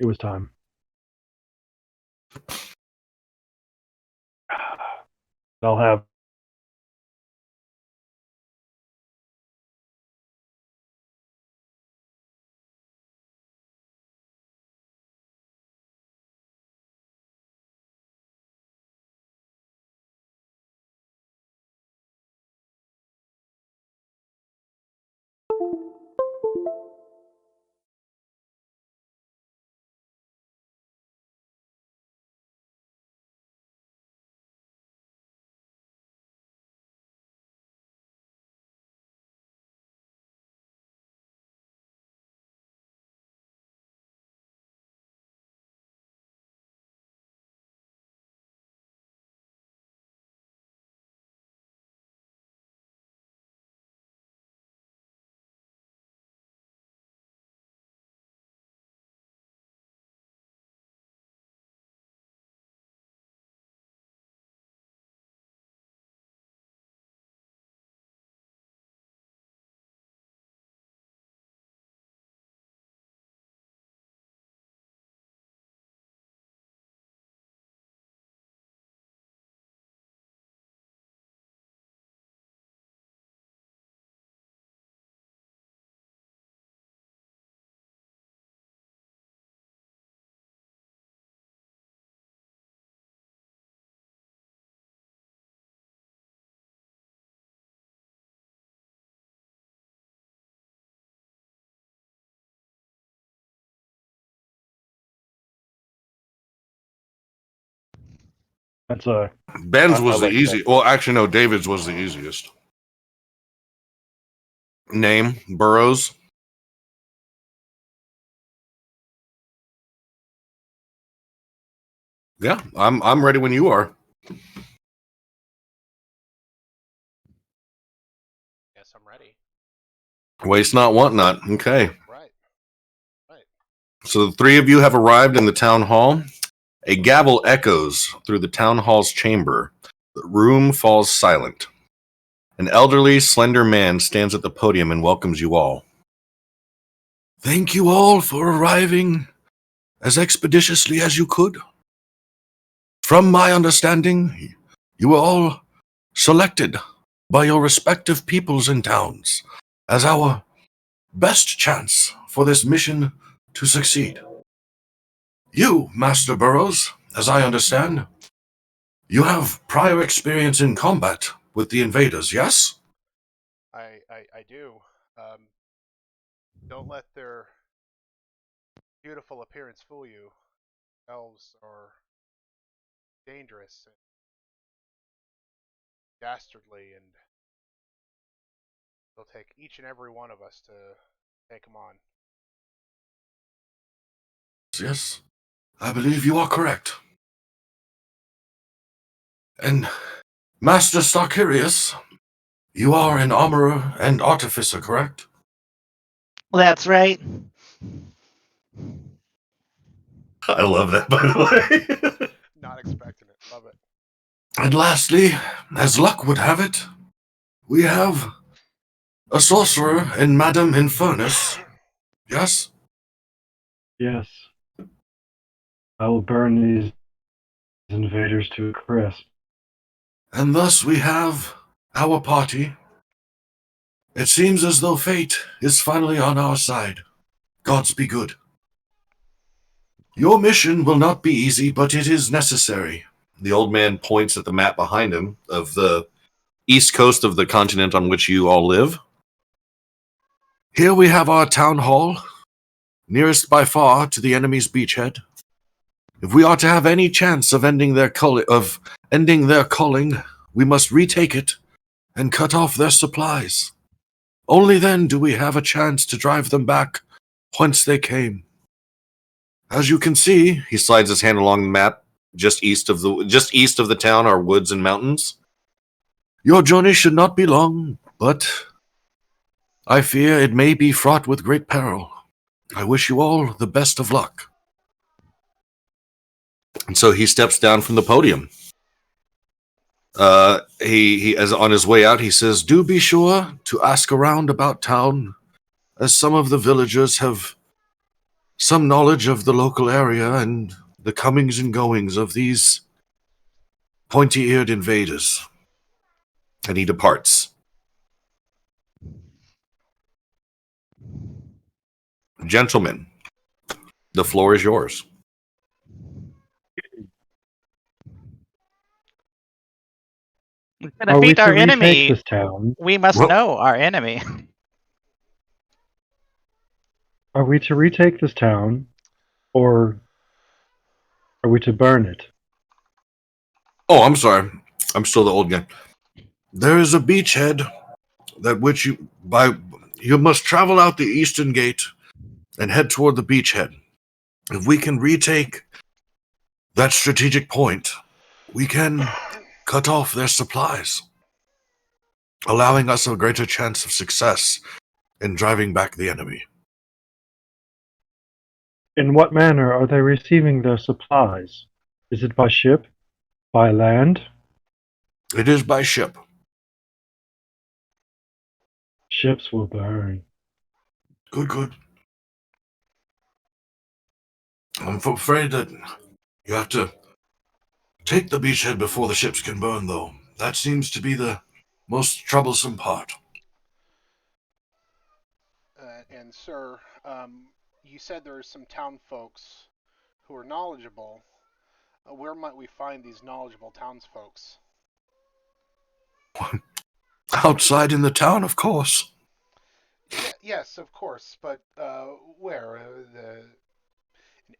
It was time. I'll have that's a Ben's was the like easy. that. Well, actually, no. David's was the easiest. Name Burrows. Yeah, I'm ready when you are. Yes, I'm ready. Waste not, want not. Okay. Right. Right. So the three of you have arrived in the town hall. A gavel echoes through the town hall's chamber. The room falls silent. An elderly, slender man stands at the podium and welcomes you all. Thank you all for arriving as expeditiously as you could. From my understanding, you were all selected by your respective peoples and towns as our best chance for this mission to succeed. You, Master Burrows, as I understand, you have prior experience in combat with the invaders, yes? I do. Don't let their beautiful appearance fool you. Elves are dangerous and dastardly, and they'll take each and every one of us to take them on. Yes, I believe you are correct. And Master Starkirius, you are an armorer and artificer, correct? That's right. I love that, by the way. Not expecting it. Love it. And lastly, as luck would have it, we have a sorcerer in Madame Infernus. Yes? Yes. I will burn these invaders to a crisp. And thus we have our party. It seems as though fate is finally on our side. Gods be good. Your mission will not be easy, but it is necessary. The old man points at the map behind him of the east coast of the continent on which you all live. Here we have our town hall, nearest by far to the enemy's beachhead. If we are to have any chance of ending their calling, we must retake it and cut off their supplies. Only then do we have a chance to drive them back whence they came. As you can see, he slides his hand along the map. Just east of the town are woods and mountains. Your journey should not be long, but I fear it may be fraught with great peril. I wish you all the best of luck. And so he steps down from the podium. He as on his way out, he says, "Do be sure to ask around about town, as some of the villagers have some knowledge of the local area and the comings and goings of these pointy-eared invaders. And he departs. Gentlemen, the floor is yours. To Are we defeat to our retake enemy, this town? we must Well- know our enemy. Are we to retake this town, or are we to burn it? Oh, I'm sorry. I'm still the old guy. There is a beachhead that which you must travel out the eastern gate and head toward the beachhead. If we can retake that strategic point, we can cut off their supplies, allowing us a greater chance of success in driving back the enemy. In what manner are they receiving their supplies? Is it by ship? By land? It is by ship. Ships will burn. Good. I'm afraid that you have to take the beachhead before the ships can burn, though. That seems to be the most troublesome part. And sir, you said there are some town folks who are knowledgeable. Where might we find these knowledgeable townsfolks? Outside in the town, of course. Yes, of course, but where? An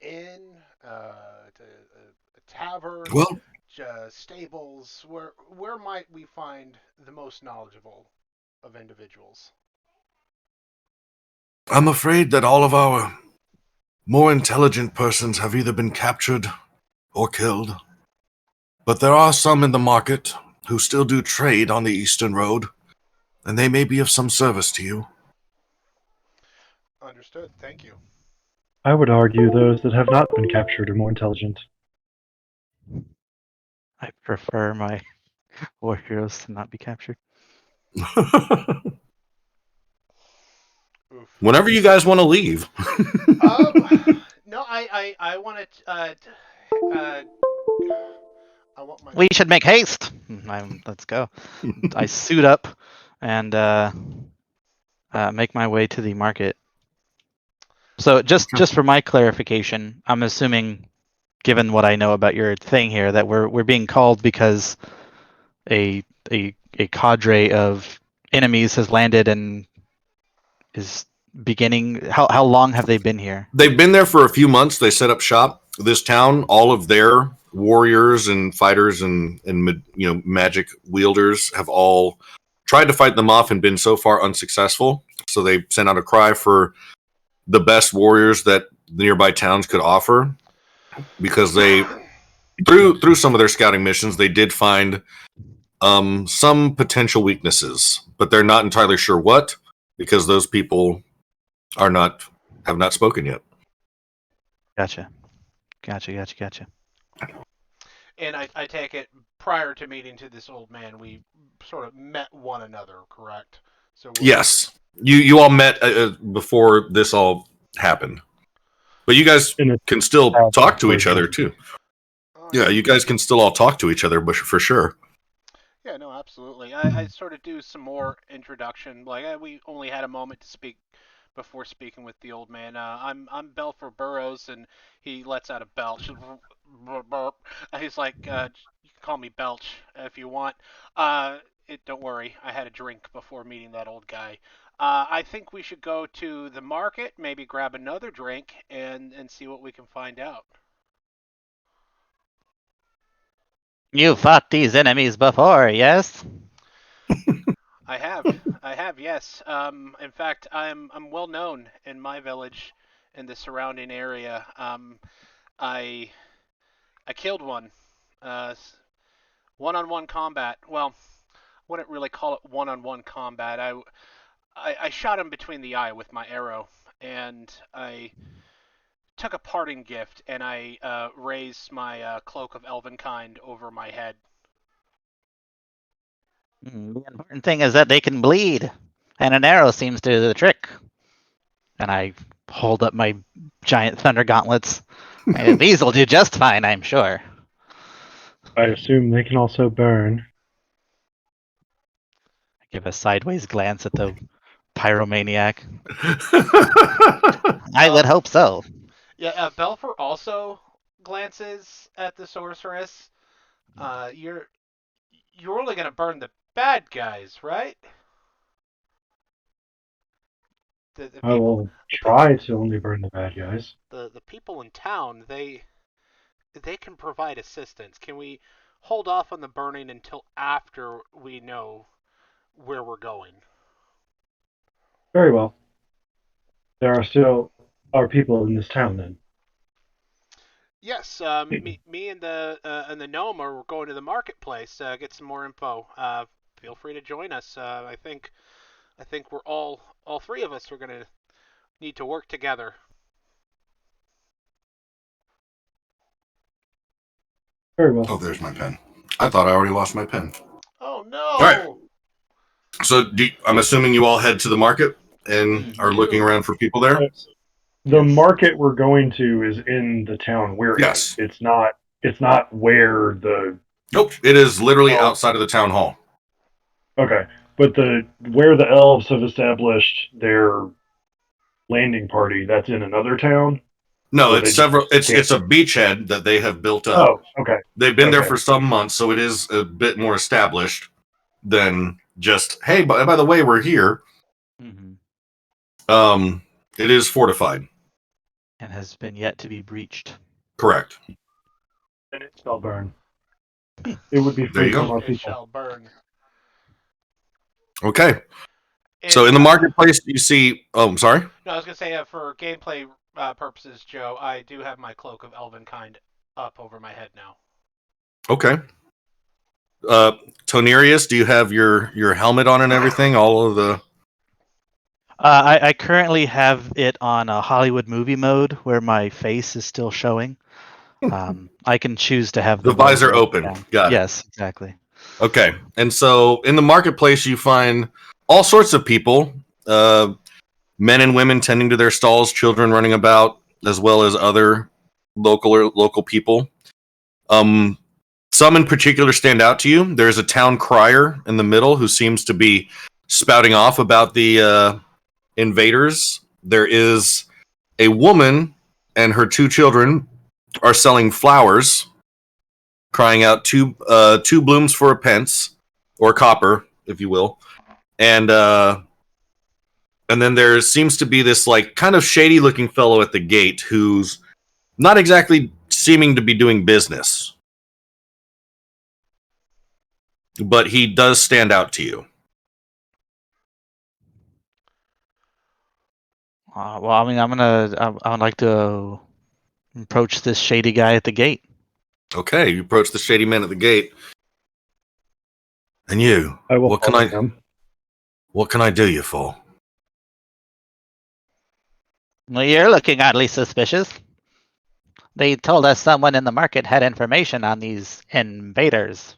inn, a tavern, Well, stables. Where might we find the most knowledgeable of individuals? I'm afraid that all of our more intelligent persons have either been captured or killed. But there are some in the market who still do trade on the Eastern Road, and they may be of some service to you. Understood. Thank you. I would argue those that have not been captured are more intelligent. I prefer my war heroes to not be captured. Oof. Whenever you guys want to leave. No, I want to. I want my. We should make haste. Let's go. I suit up and make my way to the market. So just for my clarification, I'm assuming, given what I know about your thing here, that we're being called because a cadre of enemies has landed and is beginning. How long have they been here? They've been there for a few months. They set up shop. This town, all of their warriors and fighters and magic wielders have all tried to fight them off and been so far unsuccessful. So they sent out a cry for the best warriors that the nearby towns could offer, because they through some of their scouting missions they did find some potential weaknesses, but they're not entirely sure what, because those people have not spoken yet. Gotcha. And I take it prior to meeting to this old man, we sort of met one another, correct? So Yes, you all met before this all happened, but you guys In a can still talk to each other version. too. Yeah, you guys can still all talk to each other, but for sure. Yeah, no, absolutely. I sort of do some more introduction. Like we only had a moment to speak before speaking with the old man. I'm Belfer Burrows, and he lets out a belch. He's like, you can call me Belch if you want. Don't worry, I had a drink before meeting that old guy. I think we should go to the market, maybe grab another drink, and see what we can find out. You fought these enemies before, yes? I have, yes. In fact, I'm well known in my village, in the surrounding area. I killed one, one-on-one combat. Well, wouldn't really call it one-on-one combat. I shot him between the eye with my arrow, and I took a parting gift, and I raised my cloak of elvenkind over my head. The important thing is that they can bleed, and an arrow seems to do the trick. And I hold up my giant thunder gauntlets. These will do just fine, I'm sure. I assume they can also burn. I give a sideways glance at the pyromaniac. I would hope so. Yeah, Belfer also glances at the sorceress. You're only gonna burn the bad guys, right? The I people, will the people, try to only burn the bad guys. the people in town, they can provide assistance. Can we hold off on the burning until after we know where we're going? Very well. There are still our people in this town then. Yes, me and the gnome are going to the marketplace. Get some more info. Feel free to join us. I think we're all three of us are gonna need to work together. Very well. Oh, there's my pen. I thought I already lost my pen. Oh All right. no! So I'm assuming you all head to the market and Mhm. are looking around for people there? The Yes. market we're going to is in the town we're Yes. in. It's not where the Nope. It is literally Oh. outside of the town hall. okay. But where the elves have established their landing party, that's in another town? No, Or it's they just several. It's can't. a beachhead that they have built up. Oh, okay. They've been there Okay. for some months, so it is a bit more established than just hey. By the way, we're here. Mhm. It is fortified. And has been yet to be breached. Correct. And it shall burn. It would be There free you go. from our It people. shall burn. Okay. And, So in the marketplace, you see. Oh, I'm sorry. no, I was gonna say for gameplay purposes, Joe, I do have my cloak of Elvenkind up over my head now. Okay. Tonerius, do you have your helmet on and everything? All of the. I currently have it on a Hollywood movie mode where my face is still showing. I can choose to have The the mode visor up or open. down. Got it. Yes, exactly. Okay. And so in the marketplace, you find all sorts of people, men and women tending to their stalls, children running about, as well as other local people. Some in particular stand out to you. There's a town crier in the middle who seems to be spouting off about the invaders. There is a woman and her two children are selling flowers, crying out two blooms for a pence, or copper, if you will. And then there seems to be this like kind of shady looking fellow at the gate who's not exactly seeming to be doing business, but he does stand out to you. Well, I mean, I would like to approach this shady guy at the gate. Okay, you approach the shady man at the gate. And you, I will what can follow I him. what can I do you for? Well, you're looking oddly suspicious. They told us someone in the market had information on these invaders.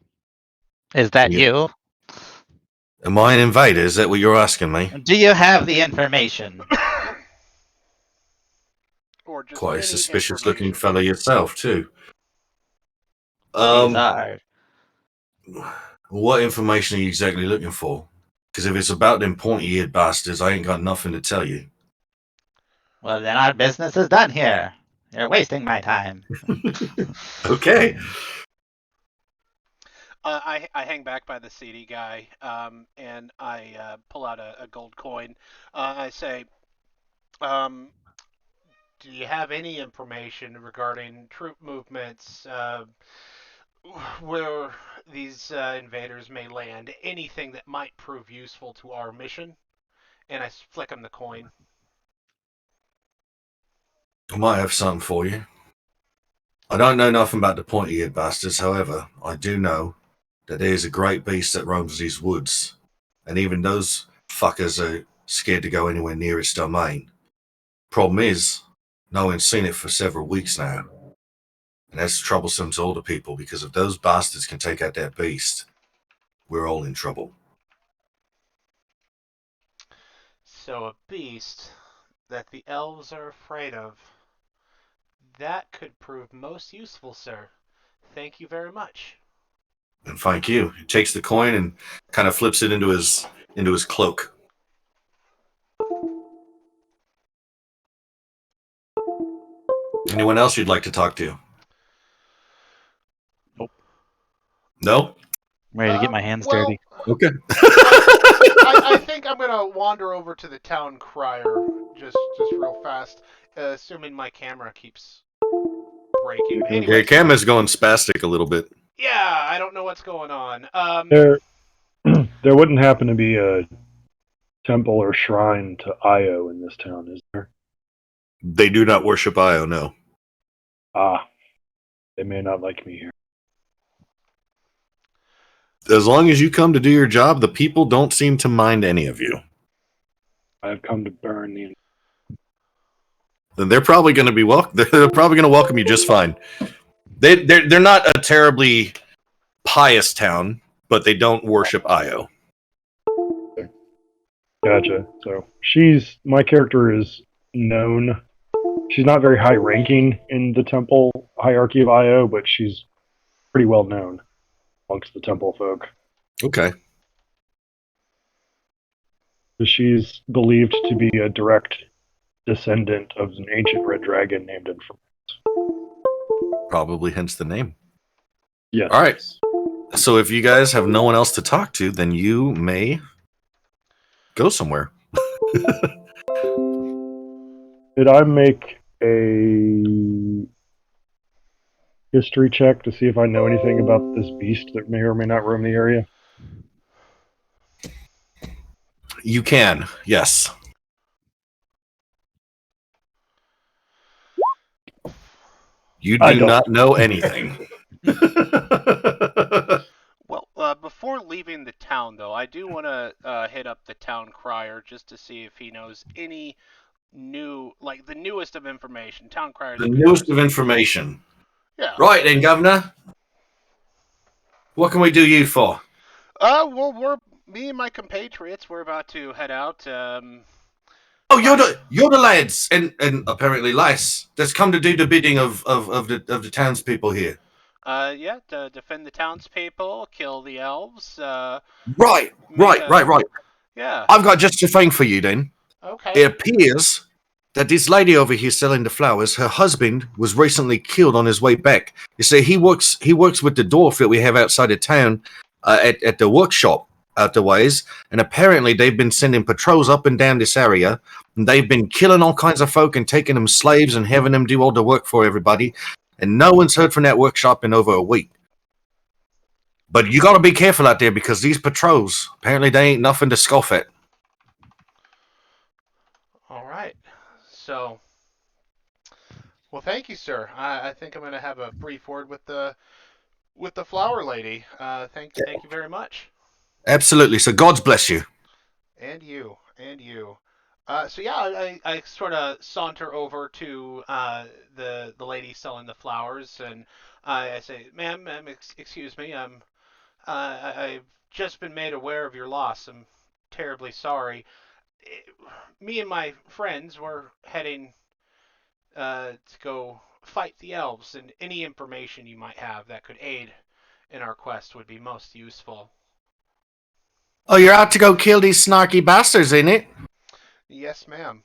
Is that Yeah. you? Am I an invader? Is that what you're asking me? Do you have the information? Or just Quite a any suspicious looking information. fellow yourself, too. These are. What information are you exactly looking for? Because if it's about them pointy-eared bastards, I ain't got nothing to tell you. Well, then our business is done here. You're wasting my time. Okay. I hang back by the CD guy, and I pull out a gold coin. I say, do you have any information regarding troop movements, where these invaders may land? Anything that might prove useful to our mission? And I flick him the coin. I might have something for you. I don't know nothing about the pointy-eared bastards, however, I do know that there's a great beast that roams these woods, and even those fuckers are scared to go anywhere near its domain. Problem is, no one's seen it for several weeks now, and that's troublesome to all the people, because if those bastards can take out that beast, we're all in trouble. So a beast that the elves are afraid of. That could prove most useful, sir. Thank you very much. And thank you. He takes the coin and kind of flips it into his cloak. Anyone else you'd like to talk to? Nope. No? I'm ready to get my hands dirty. Okay. I think I'm gonna wander over to the town crier just real fast, assuming my camera keeps breaking. Your Anyways, camera's going spastic a little bit. yeah, I don't know what's going on. There, there wouldn't happen to be a temple or shrine to Io in this town, is there? They do not worship Io, no. Ah, they may not like me here. As long as you come to do your job, the people don't seem to mind any of you. I've come to burn the. Then they're probably going to be they're probably going to welcome you just fine. They're not a terribly pious town, but they don't worship Io. Gotcha. So my character is known. She's not very high ranking in the temple hierarchy of Io, but she's pretty well known amongst the temple folk. Okay. She's believed to be a direct descendant of an ancient red dragon named Infernus. Probably hence the name. Yes. All right. So if you guys have no one else to talk to, then you may go somewhere. Did I make a history check to see if I know anything about this beast that may or may not roam the area? You can, yes. You do not know anything. Well, before leaving the town, though, I do want to hit up the town crier just to see if he knows any the newest of information. Town crier. The newest of information. Yeah. Right then, Governor. What can we do you for? Well, me and my compatriots. We're about to head out. Oh, you're the lads, and apparently lass that's come to do the bidding of the townspeople here. Yeah, to defend the townspeople, kill the elves. Right. Yeah. I've got just a thing for you then. Okay. It appears that this lady over here selling the flowers, her husband was recently killed on his way back. You see, he works with the dwarf that we have outside of town at the workshop out the ways, and apparently they've been sending patrols up and down this area, and they've been killing all kinds of folk and taking them slaves and having them do all the work for everybody, and no one's heard from that workshop in over a week. But you got to be careful out there because these patrols, apparently they ain't nothing to scoff at. All right. So, well, thank you, sir. I think I'm going to have a brief word with the flower lady. Thank you very much. Absolutely. So God's bless you. And you. So yeah, I sort of saunter over to the lady selling the flowers, and I say, "Ma'am, excuse me. I've just been made aware of your loss. I'm terribly sorry. Me and my friends were heading to go fight the elves, and any information you might have that could aid in our quest would be most useful." Oh, you're out to go kill these snarky bastards, ain't it? Yes, ma'am.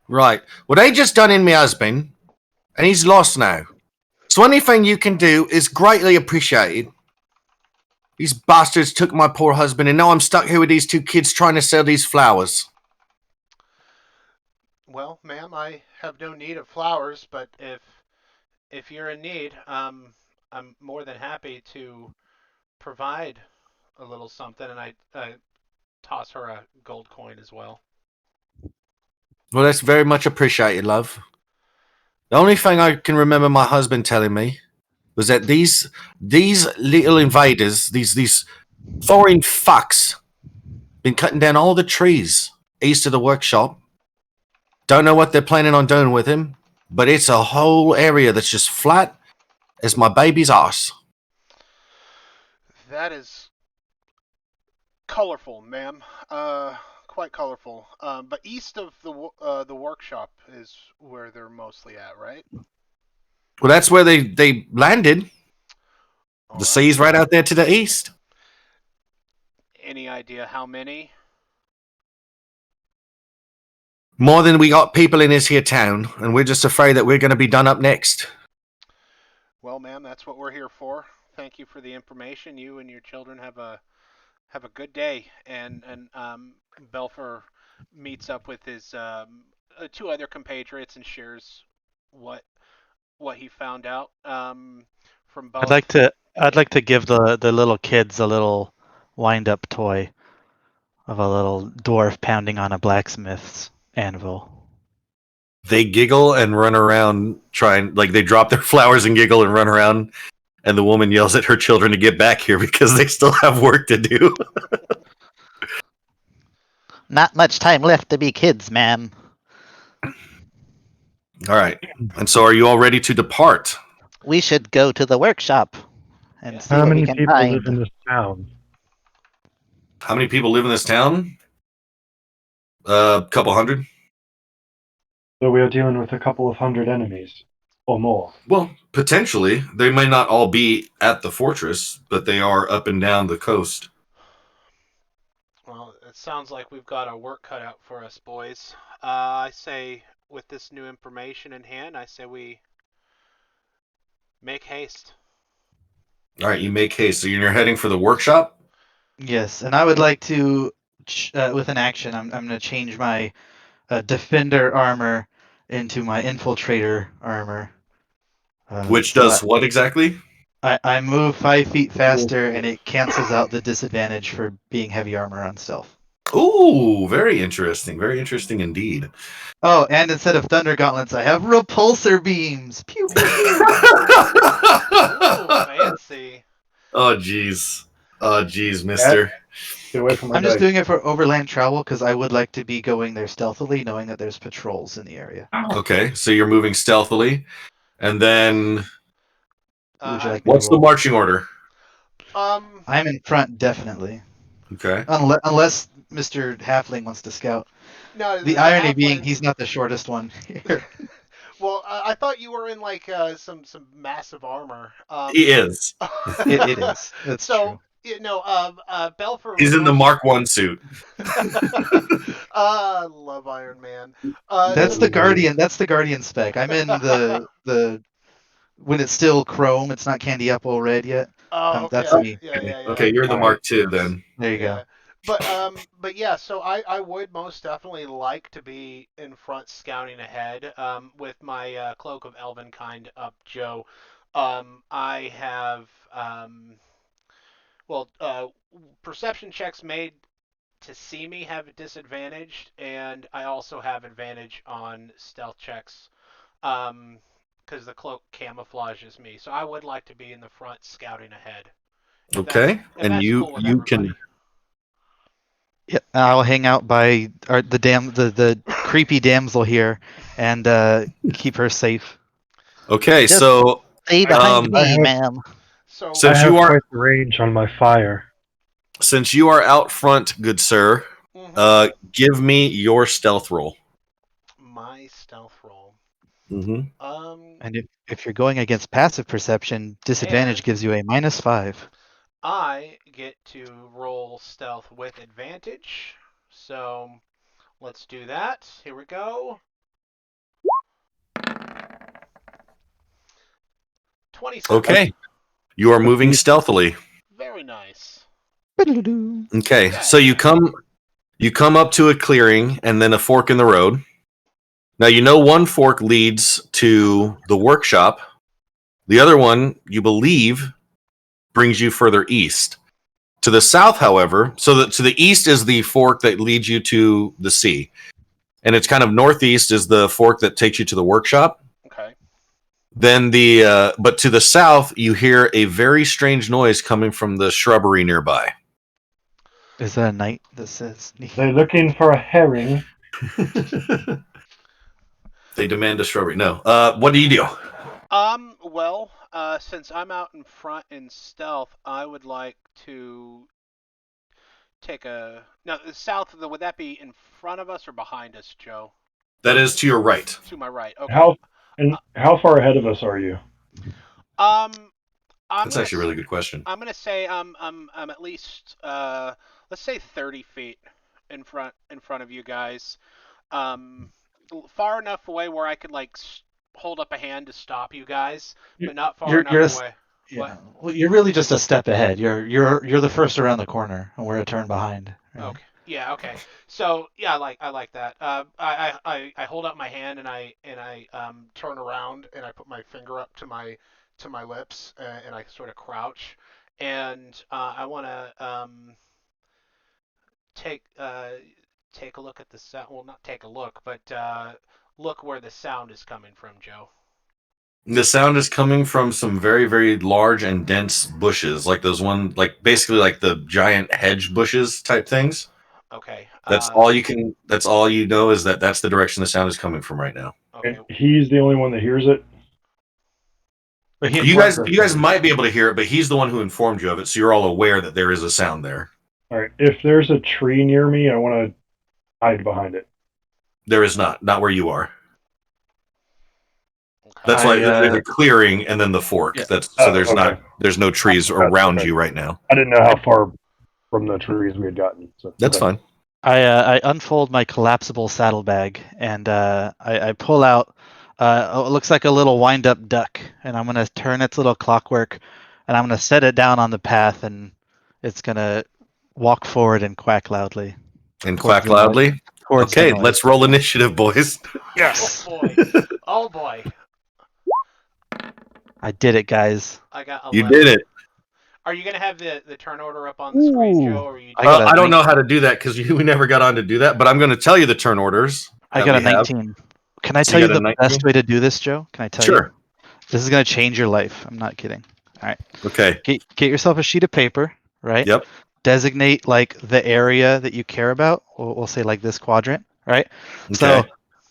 Right. Well, they just done in my husband, and he's lost now. So anything you can do is greatly appreciated. These bastards took my poor husband, and now I'm stuck here with these two kids trying to sell these flowers. Well, ma'am, I have no need of flowers, but if you're in need, I'm more than happy to provide a little something, and I toss her a gold coin as well. Well, that's very much appreciated, love. The only thing I can remember my husband telling me was that these little invaders, these foreign fucks, been cutting down all the trees east of the workshop. Don't know what they're planning on doing with him, but it's a whole area that's just flat as my baby's arse. That is colorful, ma'am. quite colorful. But east of the workshop is where they're mostly at, right? Well, that's where they landed. All The right. sea's right out there to the east. Any idea how many? More than we got people in this here town, and we're just afraid that we're going to be done up next. Well, ma'am, that's what we're here for. Thank you for the information. You and your children have a good day. And Belfer meets up with his two other compatriots and shares what he found out from both. I'd like to give the little kids a little wind up toy of a little dwarf pounding on a blacksmith's anvil. They giggle and run around they drop their flowers and giggle and run around, and the woman yells at her children to get back here because they still have work to do. Not much time left to be kids, ma'am. All right. And so are you all ready to depart? We should go to the workshop and see How what many we can people find. live in this town? How many people live in this town? A couple hundred. So we are dealing with a couple of hundred enemies, or more. Well, potentially. They may not all be at the fortress, but they are up and down the coast. Well, it sounds like we've got our work cut out for us, boys. I say, with this new information in hand, I say we make haste. All right, you make haste. So you're heading for the workshop? Yes, and I would like to, with an action, I'm going to change my defender armor into my infiltrator armor. Which so does what exactly? I move 5 feet faster, and it cancels out the disadvantage for being heavy armor on stealth. Ooh, very interesting. Very interesting indeed. Oh, and instead of thunder gauntlets, I have repulsor beams. Pew pew pew. Ooh, fancy. Oh, jeez, mister. Get away from my I'm just dice. doing it for overland travel because I would like to be going there stealthily, knowing that there's patrols in the area. Okay, so you're moving stealthily. And then Would you like me to what's the roll? marching order? I'm in front, definitely. Okay. Unless Mr. Halfling wants to scout. No, The irony halfling- being he's not the shortest one here. Well, I thought you were in like some massive armor. He is. It is. That's so true. Belfer. He's in the Mark 1 suit. Love Iron Man. That's the Guardian. That's the Guardian spec. I'm in the when it's still chrome. It's not candy apple red yet. Oh, okay. That's me. Yeah. Okay, you're the Mark 2 then. There you go. But yeah, so I would most definitely like to be in front scouting ahead with my Cloak of Elven Kind up, Joe. I have perception checks made to see me have a disadvantage, and I also have advantage on stealth checks because the cloak camouflages me. So I would like to be in the front scouting ahead. Okay, and that's you cool with you can. everybody. Yeah, I'll hang out by the creepy damsel here and keep her safe. Okay, Just so stay behind I me, have- ma'am. So So- I Since have you are- quite the range on my fire. since you are out front, good sir, give me your stealth roll. my stealth roll. Mm-hmm. And if you're going against passive perception, disadvantage And- gives you a -5. I get to roll stealth with advantage. So let's do that. Here we go. 27. Okay, you are moving stealthily. Very nice. Okay, so you come up to a clearing and then a fork in the road. Now you know one fork leads to the workshop. The other one, you believe, brings you further east. To the south, however, to the east is the fork that leads you to the sea. And it's kind of northeast is the fork that takes you to the workshop. Okay. Then but to the south, you hear a very strange noise coming from the shrubbery nearby. Is that a knight that says? They're looking for a herring. They demand a shrubbery. No. What do you do? Well, since I'm out in front in stealth, I would like to take a. Now, the south of the. Would that be in front of us or behind us, Joe? That is to your right. To my right. Okay. How far ahead of us are you? I'm That's gonna actually a really good question. I'm gonna say I'm at least let's say 30 feet in front of you guys. Far enough away where I could like hold up a hand to stop you guys, but not far enough away. Yeah. Well, you're really just a step ahead. You're the first around the corner, and we're a turn behind. Really. Okay. Yeah. Okay. So yeah, I like that. I hold up my hand and I turn around and I put my finger up to my lips and I sort of crouch and I want to take take a look at the sound. Well, not take a look, but look where the sound is coming from, Joe. The sound is coming from some very, very large and dense bushes, like basically like the giant hedge bushes type things. Okay. That's all you can. That's all you know is that that's the direction the sound is coming from right now. Okay. And he's the only one that hears it. But he You informs us guys that- might be able to hear it, but he's the one who informed you of it, so you're all aware that there is a sound there. All right. If there's a tree near me, I want to hide behind it. There is not where you are. Okay. That's why there's a clearing and then the fork. Yeah. That's so there's okay. there's no trees around you right now. I didn't know how far from the trees we had gotten. So That's fine. I unfold my collapsible saddlebag and I pull out. It looks like a little wind-up duck, and I'm gonna turn its little clockwork, and I'm gonna set it down on the path, and it's gonna walk forward and quack loudly. And quack loudly. Okay, let's roll initiative, boys. Yes. Oh boy. Oh boy. I did it, guys. I got 11. You did it. Are you gonna have the turn order up on the screen, Ooh. Joe, or are you? I don't know how to do that because we never got on to do that. But I'm going to tell you the turn orders. I got a 19. Can I So tell you you got a the 19? best way to do this, Joe? Can I tell you? Sure. This is gonna change your life. I'm not kidding. All right. Okay. Get yourself a sheet of paper, right? Yep. Designate like the area that you care about. We'll say like this quadrant, right? Okay. So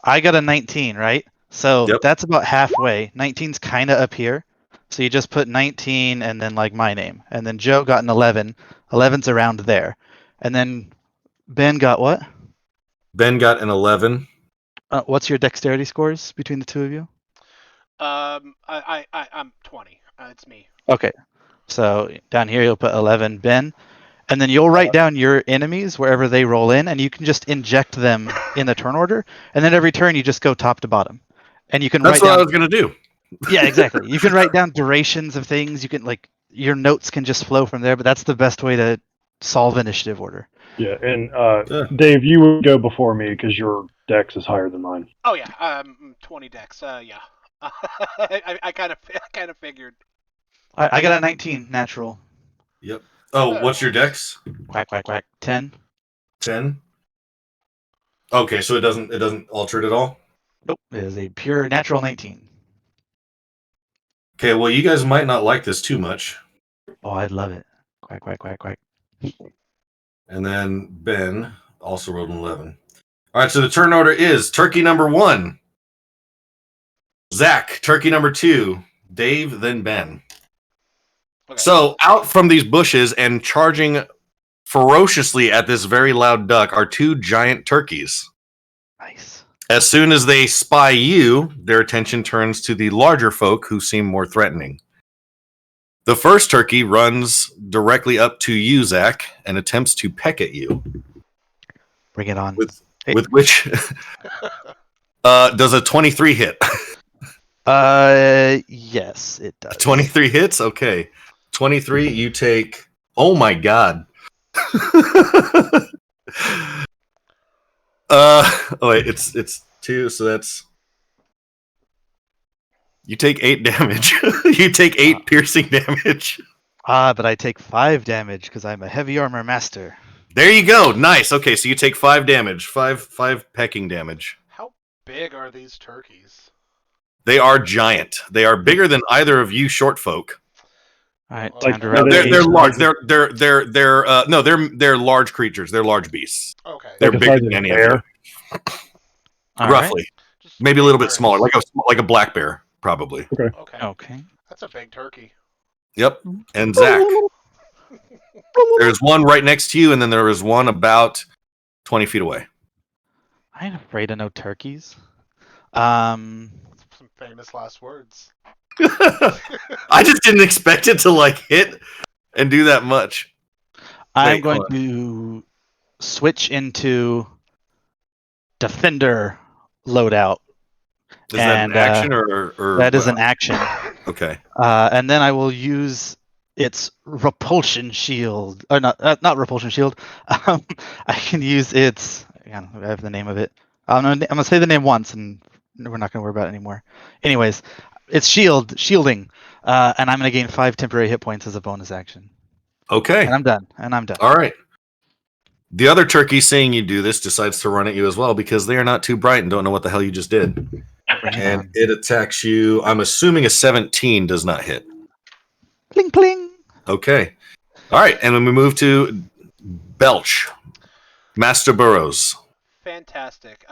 I got a 19, right? So Yep. that's about halfway. 19's kind of up here. So you just put 19 and then like my name. And then Joe got an 11. 11's around there. And then Ben got what? Ben got an 11. What's your dexterity scores between the two of you? I'm 20. It's me. Okay. So down here you'll put 11, Ben. And then you'll write down your enemies wherever they roll in, and you can just inject them in the turn order. And then every turn you just go top to bottom. And you can That's write what down. I was going to do. Yeah, exactly. You can write down durations of things. You can like your notes can just flow from there, but that's the best way to solve initiative order. Yeah, and Dave, you would go before me because your dex is higher than mine. Oh yeah, 20 dex. Yeah. I kind of figured. I got a 19 natural. Yep. Oh, what's your dex? Quack quack quack. 10. 10. Okay, so it doesn't alter it at all. Nope. It is a pure natural 19. Okay, well, you guys might not like this too much. Oh, I'd love it. Quack quack quack quack. And then Ben also rolled an 11. All right, so the turn order is turkey number 1, Zach. Turkey number 2, Dave. Then Ben. Okay. So out from these bushes and charging ferociously at this very loud duck are 2 giant turkeys. Nice. As soon as they spy you, their attention turns to the larger folk who seem more threatening. The first turkey runs directly up to you, Zach, and attempts to peck at you. Bring it on. With which does a 23 hit? Yes, it does. 23 hits? Okay. 23, you take... Oh my god. Wait, it's 2, so that's... You take 8 damage. You take 8 piercing damage. But I take 5 damage because I'm a heavy armor master. There you go. Nice. Okay, so you take 5 damage. 5 pecking damage. How big are these turkeys? They are giant. They are bigger than either of you short folk. All right, Like, time to wrap They're these. large. They're large creatures. They're large beasts. Okay. They're Like the bigger size than of a any of bear? you. All right. Roughly. Just Maybe a little bit birds. smaller, like a black bear, probably. Okay. Okay. That's a big turkey. Yep. And Zach. There's one right next to you, and then there is one about 20 feet away. I ain't afraid of no turkeys. Some famous last words. I just didn't expect it to like hit and do that much. I'm Wait, going hold on. to switch into Defender loadout. Is that an And, action or That is what? an action. Okay. And then I will use its repulsion shield. Or not repulsion shield. I can use its. Hang on, I have the name of it. I'm gonna say the name once, and we're not gonna worry about it anymore. Anyways, it's shielding, and I'm gonna gain 5 temporary hit points as a bonus action. Okay. And I'm done. All right. The other turkey, seeing you do this, decides to run at you as well because they are not too bright and don't know what the hell you just did. Bring it And on. it attacks you. I'm assuming a 17 does not hit. Pling pling. Okay. All right. And then we move to Belch. Master Burrows. Fantastic.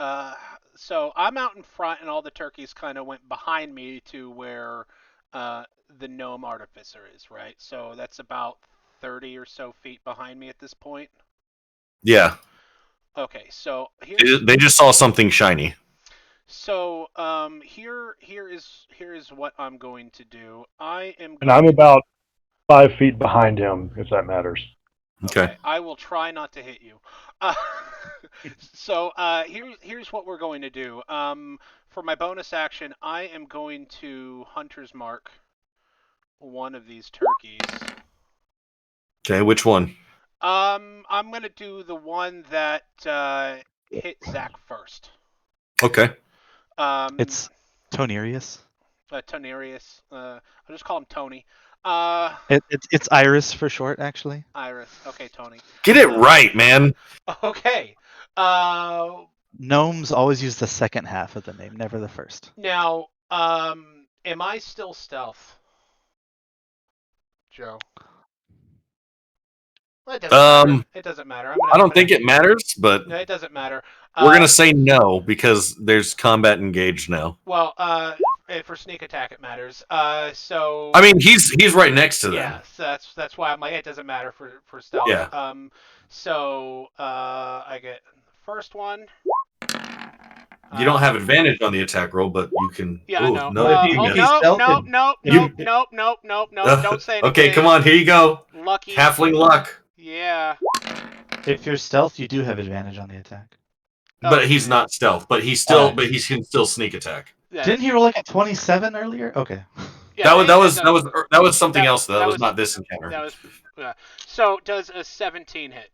So I'm out in front, and all the turkeys kind of went behind me to where the gnome artificer is, right? So that's about 30 or so feet behind me at this point. Yeah. Okay, so They just saw something shiny. So here is what I'm going to do. And I'm about 5 feet behind him, if that matters. Okay. I will try not to hit you. So here's what we're going to do. For my bonus action, I am going to Hunter's Mark one of these turkeys. Okay, which one? I'm gonna do the one that hit Zach first. Okay. It's Tonerius. Tonerius. I'll just call him Tony. It's Iris for short, actually. Iris. Okay, Tony. Get it right, man. Okay. Gnomes always use the second half of the name, never the first. Now, am I still stealth, Joe? Well, it doesn't matter. It doesn't matter. I don't think it matters, but No, it doesn't matter. we're gonna say no because there's combat engaged now. Well, for sneak attack it matters. So. I mean, he's right next to them. Yeah, so that's why I'm like it doesn't matter for stealth. Yeah. So I get the first one. You don't have advantage on the attack roll, but you can. Yeah, Ooh, I know. no, Nope. Don't say anything. Okay, come on, here you go. Lucky. Halfling luck. Yeah. If you're stealth, you do have advantage on the attack. But he's not stealth. But he can still sneak attack. Yeah. Didn't he roll like a 27 earlier? Okay. Yeah, that was something else though. That was not this encounter. That was. So does a 17 hit?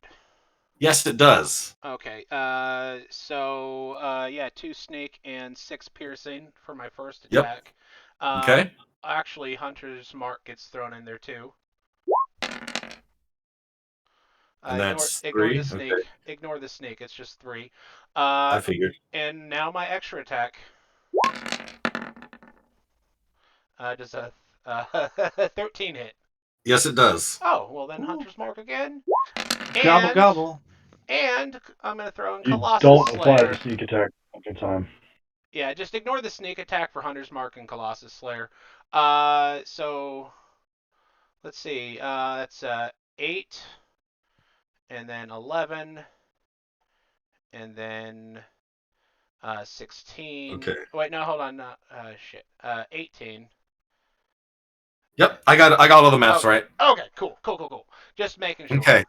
Yes, it does. Okay. So 2 sneak and 6 piercing for my first attack. Yep. Okay. Actually, Hunter's Mark gets thrown in there too. And that's ignore 3. the sneak. Okay. Ignore the sneak. It's just 3. I figured. And now my extra attack. Does a 13 hit? Yes, it does. Oh, well then Hunter's Mark again. Gobble gobble. And I'm going to throw in You Colossus don't Slayer. apply the sneak attack every time. Yeah, just ignore the sneak attack for Hunter's Mark and Colossus Slayer. So let's see. That's 8, and then 11, and then 16. Okay. Wait, no, hold on. 18. Yep, I got all the maths right. Okay, cool. Just making sure. Okay.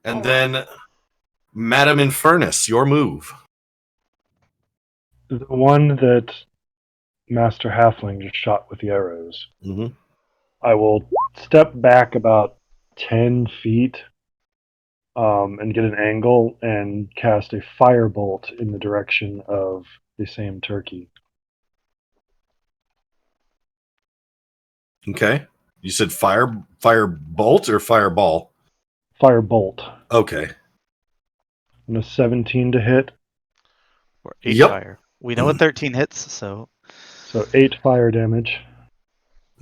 And then, Madam Infernus, your move. The one that Master Halfling just shot with the arrows. Mm-hmm. I will step back about 10 feet and get an angle and cast a firebolt in the direction of the same turkey. Okay. You said firebolt or fireball? Firebolt. Okay. And a 17 to hit. Or 8 Yep. fire. We know what 13 hits, so 8 fire damage.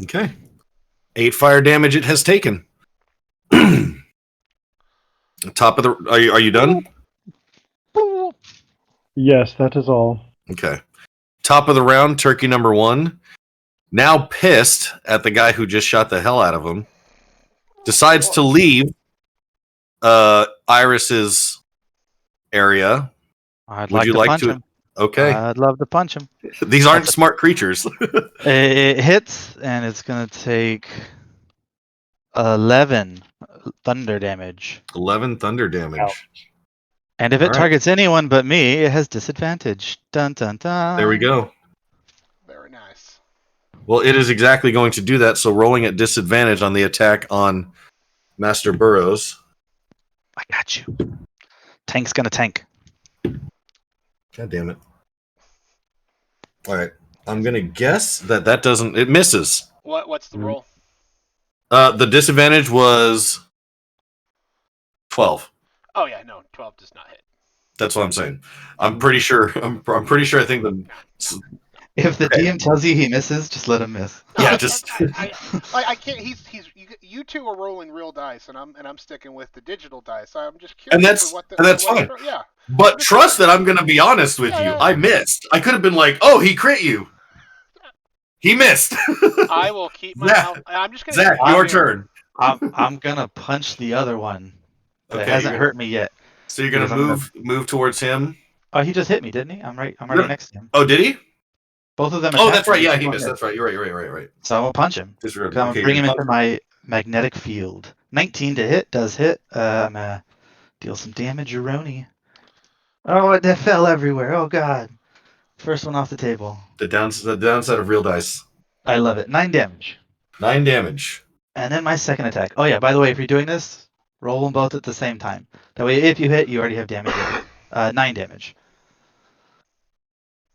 Okay. 8 fire damage it has taken. Top of the... Are you done? Yes, that is all. Okay. Top of the round, turkey number 1. Now pissed at the guy who just shot the hell out of him. decides to leave Iris's area. I'd Would like you to like punch to? him. Okay. I'd love to punch him. These aren't That's smart creatures. It hits, and it's gonna take 11 thunder damage. 11 thunder damage. And if it All right. targets anyone but me, it has disadvantage. Dun dun dun. There we go. Very nice. Well, it is exactly going to do that. So rolling at disadvantage on the attack on Master Burrows. I got you. Tank's gonna tank. God damn it. All right. I'm going to guess that doesn't... It misses. What's the roll? The disadvantage was 12. Oh yeah, no, 12 does not hit. That's what I'm saying. I'm pretty sure. I'm pretty sure. I think the. If the Okay. DM tells you he misses, just let him miss. Yeah, just. I can't. You two are rolling real dice, and I'm sticking with the digital dice. I'm just curious. And that's- for what the, and that's what fine. Yeah. But trust that I'm going to be honest with you. I missed. I could have been like, "Oh, he crit you." He missed. I will keep my Zach, mouth. I'm just gonna. Zach, keep your my- turn. I'm gonna punch the other one. It hasn't hurt me yet. So you're going Because to I'm move towards him. Oh, he just hit me, didn't he? I'm right next to him. Oh, did he? Both of them. Oh, attacked that's right. me. Yeah, he One missed. hit. That's right. You're right. So I'm gonna punch him. Disregard. I'm Okay, gonna bring him you're into my magnetic field. 19 to hit does hit. I'm gonna deal some damage, Aroni. Oh, it fell everywhere. Oh god. First one off the table. the downside of real dice. I love it. 9 damage. 9 damage. And then my second attack. Oh yeah, by the way, if you're doing this, roll them both at the same time. That way, if you hit, you already have damage. 9 damage.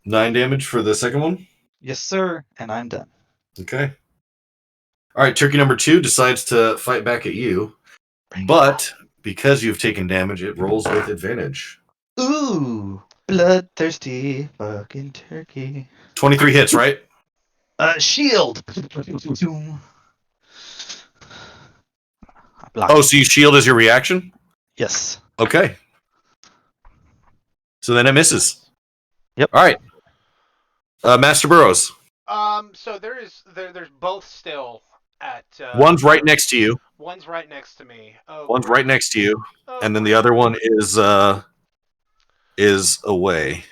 9 damage for the second one. Yes, sir. And I'm done. Okay. All right, turkey number 2 decides to fight back at you, but because you've taken damage, it rolls with advantage. Ooh, bloodthirsty fucking turkey. 23 hits, right? Shield. Block. Oh, so you shield as your reaction? Yes. Okay. So then it misses. Yep. All right. Master Burrows. So there's both still at. One's right next to you. One's right next to me. Oh. One's great. right next to you, Oh, and then great. the other one is away.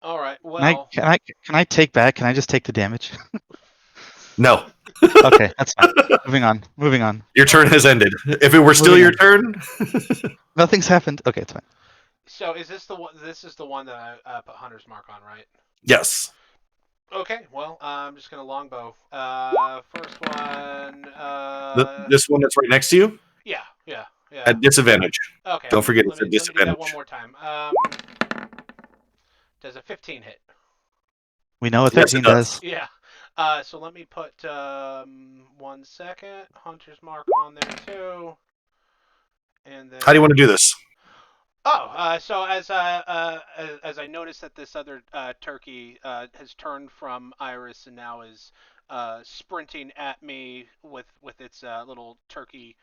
All right. Well. Can I take back? Can I just take the damage? No, Okay, that's fine. Moving on. your turn has ended. If it were still your turn, Nothing's happened. Okay, it's fine. So is this the one? This is the one that I put Hunter's Mark on, right? yes. Okay. Well, I'm just gonna longbow. First one. This one that's right next to you Yeah. at disadvantage. Okay. Don't forget it's let a me do that disadvantage. one more time. Does a 15 hit? We know what Yes, 13 it does. does. Yeah. So let me put 1 second. Hunter's Mark on there too. And then. How do you want to do this? Oh, so as I noticed that this other turkey has turned from Iris and now is sprinting at me with its little turkey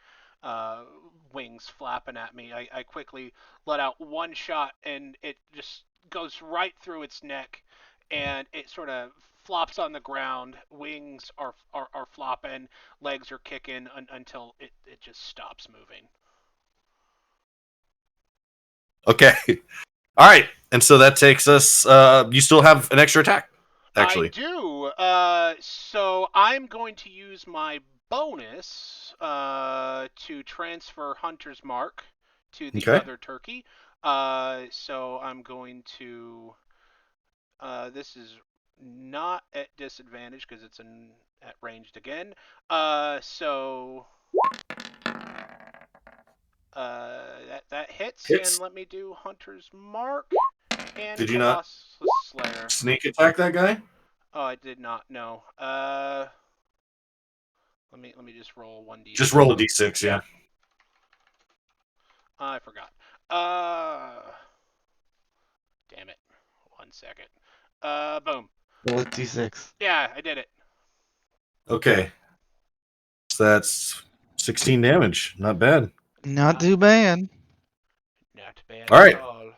wings flapping at me, I quickly let out one shot and it just goes right through its neck, and it sort of flops on the ground. Wings are flopping, legs are kicking until it just stops moving. Okay. All right. And so that takes us. You still have an extra attack, actually. I do. So I'm going to use my bonus to transfer Hunter's Mark to the Okay. other turkey. So I'm going to. This is not at disadvantage because it's at ranged again. So. That hits, and let me do Hunter's Mark and Did you not Colossus Slayer. sneak attack that guy? Oh, I did not know. Let me just roll 1d6. Just roll a d6, yeah. I forgot. Damn it. 1 second. Boom. Roll a d6. Yeah, I did it. Okay. So that's 16 damage. Not bad. Not too bad. Not bad All right. at all.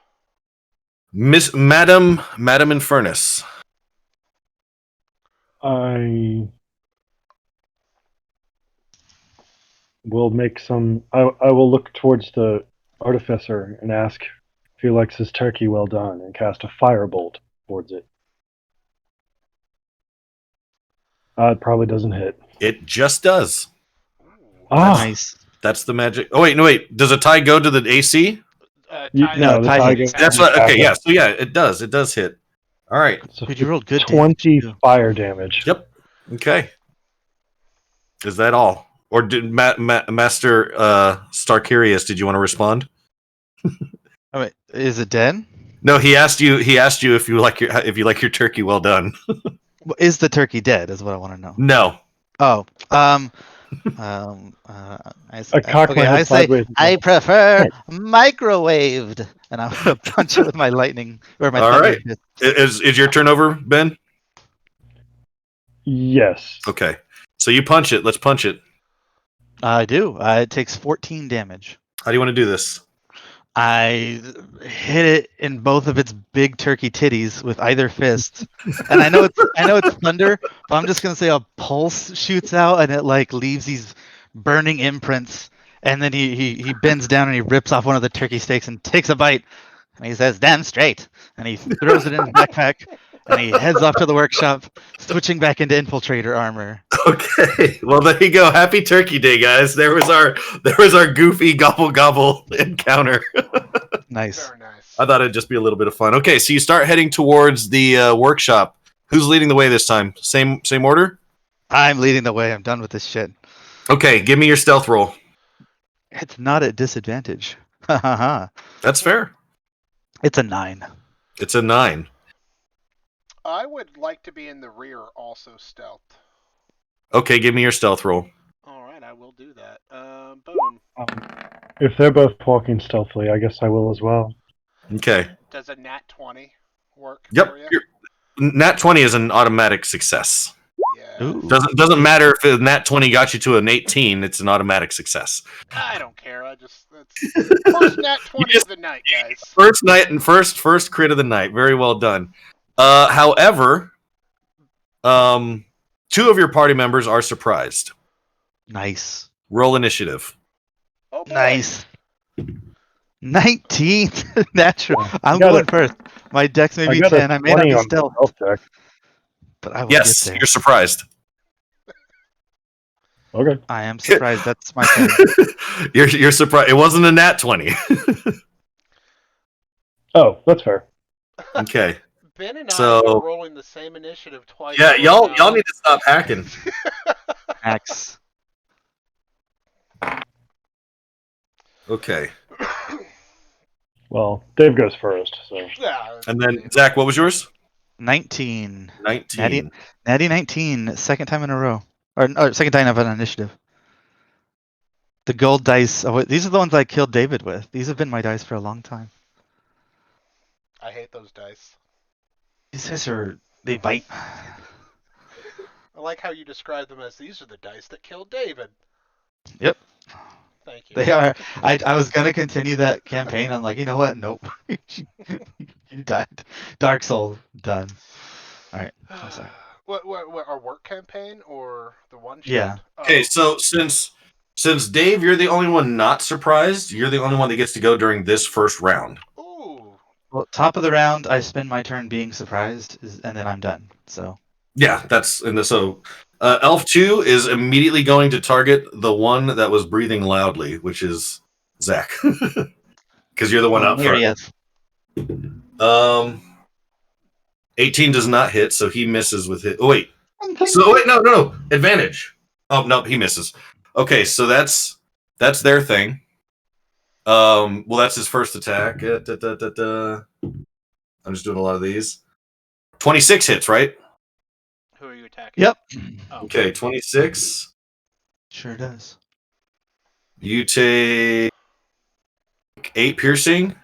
Madam Infernus. we'll make some. I will look towards the artificer and ask if he likes his turkey well done, and cast a firebolt towards it. It probably doesn't hit. It just does. Ah, Nice. That's the magic. Oh wait, no wait. Does a tie go to the AC? No, the tie tie hits. goes- That's what. Okay, Yeah. yeah. So yeah, it does. It does hit. All right. it's a Dude, you rolled good 20 damage, too. fire damage. Yep. Okay. Is that all? Or did Master Starkirius? Did you want to respond? Oh, wait, is it dead? No, he asked you. He asked you if you like your turkey well done. Well, is the turkey dead? Is what I want to know. No. Oh, I I cock my head I say sideways. I prefer microwaved, and I'm gonna punch it with my lightning or my All thunder right. fist. Is your turn over, Ben? Yes. Okay. So you punch it. Let's punch it. I do. It takes 14 damage. How do you want to do this? I hit it in both of its big turkey titties with either fist, and I know it's thunder, but I'm just gonna say a pulse shoots out and it like leaves these burning imprints, and then he bends down and he rips off one of the turkey steaks and takes a bite, and he says, "Damn straight," and he throws it in his backpack, and he heads off to the workshop, switching back into infiltrator armor. Okay. Well, there you go. Happy Turkey Day, guys. There was our goofy gobble encounter. Nice. Very nice. I thought it'd just be a little bit of fun. Okay, so you start heading towards the workshop. Who's leading the way this time? Same order? I'm leading the way. I'm done with this shit. Okay, give me your stealth roll. It's not at disadvantage. Ha ha ha. That's fair. It's a 9. It's a 9. I would like to be in the rear, also stealth. Okay, give me your stealth roll. All right, I will do that. Boom. If they're both walking stealthily, I guess I will as well. Okay. Does a nat 20 work Yep. for you? Nat 20 is an automatic success. Yeah. Ooh. Doesn't matter if a nat 20 got you to an 18. It's an automatic success. I don't care. That's first nat 20 of the night, guys. First night and first crit of the night. Very well done. However, 2 of your party members are surprised. Nice. Roll initiative. Oh, boy. Nice. 19 natural. I'm got going it. first. My dex may I be got a 10. I may not 20 be on stealth, stealth check. but I will Yes, get there. you're surprised. Okay. I am surprised. That's my turn. You're surprised. It wasn't a nat 20. Oh, that's fair. Okay. Ben and I So- are rolling the same initiative twice. Yeah, in a y'all row. need to stop hacking. Max. Okay. Well, Dave goes first, so Yeah. And then Zach, what was yours? 19. 19. Natty 19. Second time in a row. Or second time I've had an initiative. The gold dice. Oh, wait, these are the ones I killed David with. These have been my dice for a long time. I hate those dice. These dice are. They bite. I like how you describe them as these are the dice that killed David. Yep. Thank you. They are. I was gonna continue that campaign. I'm like, you know what? Nope. You died. Dark Soul done. All right. I'm sorry. What our work campaign or the one shot? Yeah. Okay, so since Dave, you're the only one not surprised, you're the only one that gets to go during this first round. Ooh. Well, top of the round, I spend my turn being surprised, and then I'm done. So. Yeah, Elf 2 is immediately going to target the one that was breathing loudly, which is Zach. Because you're the one out There he front. is. 18 does not hit, so he misses with hit. Oh, wait. So, wait, no. Advantage. Oh, no, he misses. Okay, so that's their thing. Well, that's his first attack. I'm just doing a lot of these. 26 hits, right? Who are you attacking? Yep. Oh. Okay, 26. Sure does. You take 8 piercing.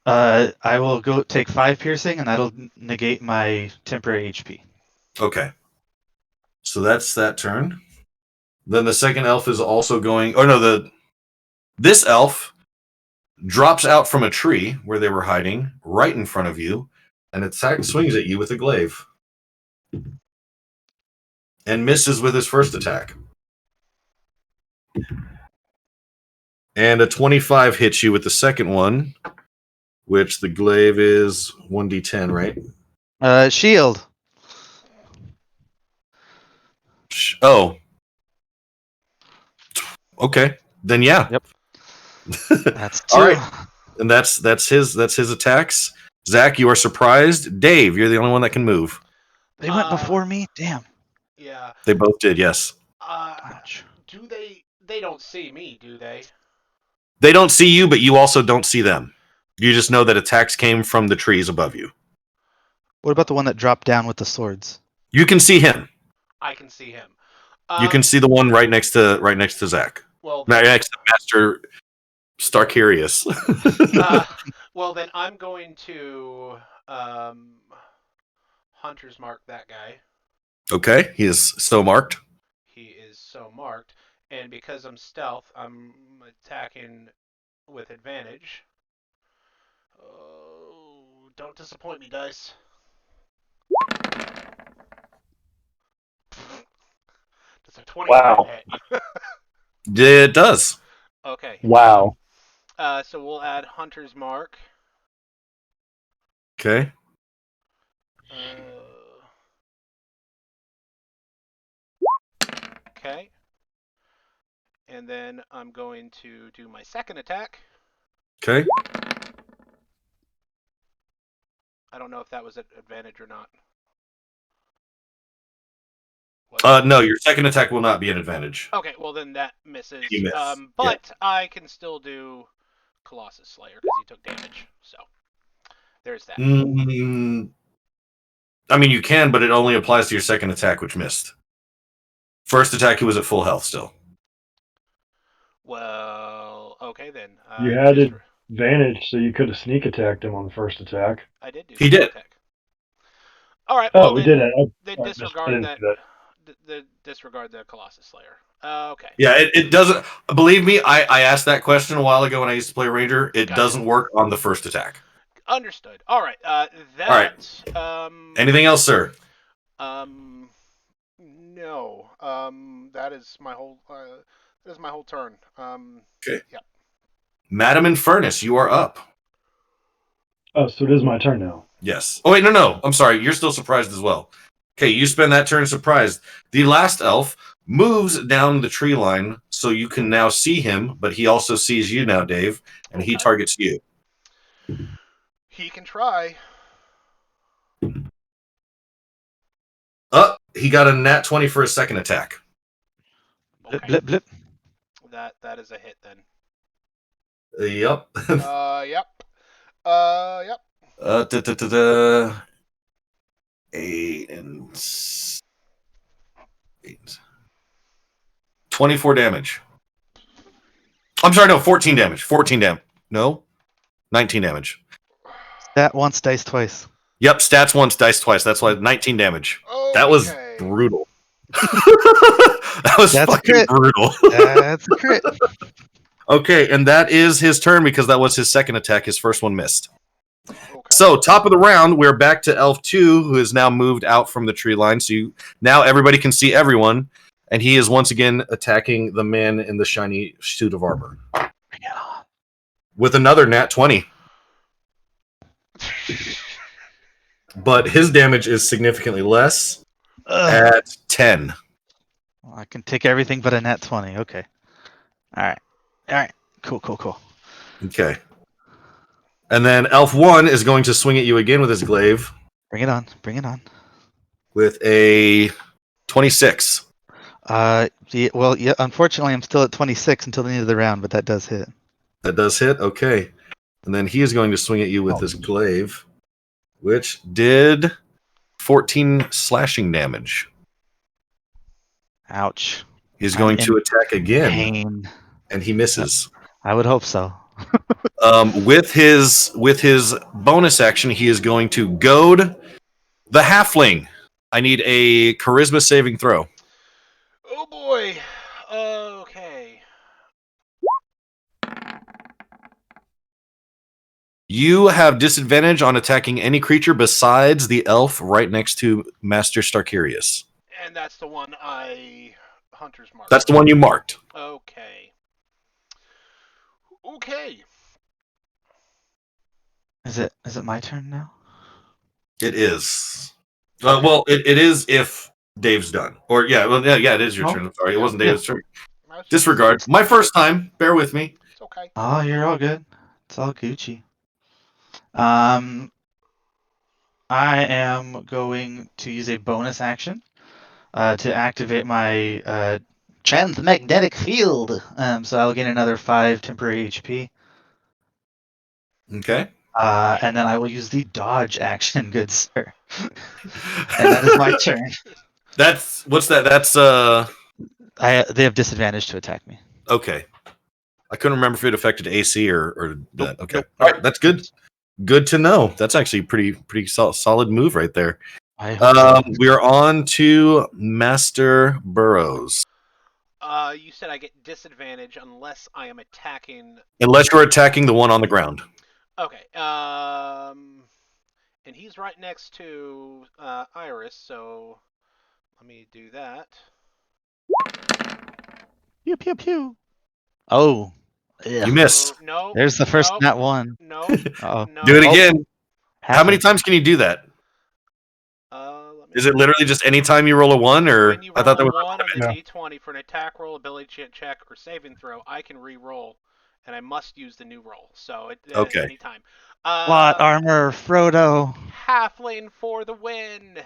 I will go take 5 piercing, and that'll negate my temporary HP. Okay. So that's that turn. Then the second elf is also going. Oh no, this elf drops out from a tree where they were hiding, right in front of you, and swings at you with a glaive. And misses with his first attack. And a 25 hits you with the second one, which the glaive is 1d10, right? Shield. Oh. Okay. Then yeah. Yep. That's All 2. right. And that's his attacks. Zach, you are surprised. Dave, you're the only one that can move. They went before me? Damn. Yeah. They both did, yes. Ouch. Do they don't see me, do they? They don't see you, but you also don't see them. You just know that attacks came from the trees above you. What about the one that dropped down with the swords? You can see him. I can see him. You can see the one right next to Zach. Well, Right next to Master Starkarius. well, then I'm going to Hunter's Mark that guy. Okay, he is so marked. He is so marked, and because I'm stealth, I'm attacking with advantage. Oh, don't disappoint me, dice. Does a 20 hit? It does. Okay. Wow. So we'll add Hunter's Mark. Okay. Okay. And then I'm going to do my second attack. Okay. I don't know if that was at advantage or not. No, your second attack will not be an advantage. Okay, well then that misses. You miss. But I can still do Colossus Slayer because he took damage. So there's that. I mean, you can, but it only applies to your second attack, which missed. First attack, he was at full health still. Well, okay then. You had advantage, so you could have sneak attacked him on the first attack. I did do. He did. Attack. All right. Oh, Well, we did it. Then disregard that. Disregard the Colossus Slayer. Okay. Yeah, it doesn't. Believe me, I asked that question a while ago when I used to play Ranger. It doesn't work on the first attack. Understood. All right. All right. Anything else, sir? No. That is my whole. That is my whole turn. Okay. Yeah. Madam Infernus, you are up. Oh, so it is my turn now. Yes. Oh wait, no. I'm sorry. You're still surprised as well. Okay, you spend that turn surprised. The last elf moves down the tree line, so you can now see him, but he also sees you now, Dave, and he targets you. He can try. He got a nat 20 for his second attack. Blip, blip, blip. That is a hit then. Yep. Yep. Yep. 8 and 8. 24 damage. I'm sorry, no, 14 damage. 14 damage. No, 19 damage. Stat once, dice twice. Yep, stats once, dice twice. That's why 19 damage. Okay. That was brutal. That was fucking brutal. That's a crit. Okay, and that is his turn because that was his second attack. His first one missed. Okay. So, top of the round, we're back to Elf 2, who has now moved out from the tree line. So now everybody can see everyone, and he is once again attacking the man in the shiny suit of armor. Bring it on. With another nat 20. But his damage is significantly less at 10. Well, I can take everything but a nat 20. Okay. All right. Cool. Okay. And then Elf 1 is going to swing at you again with his glaive. Bring it on. With a 26. Yeah, unfortunately, I'm still at 26 until the end of the round, but that does hit. That does hit? Okay. And then he is going to swing at you with his glaive, which did 14 slashing damage. Ouch. He's going to attack again. Pain. And he misses. I would hope so. With his bonus action, he is going to goad the halfling. I need a charisma saving throw. Oh boy. Okay. You have disadvantage on attacking any creature besides the elf right next to Master Starkarius. And that's the one Hunter's Mark. That's the one you marked. Okay. Okay. Is it my turn now? It is. Okay. Well, it is if Dave's done. Or yeah, it is your Oh. turn. I'm sorry, it Yeah. wasn't Dave's turn. That's just- Disregard. My first time. Bear with me. It's okay. Oh, you're all good. It's all Gucci. I am going to use a bonus action to activate my transmagnetic field. So I'll gain another 5 temporary HP. Okay. And then I will use the dodge action, good sir. And that is my turn. That's what's that? That's They have disadvantage to attack me. okay. I couldn't remember if it affected AC or that. Okay. Nope. All right, that's good. Good to know. That's actually pretty solid move right there. I hope so. We are on to Master Burrows. You said I get disadvantage unless I am attacking. Unless you're attacking the one on the ground. Okay. And he's right next to Iris, so let me do that. Pew pew pew. Oh. You Ugh. miss. No. There's the first nope, nat one. No. Oh. No. Do it again. How many Happened. times can you do that? Let me Is it literally just any time you roll a 1, or when you I roll thought there a was 1 on the Yeah. d20 for an attack roll, ability check, or saving throw, I can re-roll, and I must use the new roll. So Okay. anytime. Plot armor, Frodo. Halfling for the win.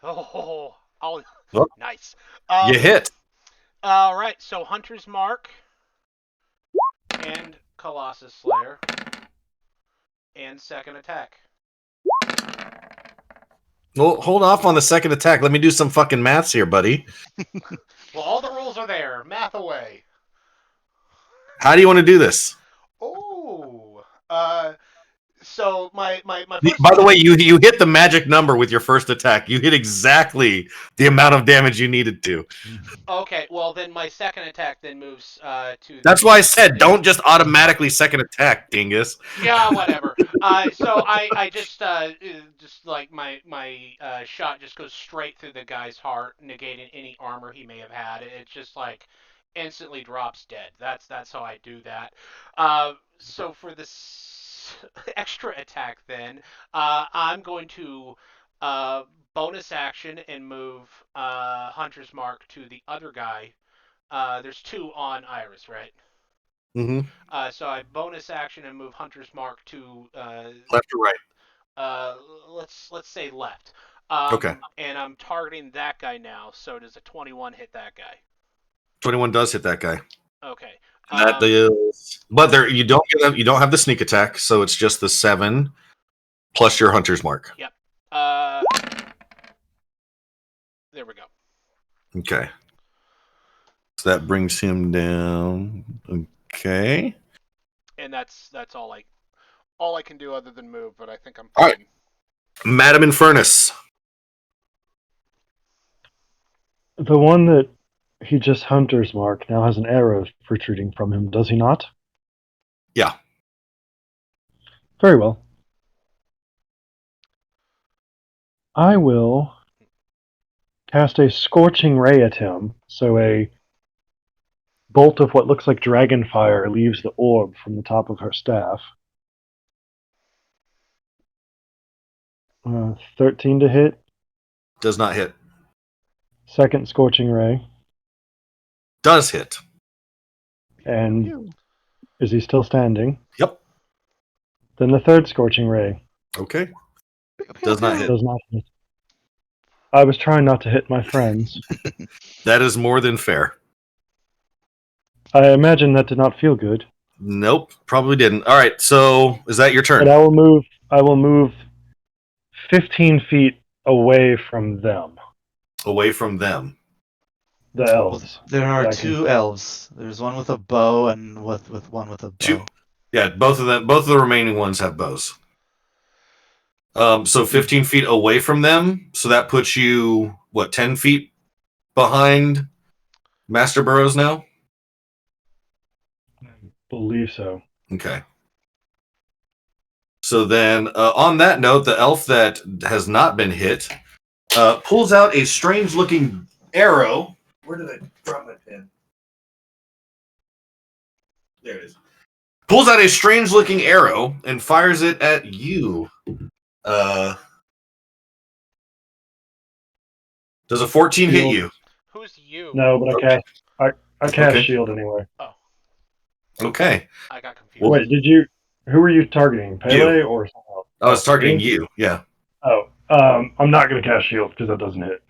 Oh, Well, nice. you hit. All right, so Hunter's Mark and Colossus Slayer and second attack. Well, hold off on the second attack. Let me do some fucking maths here, buddy. Well, all the rules are there. Math away. How do you want to do this? Oh, so my first By the way, you hit the magic number with your first attack. You hit exactly the amount of damage you needed to. Okay, well then my second attack then moves to. That's why I said don't just automatically second attack, dingus. Yeah, whatever. So I just like my shot just goes straight through the guy's heart, negating any armor he may have had. It's just like instantly drops dead. That's how I do that. So for this extra attack, then I'm going to bonus action and move Hunter's Mark to the other guy. There's 2 on Iris, right? Mm-hmm. So I bonus action and move Hunter's Mark to Left or right? let's say left. Okay. And I'm targeting that guy now. So does a 21 hit that guy? 21 does hit that guy. Okay. That is, but there you don't have the sneak attack, so it's just the 7 plus your hunter's mark. Yep. There we go. Okay. So that brings him down. Okay. And that's all I can do other than move, but I think I'm All right. fine. Madam Infernus. The one that he just Hunter's Mark now has an arrow protruding from him, does he not? Yeah. Very well. I will cast a Scorching Ray at him, so a bolt of what looks like dragon fire leaves the orb from the top of her staff. 13 to hit. Does not hit. Second Scorching Ray. Does hit. And is he still standing? Yep. Then the third Scorching Ray. Okay. Does not hit. Does not hit. I was trying not to hit my friends. That is more than fair. I imagine that did not feel good. Nope, probably didn't. All right, so is that your turn? But I will move 15 feet away from them. Away from them. The elves. There are that I can 2 elves. There's one with a bow and with one with a bow. 2. Yeah, both of the remaining ones have bows. So 15 feet away from them. So that puts you, 10 feet behind Master Burrows now? believe so. Okay. So then, on that note, the elf that has not been hit pulls out a strange-looking arrow. Where did I drop my pen? There it is. Pulls out a strange-looking arrow and fires it at you. Does a 14 hit Shield. you? Who's you? No, but Okay. I cast Okay. shield anyway. Oh, Okay. I got confused. Well, Wait, who were you targeting? Pele or someone else? I was targeting me? you. Yeah. Oh, I'm not going to cast shield because that doesn't hit.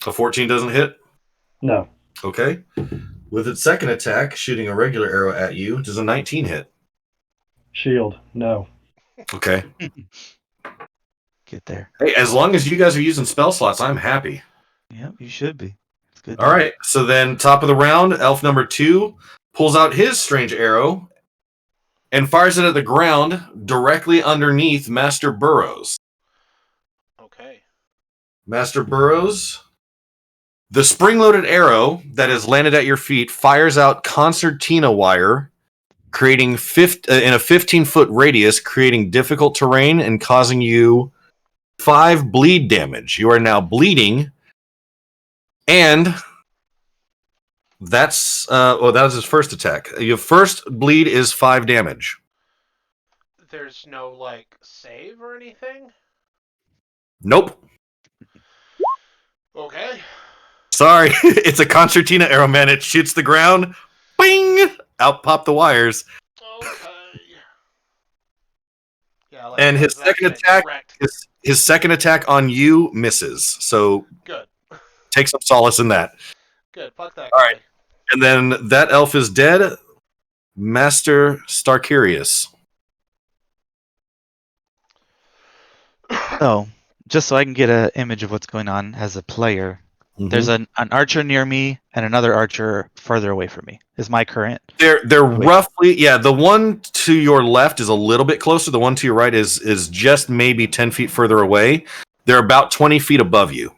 A 14 doesn't hit? No. Okay. With its second attack, shooting a regular arrow at you, does a 19 hit? Shield. No. Okay. Get there. Hey, as long as you guys are using spell slots, I'm happy. Yep, you should be. It's good. All right. So then, top of the round, elf number 2 pulls out his strange arrow and fires it at the ground directly underneath Master Burrows. Okay. Master Burrows, the spring-loaded arrow that has landed at your feet fires out concertina wire, creating in a 15-foot radius, creating difficult terrain and causing you 5 bleed damage. You are now bleeding, and that was his first attack. Your first bleed is 5 damage. There's no like save or anything. Nope. Okay. Sorry, it's a concertina arrow, man. It shoots the ground, bing! Out pop the wires. Okay. Yeah. Like, And his that second shit attack, wrecked. his second attack on you misses. So Good. take some solace in that. Good. Fuck that All guy. right. And then that elf is dead. Master Starkirius. Oh, just so I can get an image of what's going on as a player, there's an archer near me and another archer further away from me. Is my current? They're roughly, yeah. The one to your left is a little bit closer. The one to your right is just maybe 10 feet further away. They're about 20 feet above you.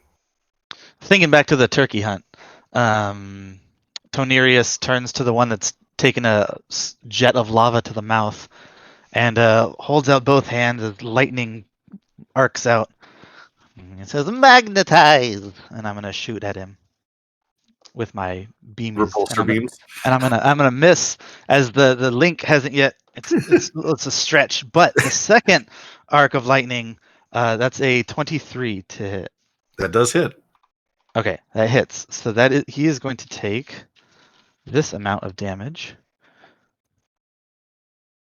Thinking back to the turkey hunt, Tonerius turns to the one that's taken a jet of lava to the mouth and holds out both hands as lightning arcs out. It says magnetize, and I'm gonna shoot at him with my beamies. Repulsor beams. And I'm gonna miss as the link hasn't yet. It's a stretch, but the second arc of lightning, that's a 23 to hit. That does hit. Okay, that hits. So he is going to take this amount of damage.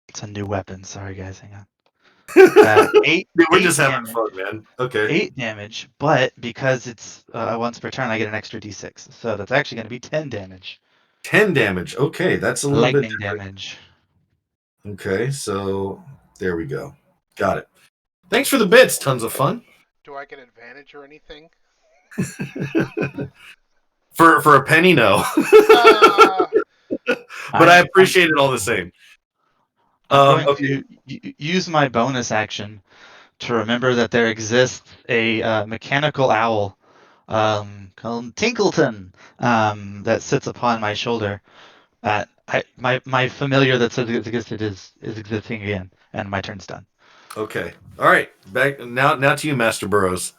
It's a new weapon. Sorry, guys. Hang on. 8. Dude, we're eight just having damage. fun, man. Okay. 8 damage, but because it's once per turn, I get an extra d6. So that's actually going to be 10 damage. 10 damage. Okay, that's a little bit Lightning different. damage. Okay, so there we go. Got it. Thanks for the bits. Tons of fun. Do I get advantage or anything? For a penny, no. But I appreciate it all the same. I'm going Okay. to use my bonus action to remember that there exists a mechanical owl called Tinkleton that sits upon my shoulder. My familiar that's existed is existing again, and my turn's done. Okay. All right. Back now to you, Master Burrows.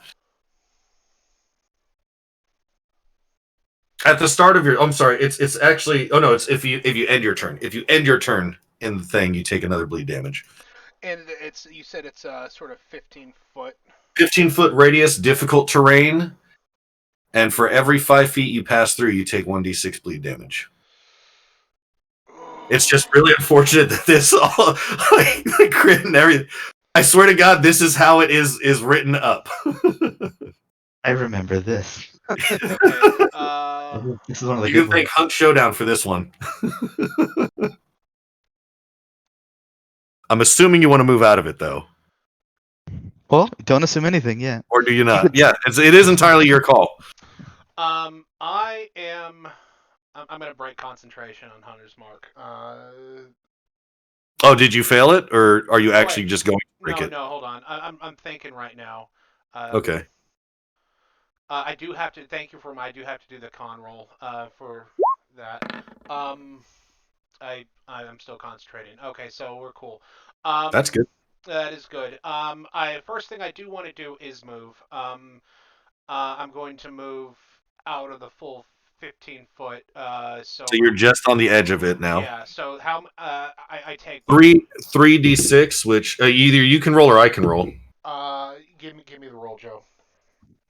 At the start of your, I'm sorry, it's actually, oh no, it's if you end your turn. If you end your turn in the thing, you take another bleed damage. And you said it's sort of 15-foot. 15-foot radius, difficult terrain, and for every 5 feet you pass through, you take 1d6 bleed damage. It's just really unfortunate that this all like the crit and everything. I swear to God, this is how it is written up. I remember this. Okay. This is one of the You good can thank Hunk Showdown for this one. I'm assuming you want to move out of it, though. Well, don't assume anything yet. Or do you not? Yeah, it is entirely your call. I am. I'm gonna break concentration on Hunter's Mark. Oh, did you fail it, or are you actually just going to break it? No, hold on. I'm thinking right now. Okay. I do have to thank you for I do have to do the con roll for that. I'm still concentrating. Okay, so we're cool. That's good. That is good. First thing I do want to do is move. I'm going to move out of the full 15 foot. So So you're just on the edge of it now. yeah. So how I take 3d6, which either you can roll or I can roll. give me the roll, Joe.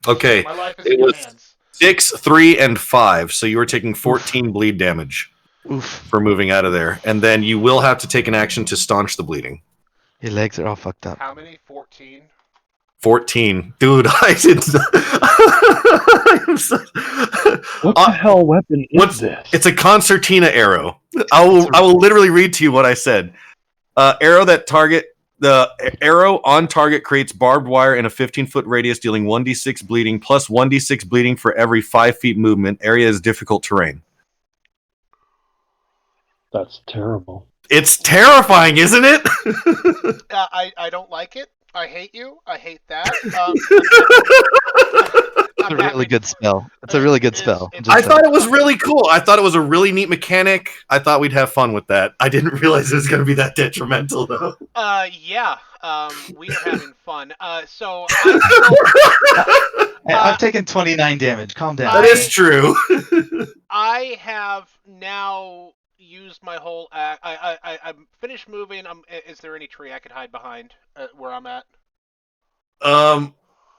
Okay, My life is it in your was hands. 6, 3, and 5. So you were taking 14 bleed damage Oof. for moving out of there, and then you will have to take an action to staunch the bleeding. Your legs are all fucked up. How many? 14. 14, dude. I did. I'm so... What the hell weapon is this? It's a concertina arrow. I will literally read to you what I said. Arrow that target. The arrow on target creates barbed wire in a 15-foot radius, dealing 1d6 bleeding plus 1d6 bleeding for every 5 feet movement. Area is difficult terrain. That's terrible. It's terrifying, isn't it? I don't like it. I hate you. I hate that. It's a really good spell. It's a really good spell. I thought it was really cool. I thought it was a really neat mechanic. I thought we'd have fun with that. I didn't realize it was going to be that detrimental, though. Yeah. We are having fun. So I've taken 29 damage. Calm down. That is true. I have now used my whole act. I'm finished moving. Is there any tree I could hide behind where I'm at?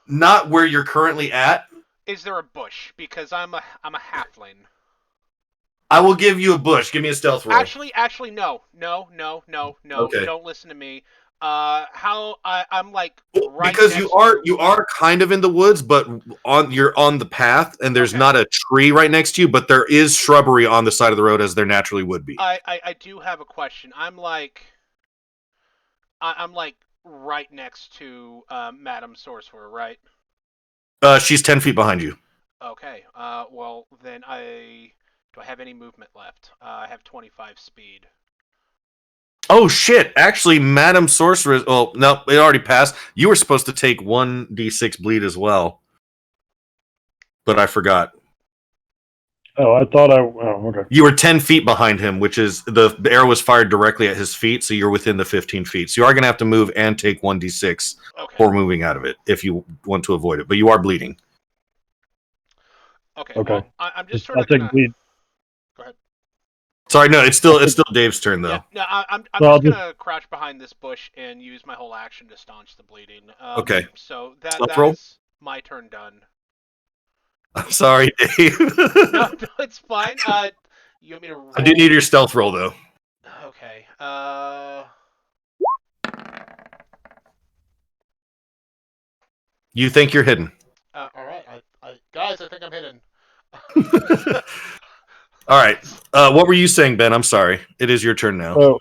Not where you're currently at. Is there a bush? Because I'm a halfling. I will give you a bush. Give me a stealth roll. Actually, no. Okay. Don't listen to me. I'm like right because next you are kind of in the woods, but you're on the path, and there's not a tree right next to you, but there is shrubbery on the side of the road as there naturally would be. I do have a question. I'm like right next to Madame Sorcerer, right? She's 10 feet behind you. Okay. Well then do I have any movement left? I have 25 speed. Oh shit! Actually, Madam Sorceress. Oh no, it already passed. You were supposed to take 1d6 bleed as well, but I forgot. Oh, I thought okay. You were 10 feet behind him, which is the arrow was fired directly at his feet, so you're within the 15 feet. So you are going to have to move and take 1d6 for moving out of it if you want to avoid it. But you are bleeding. Okay. Okay. Well, I'm just sort I'll of take gonna... bleed. Go ahead. Sorry, no, it's still Dave's turn though. Yeah, no, I'm just gonna crouch behind this bush and use my whole action to staunch the bleeding. Okay. So that roll? is my turn done. I'm sorry, Dave. No, it's fine. You want me to roll? I do need your stealth roll though. Okay. You think you're hidden. All right. Guys, I think I'm hidden. All right. What were you saying, Ben? I'm sorry. It is your turn now. So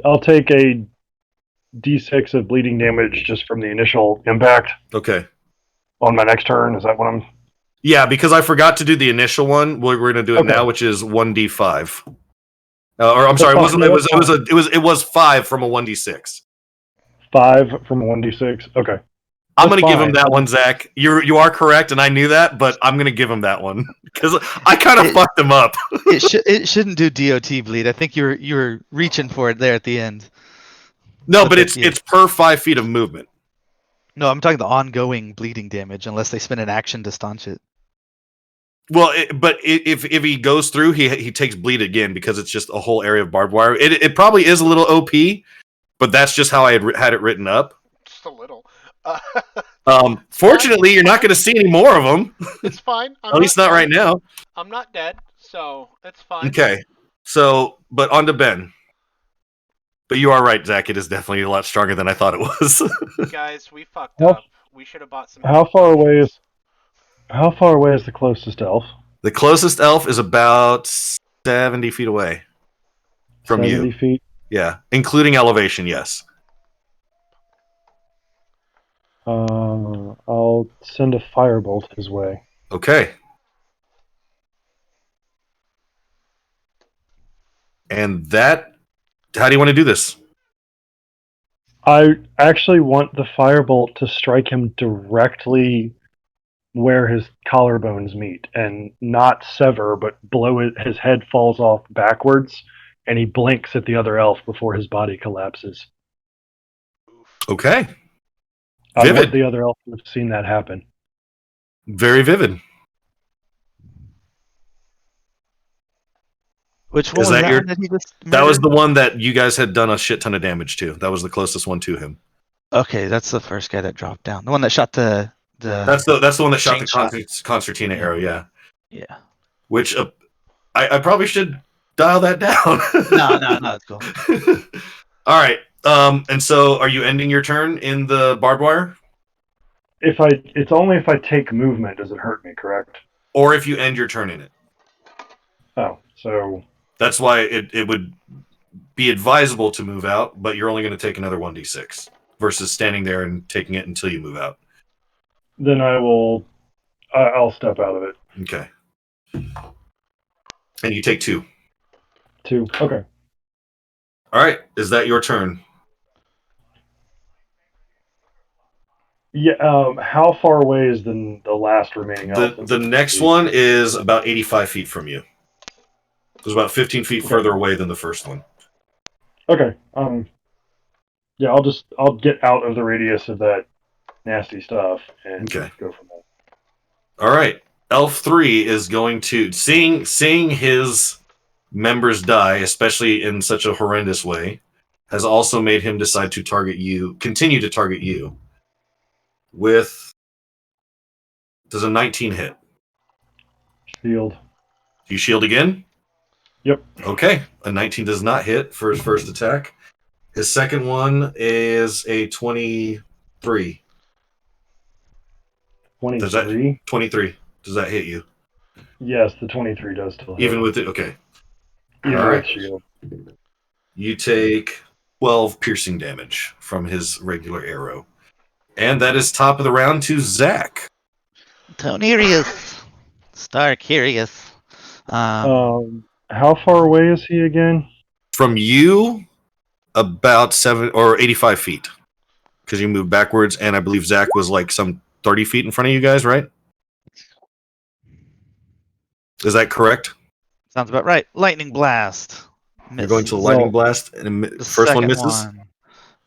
I'll take a d6 of bleeding damage just from the initial impact. Okay. On my next turn, is that what I'm? Yeah, because I forgot to do the initial one. We're going to do it now, which is 1d5. Or I'm sorry, it was 5 from a 1d6. 5 from a 1d6. Okay. I'm going to give him that one, Zach. You are correct, and I knew that, but I'm going to give him that one because I kind of fucked him up. It shouldn't do DOT bleed. I think you were reaching for it there at the end. No, but it's per 5 feet of movement. No, I'm talking the ongoing bleeding damage, unless they spend an action to staunch it. Well, if he goes through, he takes bleed again because it's just a whole area of barbed wire. It probably is a little OP, but that's just how I had it written up. Just a little. Fortunately, you're not going to see any more of them. It's fine. At least not right now. I'm not dead, so it's fine. Okay. So, but on to Ben. But you are right, Zach. It is definitely a lot stronger than I thought it was. Guys, we fucked up. We should have bought some. How far away is the closest elf? The closest elf is about 70 feet away from you. 70 feet? Yeah, including elevation, yes. I'll send a firebolt his way. Okay. And how do you want to do this? I actually want the firebolt to strike him directly where his collarbones meet and not sever, but blow it. His head falls off backwards, and he blinks at the other elf before his body collapses. Okay. I Vivid. want the other elf to have seen that happen. Very vivid. Which one Is was that that your- one that he just murdered? That was the one that you guys had done a shit ton of damage to. That was the closest one to him. Okay, that's the first guy that dropped down. The one that shot the. That's the one that shot chain the shot. concertina arrow. Yeah. Yeah. Which I probably should dial that down. No, it's cool. All right. And so, are you ending your turn in the barbed wire, It's only if I take movement does it hurt me, correct? or if you end your turn in it? Oh, so That's why it would be advisable to move out, but you're only going to take another 1d6 versus standing there and taking it until you move out. then I'll step out of it. Okay. And you take 2. 2. Okay. All right. Is that your turn? Yeah. How far away is the last remaining elf? The next one is about 85 feet from you. It was about 15 feet further away than the first one. Okay. Yeah, I'll get out of the radius of that nasty stuff and Okay. go from there. All right. Elf 3 is going to seeing his members die, especially in such a horrendous way, has also made him decide to continue to target you. Does a 19 hit? Shield. Do you shield again? Yep. Okay. A 19 does not hit for his first attack. His second one is a 23. 23? 23. Does that hit you? Yes, the 23 does still hit. Even with it? Okay. Even All with right. shield. You take 12 piercing damage from his regular arrow. And that is top of the round to Zach. Tonerius. Starkirius. How far away is he again? From you, about 7 or 85 feet. Because you moved backwards, and I believe Zach was like some 30 feet in front of you guys, right? Is that correct? Sounds about right. Lightning blast. You're going to Misses. lightning blast, and The first one second misses?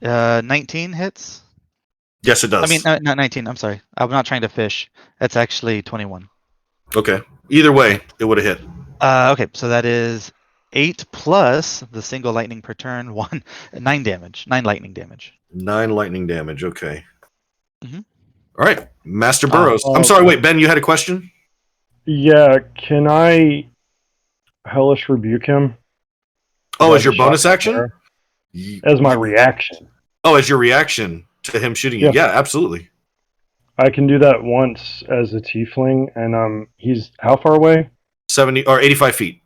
one. 19 hits? Yes, it does. I mean, not 19. I'm sorry. I'm not trying to fish. That's actually 21. Okay. Either way, it would have hit. Okay, so that is 8 plus the single lightning per turn, 9 damage. 9 lightning damage. 9 lightning damage. Okay. Mhm. All right. Master Burrows. I'm sorry, wait, Ben, you had a question? Yeah, can I hellish rebuke him? Oh, as your Shot bonus from action? there? As my reaction. Oh, as your reaction to him shooting you. Yeah. Yeah, absolutely. I can do that once as a tiefling, and he's how far away? 70 or 85 feet.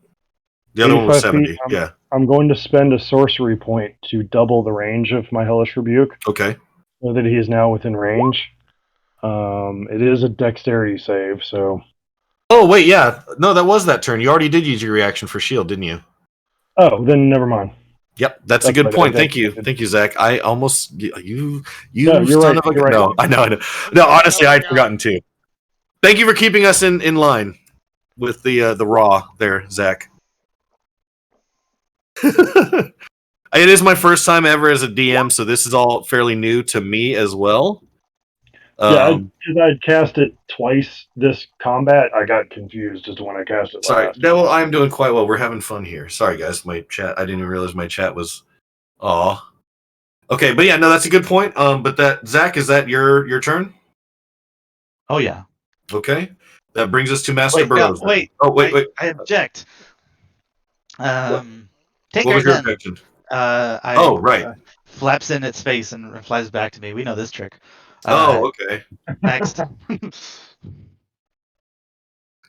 The other one was 85 70. feet. Yeah. I'm going to spend a sorcery point to double the range of my hellish rebuke, Okay. so that he is now within range. It is a dexterity save, so. Oh, wait, yeah. No, that was that turn. You already did use your reaction for shield, didn't you? Oh, then never mind. Yep, that's a good right, point. I Thank you. did. Thank you, Zach. I almost you No, you're son right, of a you're right. No, I know. No, honestly, I'd forgotten too. Thank you for keeping us in line with the raw there, Zach. It is my first time ever as a DM, so this is all fairly new to me as well. Yeah, because I'd cast it twice this combat, I got confused as to when I cast it Sorry. last. No, I'm doing quite well. We're having fun here. Sorry, guys. My chat. I didn't even realize my chat was. Aw. Okay, but yeah, no, that's a good point. But that Zach, is that your turn? Oh, yeah. Okay. That brings us to Master Wait, no, Burrows. wait. Oh, wait. I object. Take What our was your gun. objection? I Right. flaps in its face and flies back to me. We know this trick. Okay. Next.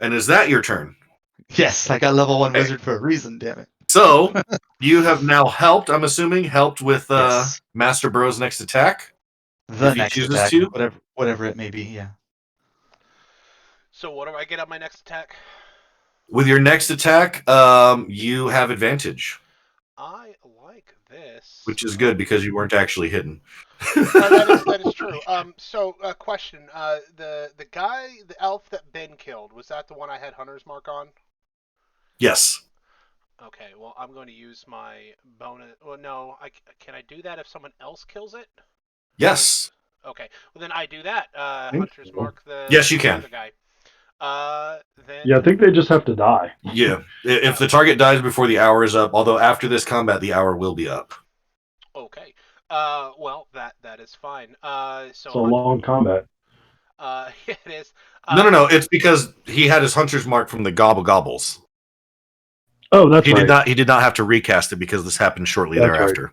And is that your turn? Yes, I got level 1 Okay. wizard for a reason, damn it. So, you have now helped, I'm assuming, with Yes. Master Burrows' next attack? The If he next chooses attack, to? whatever it may be, yeah. So what do I get on my next attack? With your next attack, you have advantage. I like this. Which is good because you weren't actually hidden. That is true. So, question: the elf that Ben killed, was that the one I had Hunter's Mark on? Yes. Okay. Well, I'm going to use my bonus. Well, no. Can I do that if someone else kills it? Yes. Okay. Well, then I do that. think Hunter's so. Mark the Yes, you can. other guy. Then Yeah, I think they just have to die. Yeah. If the target dies before the hour is up, although after this combat, the hour will be up. okay. Well, that is fine. It's a long combat. it is. No. It's because he had his hunter's mark from the Gobble Gobbles. Oh, that's right. He did not have to recast it because this happened shortly That's thereafter.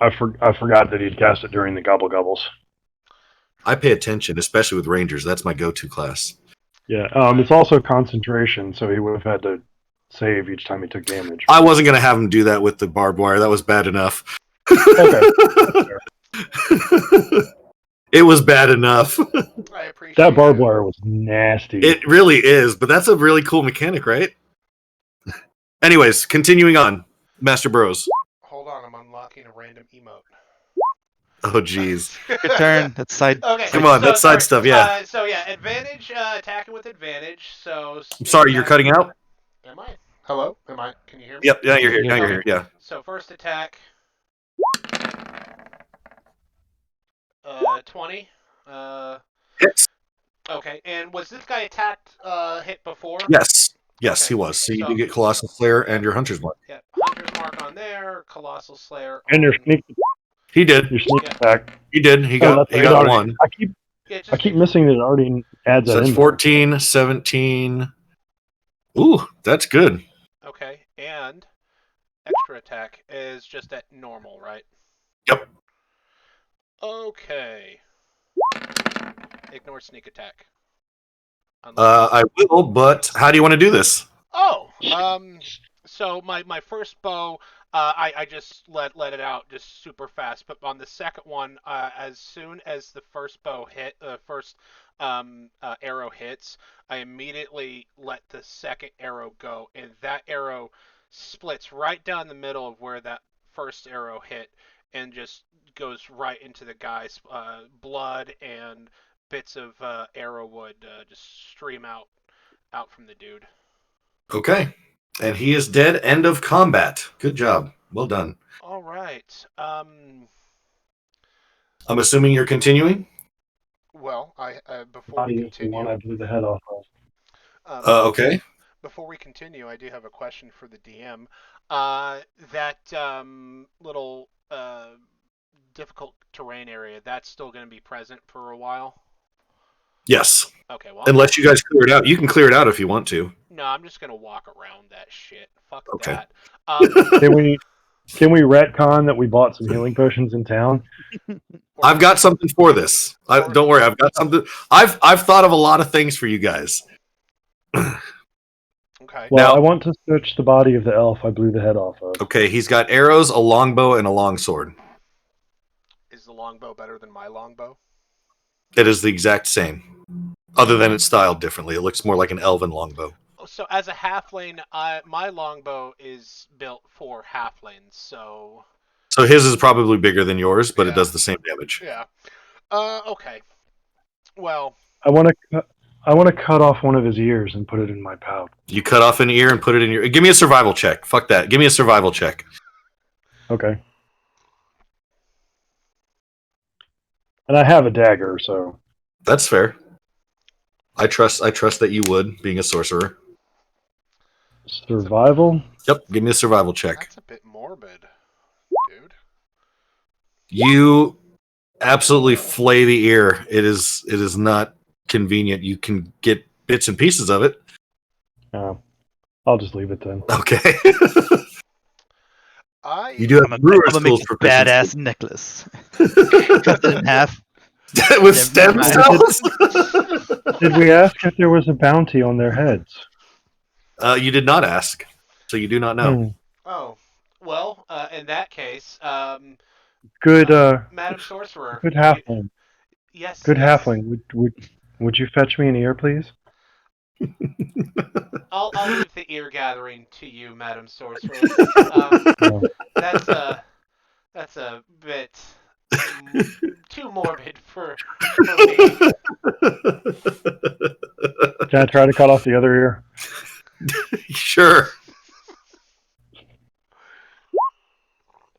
I forgot that he'd cast it during the Gobble Gobbles. I pay attention, especially with Rangers. That's my go-to class. Yeah, it's also concentration, so he would have had to save each time he took damage. I wasn't going to have him do that with the barbed wire. That was bad enough. Okay. It was bad enough. I appreciate That barbed wire was nasty. It really is, but that's a really cool mechanic, right? Anyways, continuing on. Master Burrows. Hold on, I'm unlocking a random emote. Oh, jeez. Good turn. That's side. Okay. Come on, that's side stuff, yeah. Advantage, attacking with advantage. So. I'm sorry, you're cutting out? Am I? Hello? Am I? Can you hear me? Yep, yeah, you're here. Now you're here, yeah. So first attack. 20. Hits. Okay, and was this guy attacked, hit before? Yes, Okay. he was. So you So- do get Colossal Slayer and your Hunter's Mark. Yeah, Hunter's Mark on there, Colossal Slayer. And your on- sneak He did. attack. He did. He Oh, got that's right. one. Yeah, I keep missing that it already adds So that that's in. 14, 17. Ooh, that's good. Okay, and extra attack is just at normal, right? Yep. Okay. Ignore sneak attack. I will, but how do you want to do this? Oh, so my first bow, I just let it out just super fast. But on the second one, as soon as the first bow hit, first arrow hits, I immediately let the second arrow go, and that arrow splits right down the middle of where that first arrow hit, and just goes right into the guy's blood, and bits of arrow wood just stream out from the dude. Okay. And he is dead. End of combat. Good job. Well done. All right. I'm assuming you're continuing? Well, before Body we is the one I continue, blew the head off of. Okay. before we continue, I do have a question for the DM. That little difficult terrain area, that's still going to be present for a while. Yes. Okay. Well, Unless you guys clear it out. You can clear it out if you want to. no, I'm just going to walk around that shit. Fuck Okay. that. Can we retcon that we bought some healing potions in town? I've got something for this. Don't worry. I've got something. I've thought of a lot of things for you guys. Okay. Well, Now- I want to search the body of the elf I blew the head off of. Okay. He's got arrows, a longbow, and a longsword. Is the longbow better than my longbow? It is the exact same, other than it's styled differently. It looks more like an elven longbow. So as a halfling, my longbow is built for halflings, so So his is probably bigger than yours, but Yeah. it does the same damage. yeah. Okay. Well, I want to cut off one of his ears and put it in my pouch. You cut off an ear and put it in your. Give me a survival check. Fuck that. Give me a survival check. Okay. And I have a dagger, so That's fair. I trust that you would, being a sorcerer. survival. Yep. Give me a survival check. that's a bit morbid, dude. You absolutely flay the ear. It is not convenient. You can get bits and pieces of it. I'll just leave it then. Okay. You do I'm have gonna brewer's make tools a proficiency. badass necklace. Cut it in half. With stem cells. Did we ask if there was a bounty on their heads? You did not ask, so you do not know. Oh, well, in that case, Good, Madam Sorcerer. good halfling. Yes. Good yes. halfling. Would you fetch me an ear, please? I'll leave the ear gathering to you, Madam Sorcerer. No. That's a bit too morbid for me. Can I try to cut off the other ear? Sure.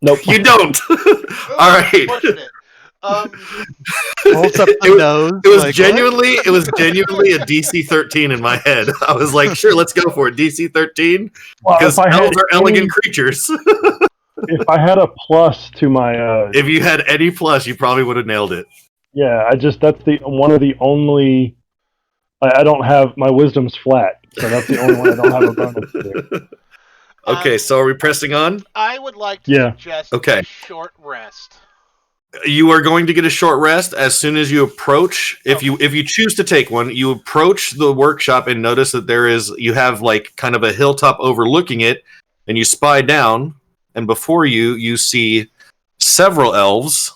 Nope. You don't. All right. Pushing it. Holds up the nose. It was like, genuinely a DC 13 in my head. I was like, sure, let's go for it. DC 13 Well, because if I had elves are elegant any, creatures. if I had a plus to my, If you had any plus, you probably would have nailed it. yeah, that's the one of the only. I don't have my wisdom's flat, so that's the only one I don't have a bonus to. Okay, so are we pressing on? I would like to Yeah. suggest Okay. a short rest. You are going to get a short rest as soon as you approach. If you choose to take one, you approach the workshop and notice that you have like kind of a hilltop overlooking it, and you spy down, and before you see several elves.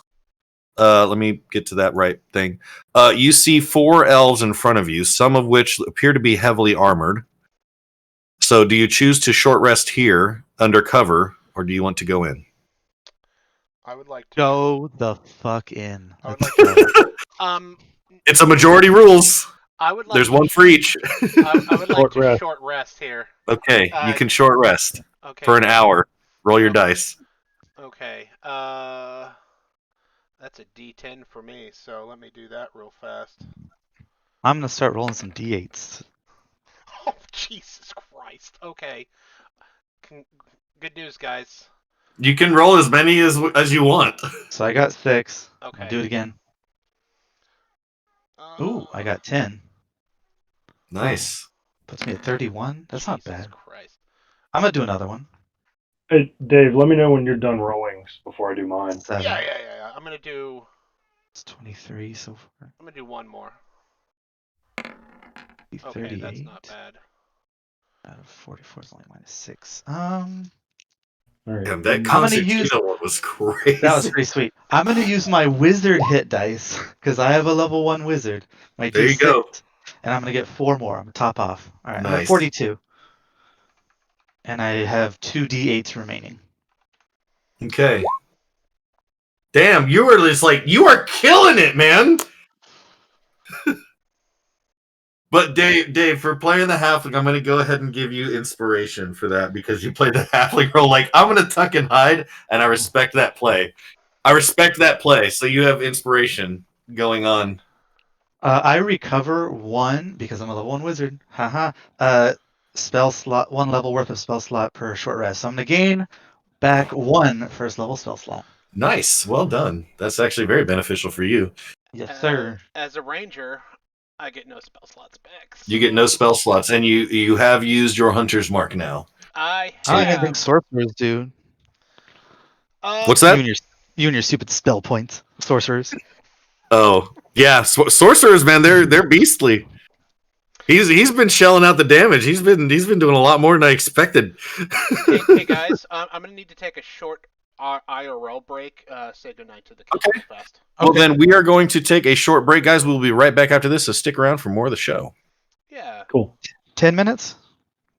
Let me get to that right thing. You see 4 elves in front of you, some of which appear to be heavily armored. So, do you choose to short rest here under cover, or do you want to go in? I would like to Go the fuck in. I would like to. It's a majority rules. I would like. There's one for each. I would like Short to rest. short rest here. Okay, you can short rest Okay. for an hour. Roll your dice. Okay. That's a D10 for me. So let me do that real fast. I'm gonna start rolling some d8s. Oh Jesus Christ. Okay. Good news, guys. You can roll as many as you want. So I got 6. Okay. Do it again. Ooh, I got 10. Nice. Puts me at 31. That's not Jesus bad. Christ. I'm gonna do another one. Hey, Dave, let me know when you're done rolling before I do mine. 7. Yeah. I'm gonna do. It's 23 so far. I'm gonna do one more. 38. Okay, that's not bad. Out of 44 is only -6. All right. Damn, that I'm gonna Concertina one was crazy. That was pretty sweet. I'm gonna use my wizard hit dice because I have a level 1 wizard. My There you D6, go. and I'm gonna get 4 more. I'm gonna top off. All right, I'm at Nice. 42, and I have 2 D8s remaining. Okay. Damn, you were just like, you are killing it, man. But Dave, for playing the halfling, I'm going to go ahead and give you inspiration for that because you played the halfling role. Like, I'm going to tuck and hide, and I respect that play. So you have inspiration going on. I recover 1 because I'm a level 1 wizard. Haha. Spell slot, 1 level worth of spell slot per short rest. So I'm gonna gain back 1 first level spell slot. Nice. Well done. That's actually very beneficial for you. Yes, sir. As a ranger, I get no spell slots back. You get no spell slots, and you have used your hunter's mark now. I I don't even have. think sorcerers do. What's that? You and your stupid spell points, sorcerers. Oh, yeah, sorcerers, man, they're beastly. He's been shelling out the damage. He's been doing a lot more than I expected. Hey guys, I'm gonna need to take a short IRL break. Say goodnight to the kids real fast. Well, Okay. then we are going to take a short break, guys. We'll be right back after this, so stick around for more of the show. Yeah. Cool. 10 minutes?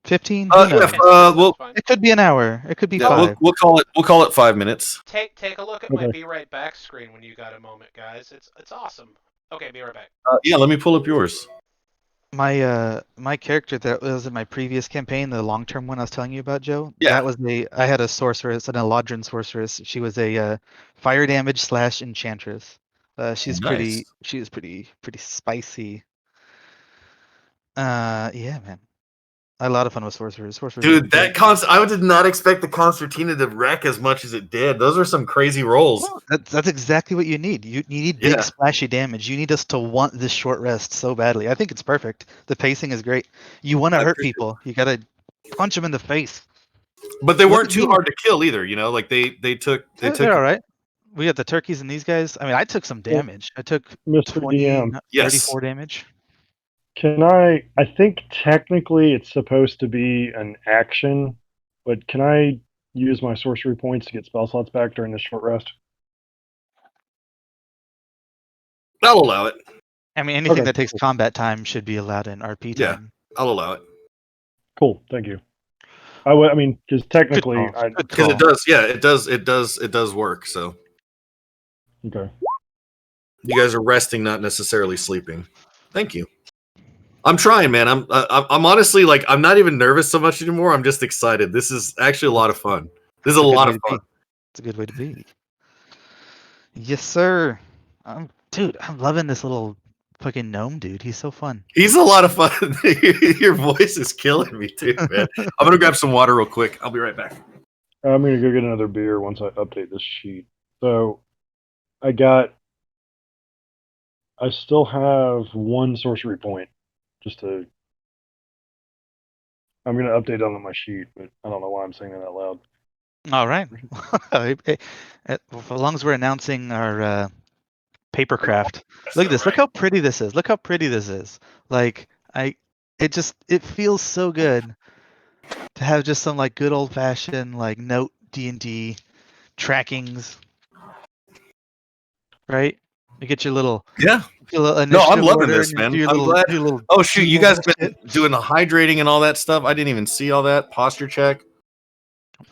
15? Who knows? Well, Fine. It could be an hour. It could be yeah, 5. we'll call it 5 minutes. Take a look at my Okay. Be Right Back screen when you got a moment, guys. It's awesome. Okay, be right back. Yeah, let me pull up yours. My character that was in my previous campaign, the long-term one I was telling you about, Joe. Yeah. That was I had a sorceress, an Eladrin sorceress. She was a fire damage / enchantress. She's Nice. pretty spicy. Yeah, man. I had a lot of fun with sorcerers. Dude, I did not expect the concertina to wreck as much as it did. Those are some crazy rolls. Well, that's exactly what you need. You need big Yeah. splashy damage. You need us to want this short rest so badly. I think it's perfect. The pacing is great. You want to hurt appreciate people. You gotta punch them in the face. But they Look weren't at too me. hard to kill either, like they took They're all right. We got the turkeys and these guys. I mean, I took some damage. I took Mr. 20, DM. Yes. 34 damage. Can I think technically it's supposed to be an action, but can I use my sorcery points to get spell slots back during this short rest? I'll allow it. I mean, anything Okay. that takes combat time should be allowed in RP Yeah. time. I'll allow it. Cool, thank you. I mean, because technically, Good call. Good Because call. it does, yeah, it does work. So okay. you guys are resting, not necessarily sleeping. Thank you. I'm trying, man. I'm honestly like I'm not even nervous so much anymore. I'm just excited. This is actually a lot of fun. This is a lot of fun. It's a good way to be. Yes, sir. Dude, I'm loving this little fucking gnome dude. He's so fun. He's a lot of fun. Your voice is killing me too, man. I'm gonna grab some water real quick. I'll be right back. I'm gonna go get another beer once I update this sheet. So I still have one sorcery point. I'm gonna update on my sheet, but I don't know why I'm saying that out loud. All right. As long as we're announcing our papercraft. Look at this. Look how pretty this is. Look how pretty this is. Like it feels so good to have just some like good old fashioned like note D&D trackings. Right? You get your little Yeah. No, No, I'm loving this, man. I'm glad. Oh shoot, you guys been shit. doing the hydrating and all that stuff. I didn't even see all that posture check.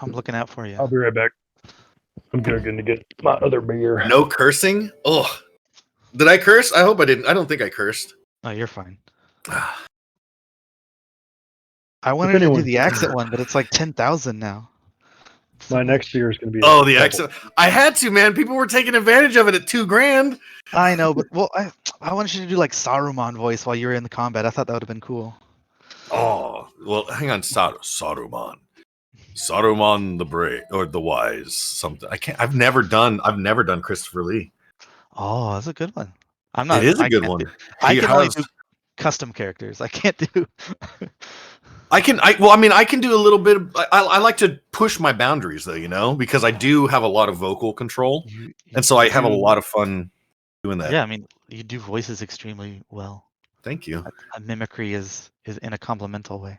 I'm looking out for you. I'll be right back. I'm going to get my other beer. No cursing. Oh, did I curse? I hope I didn't. I don't think I cursed. Oh, you're fine. I wanted to do the accent one, but it's like 10,000 now. My next beer is going to be. Oh, the accent. I had to, man. People were taking advantage of it at $2,000. I know, but I wanted you to do like Saruman voice while you were in the combat. I thought that would have been cool. Oh, well, hang on. Saruman. Saruman the Brave or the Wise. Something. I've never done Christopher Lee. Oh, that's a good one. I'm not. It is a good one. I can only do custom characters. I can't do. I can do a little bit of, I like to push my boundaries though, you know, because I do have a lot of vocal control. And so I have a lot of fun doing that. Yeah, I mean, you do voices extremely well. Thank you. A mimicry is in a complimental way.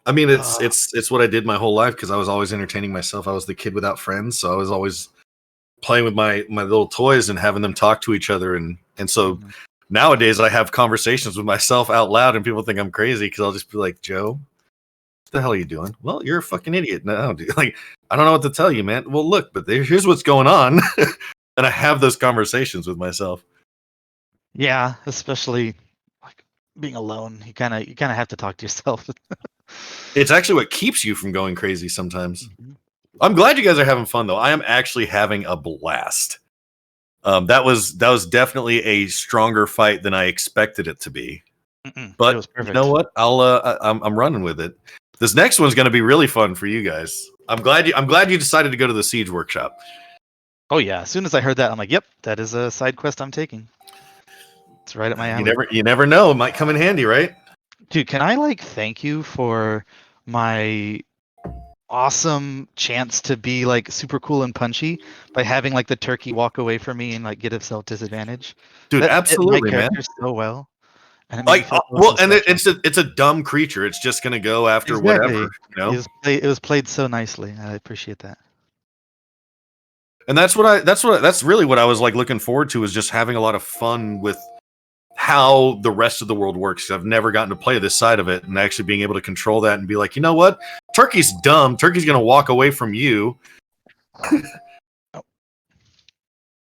I mean, it's what I did my whole life because I was always entertaining myself. I was the kid without friends, so I was always playing with my little toys and having them talk to each other, and so nowadays I have conversations with myself out loud, and people think I'm crazy because I'll just be like, Joe, what the hell are you doing? Well, you're a fucking idiot. No, dude. Like, I don't know what to tell you, man. Well, look, but here's what's going on, and I have those conversations with myself. Yeah, especially like being alone. You kind of have to talk to yourself. It's actually what keeps you from going crazy sometimes. I'm glad you guys are having fun, though. I am actually having a blast. That was definitely a stronger fight than I expected it to be. But it was perfect. You know what? I'm running with it. This next one's going to be really fun for you guys. I'm glad you decided to go to the Siege workshop. Oh yeah! As soon as I heard that, I'm like, "Yep, that is a side quest I'm taking." It's right up my alley. You never know. It might come in handy, right? Dude, can I like thank you for my awesome chance to be like super cool and punchy by having like the turkey walk away from me and like get himself disadvantage? Dude, absolutely, my man. So well. And like, it's a dumb creature. It's just gonna go after whatever. You know, it was played so nicely. I appreciate that. And that's really what I was like looking forward to, is just having a lot of fun with how the rest of the world works. I've never gotten to play this side of it, and actually being able to control that and be like, you know what, Turkey's dumb. Turkey's gonna walk away from you.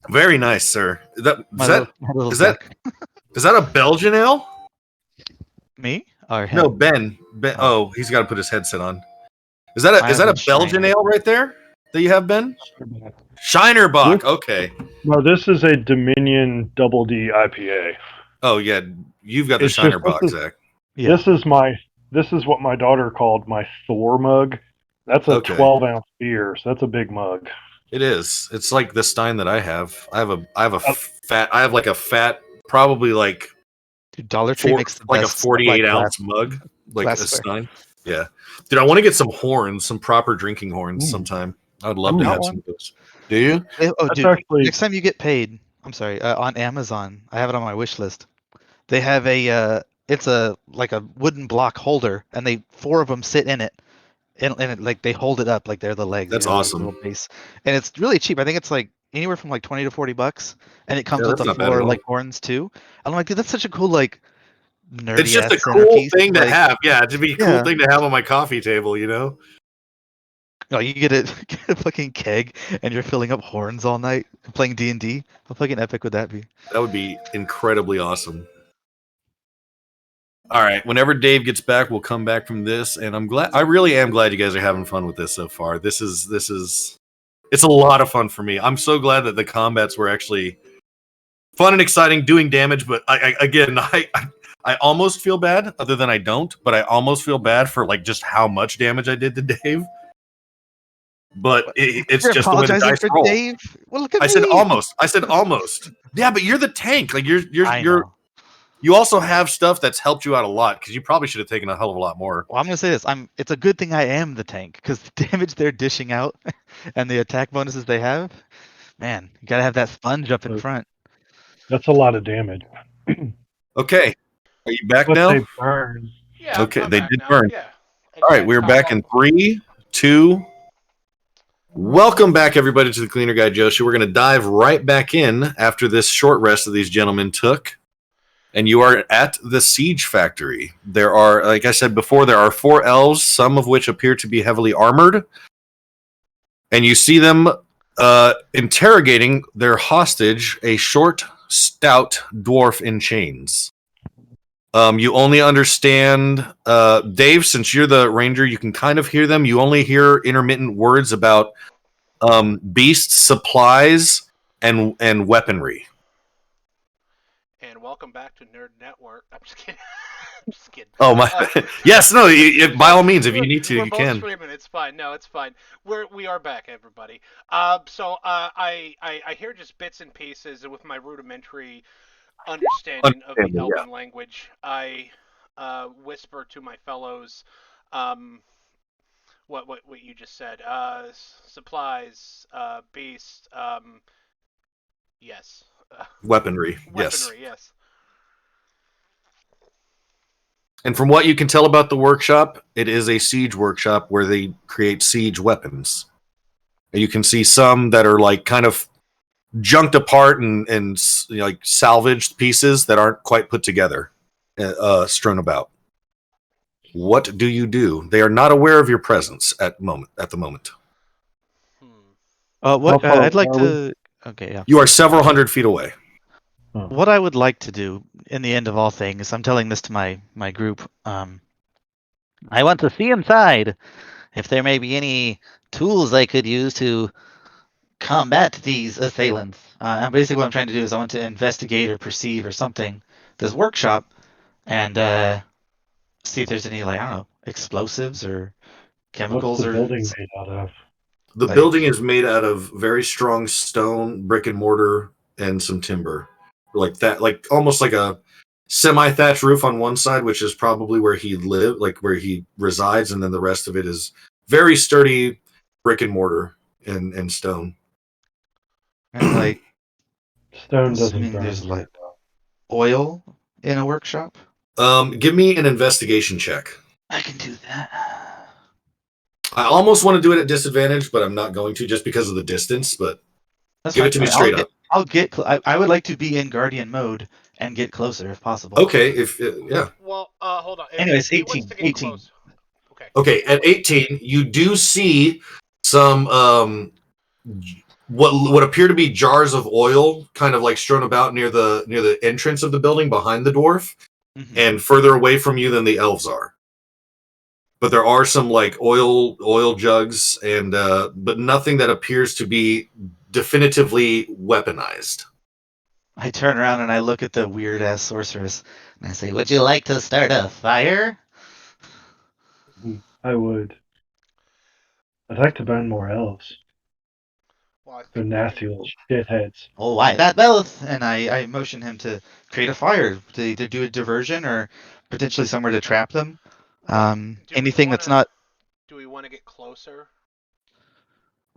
Very nice, sir. Is that a Belgian ale? Me or him? No, Ben. Oh, he's got to put his headset on. Is that a Belgian ale right there that you have, Ben? Shinerbach. Okay. No, this is a Dominion Double D IPA. Oh yeah, you've got the Shinerbach, Zach. Yeah. This is what my daughter called my Thor mug. That's a 12-ounce beer, so that's a big mug. It is. It's like the Stein that I have. I have like a fat, probably like Dollar Tree makes the like best, a 48-ounce mug, like a Stein. Yeah, dude, I want to get some horns, some proper drinking horns sometime. I would love to have some of those. Do you? Oh, dude, next time you get paid, I'm sorry, on Amazon, I have it on my wish list. They have it's like a wooden block holder, and 4 of them sit in it, and like they hold it up like they're the legs. That's awesome. Base. And it's really cheap. I think it's like anywhere from like $20 to $40, and it comes with the 4 like horns too. And I'm like, dude, that's such a cool like nerdy. It's just a cool thing to have. Yeah, it'd be a cool thing to have on my coffee table, you know. No, you get a fucking keg, and you're filling up horns all night playing D&D. How fucking epic would that be? That would be incredibly awesome. All right, whenever Dave gets back, we'll come back from this, and I really am glad you guys are having fun with this so far. This is It's a lot of fun for me. I'm so glad that the combats were actually fun and exciting, doing damage. But I almost feel bad, other than I don't. But I almost feel bad for like just how much damage I did to Dave. But it's You're just the way the apologizing dice for roll. Dave. Well, look at I me. said almost. I said almost. Yeah, but you're the tank. Like I know. you also have stuff that's helped you out a lot because you probably should have taken a hell of a lot more. Well, I'm gonna say this. It's a good thing I am the tank because the damage they're dishing out and the attack bonuses they have, man, you gotta have that sponge up in front. That's a lot of damage. Okay, are you back But now? they burn. Yeah. Okay, I'm they back did now. burn. Yeah. All right, we're back in 3, 2. Welcome back, everybody, to the Cleaner Guy Joe Show. We're going to dive right back in after this short rest that these gentlemen took. And you are at the Siege Factory. There are, like I said before, there are 4 elves, some of which appear to be heavily armored. And you see them interrogating their hostage, a short, stout dwarf in chains. You only understand, Dave, since you're the ranger, you can kind of hear them. You only hear intermittent words about beasts, supplies, and weaponry. And welcome back to Nerd Network. I'm just kidding. I'm just kidding. Oh my! Yes, no. By all means, if you need to, we're you both can. streaming. It's fine. No, it's fine. We are back, everybody. So I hear just bits and pieces, and with my rudimentary understanding of the Elven language, I whisper to my fellows, what you just said. Supplies, beast. Yes. Weaponry. Weaponry. Yes. And from what you can tell about the workshop, it is a siege workshop where they create siege weapons. And you can see some that are like kind of junked apart and you know, like salvaged pieces that aren't quite put together, strewn about. What do you do? They are not aware of your presence at the moment. What How far I'd like are to. Okay, yeah. You are several hundred feet away. What I would like to do in the end of all things, I'm telling this to my group. I want to see inside if there may be any tools I could use to combat these assailants. And basically, what I'm trying to do is I want to investigate or perceive or something this workshop and see if there's any, like, I don't know, explosives or chemicals What's the or building made out of? The Like- building is made out of very strong stone, brick and mortar, and some timber. Like that, like almost like a semi-thatched roof on one side, which is probably where he lived, like where he resides, and then the rest of it is very sturdy brick and mortar and stone. and like Stone doesn't assuming burn. there's very like well. oil in a workshop. Give me an investigation check. I can do that. I almost want to do it at disadvantage, but I'm not going to just because of the distance. But That's give fine. it to me I mean, straight up. I'll get. I would like to be in guardian mode and get closer if possible. Okay, if yeah. Well, hold on. Anyways, If he wants 18, to get 18. close- Okay. Okay, at 18, you do see some what appear to be jars of oil, kind of like strewn about near the entrance of the building behind the dwarf, Mhm. and further away from you than the elves are. But there are some like oil jugs and but nothing that appears to be definitively weaponized. I turn around and I look at the weird ass sorceress and I say, "Would you like to start a fire?" I would. I'd like to burn more elves. Well, I They're think nasty little shitheads. Oh, why that both? And I motion him to create a fire to either do a diversion or potentially somewhere to trap them. Do we Anything that's wanna- not. Do we want to get closer?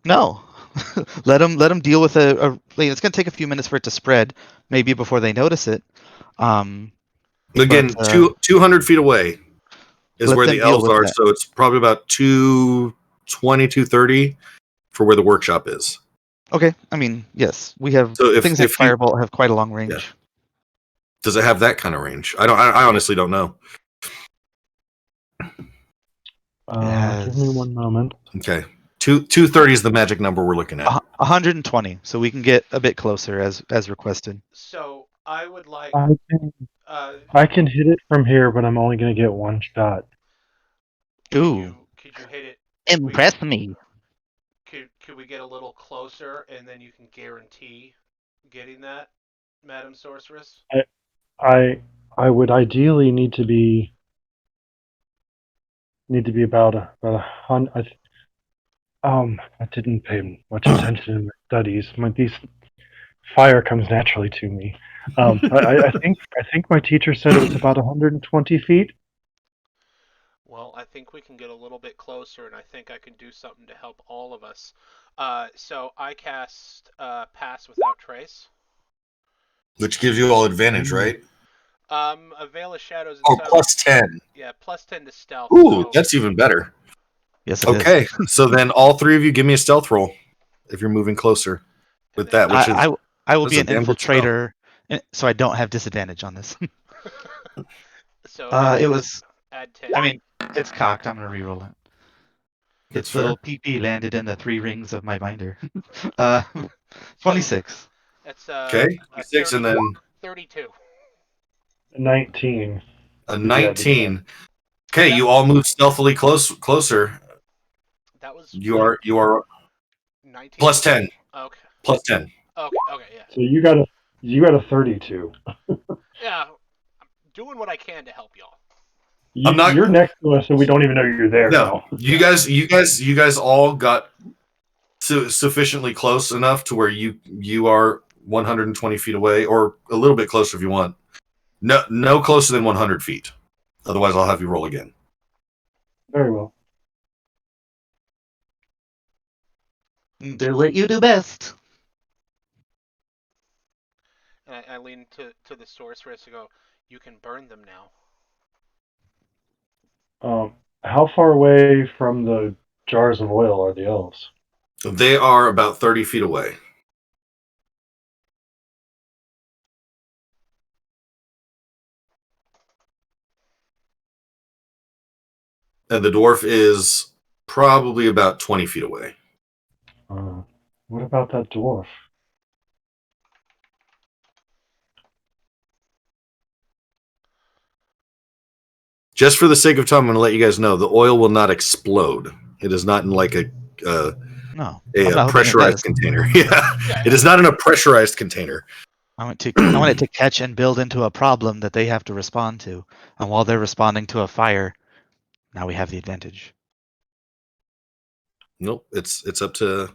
No, let them deal with a. Like, it's gonna take a few minutes for it to spread, maybe before they notice it. Again, But, 200 feet away is let where them the deal elves with are, that. so it's probably about 220, 230 for where the workshop is. Okay, I mean, yes, we have So if- things like if you- Firebolt have quite a long range. Yeah. Does it have that kind of range? I honestly don't know. Give me one moment. Okay. 230 is the magic number we're looking at. 120, so we can get a bit closer as requested. So I would like. I can hit it from here, but I'm only going to get one shot. Ooh, Could you hit it? impress me. Could Should we get a little closer and then you can guarantee getting that, Madam Sorceress? I would ideally need to be about a hundred. I didn't pay much attention in my studies. These fire comes naturally to me. I think my teacher said it was about 120 feet. Well, I think we can get a little bit closer, and I think I can do something to help all of us. So I cast Pass Without Trace. Which gives you all advantage, right? A Veil of Shadows and Oh, Silence. plus 10. Yeah, plus 10 to stealth. Ooh, so that's even better. Yes, it is. Okay, so then all three of you give me a stealth roll if you're moving closer with that, which is I will that's be a an damn good spell. infiltrator, so I don't have disadvantage on this. So It was. add 10. I mean, it's cocked. I'm gonna reroll it. That's Its little PP landed in the 3 rings of my binder. 26. That's Okay, a 6 and then 32. 19. a Did you add the 19. Okay, you all move stealthily closer. That was You are 19. plus 10. Okay. Plus 10. Okay, yeah. So you got a 32. Yeah, I'm doing what I can to help y'all. I'm not- You're next to us, and we don't even know you're there No, now. you guys all got sufficiently close enough to where you are 120 feet away, or a little bit closer if you want. No closer than 100 feet. Otherwise, I'll have you roll again. Very well. Do what you do best. And I lean to the sorceress and go, "You can burn them now." How far away from the jars of oil are the elves? They are about 30 feet away. And the dwarf is probably about 20 feet away. What about that dwarf? Just for the sake of time, I'm going to let you guys know the oil will not explode. It is not in like a pressurized container. Yeah, it is not in a pressurized container. I want it to catch and build into a problem that they have to respond to, and while they're responding to a fire, now we have the advantage. Nope, it's up to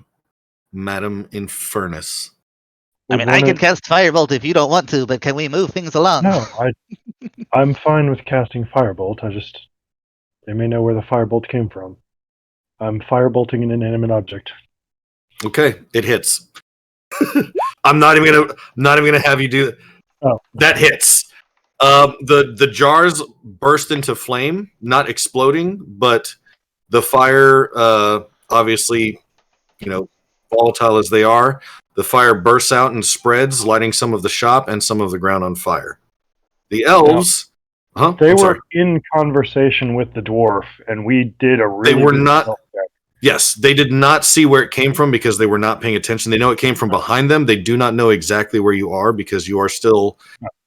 Madam Infernus. I mean, I can cast Firebolt if you don't want to, but can we move things along? No, I'm fine with casting Firebolt. They may know where the Firebolt came from. I'm firebolting an inanimate object. Okay, it hits. I'm not even gonna have you do Oh. That hits. The jars burst into flame, not exploding, but the fire, obviously, volatile as they are, the fire bursts out and spreads, lighting some of the shop and some of the ground on fire. The elves, they were in conversation with the dwarf, and we did a really. They were good not. stealth check. Yes, they did not see where it came from because they were not paying attention. They know it came from behind them. They do not know exactly where you are because you are still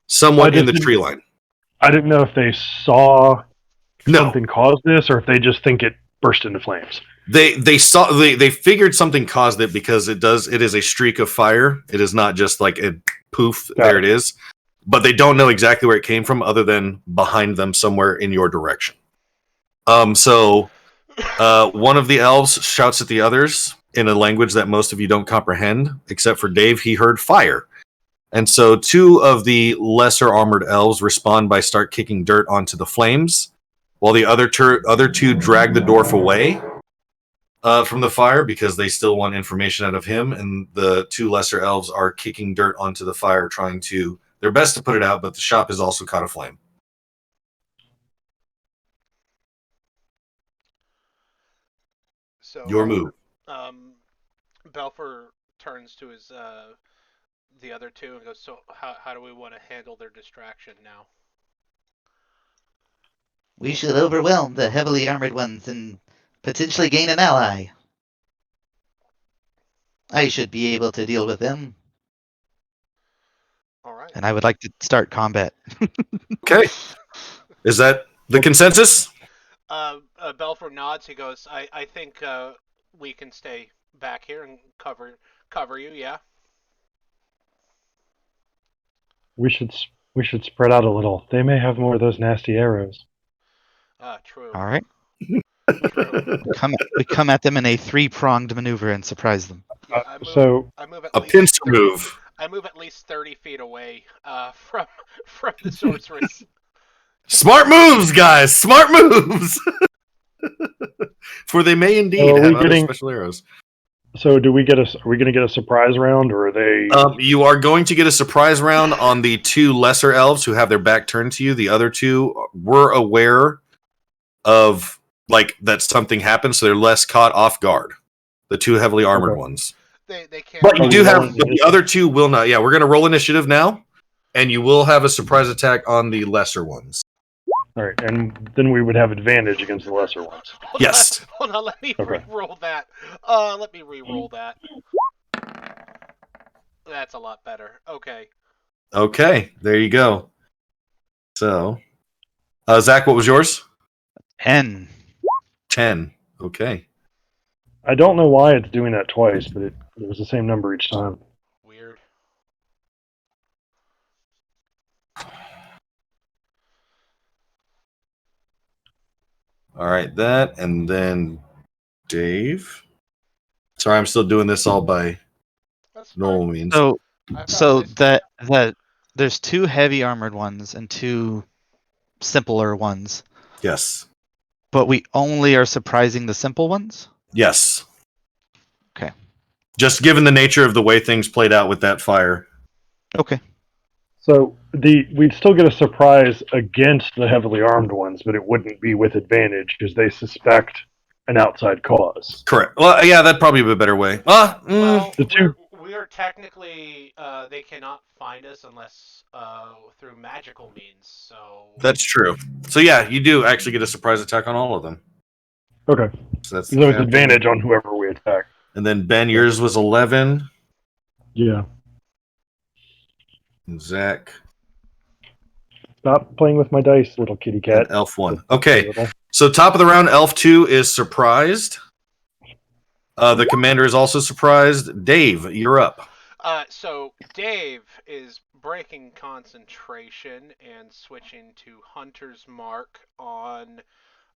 somewhat in the tree line. I didn't know if they saw something cause this or if they just think it burst into flames. They figured something caused it because it is a streak of fire. It is not just like a poof, there it is. But they don't know exactly where it came from other than behind them somewhere in your direction. So one of the elves shouts at the others in a language that most of you don't comprehend, except for Dave. He heard fire. And so two of the lesser armored elves respond by start kicking dirt onto the flames, while the other two drag the dwarf away from the fire because they still want information out of him. And the two lesser elves are kicking dirt onto the fire, trying to their best to put it out, but the shop is also caught aflame. So your move. Belfer turns to his the other two and goes, "So how do we want to handle their distraction now?" We should overwhelm the heavily armored ones and potentially gain an ally. I should be able to deal with them. All right. And I would like to start combat. Okay. Is that the consensus? Belfer nods. He goes, I think we can stay back here and cover you. Yeah. We should spread out a little. They may have more of those nasty arrows. True. All right. True. We come at them in a 3-pronged maneuver and surprise them. I move at A least pincer 30 move. I move at least 30 feet away from the sorceress. Smart moves, guys. Smart moves. For they may indeed So are we have other getting- special arrows. So are we going to get a surprise round, or are they? You are going to get a surprise round on the 2 lesser elves who have their back turned to you. The other 2 were aware of that something happened, so they're less caught off guard. The 2 heavily armored Okay. ones. They can't. But you Are do we have rolling but the other 2 will not. Yeah, we're going to roll initiative now, and you will have a surprise attack on the lesser ones. All right, and then we would have advantage against the lesser ones. Yes. Hold on, let me Okay. re-roll that. Let me re-roll that. That's a lot better. Okay. Okay, there you go. So, Zach, what was yours? 10. 10. Okay. I don't know why it's doing that twice, but it was the same number each time. Weird. All right, that, and then Dave. Sorry, I'm still doing this all by That's normal fine. means. So I've got so this. that there's 2 heavy armored ones and 2 simpler ones, Yes. but we only are surprising the simple ones. Yes. Okay. Just given the nature of the way things played out with that fire. Okay. So we'd still get a surprise against the heavily armed ones, but it wouldn't be with advantage because they suspect an outside cause. Correct. Well, yeah, that'd probably be a better way. Well, The two- we're technically they cannot find us unless through magical means. So that's true. So yeah, you do actually get a surprise attack on all of them. Okay. So that's So it's advantage on whoever we attack. And then Ben, yours was 11. Yeah. And Zach Stop playing with my dice, little kitty cat. and Elf 1. Okay. Little. So top of the round, Elf 2 is surprised. The commander is also surprised. Dave, you're up. So Dave is breaking concentration and switching to Hunter's Mark on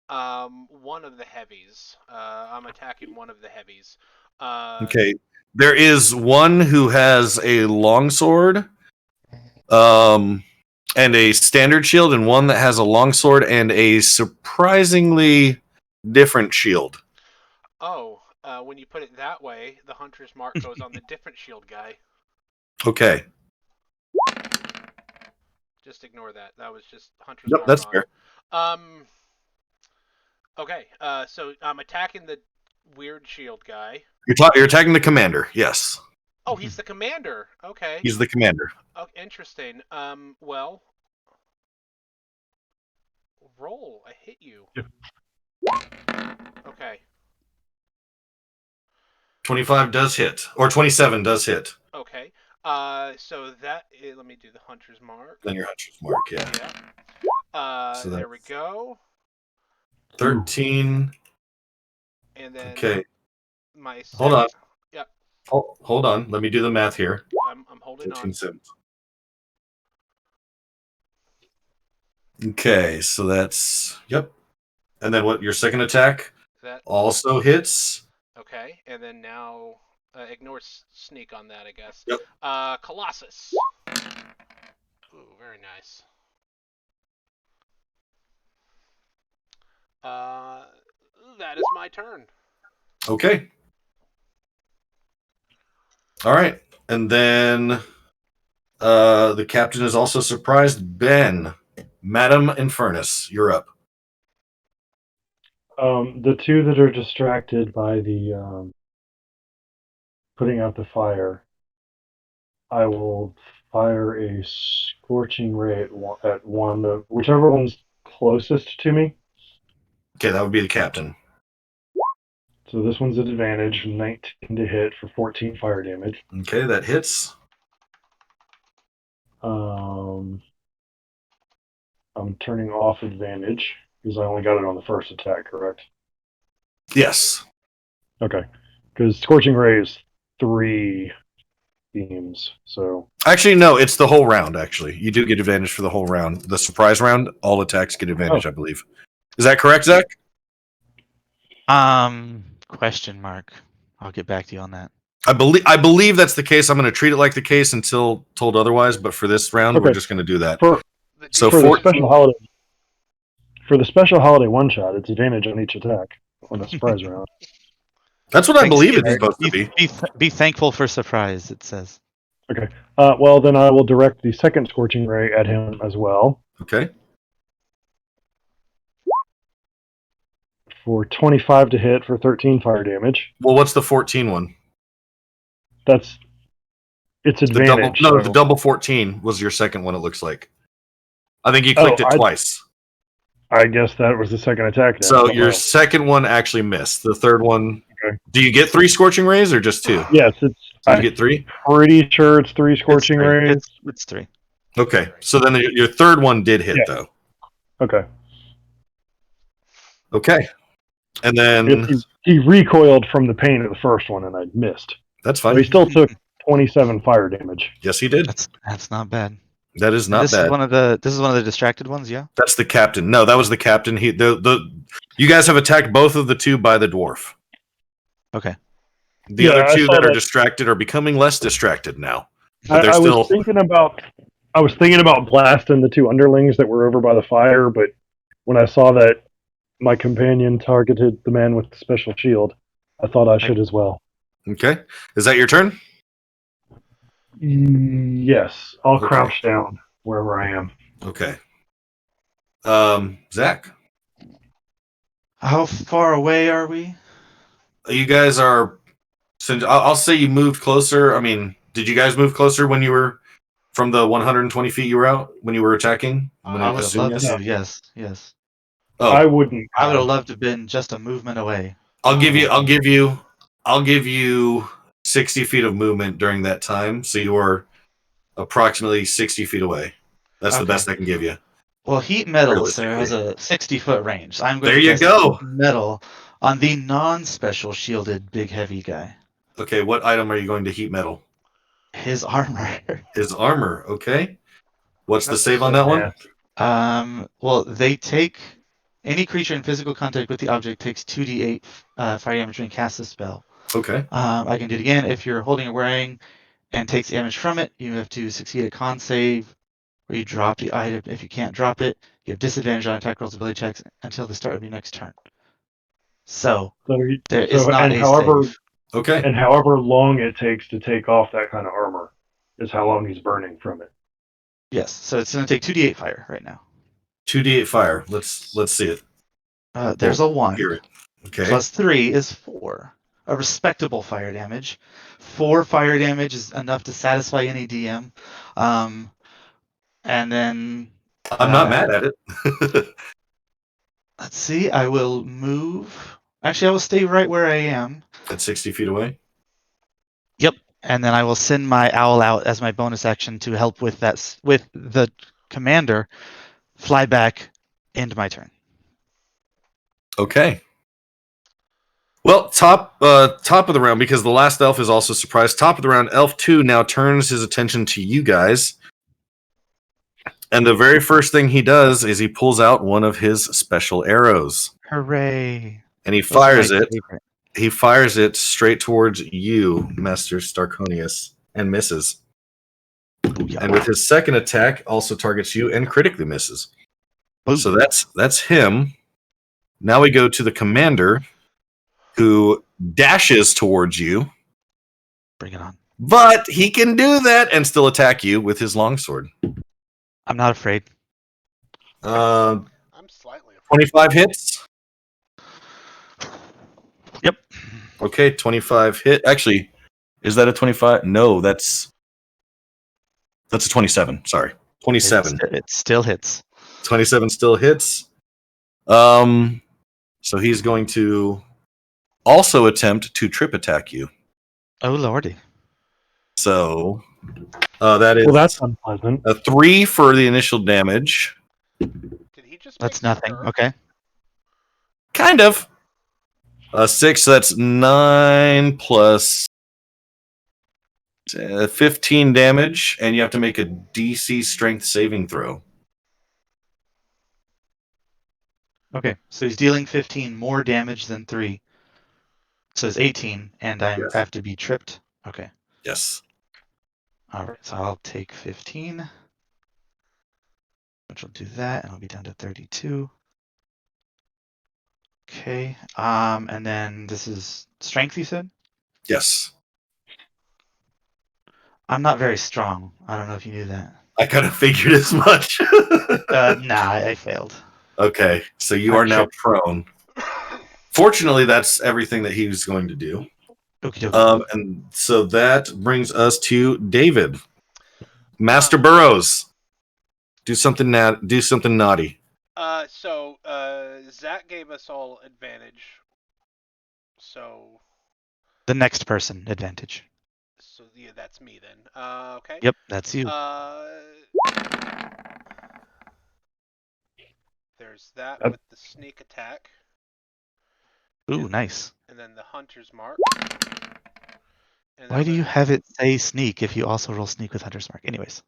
one of the heavies. I'm attacking one of the heavies. Okay. There is one who has a longsword and a standard shield, and one that has a longsword and a surprisingly different shield. Oh, when you put it that way, the Hunter's Mark goes on the different shield guy. Okay. Just ignore that. That was just Hunter's Yep, Mark. that's on. fair. Okay. So I'm attacking the weird shield guy. You're attacking the commander. Yes. Oh, he's the commander. Okay. He's the commander. Oh, interesting. Well, roll. I hit you. Okay. 25 does hit. Or 27 does hit. Okay. So let me do the Hunter's Mark. Then your hunter's mark, yeah. Yeah. So There we go. 13. And then Okay. my Hold on. Yep. Hold on. Let me do the math here. I'm holding 13 on. cents. Okay, so that's yep. And then what? Your second attack That also hits. okay. And then now ignore sneak on that, I guess. Yep. Colossus. Ooh, very nice. That is my turn. Okay. All right, and then the captain is also surprised. Ben, Madam Infernus, you're up. The 2 that are distracted by the putting out the fire, I will fire a scorching ray at one of whichever one's closest to me. Okay, that would be the captain. So this one's at advantage, 19 to hit for 14 fire damage. Okay, that hits. I'm turning off advantage because I only got it on the first attack, correct? Yes. Okay. Because Scorching Ray is 3 beams. So Actually, no, it's the whole round. Actually, you do get advantage for the whole round. The surprise round, all attacks get advantage. I believe. Is that correct, Zach? Question mark. I'll get back to you on that. I believe that's the case. I'm going to treat it like the case until told otherwise. But for this round, we're just going to do that. For So the 14 special holiday, one shot, it's advantage on each attack on the surprise round. That's what I believe it's Thanksgiving. supposed to be. Be thankful for surprise, it says. Okay. Well, then I will direct the second Scorching Ray at him as well Okay. for 25 to hit for 13 fire damage. Well, what's the 14 one? It's The advantage. the double 14 was your second one. It looks like. I think you clicked it twice. I guess that was the second attack. Then. So your second one actually missed. The third one. Okay. Do you get 3 Scorching Rays or just 2? Yes, You get 3. Pretty sure it's 3 Scorching Rays. It's 3. Okay, so then your third one did hit though. Okay. Okay, and then He recoiled from the pain of the first one, and I missed. that's So fine. he still took 27 fire damage. Yes, he did. That's not bad. That is not this bad. Is one of the distracted ones, yeah? That's the captain. No, that was the captain. You guys have attacked both of the 2 by the dwarf. Okay. The other 2 that are that. distracted are becoming less distracted now. But I they're still. was thinking about blasting the 2 underlings that were over by the fire, but when I saw that my companion targeted the man with the special shield, I thought I should as well. Okay, is that your turn? Yes, I'll Okay. crouch down wherever I am. Okay. Zach, How far away are we? you guys are. Since I'll say you moved closer. I mean, did you guys move closer when you were from the 120 feet you were out when you were attacking? I I would have assume loved yes? to. Yes. Oh, I wouldn't. I would have loved to have been just a movement away. I'll give you 60 feet of movement during that time, so you are approximately 60 feet away. That's the Okay. best I can give you. Well, heat metal, sir, Realistically. has a 60-foot range. I'm going There to you cast go. heat metal on the non-special shielded big heavy guy. Okay, what item are you going to heat metal? His armor. His armor. Okay. What's the save on that one? Well, they take any creature in physical contact with the object takes 2d8 fire damage when you cast the spell. Okay. I can do it again. If you're holding or wearing and takes damage from it, you have to succeed a con save where you drop the item. If you can't drop it, you have disadvantage on attack rolls, ability checks until the start of your next turn. So there is not a save. Okay. And however long it takes to take off that kind of armor is how long he's burning from it. Yes, so it's going to take 2d8 fire right now. 2d8 fire. Let's see it. There's a 1. Hear it. Okay. Plus 3 is 4. A respectable fire damage. 4 fire damage is enough to satisfy any DM. And then I'm not mad at it. let's see. I will move. Actually, I will stay right where I am. At 60 feet away. Yep. And then I will send my owl out as my bonus action to help with that. With the commander, fly back into my turn. Okay. Well, top of the round, because the last elf is also surprised. Top of the round, Elf 2 now turns his attention to you guys. And the very first thing he does is he pulls out one of his special arrows. Hooray. And he fires it. He fires it straight towards you, Master Starconius, and misses. Booyah. And with his second attack, also targets you and critically misses. Boom. So that's him. Now we go to the commander, who dashes towards you. Bring it on. But he can do that and still attack you with his longsword. I'm not afraid. Uh, I'm slightly afraid. 25 hits. Yep. Okay, 25 hit. Actually, is that a 25? No, that's a 27. Sorry, 27. It still hits. 27 still hits. So he's going to also attempt to trip attack you. Oh lordy. So that is Well, that's unpleasant. a 3 for the initial damage. Did he just That's make nothing. stir? Okay. Kind of. 6, so that's 9 plus 15 damage, and you have to make a DC strength saving throw. Okay, so he's dealing 15 more damage than 3. So it's 18, and I Yes. have to be tripped. Okay. Yes. All right, so I'll take 15, which will do that, and I'll be down to 32. Okay, and then this is strength, you said? Yes. I'm not very strong. I don't know if you knew that. I kind of figured as much. Nah, I failed. Okay, so you I'm are now tripped. prone. Fortunately, that's everything that he was going to do. Okie dokie. And so that brings us to David. Master Burrows. Do something naughty. So Zach gave us all advantage. So The next person advantage. yeah, that's me then. Okay. Yep, that's you. There's that That- with the sneak attack. Ooh, nice. And then the hunter's mark. And Why do you have it say sneak if you also roll sneak with Hunter's Mark? Anyways.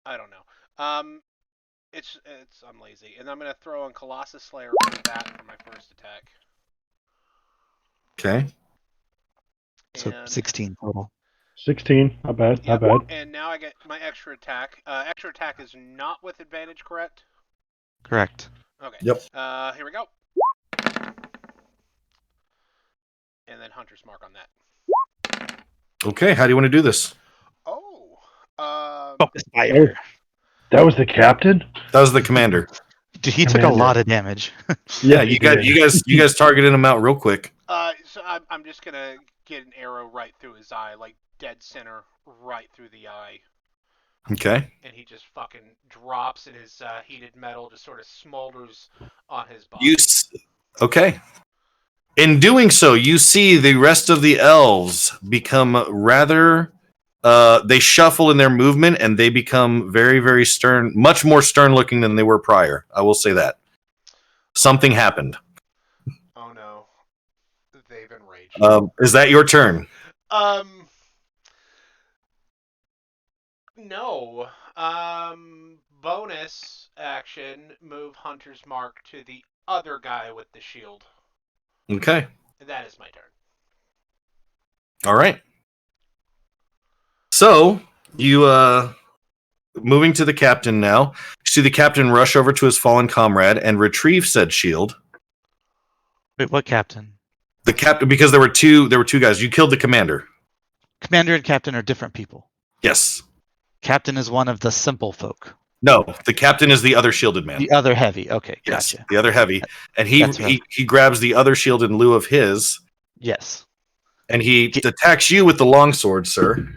I don't know. It's I'm lazy, and I'm gonna throw in Colossus Slayer for that for my first attack. Okay. So And 16 total. 16. Not bad. Yep. Not bad. And now I get my extra attack. Extra attack is not with advantage, correct? Correct. Okay. Yep. Here we go. And then Hunter's Mark on that. Okay, how do you want to do this? Oh. Focus fire. That was the captain? That was the commander. Dude, he took a Commander. lot of damage. Yeah, he you guys targeted him out real quick. So I'm just gonna get an arrow right through his eye, like dead center, right through the eye. Okay. And he just fucking drops, and his heated metal just sort of smolders on his body. Okay. In doing so, you see the rest of the elves become rather. They shuffle in their movement, and they become very, very stern, much more stern-looking than they were prior. I will say that. Something happened. Oh no, they've enraged. Is that your turn? No. Bonus action, move Hunter's Mark to the other guy with the shield. Okay. That is my turn. All right. So you moving to the captain now. You see the captain rush over to his fallen comrade and retrieve said shield. Wait, what captain? The captain, because there were two guys. You killed the commander. Commander and captain are different people. Yes. Captain is one of the simple folk. No, the captain is the other shielded man. The other heavy. Okay, Yes, gotcha. the other heavy, and That's right. he grabs the other shield in lieu of his, Yes. and he attacks you with the longsword, sir.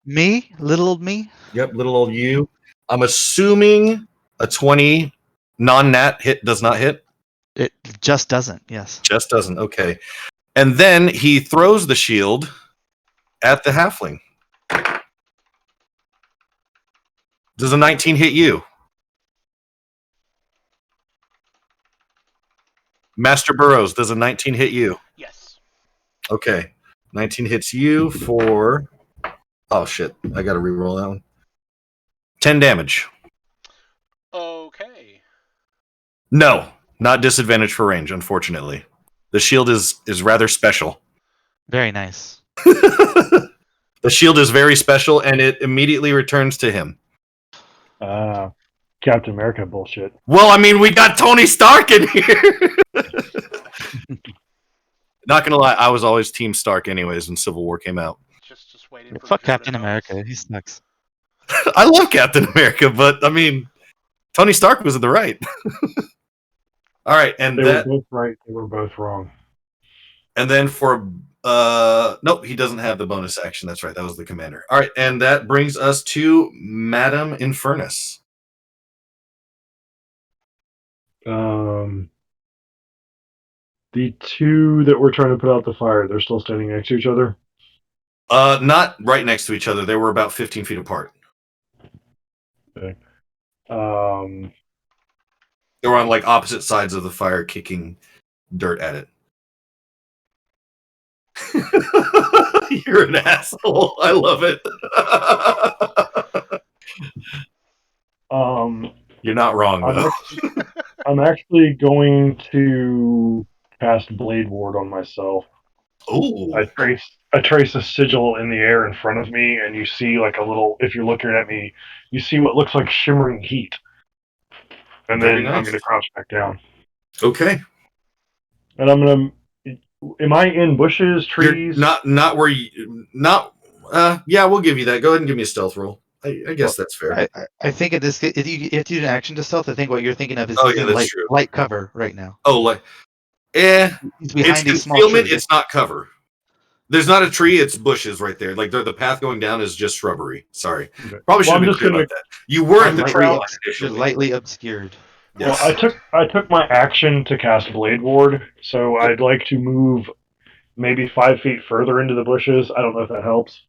Me? Little old me? Yep, little old you. I'm assuming a 20 non-nat hit does not hit. It just doesn't, yes. Just doesn't. Okay. And then he throws the shield at the halfling. Does a 19 hit you? Master Burrows, does a 19 hit you? Yes. Okay. 19 hits you for... Oh, shit. I got to re-roll that one. 10 damage. Okay. No, not disadvantage for range, unfortunately. The shield is rather special. Very nice. The shield is very special, and it immediately returns to him. Captain America bullshit. Well, I mean, we got Tony Stark in here. Not gonna lie, I was always Team Stark anyways when Civil War came out. Just waiting for Fuck Joe to Captain notice. America. He sucks. I love Captain America, but I mean, Tony Stark was in the right. All right, and They that, were both right. They were both wrong. and then for nope, he doesn't have the bonus action. That's right, that was the commander. All right, and that brings us to Madam Infernus. The two that were trying to put out the fire, they're still standing next to each other. Not right next to each other. They were about 15 feet apart. Okay. They were on like opposite sides of the fire, kicking dirt at it. You're an asshole. I love it. You're not wrong, though. I'm actually going to cast Blade Ward on myself. Oh, I trace a sigil in the air in front of me, and you see like a little. If you're looking at me, you see what looks like shimmering heat, and Very then I'm nice. going to crouch back down. Okay. And I'm going to. Am I in bushes, trees? You're not where you not. Yeah, we'll give you that. Go ahead and give me a stealth roll. I guess that's fair. I think if you do an action to stealth, I think what you're thinking of is Oh, he's yeah, in that's true. light cover right now. Oh, like, He's it's behind a small concealment. tree. It's not cover. There's not a tree. It's bushes right there. Like the path going down is just shrubbery. Sorry, Okay. probably should have been just clear gonna. about that. You were at the Lightly trail You're initially. lightly obscured. Well, Yes. I took my action to cast Blade Ward, so I'd like to move maybe 5 feet further into the bushes. I don't know if that helps.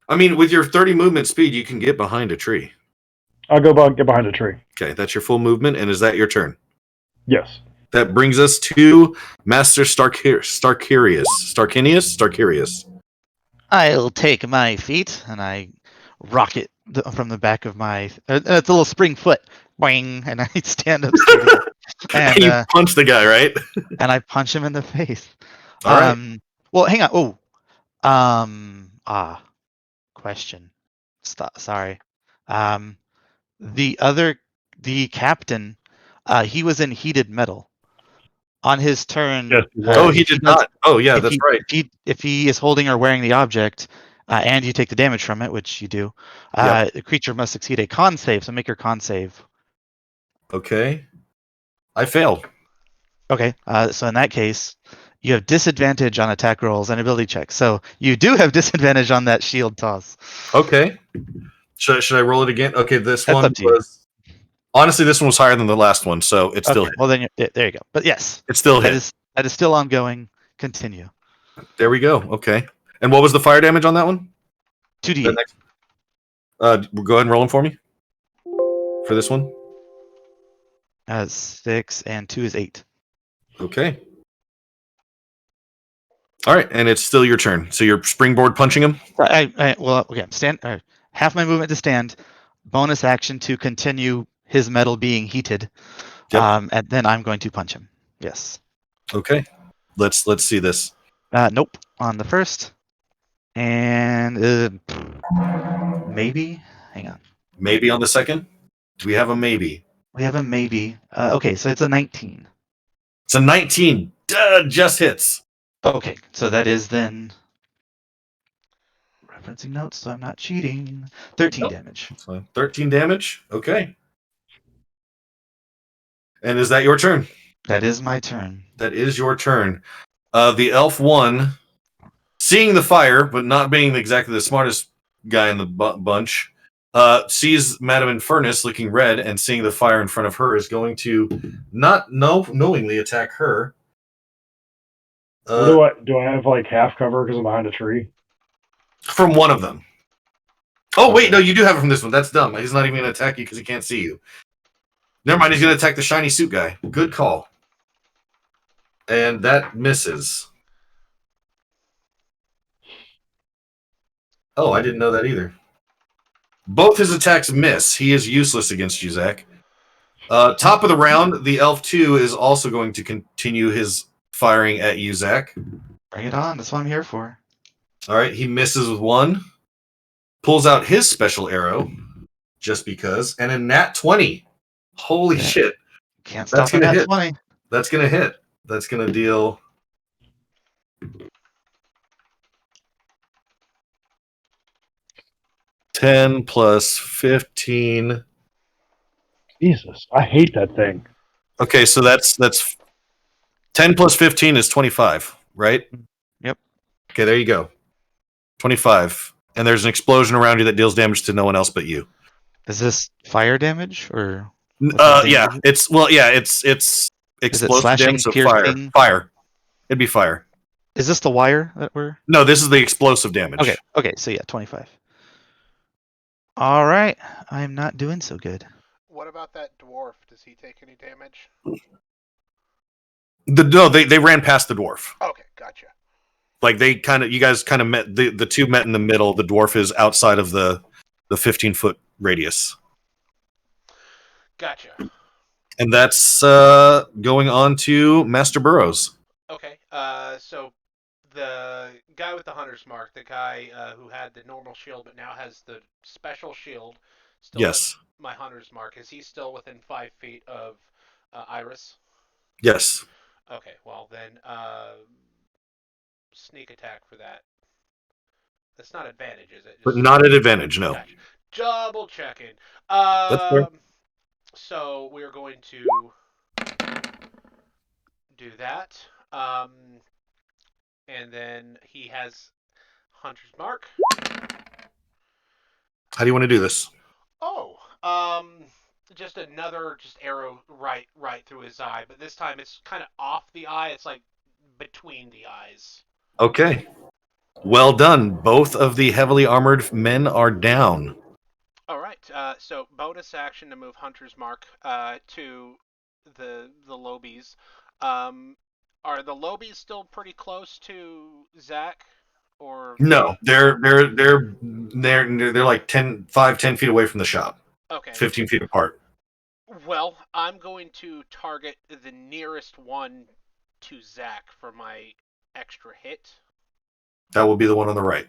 I mean, with your 30 movement speed, you can get behind a tree. I'll get behind a tree. Okay, that's your full movement, and is that your turn? Yes. That brings us to Master Starkinius. I'll take my feet and I rocket from the back of my. It's a little spring foot, boing, and I stand up straight again. And you punch the guy, right? And I punch him in the face. All right. Well, hang on. Question. Sorry. The captain, he was in heated metal. On his turn, Yes, he was. He did not. Oh, yeah, that's right. If he is holding or wearing the object, and you take the damage from it, which you do, the creature must succeed a con save. So make your con save. Okay. I failed. Okay. So in that case, you have disadvantage on attack rolls and ability checks. So you do have disadvantage on that shield toss. Okay. Should I roll it again? Okay, this That's one up to you. honestly, this one was higher than the last one, so it's still Okay. Well, then there you go. But yes, it's still hit. That is still ongoing. Continue. There we go. Okay. And what was the fire damage on that one? 2d8. Go ahead and roll them for me. For this one. 6 and 2 is 8. Okay. All right, and it's still your turn. So you're springboard punching him. Stand. Half my movement to stand. Bonus action to continue his metal being heated. Yep. And then I'm going to punch him. Yes. Okay. Let's see this. Nope. On the first. And maybe. Hang on. Maybe on the second. Do we have a maybe? We have a maybe. Okay, so it's a 19. It's a 19. Just hits. Okay, so that is then referencing notes, so I'm not cheating. 13 damage. So 13 damage. Okay. And is that your turn? That is my turn. That is your turn. The elf one, seeing the fire, but not being exactly the smartest guy in the bunch, sees Madame Infernus looking red and seeing the fire in front of her is going to not knowingly attack her. Do I have like half cover because I'm behind a tree? From one of them. Oh, wait, no, you do have it from this one. That's dumb. He's not even going to attack you because he can't see you. Never mind, he's going to attack the shiny suit guy. Good call. And that misses. Oh, I didn't know that either. Both his attacks miss. He is useless against you, Zach. Top of the round, the Elf 2 is also going to continue his firing at you, Zach. Bring it on. That's what I'm here for. All right, he misses with 1. Pulls out his special arrow, just because, and a nat 20. Holy shit. Can't stop at nat 20. That's going to hit. That's going to deal... $10 plus 15. Jesus, I hate that thing. Okay, so that's 10 plus 15 is 25, right? Yep. Okay, there you go. 25. And there's an explosion around you that deals damage to no one else but you. Is this fire damage or? Yeah, it's explosive damage. So fire. It'd be fire. Is this the wire that we're? No, this is the explosive damage. Okay. So yeah, 25. All right, I'm not doing so good. What about that dwarf? Does he take any damage? No, they ran past the dwarf. Okay, gotcha. Like you guys kind of met. The two met in the middle. The dwarf is outside of the 15-foot radius, Gotcha. and that's going on to Master Burrows. Okay. So the guy with the hunter's mark, the guy who had the normal shield but now has the special shield, still has Yes. my hunter's mark. Is he still within 5 feet of Iris? Yes. Okay. Well then, sneak attack for that. That's not advantage, is it? But not at advantage, no. Gotcha. Double checking. That's fair. So we're going to do that. And then he has Hunter's Mark. How do you want to do this? Oh, just another arrow right through his eye, but this time it's kind of off the eye. It's like between the eyes. Okay. Well done. Both of the heavily armored men are down. All right. So bonus action to move Hunter's Mark to the Lobies. Are the Lobies still pretty close to Zach? Or No, they're like 10 feet away from the shop. okay. 15 feet apart. Well, I'm going to target the nearest one to Zach for my extra hit. That will be the one on the right.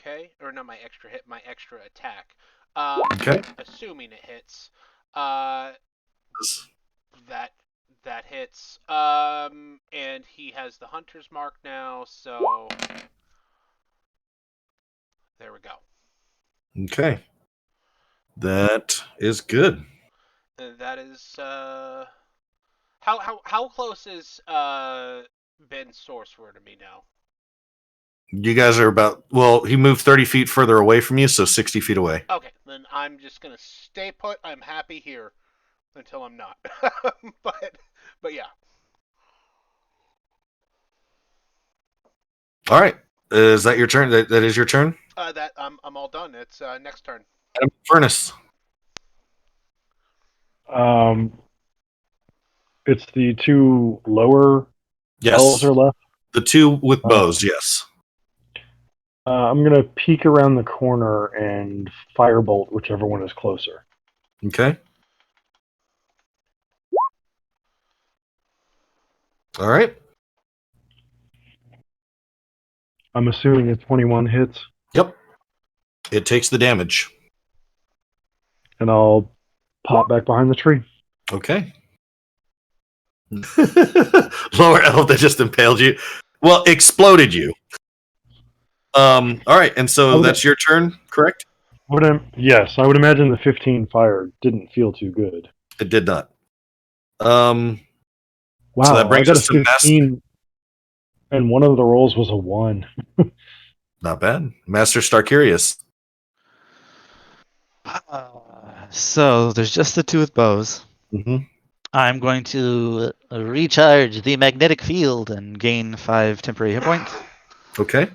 Okay, or not my extra hit, my extra attack. Okay. Assuming it hits. That hits. And he has the hunter's mark now, so there we go. Okay. That is good. That is how close is Ben's sorcerer to me now? You guys are he moved 30 feet further away from you, so 60 feet away. Okay, then I'm just gonna stay put. I'm happy here until I'm not. but yeah. All right. Is that your turn? That is your turn? That I'm all done. It's next turn. Infernus. It's the two lower elves Yes. are left. The two with bows, yes. I'm gonna peek around the corner and firebolt whichever one is closer. Okay. All right. I'm assuming a 21 hits, Yep. It takes the damage. and I'll pop back behind the tree. Okay. Lower elf that just impaled you. Well, exploded you. All right, and so that's your turn, correct? Yes, I would imagine the 15 fire didn't feel too good. It did not. Wow, so that brings I got us a to 15, and one of the rolls was a 1. Not bad. Master Starkirius. So there's just the two with bows. Mm-hmm. I'm going to recharge the magnetic field and gain 5 temporary hit points. Okay.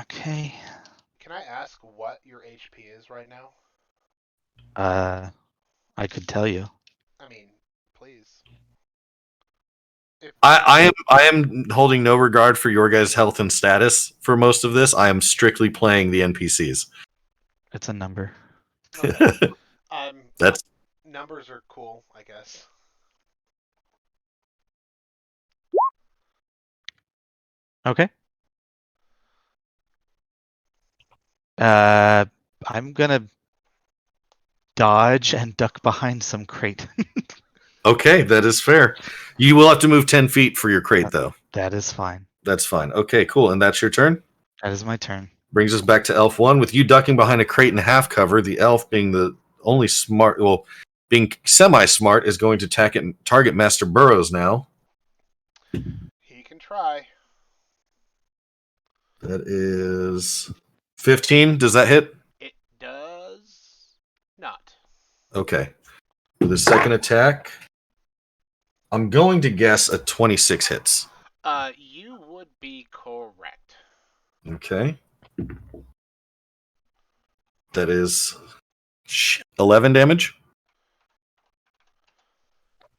Okay. Can I ask what your HP is right now? I could tell you. I mean, please. I am holding no regard for your guys' health and status for most of this. I am strictly playing the NPCs. It's a number. Okay. That's numbers are cool, I guess. Okay. I'm gonna dodge and duck behind some crate. okay. That is fair. You will have to move 10 feet for your crate, though. That is fine. That's fine. Okay, cool. And that's your turn? That is my turn. Brings us back to Elf 1. With you ducking behind a crate and half cover, the elf being the only smart, well, being semi-smart, is going to target Master Burrows now. He can try. That is 15. Does that hit? It does not. Okay. For the second attack, I'm going to guess a 26 hits. You would be correct. Okay. That is 11 damage.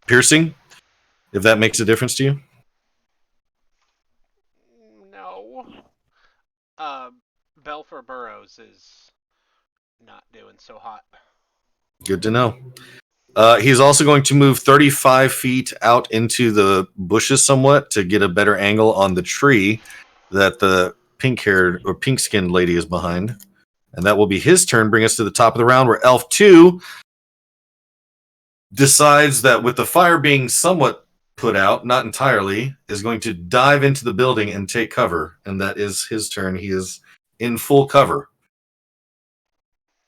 Piercing, if that makes a difference to you. No. Belfer Burrows is not doing so hot. Good to know. He's also going to move 35 feet out into the bushes somewhat to get a better angle on the tree that the pink-haired or pink-skinned lady is behind. And that will be his turn, bring us to the top of the round where Elf 2 decides that with the fire being somewhat put out, not entirely, is going to dive into the building and take cover. And that is his turn. He is in full cover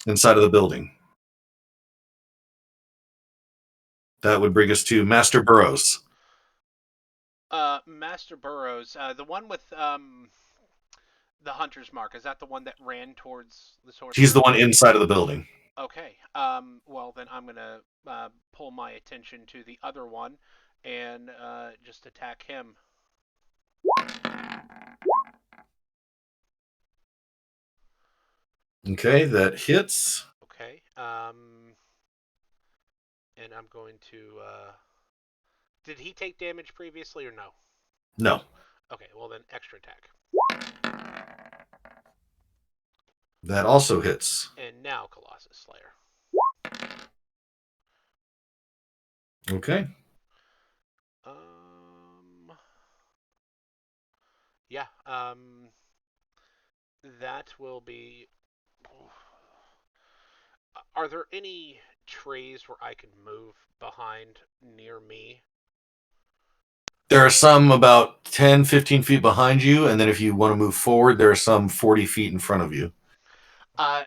inside of the building. That would bring us to Master Burrows. Master Burrows, the one with the hunter's mark, is that the one that ran towards the sorcerer? He's the one inside of the building. Okay. Well, then I'm gonna pull my attention to the other one and just attack him. Okay, that hits. Okay. And I'm going to. Did he take damage previously or no? No. Okay. Well, then extra attack. That also hits. And now Colossus Slayer. Okay. Yeah. That will be. Are there any trees where I can move behind near me? There are some about 10, 15 feet behind you, and then if you want to move forward, there are some 40 feet in front of you.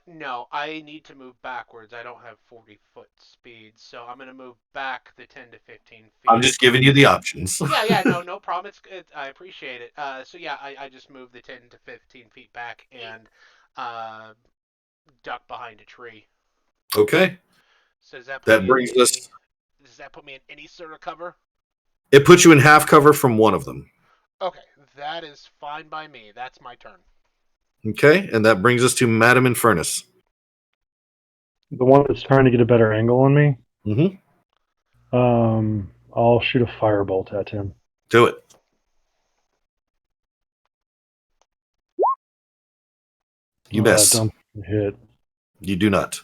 No, I need to move backwards. I don't have 40-foot speed, so I'm going to move back the 10 to 15 feet. I'm just giving you the options. Yeah, no problem. I appreciate it. So yeah, I just moved the 10 to 15 feet back and duck behind a tree. Okay. So does that does that put me in any sort of cover? It puts you in half cover from one of them. Okay, that is fine by me. That's my turn. Okay, and that brings us to Madam Infernus. The one that's trying to get a better angle on me? Mm-hmm. I'll shoot a firebolt at him. Do it. You miss. Don't hit. You do not.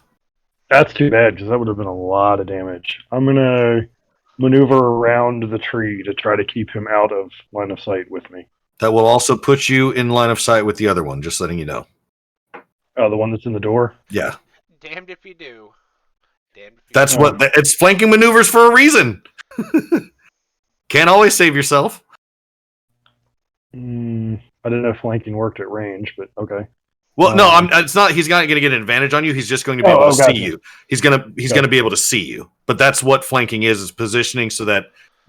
That's too bad, because that would have been a lot of damage. I'm going to maneuver around the tree to try to keep him out of line of sight with me. That will also put you in line of sight with the other one, just letting you know. Oh, the one that's in the door? Yeah. Damned if you do. Damned if you That's do. what it's flanking maneuvers for a reason. Can't always save yourself. I didn't know flanking worked at range, but okay. Well, no, it's not. He's not going to get an advantage on you. He's just going to be able to see you. He's going to be able to see you. But that's what flanking is positioning so that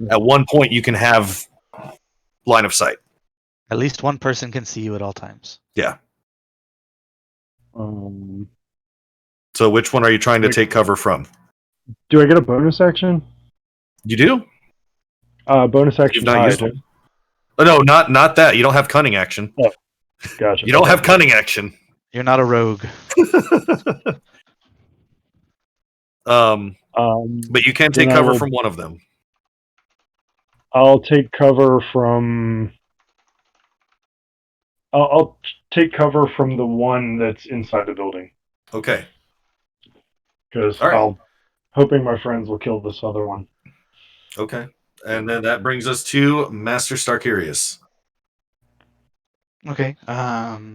at one point you can have line of sight. At least one person can see you at all times. Yeah. Um, So which one are you trying to take cover from? do I get a bonus action? You do? Bonus action. You've not used one. Oh, no, not that. You don't have cunning action. Oh, gotcha. You don't have cunning action. You're not a rogue. But you can take cover from one of them. I'll take cover from. I'll take cover from the one that's inside the building. Okay. Because All right. I'm hoping my friends will kill this other one. Okay. And then that brings us to Master Starkirius. Okay. I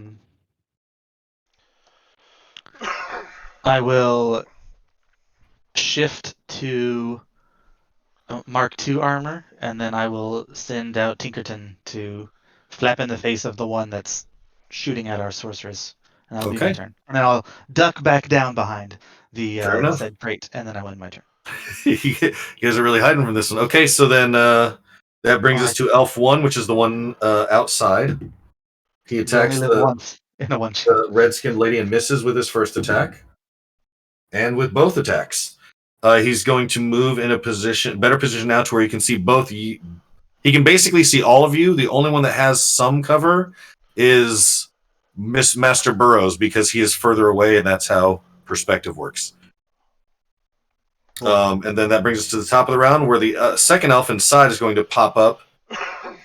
will shift to Mark II armor, and then I will send out Tinkerton to flap in the face of the one that's shooting at our sorceress. And that'll be my turn. And then I'll duck back down behind the said crate, and then I win my turn. You guys are really hiding from this one. Okay, so then that brings us to Elf 1, which is the one outside. He attacks the red-skinned lady and misses with his first attack. And with both attacks. He's going to move in a better position now to where he can see both. He can basically see all of you. The only one that has some cover is Master Burrows because he is further away, and that's how perspective works. And then that brings us to the top of the round where the second elf inside is going to pop up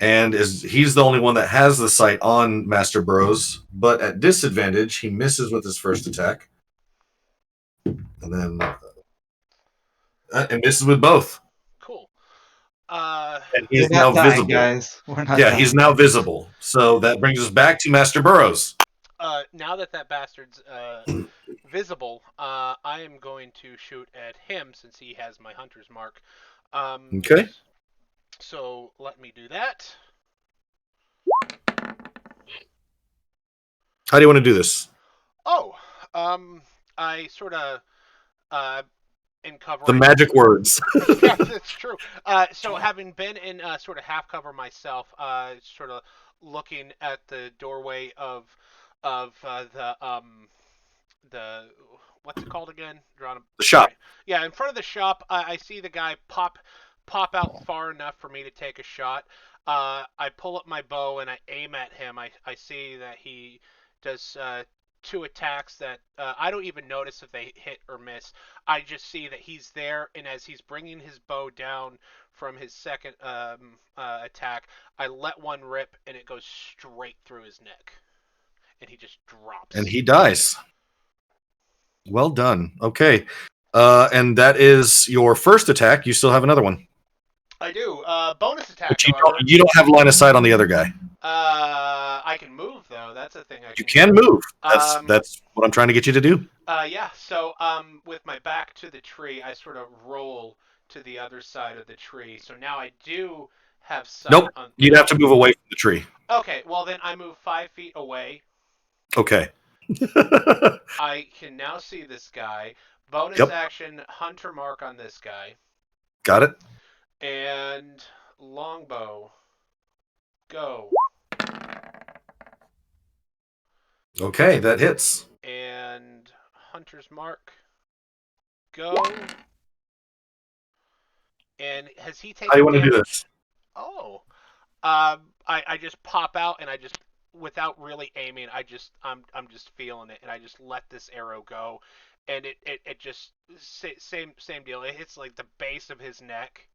And he's the only one that has the sight on Master Burrows, but at disadvantage, he misses with his first attack. And then and misses with both. Cool. And he's We're now not dying, visible. guys. We're not Yeah, dying. he's now visible. So that brings us back to Master Burrows. Now that bastard's visible, I am going to shoot at him since he has my hunter's mark. Okay. So let me do that. How do you want to do this? Oh, I sort of in cover. The magic words. Yes, it's true. So having been in sort of half cover myself, sort of looking at the doorway of the what's it called again? The shop. Yeah, in front of the shop, I see the guy pop out far enough for me to take a shot. I pull up my bow and I aim at him. I see that he does 2 attacks that I don't even notice if they hit or miss. I just see that he's there, and as he's bringing his bow down from his second attack, I let one rip, and it goes straight through his neck, and he just drops. And he dies. Well done. Okay. And that is your first attack. You still have another one. I do. Bonus attack. But you don't have line of sight on the other guy. I can move though. That's a thing. You can move. That's what I'm trying to get you to do. Yeah. So with my back to the tree, I sort of roll to the other side of the tree. So now I do have sight. Nope. You'd have to move away from the tree. Okay. Well, then I move 5 feet away. Okay. I can now see this guy. Bonus action, hunter mark on this guy. Got it. And longbow. Go. Okay, that hits. And hunter's mark. Go. And has he taken How do you want to damage? do this? Oh. I just pop out and I just, without really aiming, I'm just feeling it, and I just let this arrow go, and it just same deal. It hits like the base of his neck,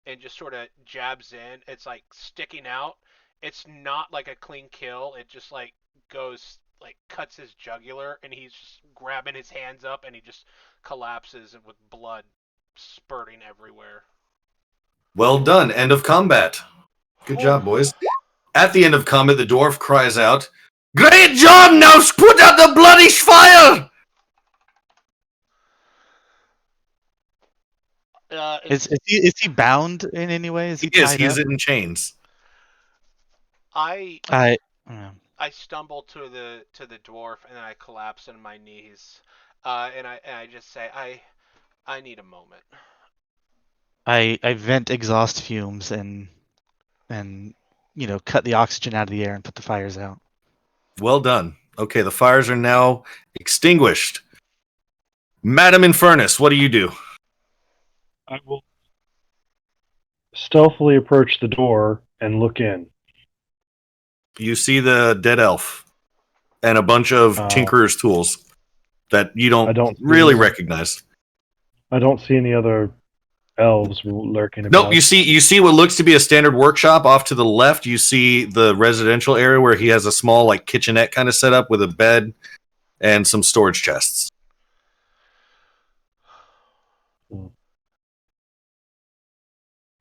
and just sort of jabs in. It's like sticking out. It's not like a clean kill. It just like goes, like cuts his jugular, and he's just grabbing his hands up, and he just collapses with blood spurting everywhere. Well done. End of combat. Good job, boys. At the end of combat, the dwarf cries out, "Great job! Now put out the bloody fire!" Is he bound in any way? Is he He is. tied He's up? in chains. I stumble to the dwarf, and then I collapse on my knees, and I just say, I need a moment. I vent exhaust fumes and cut the oxygen out of the air and put the fires out. Well done. Okay, the fires are now extinguished. Madam Infernus, what do you do? I will stealthily approach the door and look in. You see the dead elf and a bunch of tinkerer's tools that you don't really recognize. I don't see any other elves lurking about. Nope, you see what looks to be a standard workshop off to the left. You see the residential area where he has a small like kitchenette kind of set up with a bed and some storage chests.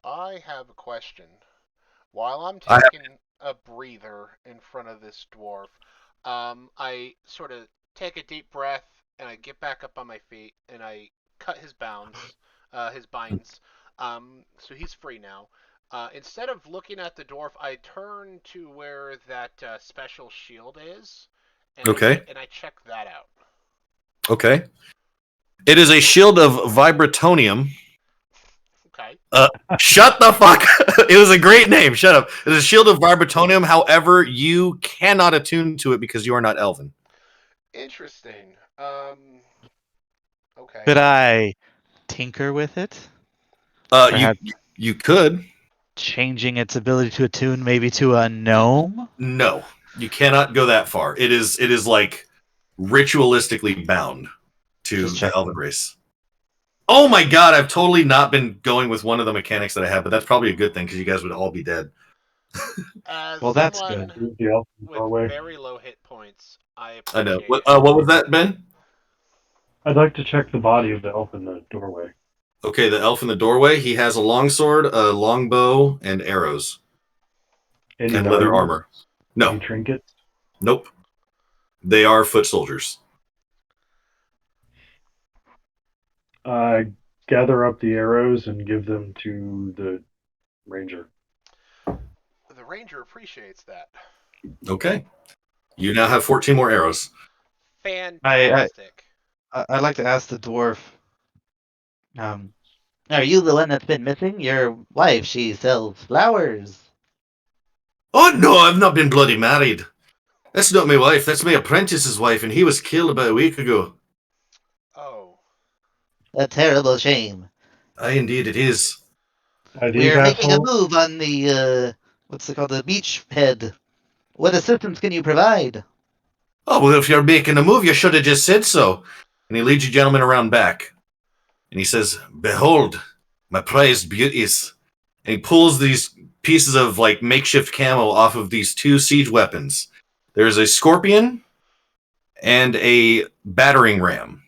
I have a question. While I'm taking a breather in front of this dwarf, I sort of take a deep breath, and I get back up on my feet, and I cut his binds. So he's free now. Instead of looking at the dwarf, I turn to where that special shield is, and I check that out. Okay. It is a shield of Vibratonium. Okay. Shut the fuck up. It was a great name. Shut up. It's a shield of Vibratonium. However, you cannot attune to it because you are not elven. Interesting. Okay. Could I tinker with it? You could. Changing its ability to attune maybe to a gnome? No, you cannot go that far. It is like ritualistically bound to the elven race. Oh my god, I've totally not been going with one of the mechanics that I have, but that's probably a good thing because you guys would all be dead. As Well, that's someone good. Use the elf in the with doorway. very low hit points, I I know. appreciate it. What was that, Ben? I'd like to check the body of the elf in the doorway. Okay, the elf in the doorway. He has a longsword, a longbow, and arrows, Any and leather items? armor. Any No, trinkets? nope. They are foot soldiers. I gather up the arrows and give them to the ranger. The ranger appreciates that. Okay. You now have 14 more arrows. Fantastic. I'd like to ask the dwarf. Are you the one that's been missing? Your wife, she sells flowers. Oh no, I've not been bloody married. That's not my wife. That's my apprentice's wife, and he was killed about a week ago. Oh. A terrible shame. Aye, indeed it is. Are these We're making a assholes? move on the what's it called, the beach head. What assistance can you provide? Oh, well, if you're making a move, you should have just said so. And he leads you gentlemen around back. And he says, Behold, my prized beauties. And he pulls these pieces of like makeshift camo off of these two siege weapons. There's a scorpion and a battering ram.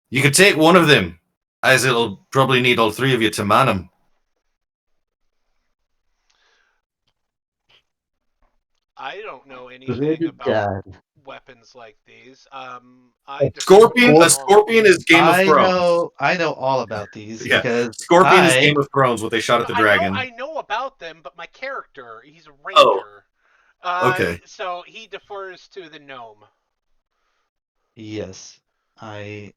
You could take one of them, as it'll probably need all three of you to man him. I don't know anything about weapons like these. I Scorpion. defer A scorpion is Game of Thrones. I know all about these Yeah, because Scorpion is Game of Thrones. What they shot at the I dragon. know about them, but my character, he's a Oh, ranger. okay. So he defers to the gnome. Yes, I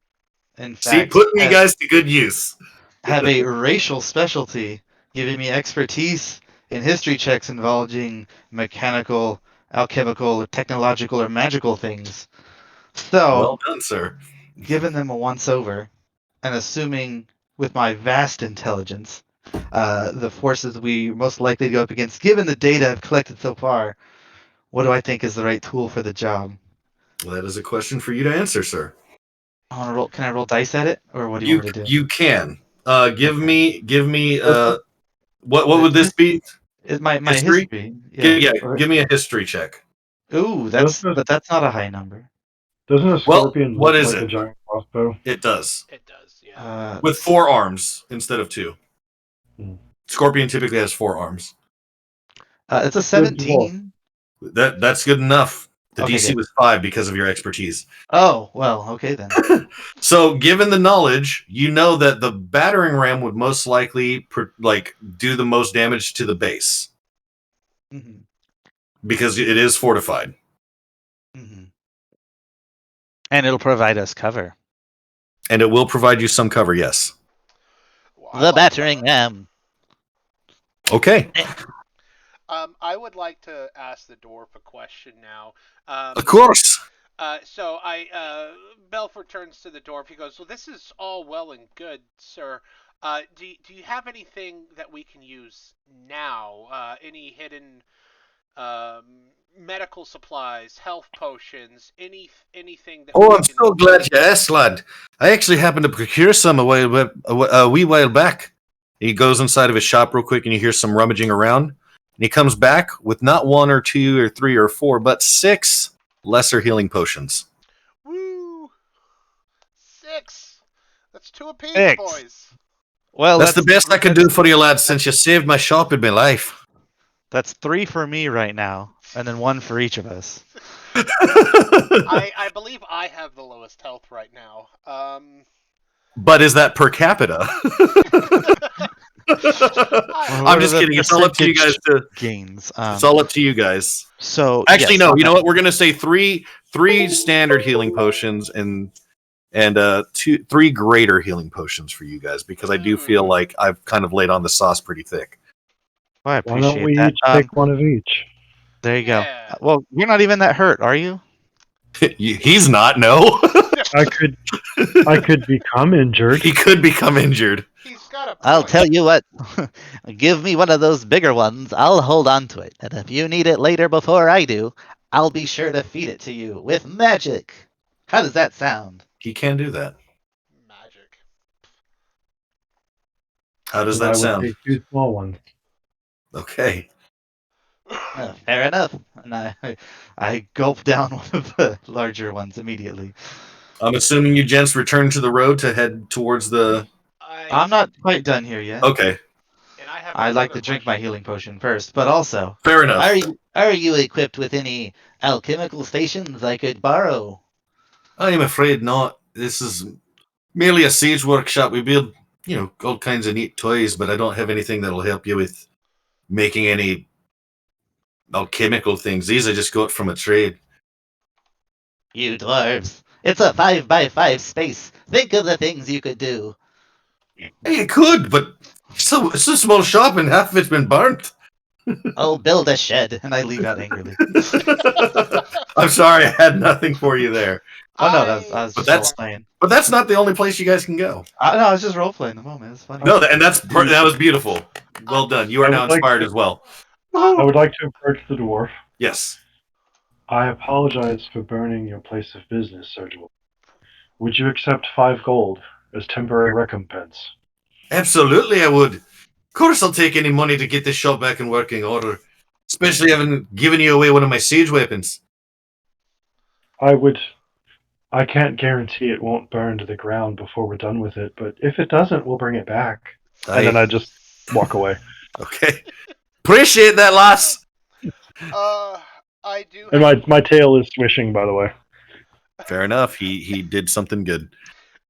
in See, fact putting you guys to good use. have a racial specialty, giving me expertise in history checks involving mechanical, alchemical, technological, or magical things. So, Well done, sir. giving them a once over, and assuming with my vast intelligence, the forces we most likely to go up against, given the data I've collected so far, what do I think is the right tool for the job? Well, that is a question for you to answer, sir. I want to roll. Can I roll dice at it, or what do you You want me to do? you can. Give Okay. me what would this be? Is my History? history? Yeah. Give me a history check. Ooh, Doesn't that's not a high number. a Well, scorpion what look is like a it? giant crossbow? It does. It does, yeah. With 4 arms instead of 2. Hmm. Scorpion typically has 4 arms. It's a Good dwarf. 17. That's good enough. The Okay, DC good. was 5 because of your expertise. Oh, well, okay then. So, given the knowledge, you know that the battering ram would most likely do the most damage to the base hmm because it is fortified. hmm And it'll provide us cover. And it will provide you some cover, yes. Well, I The like battering cover. ram. Okay. I would like to ask the dwarf a question now. Of course. So Belfort turns to the dwarf. He goes, "Well, this is all well and good, sir. Do you have anything that we can use now? Any hidden um, medical supplies, health potions, anything that Oh, we I'm can?" so glad you asked, lad. I actually happened to procure some a wee while back. He goes inside of his shop real quick, and you hear some rummaging around. And he comes back with not 1 or 2 or 3 or 4, but 6 lesser healing potions. Woo! 6. That's 2 apiece, 6. boys. Well, That's the best I can do for you, lad, since you saved my shop in my life. That's 3 for me right now, and then 1 for each of us. I believe I have the lowest health right now. But is that per capita? I'm just kidding. It's all up to you guys. Gains. It's all up to you guys. So Actually, yes, no. You know what? We're gonna say three standard healing potions and 3 greater healing potions for you guys because I do feel like I've kind of laid on the sauce pretty thick. Well, I Why don't appreciate we that. each take one of each? There you go. Yeah. Well, you're not even that hurt, are you? He's not. No, I could become injured. he could become injured. He's got a point. I'll tell you what. Give me one of those bigger ones. I'll hold on to it. And if you need it later before I do, I'll be sure to feed it to you with magic. How does that sound? He can do that. Magic. How does And I that would sound? take 2 small ones. Okay. Fair enough. And I gulp down one of the larger ones immediately. I'm assuming you gents return to the road to head towards the. I'm not quite done here yet. Okay, And I have I'd like another to drink my question. healing potion first, but also, fair enough. are you equipped with any alchemical stations I could borrow? I am afraid not. This is merely a siege workshop. We build, all kinds of neat toys, but I don't have anything that'll help you with making any alchemical things. These I just got from a trade. You dwarves. It's a 5x5 space. Think of the things you could do. Hey, it could, but it's a small shop and half of it's been burnt. I'll build a shed, and I leave out angrily. I'm sorry, I had nothing for you there. Oh no, I was But just that's- role playing. But that's not the only place you guys can go. No, I was just role playing the moment. It's funny. No, that was beautiful. Well done. You are now inspired as well. I would like to approach the dwarf. Yes. I apologize for burning your place of business, Sir Dwarf. Would you accept 5 gold as temporary recompense? Absolutely, I would. Of course, I'll take any money to get this shop back in working order. Especially having given you away one of my siege weapons. I can't guarantee it won't burn to the ground before we're done with it, but if it doesn't, we'll bring it back. And then I just walk away. Okay. Appreciate that, lass. I do. And my tail is swishing, by the way. Fair enough. He did something good.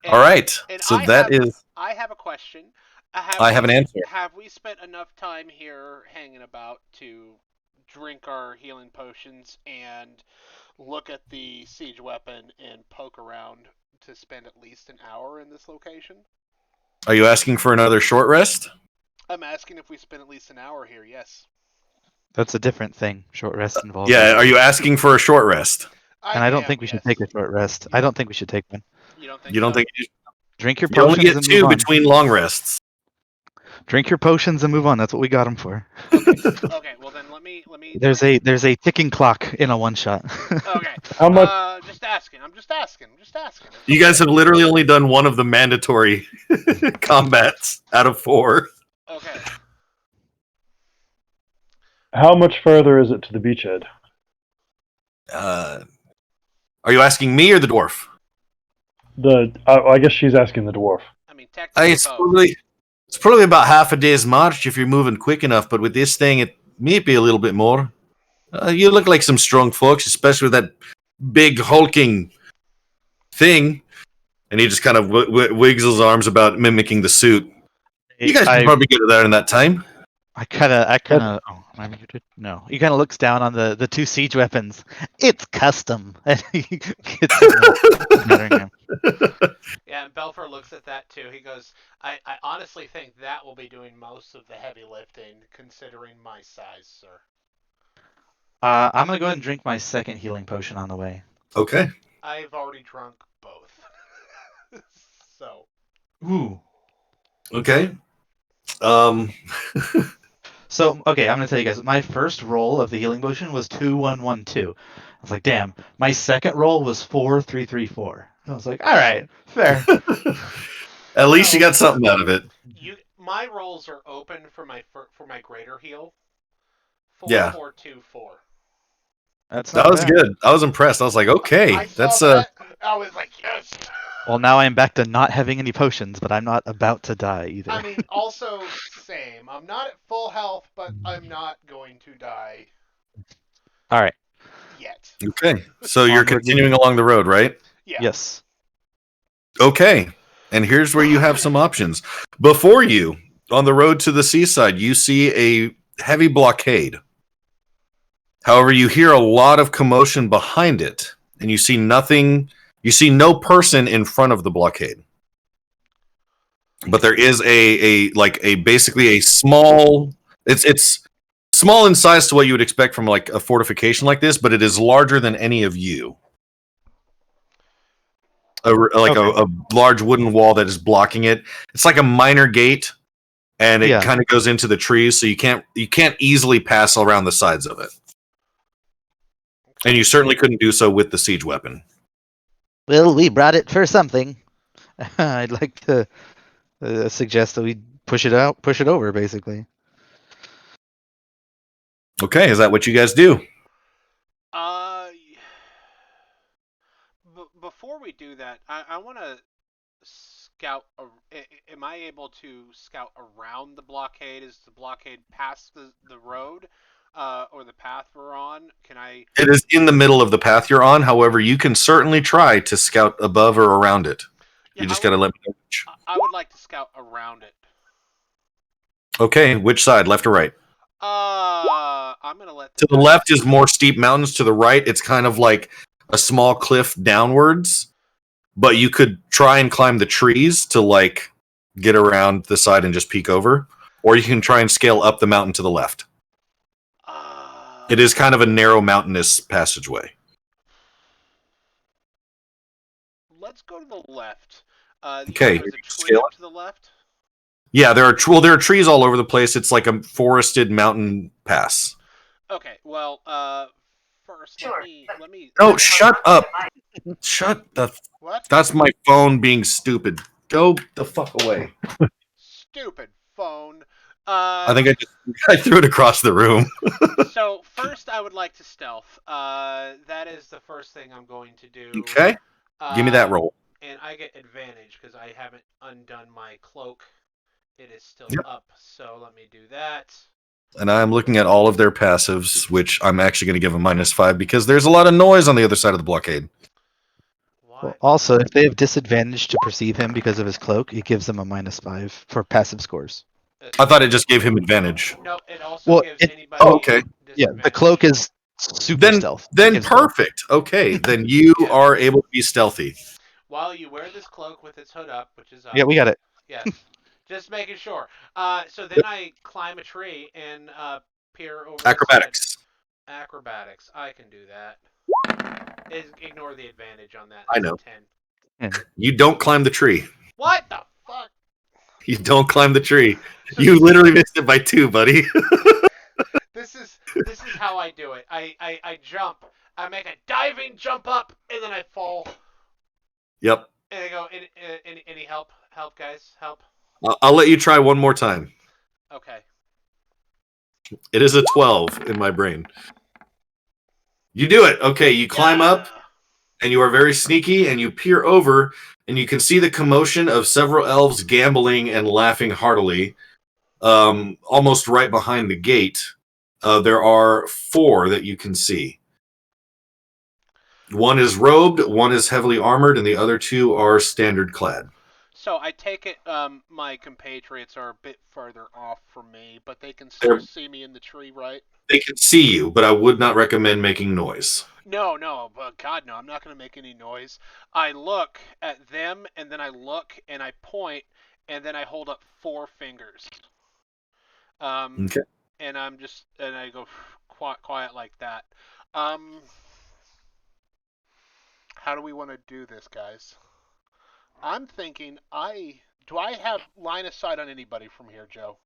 And- All right. and So I have a question. I have an answer. Have we spent enough time here hanging about to drink our healing potions and look at the siege weapon and poke around to spend at least an hour in this location? Are you asking for another short rest? I'm asking if we spend at least an hour here. Yes. That's a different thing. Short rest involved. Yeah. Are you asking for a short rest? And I don't think we should take a short rest. I don't think we should take one. You don't think? You don't so? think you Drink your You only potions get and 2 move on. between long rests. Drink your potions and move on. That's what we got them for. Okay. Well then, let me. There's a ticking clock in a one shot. Okay. How much? Just asking. I'm just asking. You guys have literally only done one of the mandatory combats out of 4. Okay. How much further is it to the beachhead? Are you asking me or the dwarf? I guess she's asking the dwarf. I mean, technically It's probably about half a day's march if you're moving quick enough, but with this thing, it may be a little bit more. You look like some strong folks, especially with that big hulking thing. And he just kind of wigs his arms about mimicking the suit. You guys can probably get it there in that time. I kind of. Oh, am I muted? No. He kind of looks down on the 2 siege weapons. It's custom. And he gets him. Yeah, and Belfer looks at that too. He goes, I honestly think that will be doing most of the heavy lifting, considering my size, sir. I'm gonna go ahead and drink my second healing potion on the way. Okay. I've already drunk both. So. Ooh. Okay. So, okay, I'm gonna tell you guys, my first roll of the healing potion was 2-1-1-2. I was like, damn. My second roll was 4-3-3-4. I was like, all right, fair. At least you got something out of it. My rolls are open for my greater heal. 4-4-2-4. That's that was good. I was impressed. I was like, okay, I was like, yes. Well, now I'm back to not having any potions, but I'm not about to die either. I mean, also same. I'm not at full health, but I'm not going to die. All right. Yet. Okay. So you're continuing along the road, right? Yeah. Yes. Okay. And here's where you have some options. Before you, on the road to the seaside, you see a heavy blockade. However, you hear a lot of commotion behind it, and you see nothing. You see no person in front of the blockade. But there is basically a small. It's small in size to what you would expect from like a fortification like this, but it is larger than any of you. A large wooden wall that is blocking it. It's like a minor gate, and it kind of goes into the trees, so you can't easily pass around the sides of it. And you certainly couldn't do so with the siege weapon. Well, we brought it for something. I'd like to suggest that we push it over, basically. Okay, is that what you guys do? Before we do that, I want to scout. Am I able to scout around the blockade? Is the blockade past the road, or the path we're on? Can I? It is in the middle of the path you're on. However, you can certainly try to scout above or around it. Yeah, You just got to let me know which. I would like to scout around it. Okay, which side, left or right? I'm gonna let To the left is more steep mountains. To the right, it's kind of like a small cliff downwards. But you could try and climb the trees to like get around the side and just peek over, or you can try and scale up the mountain to the left. It is kind of a narrow mountainous passageway. Let's go to the left. Okay, there's a tree scale up to the left. Yeah, there are trees all over the place. It's like a forested mountain pass. Okay, well, first let me. No, shut up. Shut the. What? That's my phone being stupid. Go the fuck away. Stupid phone. I think I threw it across the room. So first, I would like to stealth. That is the first thing I'm going to do. Okay, give me that roll. And I get advantage because I haven't undone my cloak. It is still up, so let me do that. And I'm looking at all of their passives, which I'm actually going to give a -5 because there's a lot of noise on the other side of the blockade. Why? Well, also, if they have disadvantage to perceive him because of his cloak, it gives them a -5 for passive scores. I thought it just gave him advantage. No, it also gives anybody. Oh, okay. Yeah, the cloak is super stealth. Then perfect. Okay, then you are able to be stealthy. While you wear this cloak with its hood up, which is up. Yeah, we got it. Yes. Just making sure. So then I climb a tree and peer over. Acrobatics. Acrobatics. I can do that. Ignore the advantage on that. I know. 10. You don't climb the tree. What the fuck? You don't climb the tree. You literally missed it by 2, buddy. This is how I do it. I jump. I make a diving jump up, and then I fall. Yep. And I go, any help? Help, guys? Help. I'll let you try one more time. Okay. It is a 12 in my brain. You do it. Okay, you climb up, and you are very sneaky, and you peer over, and you can see the commotion of several elves gambling and laughing heartily, almost right behind the gate. There are 4 that you can see. One is robed, one is heavily armored, and the other 2 are standard clad. So I take it my compatriots are a bit further off from me, but they can still see me in the tree, right? They can see you, but I would not recommend making noise. No, God, no, I'm not going to make any noise. I look at them, and then I look, and I point, and then I hold up 4 fingers. Okay. And I go quiet like that. How do we want to do this, guys? I'm thinking, do I have line of sight on anybody from here, Joe?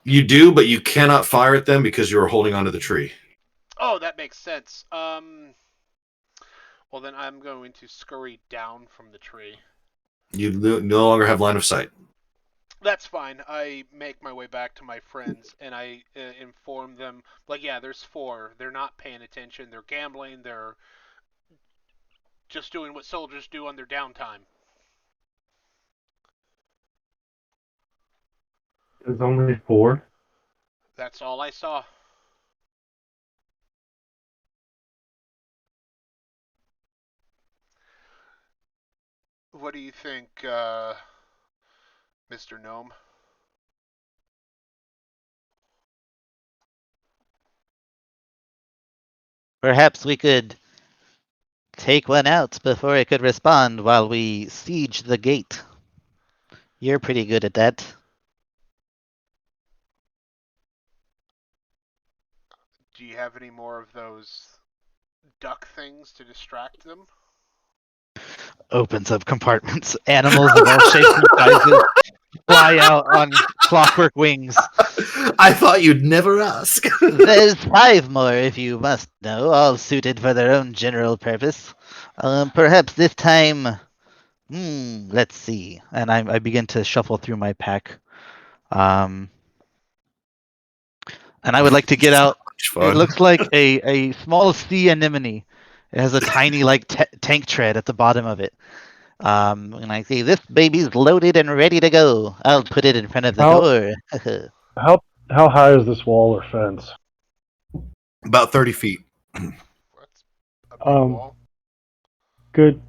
You do, but you cannot fire at them because you are holding onto the tree. Oh, that makes sense. Well, then I'm going to scurry down from the tree. You no longer have line of sight. That's fine. I make my way back to my friends, and I inform them, like, yeah, there's 4. They're not paying attention. They're gambling. They're just doing what soldiers do on their downtime. There's only 4. That's all I saw. What do you think, Mr. Gnome? Perhaps we could take one out before it could respond while we siege the gate. You're pretty good at that. Do you have any more of those duck things to distract them? Opens up compartments. Animals of all shapes and sizes fly out on clockwork wings. I thought you'd never ask. There's 5 more, if you must know, all suited for their own general purpose. Perhaps this time... let's see. And I begin to shuffle through my pack. And I would like to get out fun. It looks like a small sea anemone. It has a tiny like tank tread at the bottom of it. And I say, this baby's loaded and ready to go. I'll put it in front of the How- door. How high is this wall or fence? About 30 feet. That's a big Um, wall. Good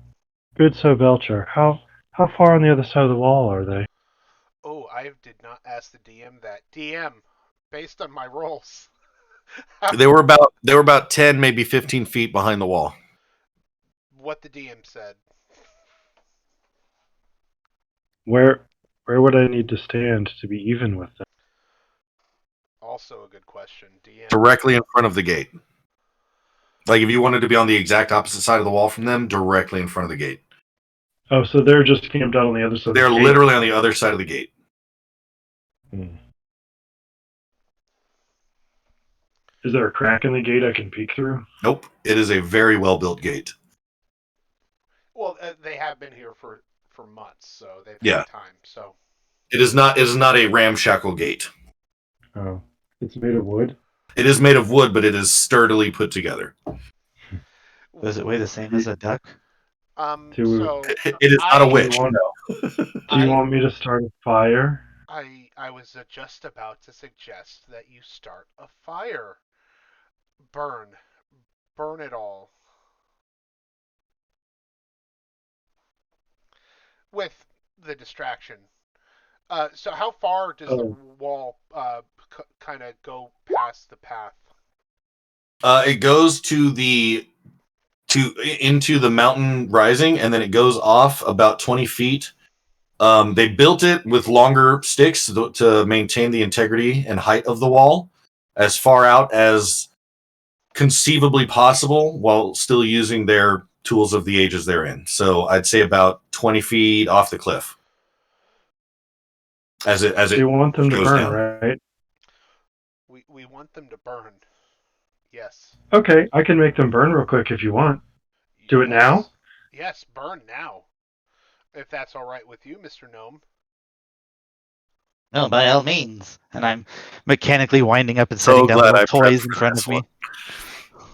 Sir Belcher. How far on the other side of the wall are they? Oh, I did not ask the DM that. DM, based on my rolls. They were about 10, maybe 15 feet behind the wall. What the DM said. Where would I need to stand to be even with them? Also a good question. DM. Directly in front of the gate. Like if you wanted to be on the exact opposite side of the wall from them, directly in front of the gate. Oh, so they're just camped out on the other side. They're of the literally on the other side of the gate. gate. Is there a crack in the gate I can peek through? Nope. It is a very well built gate. Well, they have been here for months, so they've Yeah. had time. So It is not a ramshackle gate. Oh, it's made of wood. It is made of wood, but it is sturdily put together. Does it weigh the same as a duck? So It is not a witch. Do No. you want me to start a fire? I was just about to suggest that you start a fire. Burn it all. With the distraction. So how far does the wall kind of go past the path? It goes into the mountain rising, and then it goes off about 20 feet. They built it with longer sticks to maintain the integrity and height of the wall as far out as conceivably possible while still using their tools of the ages they're in. So I'd say about 20 feet off the cliff. As it You want them to goes burn, down. right? We want them to burn. Yes. Okay, I can make them burn real quick if you want. Do it now? Yes, burn now. If that's all right with you, Mr. Gnome. No, by all means. And I'm mechanically winding up and So setting down glad little I prepped toys in for front this of me. one.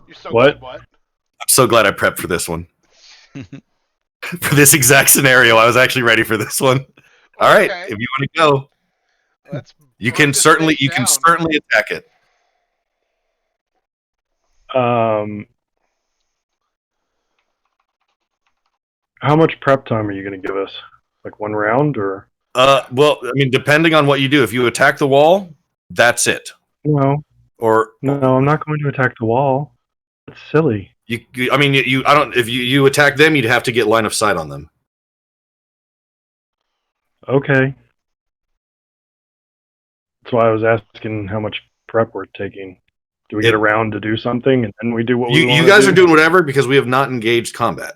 You're so What? glad what? I'm so glad I prepped for this one. For this exact scenario, I was actually ready for this one. All right, Okay. if you want to go, Let's you burn can this certainly thing down. attack it. How much prep time are you going to give us? Like one round or? Well, I mean, depending on what you do, if you attack the wall, that's it. No, Or I'm not going to attack the wall. That's silly. I mean, I don't. If you attack them, you'd have to get line of sight on them. Okay. That's why I was asking how much prep we're taking. Do we get a round to do something and then we do what we want? You guys are doing whatever because we have not engaged combat.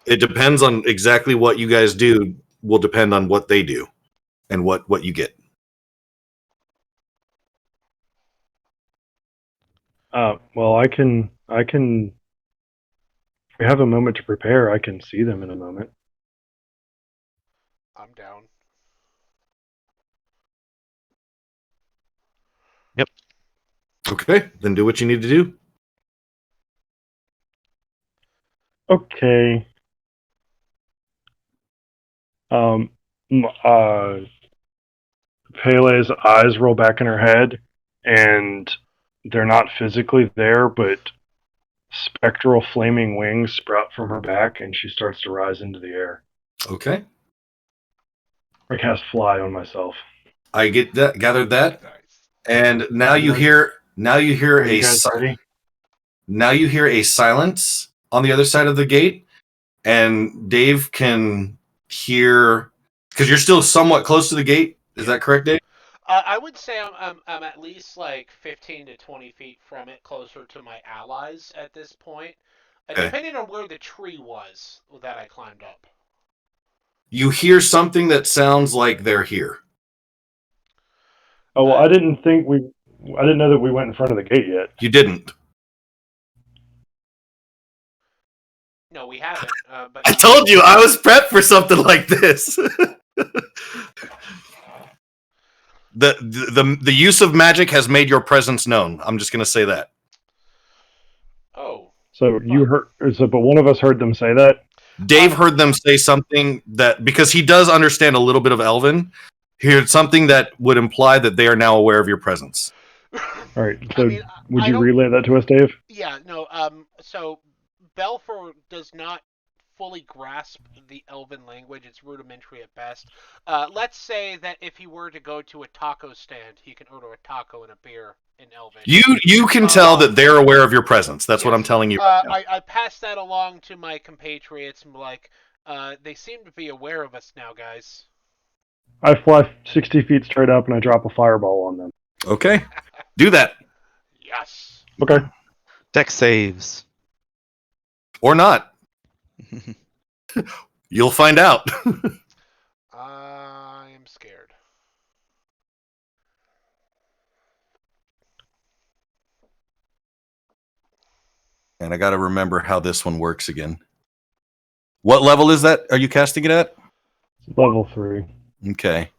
It depends on exactly what you guys do. Will depend on what they do, and what you get. Well, I can. If we have a moment to prepare, I can see them in a moment. I'm down. Okay, then do what you need to do. Okay. Pele's eyes roll back in her head, and they're not physically there, but spectral flaming wings sprout from her back, and she starts to rise into the air. Okay, I cast fly on myself. I get that. Gathered that, Nice. and now you hear Are you a guys ready? now you hear a silence on the other side of the gate, and Dave can hear because you're still somewhat close to the gate. Is that correct, Dave? I would say I'm at least like 15 to 20 feet from it, closer to my allies at this point. Okay. Depending on where the tree was that I climbed up. You hear something that sounds like they're here. Oh, well, I didn't know that we went in front of the gate yet. You didn't. No, we haven't. But I told you I was prepped for something like this. the use of magic has made your presence known. I'm just going to say that. Oh. So you heard, but one of us heard them say that. Dave heard them say something that, because he does understand a little bit of Elven, he heard something that would imply that they are now aware of your presence. All right. So would I you don't- relay that to us, Dave? Yeah, no, so Belfer does not fully grasp the Elven language. It's rudimentary at best. Let's say that if he were to go to a taco stand, he can order a taco and a beer in Elvish. You can tell that they're aware of your presence. That's what I'm telling you. I passed that along to my compatriots and like, they seem to be aware of us now, guys. I fly 60 feet straight up and I drop a fireball on them. Okay. Do that. Yes. Okay. Dex saves. Or not. You'll find out. I am scared. And I got to remember how this one works again. What level is that? Are you casting it at? Level 3. Okay.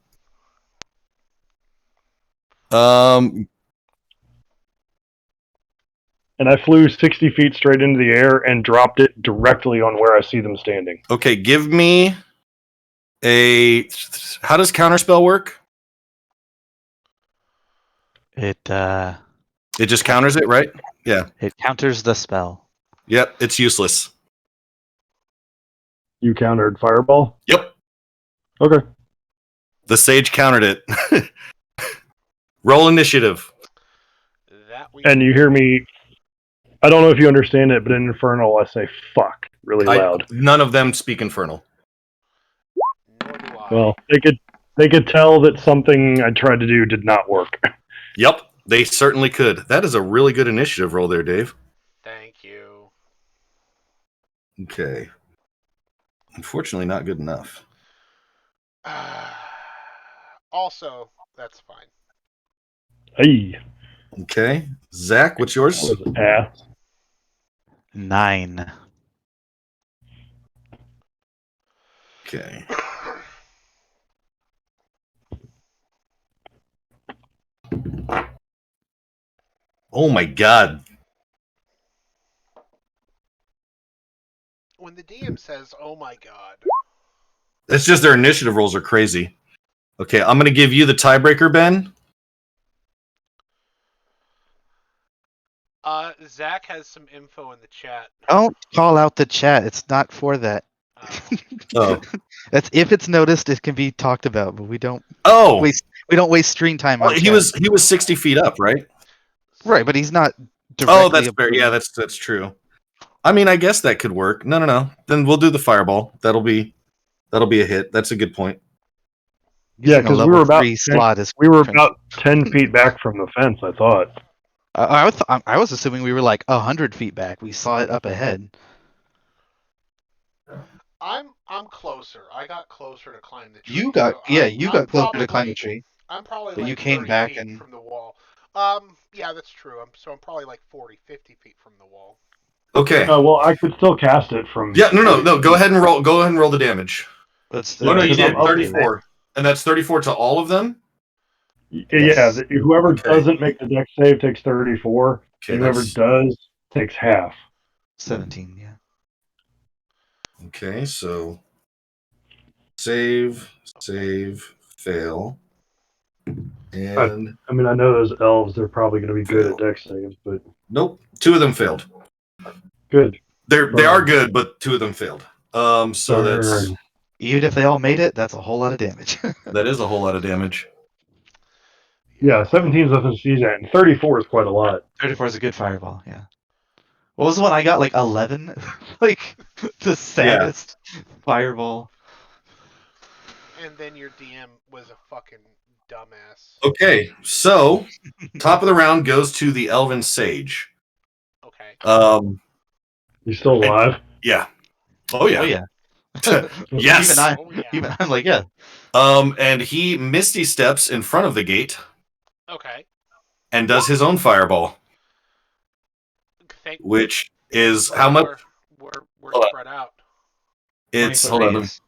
And I flew 60 feet straight into the air and dropped it directly on where I see them standing. Okay, give me a... How does counterspell work? It It just counters it, right? Yeah. it counters the spell. Yep, it's useless. You countered fireball? Yep. Okay. The sage countered it. Roll initiative. And you hear me... I don't know if you understand it, but in Infernal I say fuck really loud. None of them speak Infernal. Nor do I. Well, they could tell that something I tried to do did not work. Yep, they certainly could. That is a really good initiative roll there, Dave. Thank you. Okay. Unfortunately, not good enough. Also, that's fine. Hey. Okay. Zach, what's yours? Ass. 9. Okay. Oh my god. When the DM says, "Oh my god," It's just their initiative rolls are crazy. Okay, I'm going to give you the tiebreaker, Ben. Zach has some info in the chat. Don't call out the chat. It's not for that. Oh. That's if it's noticed, it can be talked about, but we don't Oh, waste screen time on he chat. was 60 feet up, right? Right, but he's not directly. Oh, that's fair. Yeah, that's true. I mean, I guess that could work. No. Then we'll do the fireball. That'll be a hit. That's a good point. Yeah, because we were about 3 slot is we were about 10 feet back from the fence, I thought. I was assuming we were like 100 feet back. We saw it up ahead. I'm closer. I got closer to climb the tree. You got I'm closer to climb probably- the tree. I'm probably But like you came 30 back feet and- from the wall. Yeah, that's true. I'm probably like 40, 50 feet from the wall. Okay. Well, I could still cast it from... Yeah, no. Go ahead and roll. Go ahead and roll the damage. Let's, Oh no, you did I'm up 34, and that's 34 to all of them. Yeah, whoever Okay. doesn't make the dex save takes 34. Okay, and whoever that's- does takes half. 17. Yeah. Okay, so save, fail, and I mean, I know those elves, they're probably going to be good Fail. at dex saves, but nope, 2 of them failed. good. They are good, but 2 of them failed. So that's Darn. Even if they all made it, that's a whole lot of damage. that is a whole lot of damage. Yeah, 17 is nothing to seize at, and 34 is quite a lot. 34 is a good fireball. Yeah. What was the one I got? Like 11. Like the saddest fireball. And then your DM was a fucking dumbass. Okay, so top of the round goes to the Elven Sage. Okay. You still alive? Yeah. Oh yeah. Oh yeah. Yes. Even Oh, yeah. even I'm like, yeah. And he misty steps in front of the gate Okay. and does his own fireball, Thank. which is how much? We're Hold on. spread out. It's 20 hold foot on. radius.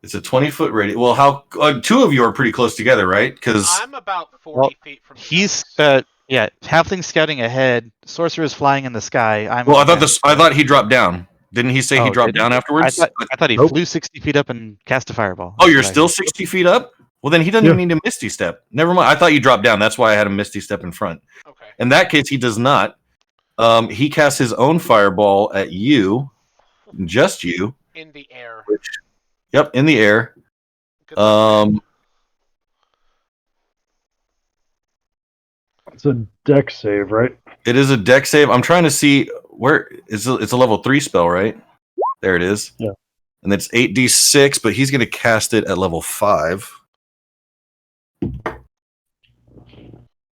It's a 20-foot radius. Well, how two of you are pretty close together, right? Because I'm about 40 feet from the He's others. halfling scouting ahead. Sorcerer's flying in the sky. I thought he dropped down. Didn't he say he dropped down I afterwards? thought he Nope. flew 60 feet up and cast a fireball. Oh, That's you're what I still heard. 60 feet up? Well, then he doesn't Yeah. even need a Misty Step. Never mind. I thought you dropped down. That's why I had a Misty Step in front. Okay. In that case, he does not. He casts his own fireball at you, just you. In the air. Yep, in the air. Good luck. It's a deck save, right? It is a deck save. I'm trying to see where it's a level 3 spell, right? There it is. Yeah. And it's 8d6, but he's going to cast it at level 5.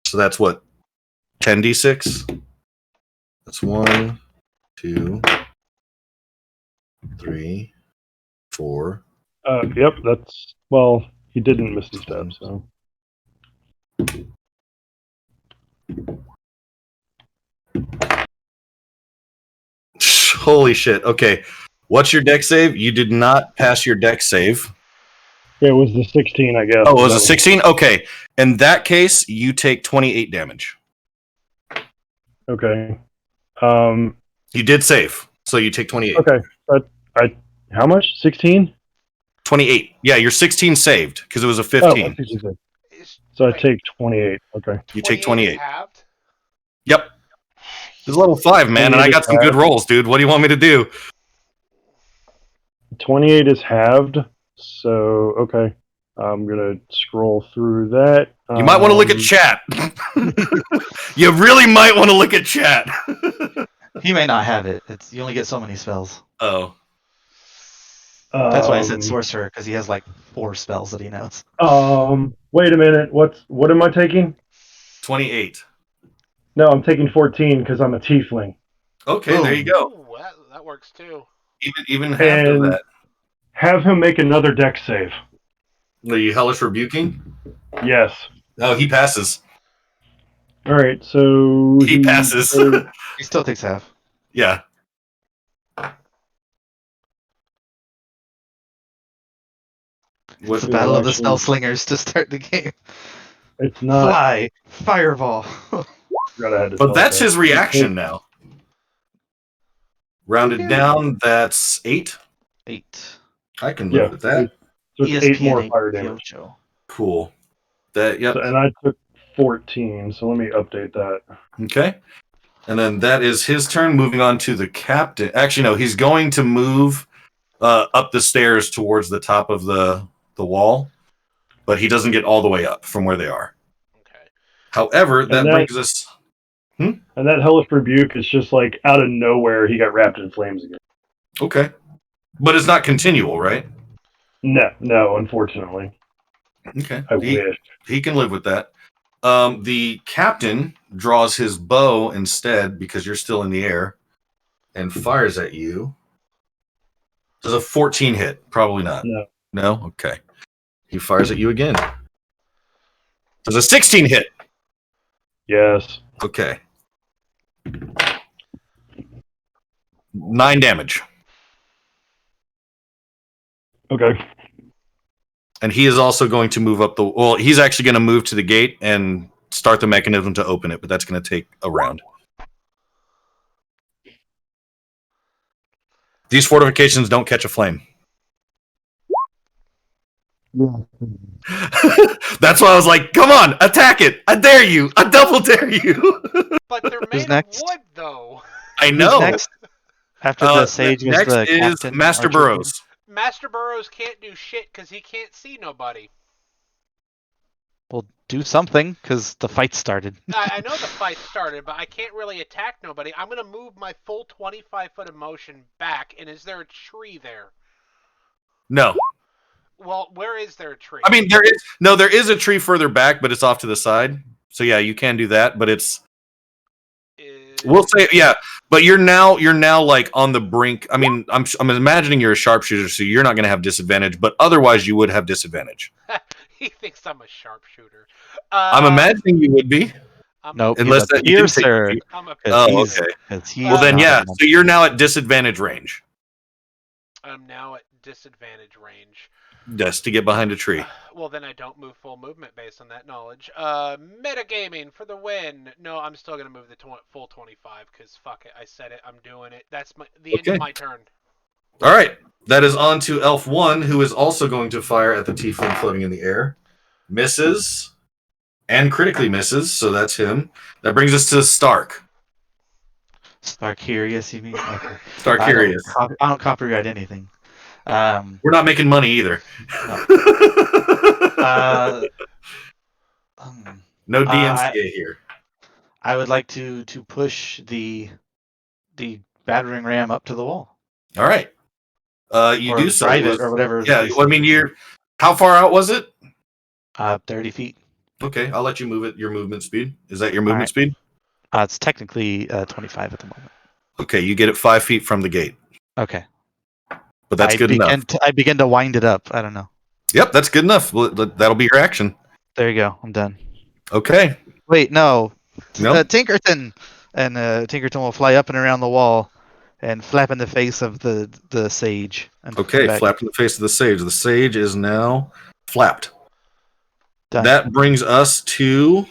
So that's what? 10d6? That's 1, 2, 3, 4. Yep, that's, well, he didn't miss the step, so. Holy shit. Okay. What's your deck save? You did not pass your deck save. Yeah, it was the 16, I guess. Oh, it was a 16? Okay. In that case, you take 28 damage. Okay. You did save, so you take 28. Okay, but how much? 16? 28. Yeah, you're 16 saved because it was a Oh, 15. 16. Is- So I wait, take 28. Okay. You take 28. halved? Yep. It's level 5, man, and I got some good rolls, dude. What do you want me to do? 28 is halved, so okay. I'm gonna scroll through that. You might want to look at chat. You really might want to look at chat. He may not have it. You only get so many spells. Oh. That's why I said sorcerer, because he has like 4 spells that he knows. Wait a minute. What am I taking? 28. No, I'm taking 14 because I'm a tiefling. Okay, there you go. Ooh, that works too. Even half of And that. have him make another deck save. Are you hellish rebuking? Yes. No, he passes. All right. So He passes. He still takes half. Yeah. It's the battle of the spell slingers to start the game. It's not. Fly, fireball. But that's his reaction now. Rounded down, that's 8. 8. I can live with that. So it's 8 more fire damage. Cool. That yep. So, and I took 14, so let me update that. Okay. And then that is his turn. Moving on to the captain. Actually, no, he's going to move up the stairs towards the top of the wall, but he doesn't get all the way up from where they are. Okay. However, that brings us. And that hellish rebuke is just like out of nowhere. He got wrapped in flames again. Okay, but it's not continual, right? No, unfortunately. Okay, I wish. He can live with that. The captain draws his bow instead because you're still in the air, and fires at you. Does a 14 hit? Probably not. No. No? Okay. He fires at you again. Does a 16 hit? Yes. Okay. 9 damage. Okay. And he is also going to move up well, he's actually going to move to the gate and start the mechanism to open it, but that's going to take a round. These fortifications don't catch a flame. That's why I was like, come on, attack it. I dare you. I double dare you. But they're made of wood, though. I know. Next? After the sage is next the is captain, Master Archer? Burrows. Master Burrows can't do shit because he can't see nobody. Well, do something, because the fight started. I know the fight started, but I can't really attack nobody. I'm going to move my full 25-foot of motion back, and is there a tree there? No. Well, where is there a tree? I mean, there is a tree further back, but it's off to the side. So yeah, you can do that, but it's we'll say yeah, but you're now like on the brink. I mean, I'm imagining you're a sharpshooter, so you're not going to have disadvantage, but otherwise you would have disadvantage. He thinks I'm a sharpshooter. I'm imagining you would be. Nope. Unless that you can take piercer. Oh, okay. Well then, yeah. So you're now at disadvantage range. I'm now at disadvantage range. Yes, to get behind a tree. Well, then I don't move full movement based on that knowledge. Metagaming for the win. No, I'm still gonna move the full 25 because fuck it, I said it. I'm doing it. That's the end of Okay. my turn. All right. That is on to Elf 1, who is also going to fire at the tiefling floating in the air. Misses. And critically misses, so that's him. That brings us to Stark. Starkirius, you mean? Okay. Starkirius. I don't copyright anything. We're not making money either. No. No DMCA here. I would like to push the battering ram up to the wall. All right. You or do so. drive it or whatever. Yeah. Well, I mean, how far out was it? 30 feet. Okay, I'll let you move it. Your movement speed. Is that your movement speed? It's technically 25 at the moment. Okay, you get it 5 feet from the gate. Okay. But that's good enough. I begin to wind it up. I don't know. Yep, that's good enough. That'll be your action. There you go. I'm done. Okay. Wait, no. No? Tinkerton. And Tinkerton will fly up and around the wall and flap in the face of the sage. Okay, flap in the face of the sage. The sage is now flapped. Done. That brings us to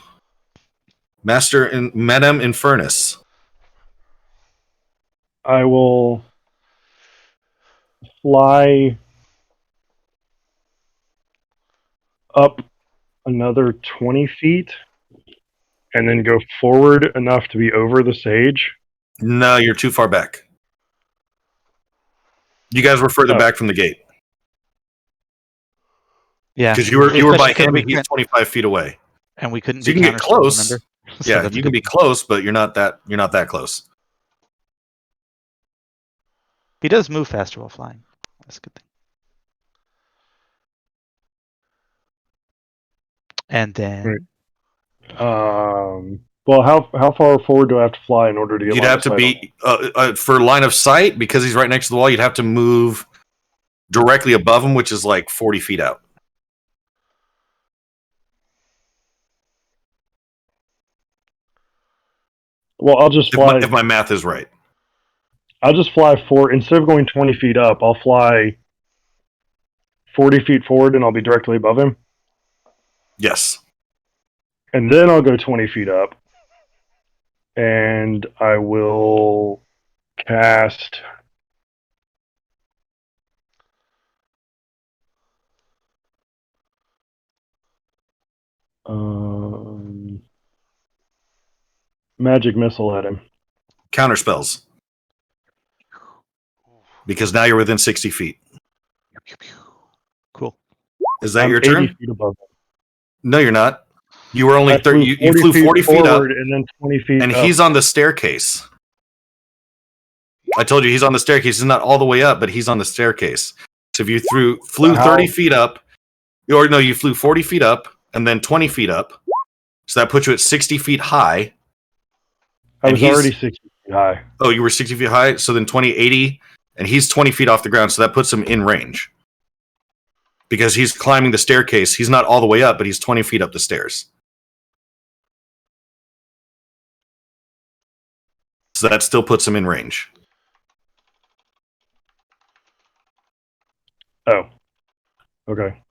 Master and Madame Infernus. I will fly up another 20 feet and then go forward enough to be over the sage. No, you're too far back. You guys were further back from the gate. Yeah, because you were by him and he's 25 feet away. And we couldn't. So you can get close. Remember? Yeah, you can be close, but you're not that close. He does move faster while flying. That's a good thing. And then, well, how far forward do I have to fly in order to get? You'd have to be for line of sight because he's right next to the wall. You'd have to move directly above him, which is like 40 feet out. Well, I'll just fly. If my math is right, I'll just fly instead of going 20 feet up, I'll fly 40 feet forward and I'll be directly above him. Yes. And then I'll go 20 feet up and I will cast magic missile at him. Counter spells. Because now you're within 60 feet. Cool. Is that your turn? 80 feet above him. No, you're not. You were only 30. You flew 40 feet up, and then 20 feet. And up. he's on the staircase. I told you he's on the staircase. He's not all the way up, but he's on the staircase. So if you flew 30 feet up, or no, you flew 40 feet up and then 20 feet up. So that puts you at 60 feet high. I was already 60 feet high. Oh, you were 60 feet high? So then 20, 80, and he's 20 feet off the ground. So that puts him in range. Because he's climbing the staircase. He's not all the way up, but he's 20 feet up the stairs. So that still puts him in range. Oh. Okay.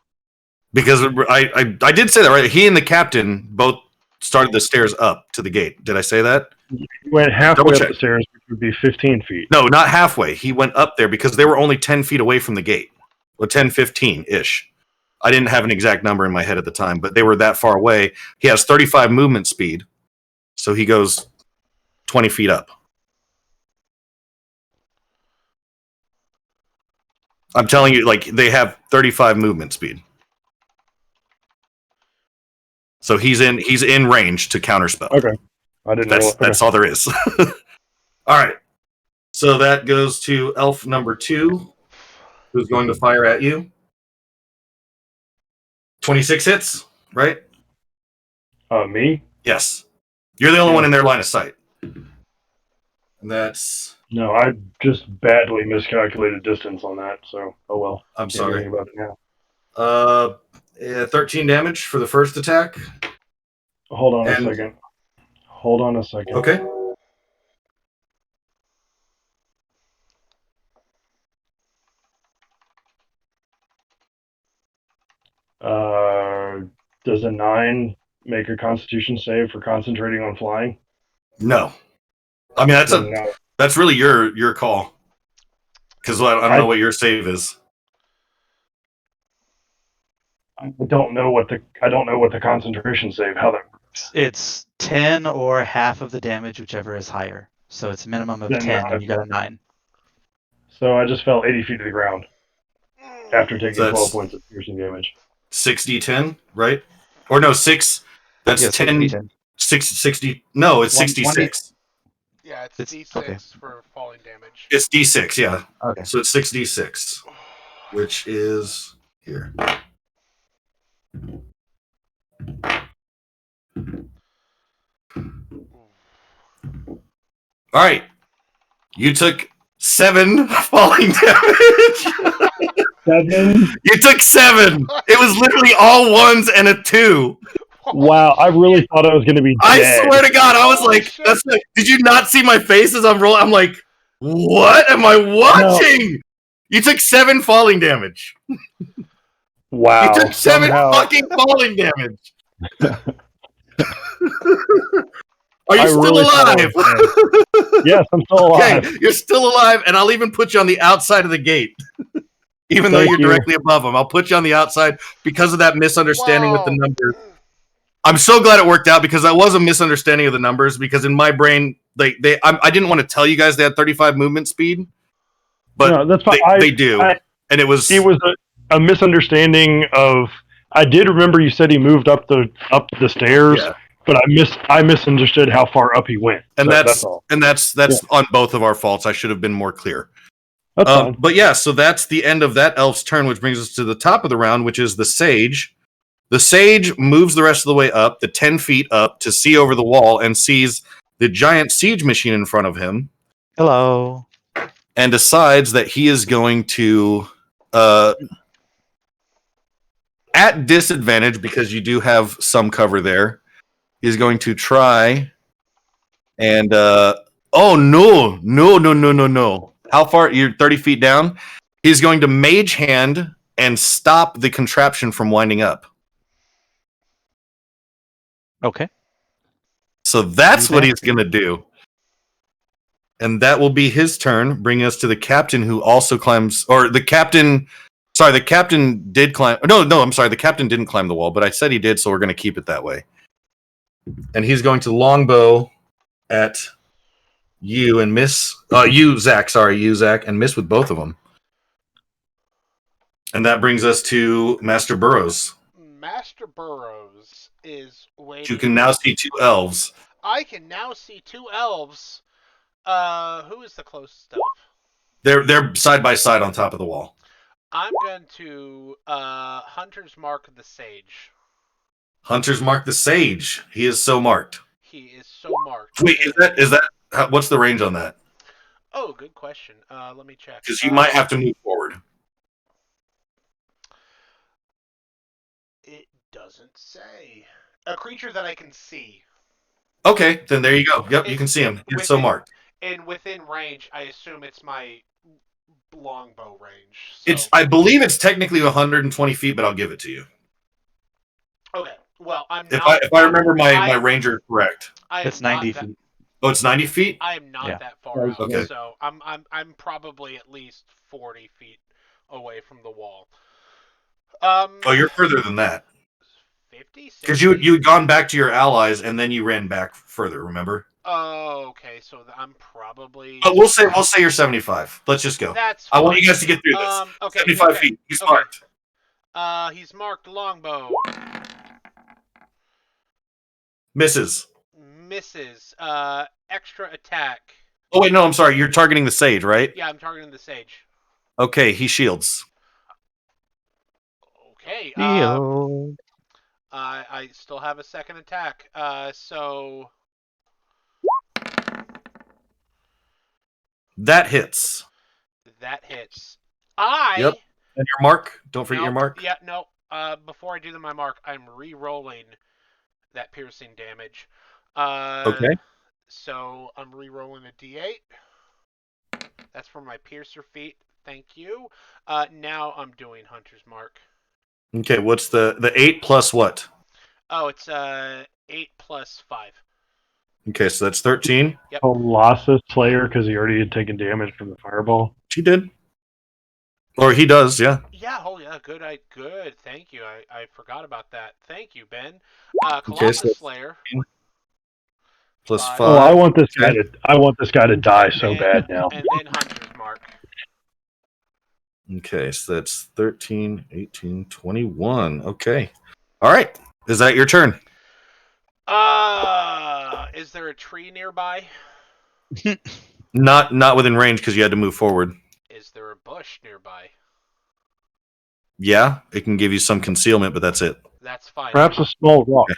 Because I did say that, right? He and the captain both started the stairs up to the gate. Did I say that? He went halfway up the stairs, which would be 15 feet. No, not halfway. He went up there because they were only 10 feet away from the gate. Well, 10, 15-ish. I didn't have an exact number in my head at the time, but they were that far away. He has 35 movement speed, so he goes 20 feet up. I'm telling you, like, they have 35 movement speed. So he's in range to counterspell. Okay. I didn't know. Okay. That's all there is. All right. So that goes to elf number 2, who's going to fire at you. 26 hits, right? Me? Yes. You're the only one in their line of sight. And that's... No, I just badly miscalculated distance on that, so oh well. I'm sorry. About it now. 13 damage for the first attack. Hold on a second. Okay. Does a 9 make a Constitution save for concentrating on flying? No. I mean, Then no. that's really your call. Because I don't know what your save is. I don't know what the concentration save, how that works. It's 10 or half of the damage, whichever is higher. So it's a minimum of Then 10, and you got a 9. So I just fell 80 feet to the ground after taking So 12 that's points of piercing damage. 6d10, right? Or no, 6. That's Yeah, 10. 6d10. 60. No, it's One- 66. Yeah, it's It's- D6 okay. for falling damage. It's d6, yeah. Okay. So it's 6d6, which is here. All right. You took 7 falling damage. 7? You took 7. It was literally all 1s and a 2. Wow, I really thought I was going to be I dead. swear to God, I was Holy like, shit. that's like, did you not see my face as I'm rolling? I'm like, what am I watching? You took 7 falling damage. Wow. You took 7 somehow- fucking falling damage. Are you I still really thought I alive? was Yes, I'm still alive. Okay, you're still alive, and I'll even put you on the outside of the gate. Even though Thank you're you. directly above them, I'll put you on the outside because of that misunderstanding with the Wow. numbers. I'm so glad it worked out because that was a misunderstanding of the numbers. Because in my brain, I didn't want to tell you guys they had 35 movement speed, but No, that's fine. they do, and it was a misunderstanding of. I did remember you said he moved up the stairs, yeah. but I misunderstood how far up he went. And So that's all. that's on both of our faults. I should have been more clear. That's fine. But yeah, so that's the end of that elf's turn, which brings us to the top of the round, which is the sage. The sage moves the rest of the way up, the 10 feet up, to see over the wall and sees the giant siege machine in front of him, Hello. and decides that he is going to, at disadvantage, because you do have some cover there, he's going to try and, oh, no. How far? You're 30 feet down? He's going to mage hand and stop the contraption from winding up. Okay. So that's You what he's nasty. going to do. And that will be his turn, bringing us to the captain who also climbs, or the captain, sorry, the captain did climb. No, I'm sorry, the captain didn't climb the wall, but I said he did, so we're going to keep it that way. And he's going to longbow at you and miss, you, Zach, and miss with both of them. And that brings us to Master Burrows. Master Burrows is waiting. You can now see 2 elves. I can now see 2 elves. Who is the closest elf? They're side by side on top of the wall. I'm going to Hunter's Mark the Sage. Hunter's mark the sage. He is so marked. He is so marked. Wait, is that what's the range on that? Oh, good question. Let me check. Because you might have to move forward. It doesn't say. A creature that I can see. Okay, then there you go. Yep, you can see him. It's so marked. And within range, I assume it's my longbow range. So. I believe it's technically 120 feet, but I'll give it to you. Okay. Well, If I remember my ranger correct. It's 90 feet. Oh, it's 90 feet? I am not Yeah. that far out, Okay. so I'm probably at least 40 feet away from the wall. Oh, you're further than that. 50? Because you had gone back to your allies and then you ran back further, remember? Oh, okay. So I'm probably. But we'll say you're 75. Let's just go. That's. I want fine. you guys to get through this. Okay. 75 feet. He's Okay. marked. He's marked longbow. Misses. Misses. Extra attack. Oh wait, no, I'm sorry. You're targeting the sage, right? Yeah, I'm targeting the sage. Okay, he shields. Okay. Shield. I still have a second attack. So. That hits. That hits. Yep. And your mark. Don't forget your mark. Yeah, no. Before I do my mark, I'm re-rolling that piercing damage. Okay. So I'm re-rolling a D8. That's for my piercer feat. Thank you. Now I'm doing Hunter's Mark. Okay, what's the 8 plus what? Oh, it's 8 plus 5. Okay, so that's 13. Colossus Slayer because he already had taken damage from the fireball. She did. Or he does, yeah. Yeah, oh yeah, good. Good. Thank you. I forgot about that. Thank you, Ben. Okay, Colossus so Slayer. plus 5. 5. Oh, I want this guy Okay. to. I want this guy to die And so then- bad now. And then Hunter's Mark. Okay, so that's 13, 18, 21. Okay. All right. Is that your turn? Is there a tree nearby? Not within range because you had to move forward. Is there a bush nearby? Yeah, it can give you some concealment, but that's it. That's fine. Perhaps a small rock.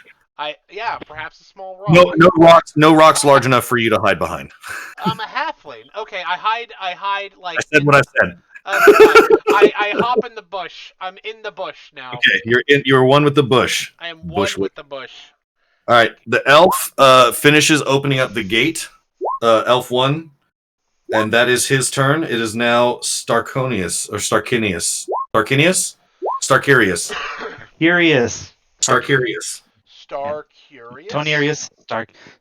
Perhaps a small rock. No rocks large enough for you to hide behind. I'm a halfling. Okay, I hide like. I said what I said. I hop in the bush. I'm in the bush now. Okay, you're one with the bush. I am Bush one with the bush. All right, the elf finishes opening up the gate. Elf 1, and that is his turn. It is now Starconius or Starkinius. Starkirius. Curious. Starkirius. Star curious. Tonerius.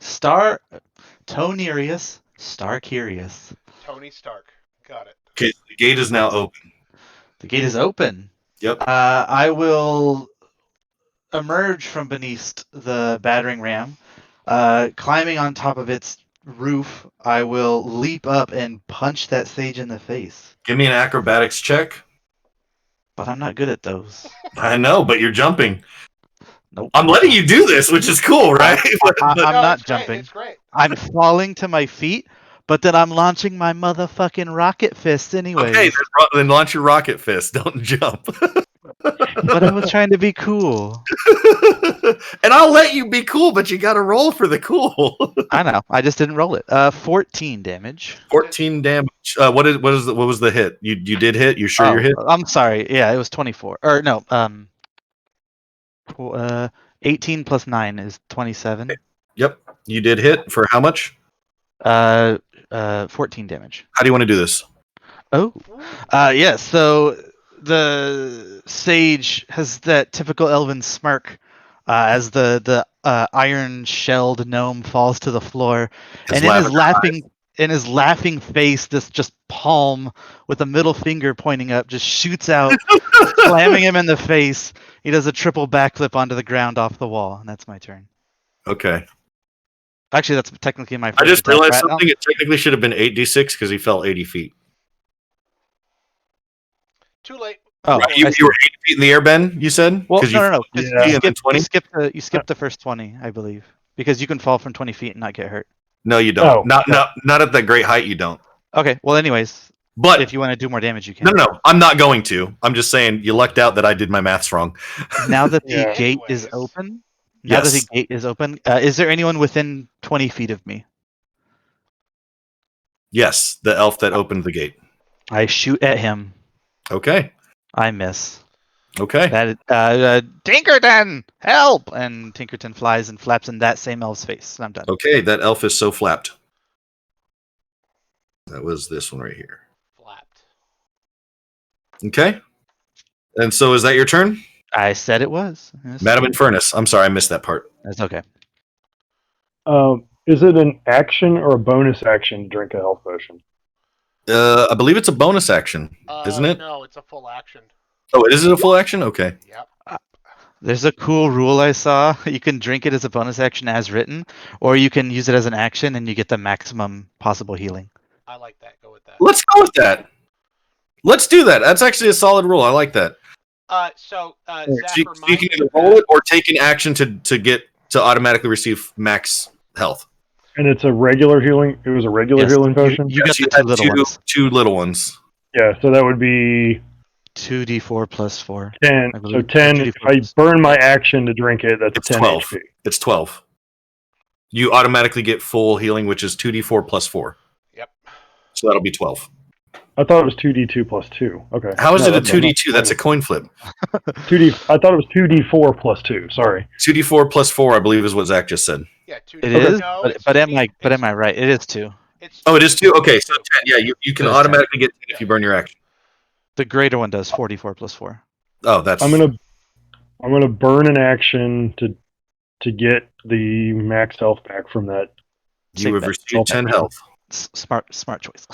Star. Tonerius. Star Curious. Tony Stark. Got it. Okay, the gate is now open. The gate is open. Yep. I will emerge from beneath the battering ram. Climbing on top of its roof, I will leap up and punch that sage in the face. Give me an acrobatics check. But I'm not good at those. I know, but you're jumping. Nope. I'm letting you do this, which is cool, right? I'm No, not it's great, jumping. It's great. I'm falling to my feet, but then I'm launching my motherfucking rocket fist anyway. Okay, then launch your rocket fist. Don't jump. But I was trying to be cool. And I'll let you be cool, but you got to roll for the cool. I know. I just didn't roll it. 14 damage. 14 damage. What was the hit? You did hit? You sure you're hit? I'm sorry. Yeah, it was 24. Or no, 18 plus 9 is 27. Yep. You did hit for how much? 14 damage. How do you want to do this? Oh. Yeah, so the sage has that typical elven smirk as the iron shelled gnome falls to the floor, and in his laughing face, this just palm with a middle finger pointing up just shoots out, slamming him in the face. He does a triple backflip onto the ground off the wall, and that's my turn. Okay. Actually, that's technically my first I just attack realized right now. something. It technically should have been 8d6 because he fell 80 feet. Too late. Oh, Right, you were 80 feet in the air, Ben, you said? well, 'Cause no. Yeah. You skipped 20? You skipped the first 20, I believe, because you can fall from 20 feet and not get hurt. No, you don't. Oh, Not at that great height, you don't. Okay, well, anyways, But if you want to do more damage, you can. no, I'm not going to. I'm just saying you lucked out that I did my maths wrong. Now that the Yeah. gate is Anyways. open, Yes. is there anyone within 20 feet of me? Yes, the elf that opened the gate. I shoot at him. Okay. I miss. Okay. That Tinkerton, help! And Tinkerton flies and flaps in that same elf's face. And I'm done. Okay, that elf is so flapped. That was this one right here. Flapped. Okay. And so is that your turn? I said it was. Yes. Madam Infernus. I'm sorry, I missed that part. That's okay. Is it an action or a bonus action to drink a health potion? I believe it's a bonus action, isn't it? No, it's a full action. Oh, it is a full action? Okay. Yep. There's a cool rule I saw. You can drink it as a bonus action as written, or you can use it as an action and you get the maximum possible healing. I like that. Go with that. Let's go with that. Let's do that. That's actually a solid rule. I like that. So So Zach, you can either roll it or take an action to automatically receive max health. And it's a regular healing. It was a regular Yes, healing potion. You Yes, got the two little ones. two little ones. Yeah, so that would be 2d4 plus 4. 10. I So believe 10. 2d4 If I plus- burn my action to drink it, that's It's 10 12. HP. It's 12. You automatically get full healing, which is 2d4 plus 4. Yep. So that'll be 12. I thought it was 2d2 plus 2. Okay. How is No, it a that's 2d2? not- That's a coin flip. 2d. I thought it was 2d4 plus 2. Sorry. 2d4 plus 4, I believe, is what Zach just said. Yeah. 2D. It is, No, it's but am 2D. I right? It is 2. It's Oh, it is 2? Okay, so 10. Yeah, you can It is 10. automatically get 10 if you burn your action. The greater one does 44 plus 4. Oh, that's... I'm gonna I'm going to burn an action to get the max health back from that. You have bet. received 10 health. Smart choice.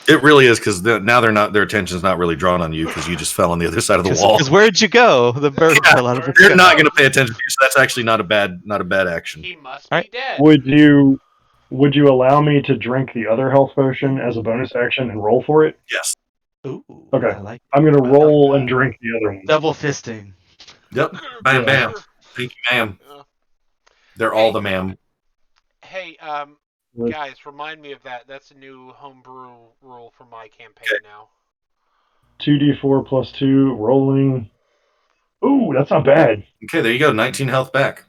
It really is because now their attention's not really drawn on you because you just fell on the other side of the wall. Because where'd you go? The bird fell out of the They're sky. not going to pay attention to you, so that's actually not a bad action. He must Alright. be dead. Would you allow me to drink the other health potion as a bonus action and roll for it? Yes. Ooh, Okay. I like I'm going to I like roll that. and drink the other one. double fisting. Yep. Bam, bam. Thank you, ma'am. They're all the ma'am. Hey, guys, remind me of that. That's a new homebrew rule for my campaign now. 2d4 plus 2, rolling. Ooh, that's not bad. Okay, there you go. 19 health back.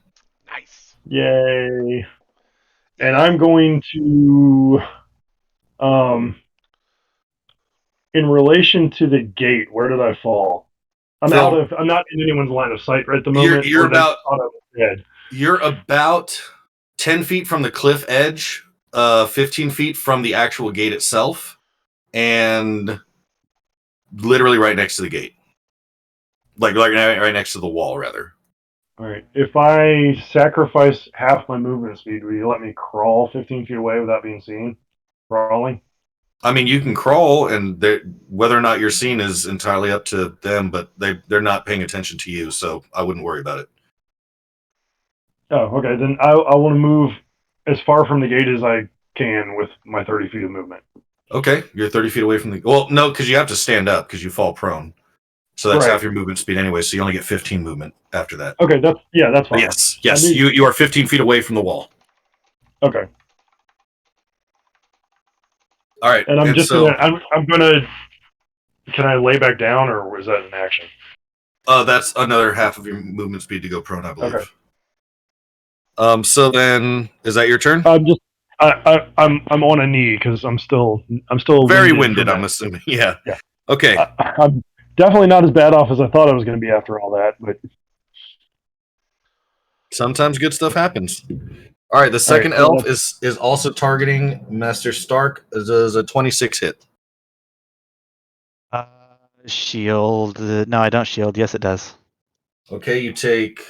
Nice. Yay. And I'm going to, in relation to the gate, where did I fall? I'm not in anyone's line of sight right at the moment. You're or they thought I was dead. You're about 10 feet from the cliff edge, 15 feet from the actual gate itself, and literally right next to the gate. Like right next to the wall, rather. All right. If I sacrifice half my movement speed, will you let me crawl 15 feet away without being seen? Crawling? I mean, you can crawl, and whether or not you're seen is entirely up to them, but they're not paying attention to you, so I wouldn't worry about it. Oh, okay. Then I want to move as far from the gate as I can with my 30 feet of movement. Okay, you're 30 feet away from the... Well, no, because you have to stand up because you fall prone. So that's half your movement speed anyway, so you only get 15 movement after that. Okay, that's fine. Yes, you are 15 feet away from the wall. Okay. All right. And I'm gonna can I lay back down, or was that an action? That's another half of your movement speed to go prone, I believe. Okay. So then, is that your turn? I'm on a knee because I'm still very winded. I'm assuming. Yeah. Okay. I'm definitely not as bad off as I thought I was going to be after all that, but sometimes good stuff happens. All right. The second elf is also targeting Master Stark. Does a 26 hit? Shield. No, I don't shield. Yes, it does. Okay. You take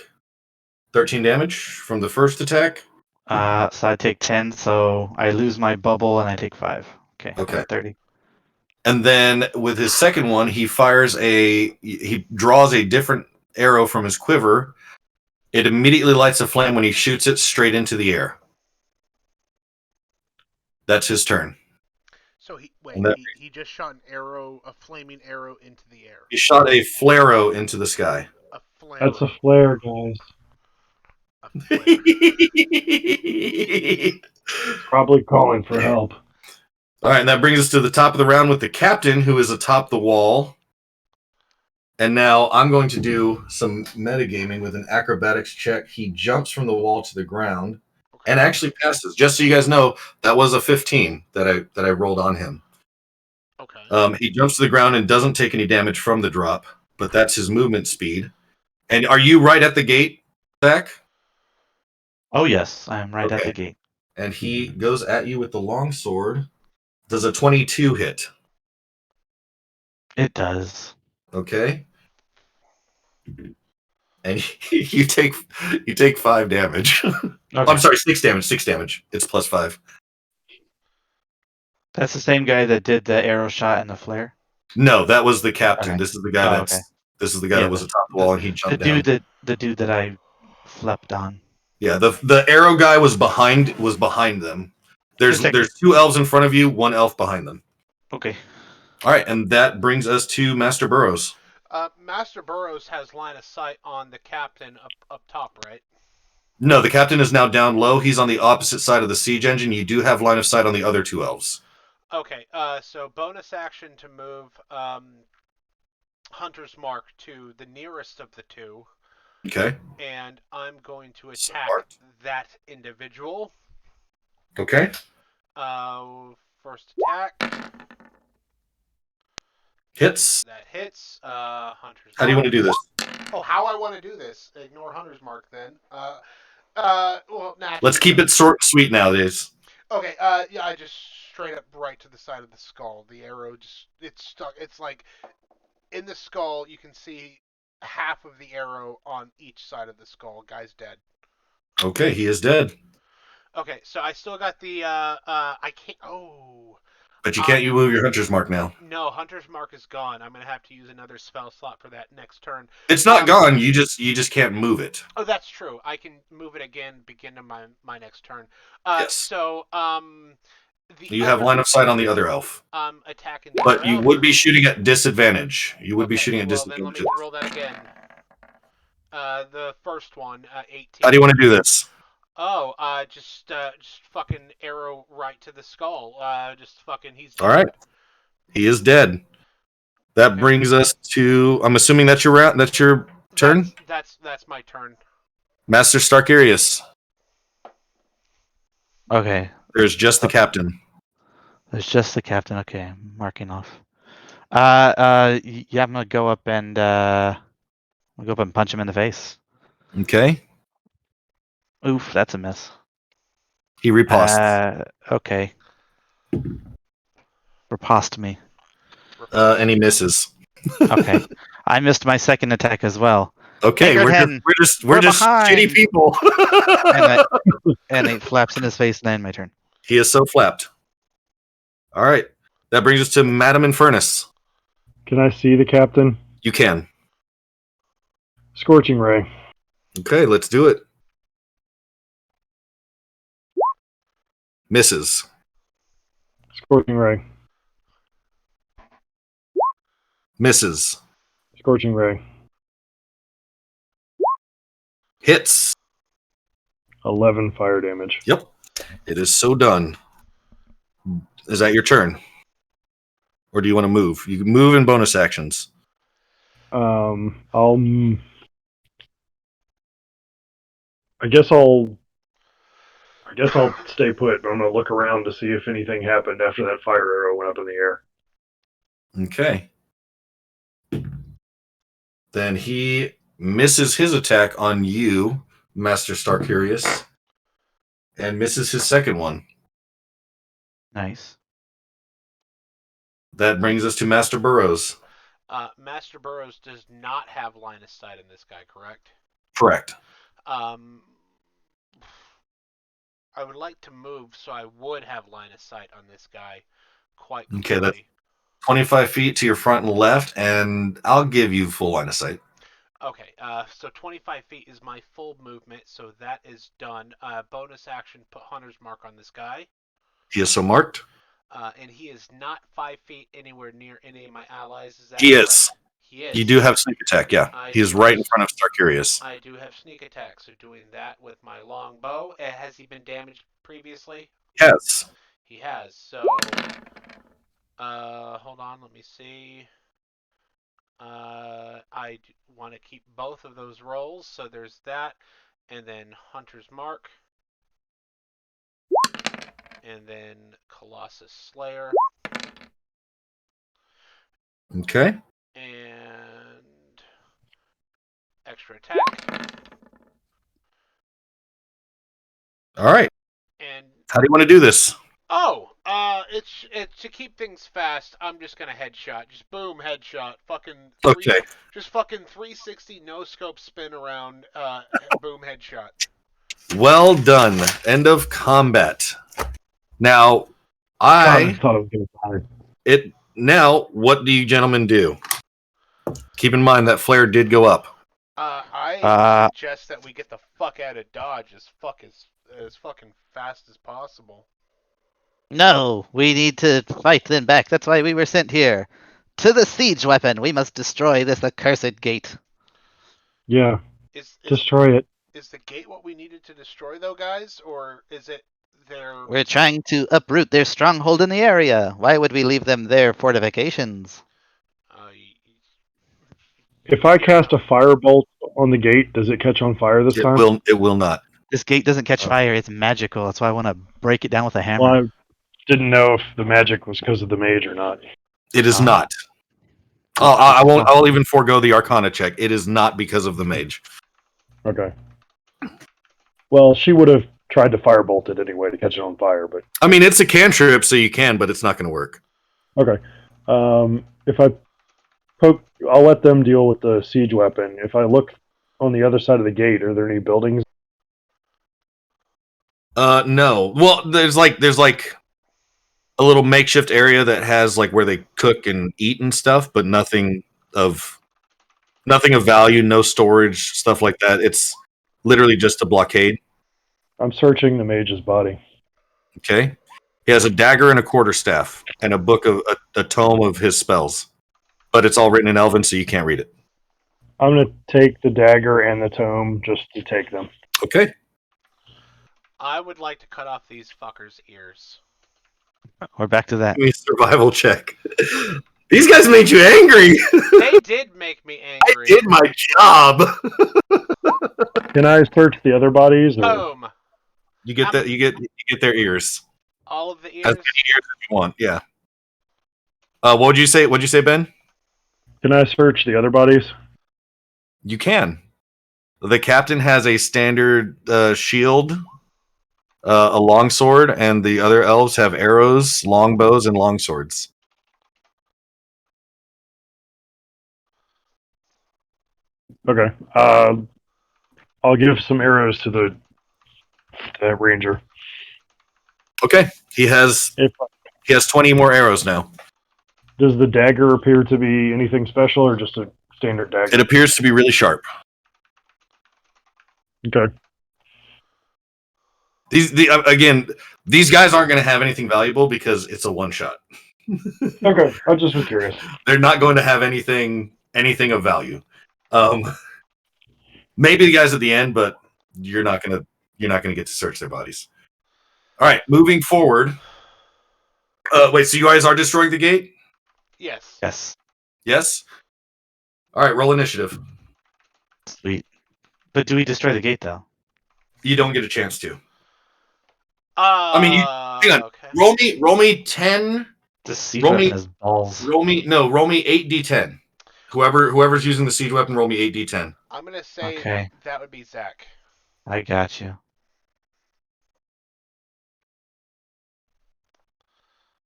13 damage from the first attack. So I take 10, so I lose my bubble and I take 5. Okay. 30. And then with his second one, he draws a different arrow from his quiver. It immediately lights a flame when he shoots it straight into the air. That's his turn. So he just shot a flaming arrow into the air. He shot a flare-o into the sky. That's a flare, guys. Probably calling for help. All right, and that brings us to the top of the round with the captain, who is atop the wall. And now I'm going to do some metagaming with an acrobatics check. He jumps from the wall to the ground and actually passes. Just so you guys know, that was a 15 that I rolled on him. Okay. He jumps to the ground and doesn't take any damage from the drop, but that's his movement speed. And are you right at the gate, Zach? Oh, yes, I'm right at the gate. And he goes at you with the long sword. Does a 22 hit? It does. Okay. And you take 5 damage. Okay. I'm sorry, 6 damage. 6 damage. It's plus 5. That's the same guy that did the arrow shot and the flare? No, that was the captain. Okay. This is the guy that was atop the wall and he jumped down. The dude that I flipped on. Yeah, the arrow guy was behind them. There's 2 elves in front of you, 1 elf behind them. Okay. All right, and that brings us to Master Burrows. Master Burrows has line of sight on the captain up top, right? No, the captain is now down low. He's on the opposite side of the siege engine. You do have line of sight on the other 2 elves. Okay, so bonus action to move Hunter's Mark to the nearest of the 2. Okay. And I'm going to attack that individual. Okay. First attack. Hits. That hits. Hunter's Mark. How do you want to do this? Oh, how I want to do this? Ignore Hunter's Mark then. Well, naturally. Let's keep it short and sweet nowadays. Okay, yeah, I just straight up right to the side of the skull. The arrow it's stuck. It's like in the skull. You can see half of the arrow on each side of the skull. Guy's dead. Okay, he is dead. Okay, so I still got the I can't. Oh. But you can't move your hunter's mark now. No, Hunter's Mark is gone. I'm gonna have to use another spell slot for that next turn. It's not gone. You just can't move it. Oh, that's true. I can move it again, begin of my next turn. Yes. So You have line of sight on the other elf. Attacking the But other you elf. would be shooting at disadvantage. You would be Okay, shooting at well, disadvantage. then let me roll that again. The first one, 18. How do you want to do this? Oh, just fucking arrow right to the skull. Just fucking, he's dead. All right. He is dead. That brings us to. I'm assuming that's your round. That's your turn. That's my turn. Master Starkarius. Okay. There's just the captain. There's just the captain. Okay, I'm marking off. Yeah, I'm gonna go up and punch him in the face. Okay. Oof, that's a miss. He ripostes. Okay. Riposte me. And he misses. Okay. I missed my second attack as well. Okay, Angered we're hen. just We're shitty behind. people. And it flaps in his face, and then my turn. He is so flapped. All right. That brings us to Madam Infernus. Can I see the captain? You can. Scorching Ray. Okay, let's do it. Misses. Scorching Ray. Misses. Scorching Ray. Hits. 11 fire damage. Yep. It is so done. Is that your turn? Or do you want to move? You can move in bonus actions. I guess I'll stay put, but I'm gonna look around to see if anything happened after that fire arrow went up in the air. Okay. Then he misses his attack on you, Master Starkarius, and misses his second one. Nice. That brings us to Master Burrows. Master Burrows does not have line of sight on this guy, correct? Correct. I would like to move so I would have line of sight on this guy quite quickly. Okay, that's 25 feet to your front and left, and I'll give you full line of sight. Okay, so 25 feet is my full movement, so that is done. Bonus action, put Hunter's Mark on this guy. He is so marked. And he is not 5 feet anywhere near any of my allies. Is that He correct? is. He is. You do have sneak attack, yeah. He is right in front of Starkarius. I do have sneak attack, so doing that with my long bow. Has he been damaged previously? Yes. He has, so... hold on, let me see. I want to keep both of those rolls, so there's that. And then Hunter's Mark. And then Colossus Slayer. Okay. And extra attack. All right. And how do you want to do this? It's to keep things fast. I'm just gonna headshot. Just boom, headshot. Okay. Just fucking 360 no scope spin around. Boom, headshot. Well done. End of combat. Now, I thought it was gonna die. Now, what do you gentlemen do? Keep in mind that flare did go up. I suggest that we get the fuck out of Dodge as fucking fast as possible. No, we need to fight them back. That's why we were sent here. To the siege weapon. We must destroy this accursed gate. Yeah. Destroy it. Is the gate what we needed to destroy, though, guys? Or is it their... We're trying to uproot their stronghold in the area. Why would we leave them their fortifications? If I cast a firebolt on the gate, does it catch on fire this time? It will not. This gate doesn't catch fire. It's magical. That's why I want to break it down with a hammer. Well, I didn't know if the magic was because of the mage or not. It is not. I won't. I'll even forego the Arcana check. It is not because of the mage. Okay. Well, she would have tried to firebolt it anyway to catch it on fire, but I mean, it's a cantrip, so you can, but it's not going to work. okay. If I I'll let them deal with the siege weapon. If I look on the other side of the gate, are there any buildings? No. Well, there's like a little makeshift area that has like where they cook and eat and stuff, but nothing of value, no storage, stuff like that. It's literally just a blockade. I'm searching the mage's body. Okay. He has a dagger and a quarterstaff and a book of a tome of his spells, but it's all written in Elven, so you can't read it. I'm going to take the dagger and the tome just to take them. Okay. I would like to cut off these fuckers' ears. We're back to that. Give me a survival check. These guys made you angry. They did make me angry. I did my job. Can I search the other bodies? Or? Boom. You get that. You get their ears. All of the ears. As many ears as you want. Yeah. What would you say? What'd you say, Ben? Can I search the other bodies? You can. The captain has a standard shield, a longsword, and the other elves have arrows, longbows, and longswords. Okay. I'll give some arrows to the ranger. Okay. He has 20 more arrows now. Does the dagger appear to be anything special or just a standard dagger? It appears to be really sharp. Okay. These guys aren't going to have anything valuable because it's a one shot. Okay. I just was curious. They're not going to have anything of value. Maybe the guys at the end, but you're not gonna get to search their bodies. All right, moving forward. Wait, so you guys are destroying the gate? Yes. Yes. Yes. All right, roll initiative. Sweet. But do we destroy the gate though? You don't get a chance to. Hang on. Okay. Roll me 10. The siege weapon has balls. Roll me 8d10. Whoever's using the siege weapon, roll me 8d10. I'm gonna say Okay. that would be Zach. I got you.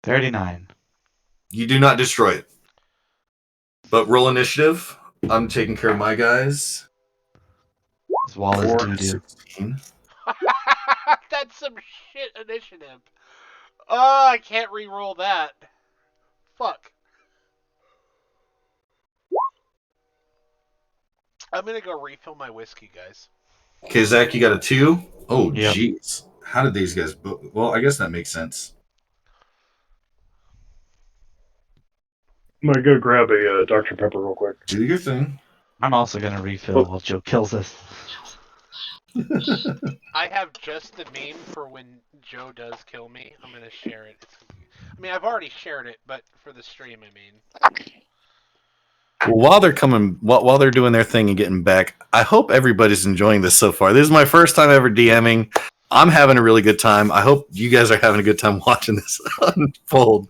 39. You do not destroy it. But roll initiative. I'm taking care of my guys. This wall is 4 doo and doo. 16. That's some shit initiative. Oh, I can't re-roll that. Fuck. I'm gonna go refill my whiskey, guys. Okay, Zach, you got a 2? Oh, Yep. jeez. How did these guys... Well, I guess that makes sense. I'm going to go grab a Dr. Pepper real quick. Do your thing. I'm also gonna refill while Joe kills us. I have just the meme for when Joe does kill me. I'm gonna share it. I've already shared it, but for the stream, I mean. Well, while they're doing their thing and getting back, I hope everybody's enjoying this so far. This is my first time ever DMing. I'm having a really good time. I hope you guys are having a good time watching this unfold.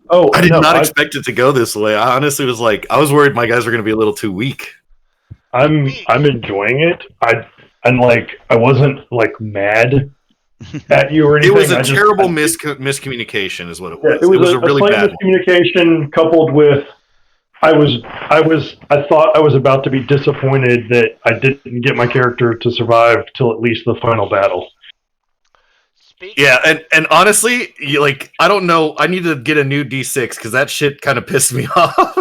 Oh, I did not expect it to go this way. I honestly was like, I was worried my guys were going to be a little too weak. I'm enjoying it. I wasn't like mad at you or anything. It was a terrible miscommunication, is what it was. Yeah, it was a really slight bad one. miscommunication coupled with I thought I was about to be disappointed that I didn't get my character to survive till at least the final battle. Yeah, and honestly, I don't know. I need to get a new D6 because that shit kind of pissed me off.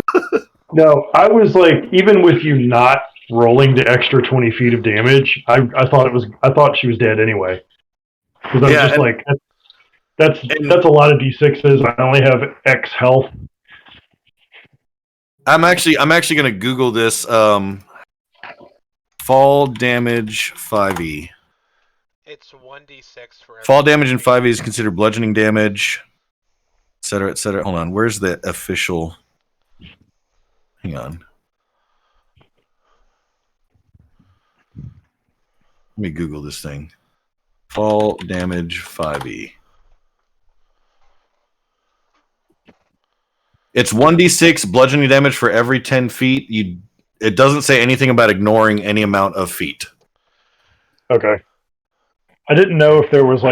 No, I was like, even with you not rolling the extra 20 feet of damage, I thought she was dead anyway. Because I was just like, that's a lot of D6s. I only have X health. I'm actually going to Google this. Fall damage 5e. It's 1d6 for every Fall damage in 5e is considered bludgeoning damage, etc., etc. Hold on, where's the official? Hang on. Let me Google this thing. Fall damage 5e. It's 1d6 bludgeoning damage for every 10 feet. It doesn't say anything about ignoring any amount of feet. Okay. I didn't know if there was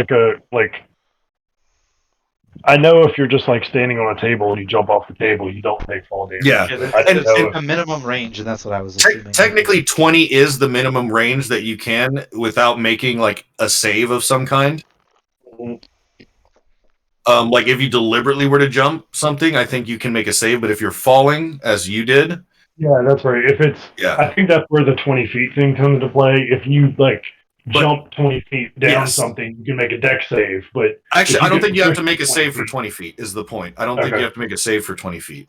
I know if you're just like standing on a table and you jump off the table, you don't take fall damage. Yeah. Yeah, I And- didn't know it's a minimum range, and that's what I was assuming. Technically, 20 is the minimum range that you can without making like a save of some kind. if, Like if you deliberately were to jump something, I think you can make a save. But if you're falling, as you did, yeah, that's right. If it's, yeah, I think that's where the 20 feet thing comes into play. If you like But- jump 20 feet down Yes. something, you can make a deck save. But actually, if you I don't get think you have to pushed make a 20 save for feet- 20 feet. Is the point? I don't think Okay. you have to make a save for 20 feet.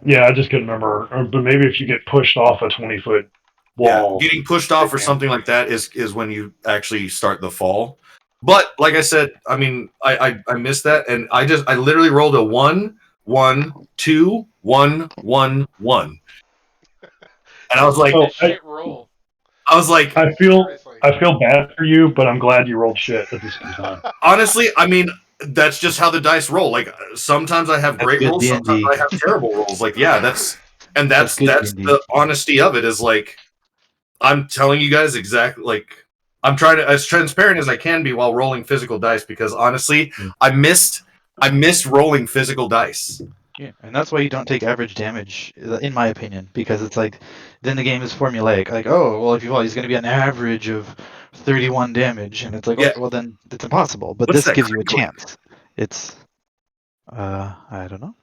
Yeah, I just couldn't remember. But maybe if you get pushed off a 20-foot wall. Yeah, getting pushed off or something like that is when you actually start the fall. But like I said, I mean, I missed that, and I literally rolled a 1, 1, 2, 1, 1, 1, and I was like, Oh, shit roll. I was like, I feel Seriously. bad for you, but I'm glad you rolled shit at the same time. honestly, I mean, that's just how the dice roll. Like sometimes I have That's great good rolls, D&D. sometimes I have terrible rolls. Like yeah, that's That's good that's D&D. the honesty of it. Is like I'm telling you guys exactly like. I'm trying to as transparent as I can be while rolling physical dice because honestly, I missed rolling physical dice. Yeah, and that's why you don't take average damage, in my opinion, because it's like, then the game is formulaic. Like, oh, well, if you fall, he's going to be an average of 31 damage, and it's like, Yeah. okay, well, then it's impossible. But What's this that gives you a crinkling? chance. It's, I don't know.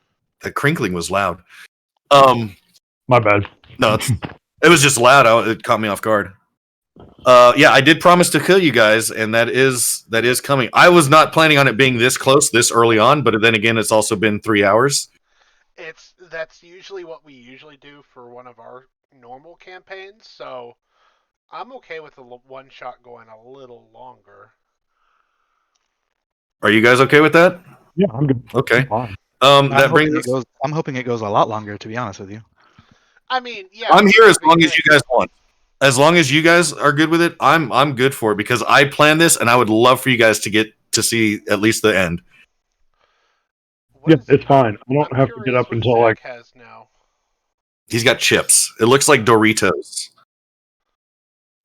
The crinkling was loud. My bad. No, it was just loud. It caught me off guard. Yeah, I did promise to kill you guys, and that is coming. I was not planning on it being this close, this early on, but then again, it's also been 3 hours. That's usually what we usually do for one of our normal campaigns, so I'm okay with the one shot going a little longer. Are you guys okay with that? Yeah, I'm good. Okay. Fine. That brings us. I'm hoping it goes a lot longer, to be honest with you. I mean, yeah. I'm here as big long as thing. you guys want. As long as you guys are good with it, I'm good for it because I planned this, and I would love for you guys to get to see at least the end. What Yeah, is- it's fine. I don't I'm have to get curious up what until Zach like has now. He's got chips. It looks like Doritos.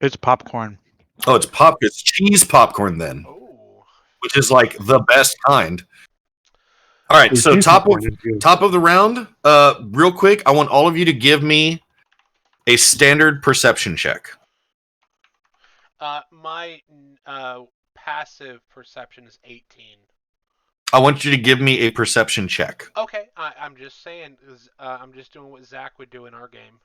It's popcorn. Oh, it's cheese popcorn then, Oh, which is like the best kind. All right, the so cheese popcorn is good. top of the round, real quick, I want all of you to give me a standard perception check. my passive perception is 18. I want you to give me a perception check. Okay, I'm just saying. I'm just doing what Zach would do in our game.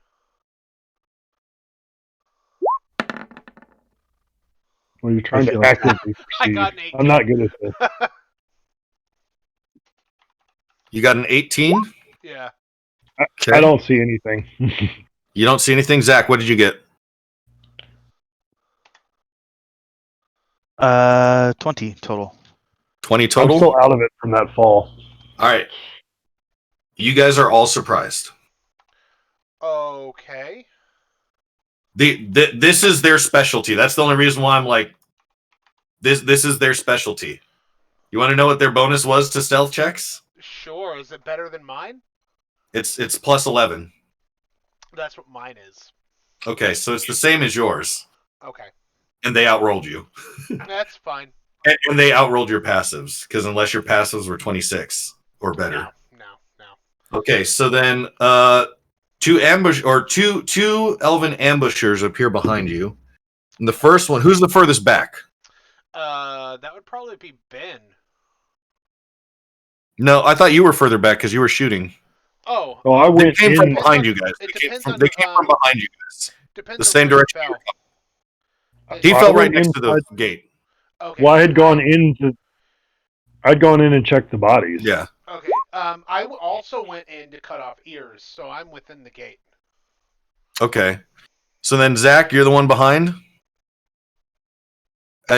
Well, you're trying I feel to like- actively I perceive. got an 18. I'm not good at this. You got an 18? Yeah. Okay. I don't see anything. You don't see anything? Zach, what did you get? 20 total. 20 I'm total? still out of it from that fall. All right. You guys are all surprised. Okay. This is their specialty. That's the only reason why I'm like, this is their specialty. You want to know what their bonus was to stealth checks? Sure. Is it better than mine? It's plus 11. That's what mine is. Okay, so it's the same as yours. Okay. And they outrolled you. That's fine. And they outrolled your passives, because unless your passives were 26 or better. No. Okay, so then two elven ambushers appear behind you. And the first one, who's the furthest back? That would probably be Ben. No, I thought you were further back because you were shooting. Oh. Well, I They went came from in. behind you guys. It They came depends from, on, they came from behind you guys. Depends The on same where direction he you fell. He Well, I fell right went next to the inside- gate. Okay. Well, I had gone in and checked the bodies. Yeah. Okay. I also went in to cut off ears, so I'm within the gate. Okay. So then, Zach, you're the one behind.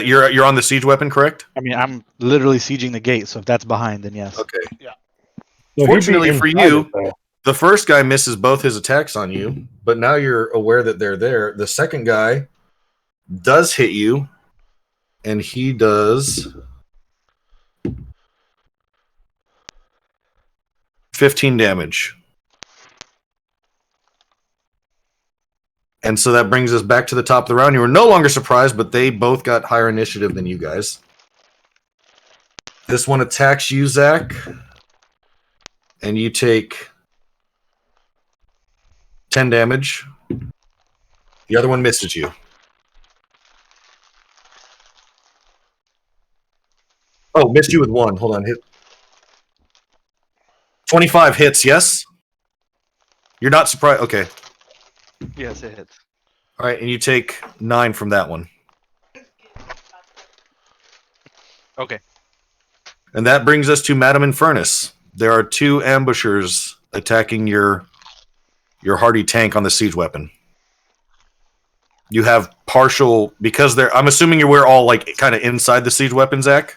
You're on the siege weapon, correct? I mean, I'm literally sieging the gate, so if that's behind, then yes. Okay. So he'd be Fortunately for inside you, it, though. the first guy misses both his attacks on you, but now you're aware that they're there. The second guy does hit you, and he does 15 damage. And so that brings us back to the top of the round. You were no longer surprised, but they both got higher initiative than you guys. This one attacks you, Zach, and you take 10 damage. The other one misses you. Oh, missed you with 1. Hold on. Hit. 25 hits, yes? You're not surprised. Okay. Yes, it hits. All right, and you take 9 from that one. Okay. And that brings us to Madam Infernus. There are 2 ambushers attacking your hardy tank on the siege weapon. You have partial, because they're, I'm assuming you're all like kind of inside the siege weapon, Zach,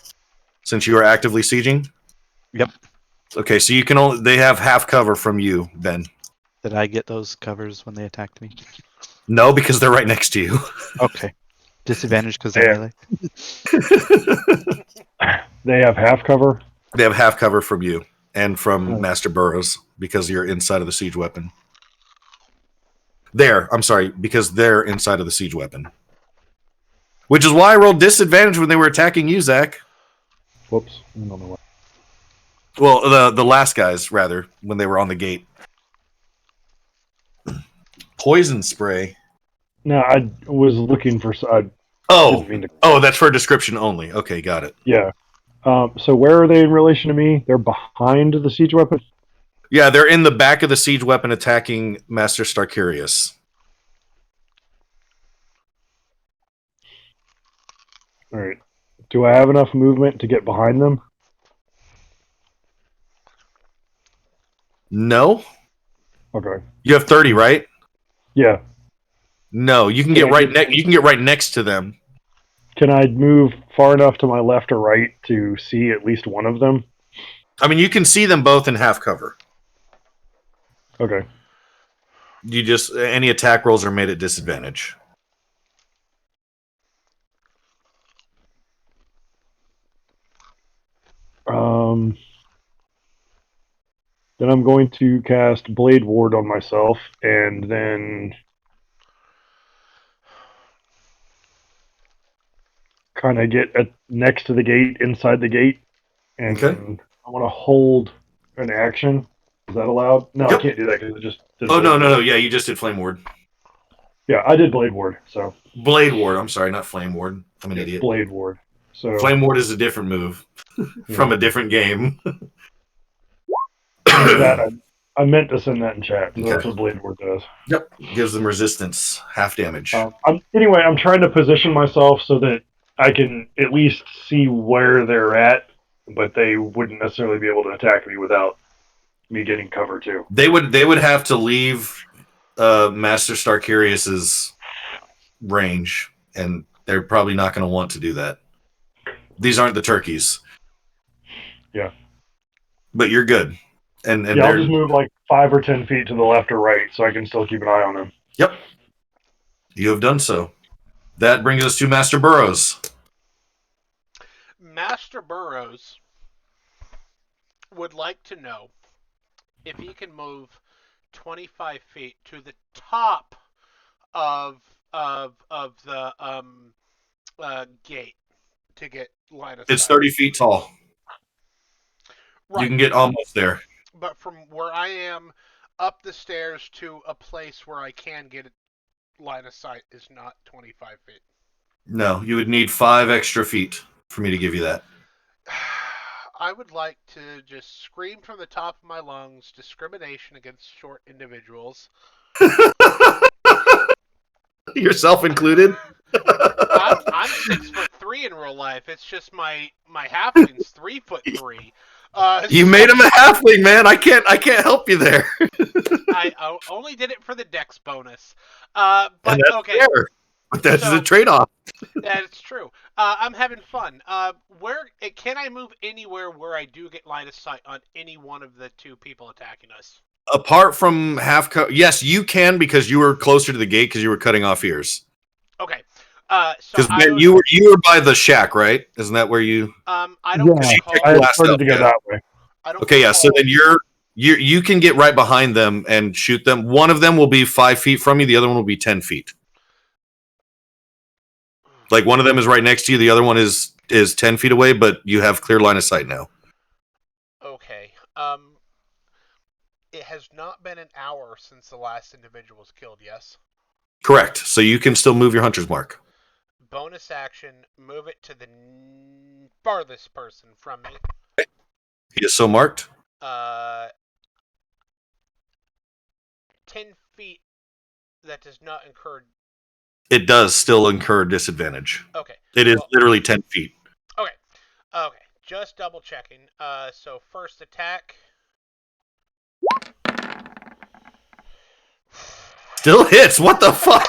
since you are actively sieging. Yep. Okay, so you can only, they have half cover from you, Ben. Did I get those covers when they attacked me? No, because they're right next to you. Okay. Disadvantage because they're melee? They have half cover. They have half cover from you and from Master Burrows because you're inside of the siege weapon. I'm sorry, because they're inside of the siege weapon. Which is why I rolled disadvantage when they were attacking you, Zach. Whoops. I don't know why. Well, the last guys, rather, when they were on the gate. Poison spray. No, I was looking for. Oh, that's for description only. Okay, got it. Yeah. So where are they in relation to me? They're behind the siege weapon? Yeah, they're in the back of the siege weapon attacking Master Starkarius. All right. Do I have enough movement to get behind them? No. Okay. You have 30, right? Yeah. No, you can get you can get right next to them. Can I move far enough to my left or right to see at least one of them? I mean, you can see them both in half cover. Okay. You just any attack rolls are made at disadvantage. Then I'm going to cast Blade Ward on myself, and then kind of get next to the gate, inside the gate, and Okay. I want to hold an action. Is that allowed? No, Yep. I can't do that because it just. Oh no! Yeah, you just did Flame Ward. Yeah, I did Blade Ward. So Blade Ward. I'm sorry, not Flame Ward. I'm an idiot. Blade Ward. So Flame Ward is a different move from a different game. that I meant to send that in chat. So Okay. That's what Blade Ward does. Yep, gives them resistance, half damage. I'm trying to position myself so that I can at least see where they're at, but they wouldn't necessarily be able to attack me without me getting cover too. They would have to leave Master Starkarius's range, and they're probably not going to want to do that. These aren't the turkeys. Yeah. But you're good. And yeah, I'll just move like 5 or 10 feet to the left or right so I can still keep an eye on them. Yep. You have done so. That brings us to Master Burrows. Master Burrows would like to know if he can move 25 feet to the top of the gate to get line of sight. It's 30 feet tall. Right. You can get almost there. But from where I am up the stairs to a place where I can get line of sight is not 25 feet. No, you would need 5 extra feet for me to give you that. I would like to just scream from the top of my lungs, discrimination against short individuals. Yourself included? I'm 6'3" in real life. It's just my halfling's 3'3". You made him a halfling, man. I can't help you there. I only did it for the dex bonus. But that's okay. Fair. But that's a trade-off. That's true. I'm having fun. Where can I move anywhere where I do get line of sight on any one of the 2 people attacking us? Apart from yes, you can because you were closer to the gate because you were cutting off ears. Okay. Because you were by the shack, right? Isn't that where you? I don't. Yeah, recall, I started to go that way. I don't okay, yeah. So recall. then you can get right behind them and shoot them. One of them will be 5 feet from you. The other one will be 10 feet. Like one of them is right next to you. The other one is is 10 feet away, but you have clear line of sight now. Okay. It has not been an hour since the last individual was killed, yes? Correct. So you can still move your hunter's mark. Bonus action, move it to the farthest person from me. He is so marked. 10 feet that does not incur... It does still incur disadvantage. Okay. It is literally 10 feet. Okay. Okay. Just double checking. So first attack... Still hits. What the fuck?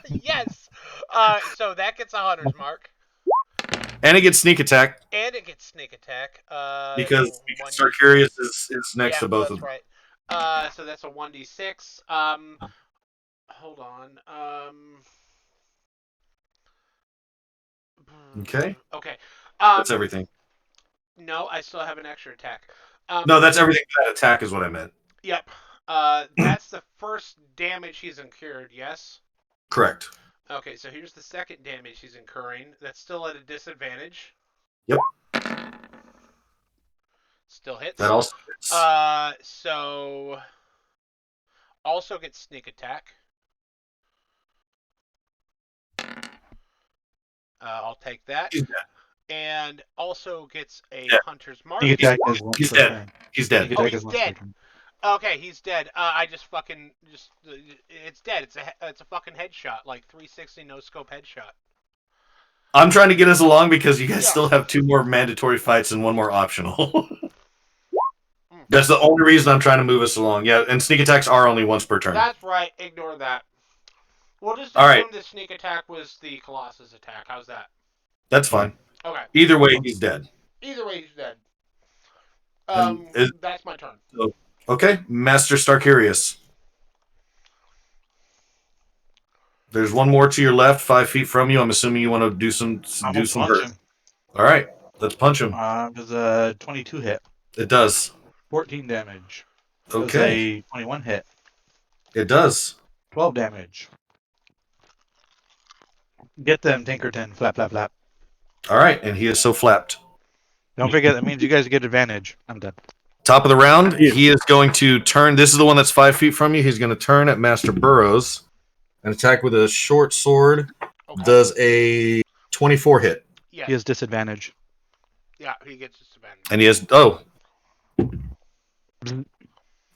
Yes! So that gets a hunter's mark. And it gets sneak attack. And it gets sneak attack. Because Sarkarius is next to both of them. That's right. So that's a 1d6. Hold on. Okay. Okay. That's everything. No, I still have an extra attack. No, that's everything. That attack is what I meant. Yep. That's the first damage he's incurred, yes? Correct. Okay, so here's the second damage he's incurring. That's still at a disadvantage. Yep. Still hits. That also hits. So also gets sneak attack. I'll take that. He's dead. And also gets a Yeah. hunter's mark. Sneak attack is once He's per dead. turn. He's dead. Sneak Oh, attack he's is once per dead. turn. Okay, he's dead. It's dead. It's a fucking headshot, like 360 no scope headshot. I'm trying to get us along because you guys Yeah. still have 2 more mandatory fights and 1 more optional. That's the only reason I'm trying to move us along. Yeah, and sneak attacks are only once per turn. That's right. Ignore that. We'll just All assume right. the sneak attack was the Colossus attack. How's that? That's fine. Okay. Either way, he's dead. Either way, he's dead. Is- That's my turn. Okay, Master Starkarius. There's 1 more to your left, 5 feet from you. I'm assuming you want to do some I'm gonna punch hurt. him. All right, let's punch him. Does a 22 hit? It does. 14 damage. Does Okay, a 21 hit? it does. 12 damage. Get them, Tinkerton. Flap, flap, flap. All right, and he is so flapped. Don't forget, that means you guys get advantage. I'm done. Top of the round, he is going to turn. This is the one that's 5 feet from you. He's going to turn at Master Burrows and attack with a short sword. Okay. Does a 24 hit. Yes. He has disadvantage. Yeah, he gets disadvantage. And he has, well,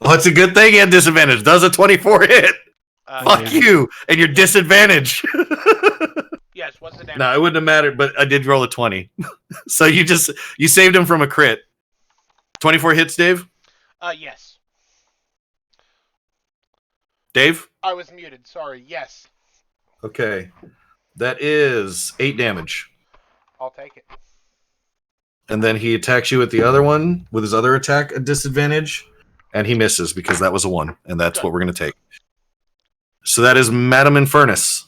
it's a good thing he had disadvantage. Does a 24 hit. Fuck you and your disadvantage. Yes, what's the damage? No, it wouldn't have mattered, but I did roll a 20. So you saved him from a crit. 24 hits, Dave? Yes. Dave? I was muted. Sorry. Yes. Okay. That is 8 damage. I'll take it. And then he attacks you with the other one, with his other attack at disadvantage, and he misses because that was a 1, and that's what we're going to take. So that is Madam Infernus.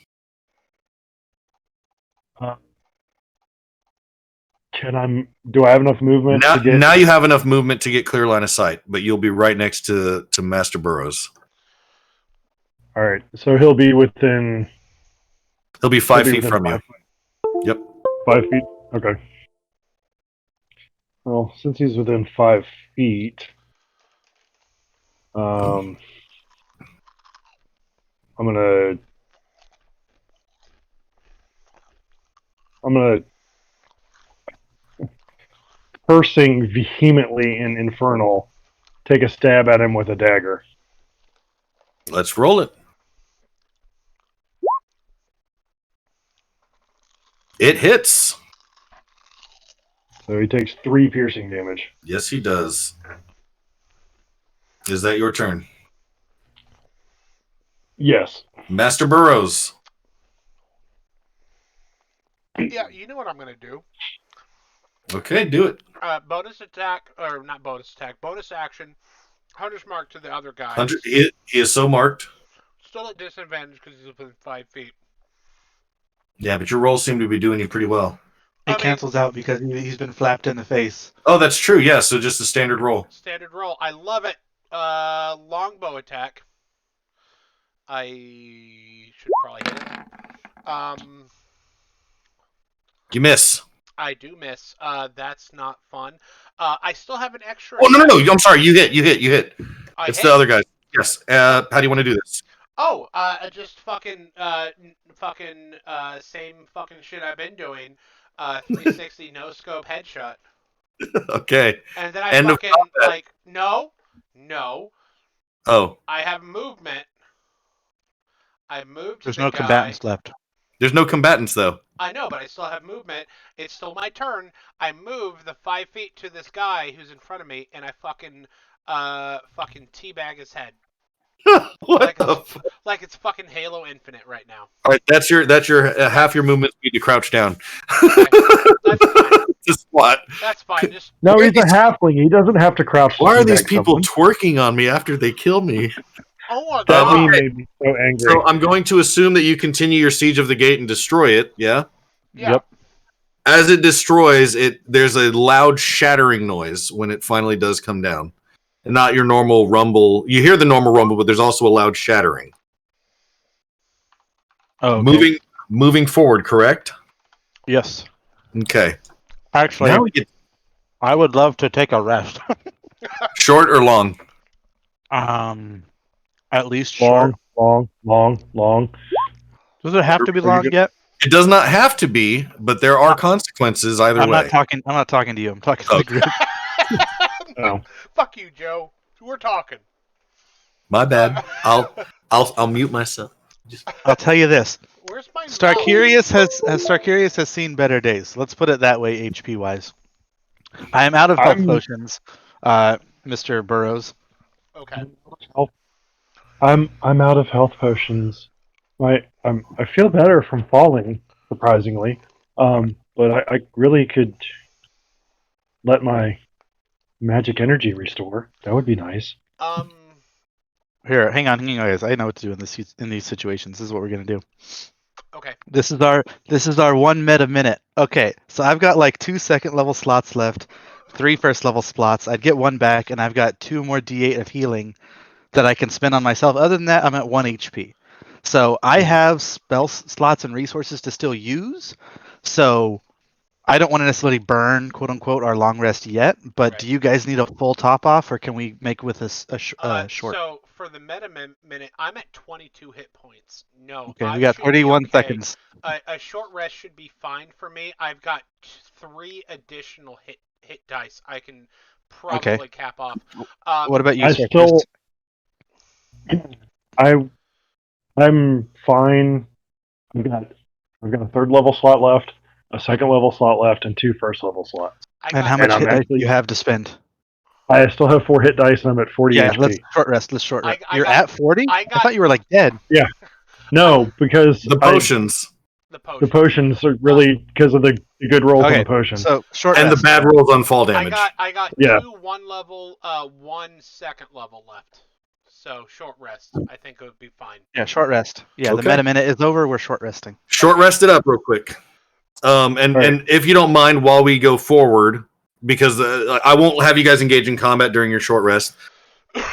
Do I have enough movement to get... Now you have enough movement to get clear line of sight, but you'll be right next to Master Burrows. All right, so he'll be within... He'll be 5 feet from you. Yep. 5 feet? Okay. Well, since he's within 5 feet, I'm gonna cursing vehemently in Infernal, take a stab at him with a dagger. Let's roll it. It hits. So he takes 3 piercing damage. Yes, he does. Is that your turn? Yes. Master Burrows. Yeah, you know what I'm going to do. Okay, do it. Bonus attack, or not bonus attack, bonus action, Hunter's Mark to the other guy. He is so marked. Still at disadvantage because he's within 5 feet. Yeah, but your rolls seem to be doing you pretty well. It cancels out because he's been flapped in the face. Oh, that's true. Yeah, so just a standard roll. Standard roll. I love it. Longbow attack. I should probably hit it. You miss. I do miss. That's not fun. I still have an extra. Oh no! I'm sorry. You hit. I It's hit. the other guys. Yes. How do you want to do this? Oh, just same fucking shit I've been doing. 360 no scope headshot. Okay. And then I End of fucking combat. like no. Oh, I have movement. I moved to There's the no guy. combatants left. there's no combatants though. I know, but I still have movement. It's still my turn. I move the 5 feet to this guy who's in front of me, and I fucking teabag his head. What Like the? it's like it's fucking Halo Infinite right now. All right, that's your half your movement speed to crouch down. Okay. That's fine. To squat. That's fine. Just No, he's a halfling. He doesn't have to crouch. to Why are these teabag people someone. twerking on me after they kill me? oh my That god. meme made me so angry. So I'm going to assume that you continue your siege of the gate and destroy it. Yeah. Yeah. Yep. As it destroys it, there's a loud shattering noise when it finally does come down. And not your normal rumble. You hear the normal rumble, but there's also a loud shattering. Oh, okay. Moving forward, correct? Yes. Okay. Actually, Now we get I would love to take a rest. short or long. At least short. Long. Does it have to be long yet? It does not have to be, but there are consequences either I'm way. not talking to you. I'm talking to the group. Oh. Fuck you, Joe. We're talking. My bad. I'll mute myself. I'll tell you this. Where's my Starkirius has seen better days. Let's put it that way, HP wise. I am out of health potions, Mr. Burrows. Okay. I'm out of health potions. I feel better from falling, surprisingly. But I really could let my magic energy restore. That would be nice. Here, hang on, guys. I know what to do in these situations. This is what we're gonna do. Okay. This is our 1 meta minute. Okay, so I've got like 2 second level slots left, 3 first level slots. I'd get 1 back, and I've got 2 more D8 of healing that I can spend on myself. Other than that, I'm at 1 HP. So I have spell slots and resources to still use. So I don't want to necessarily burn, quote unquote, our long rest yet. But Right. do you guys need a full top off, or can we make with a short? So for the meta minute, I'm at 22 hit points. No. Okay, we got 31 seconds. A short rest should be fine for me. I've got 3 additional hit dice I can probably cap off. What about you, I sir? still, I'm fine. I've got a 3rd level slot left, a 2nd level slot left, and 2 first level slots. And how much hit dice do you have to spend? I still have 4 hit dice, and I'm at 40 HP. Let's short rest. You're got- at 40? I thought you were like dead. Yeah. No, because The potions. The potion. the potions are really because of the good rolls on Okay, the potion. so short And rest. the bad rolls on fall damage. I got Yeah. 2 1 level, 1 second level left. So short rest, I think it would be fine. Yeah, short rest. Yeah, the Okay. meta minute is over. We're short resting. Short rest it up real quick. And if you don't mind, while we go forward, because I won't have you guys engage in combat during your short rest,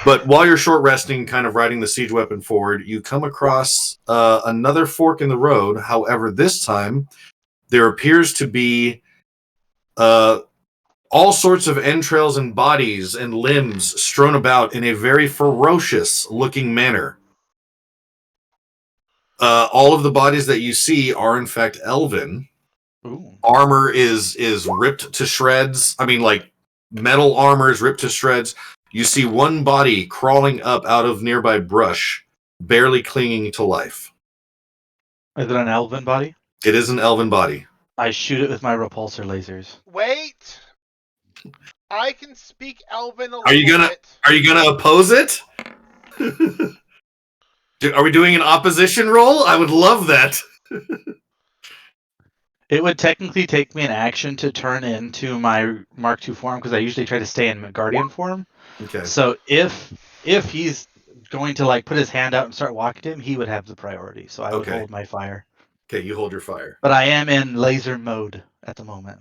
but while you're short resting, kind of riding the siege weapon forward, you come across another fork in the road. However, this time there appears to be all sorts of entrails and bodies and limbs strewn about in a very ferocious looking manner. All of the bodies that you see are in fact elven. Ooh. Armor is ripped to shreds. I mean, like, metal armor is ripped to shreds. You see one body crawling up out of nearby brush, barely clinging to life. Is it an elven body? It is an elven body. I shoot it with my repulsor lasers. Wait! I can speak Elven a little Are you gonna oppose it? Are we doing an opposition roll? I would love that. It would technically take me an action to turn into my Mark II form because I usually try to stay in Guardian form. Okay. So if he's going to like put his hand out and start walking to him, he would have the priority. So I would hold my fire. Okay, you hold your fire. But I am in laser mode at the moment.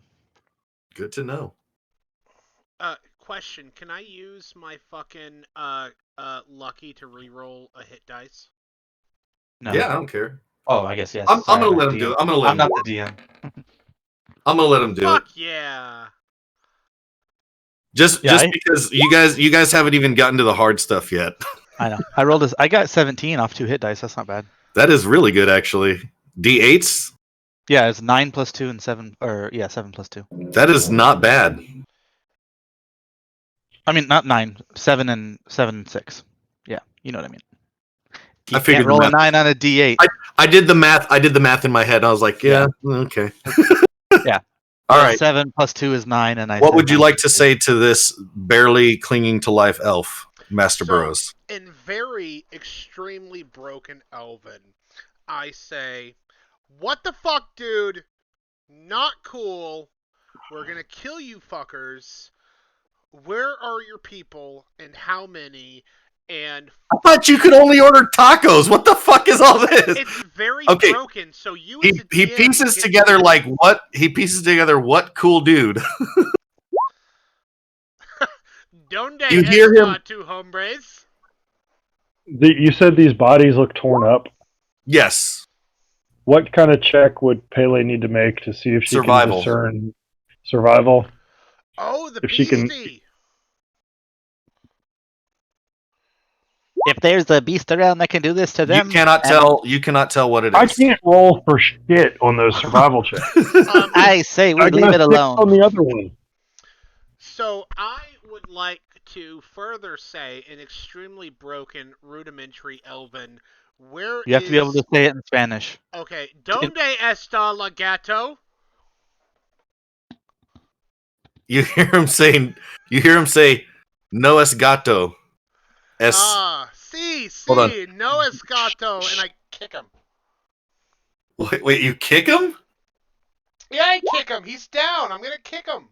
Good to know. Question: can I use my fucking lucky to reroll a hit dice? No. Yeah, I don't care. Oh, I guess yes. I'm Sorry, gonna not let the him do DM. it. I'm gonna let I'm him not do the DM. I'm gonna let him do it. Fuck yeah. Just Yeah, because you guys haven't even gotten to the hard stuff yet. I know. I rolled this. I got 17 off 2 hit dice. That's not bad. That is really good, actually. D8s. Yeah, it's 9 plus 2 and 7, or yeah, 7 plus 2. That is not bad. I mean, not 9, 7 and 6. Yeah, you know what I mean. You I figured can't roll the a math. 9 on a D8. I did the math. I did the math in my head. I was like, yeah, okay. Yeah. All right. 7 plus 2 is 9, and I. What said would you 9 like plus to 2. say to this barely clinging to life elf, Master Burrows? In very extremely broken Elven, I say, what the fuck, dude? Not cool. We're gonna kill you fuckers. Where are your people and how many? And I thought you could only order tacos. What the fuck is all this? it's very Okay. broken. So you He as a he DM pieces get- together like what? He pieces together what cool dude? Donde You hear him- está tu hombres? You said these bodies look torn up. Yes. What kind of check would Pele need to make to see if she Survival. can discern survival? Oh, the If she can- beastie. If there's a beast around that can do this to them, You cannot tell. You cannot tell what it is. I can't roll for shit on those survival checks. I say we I leave got it 6 alone. on the other one. So I would like to further say, in extremely broken, rudimentary Elven, where You have to be able is- to say it in Spanish. Okay, ¿Dónde está la gato? You hear him saying. You hear him say, "No es gato." Es. Sí, Hold no es gato, and I kick him. Wait, you kick him? Yeah, I kick him. He's down. I'm gonna kick him.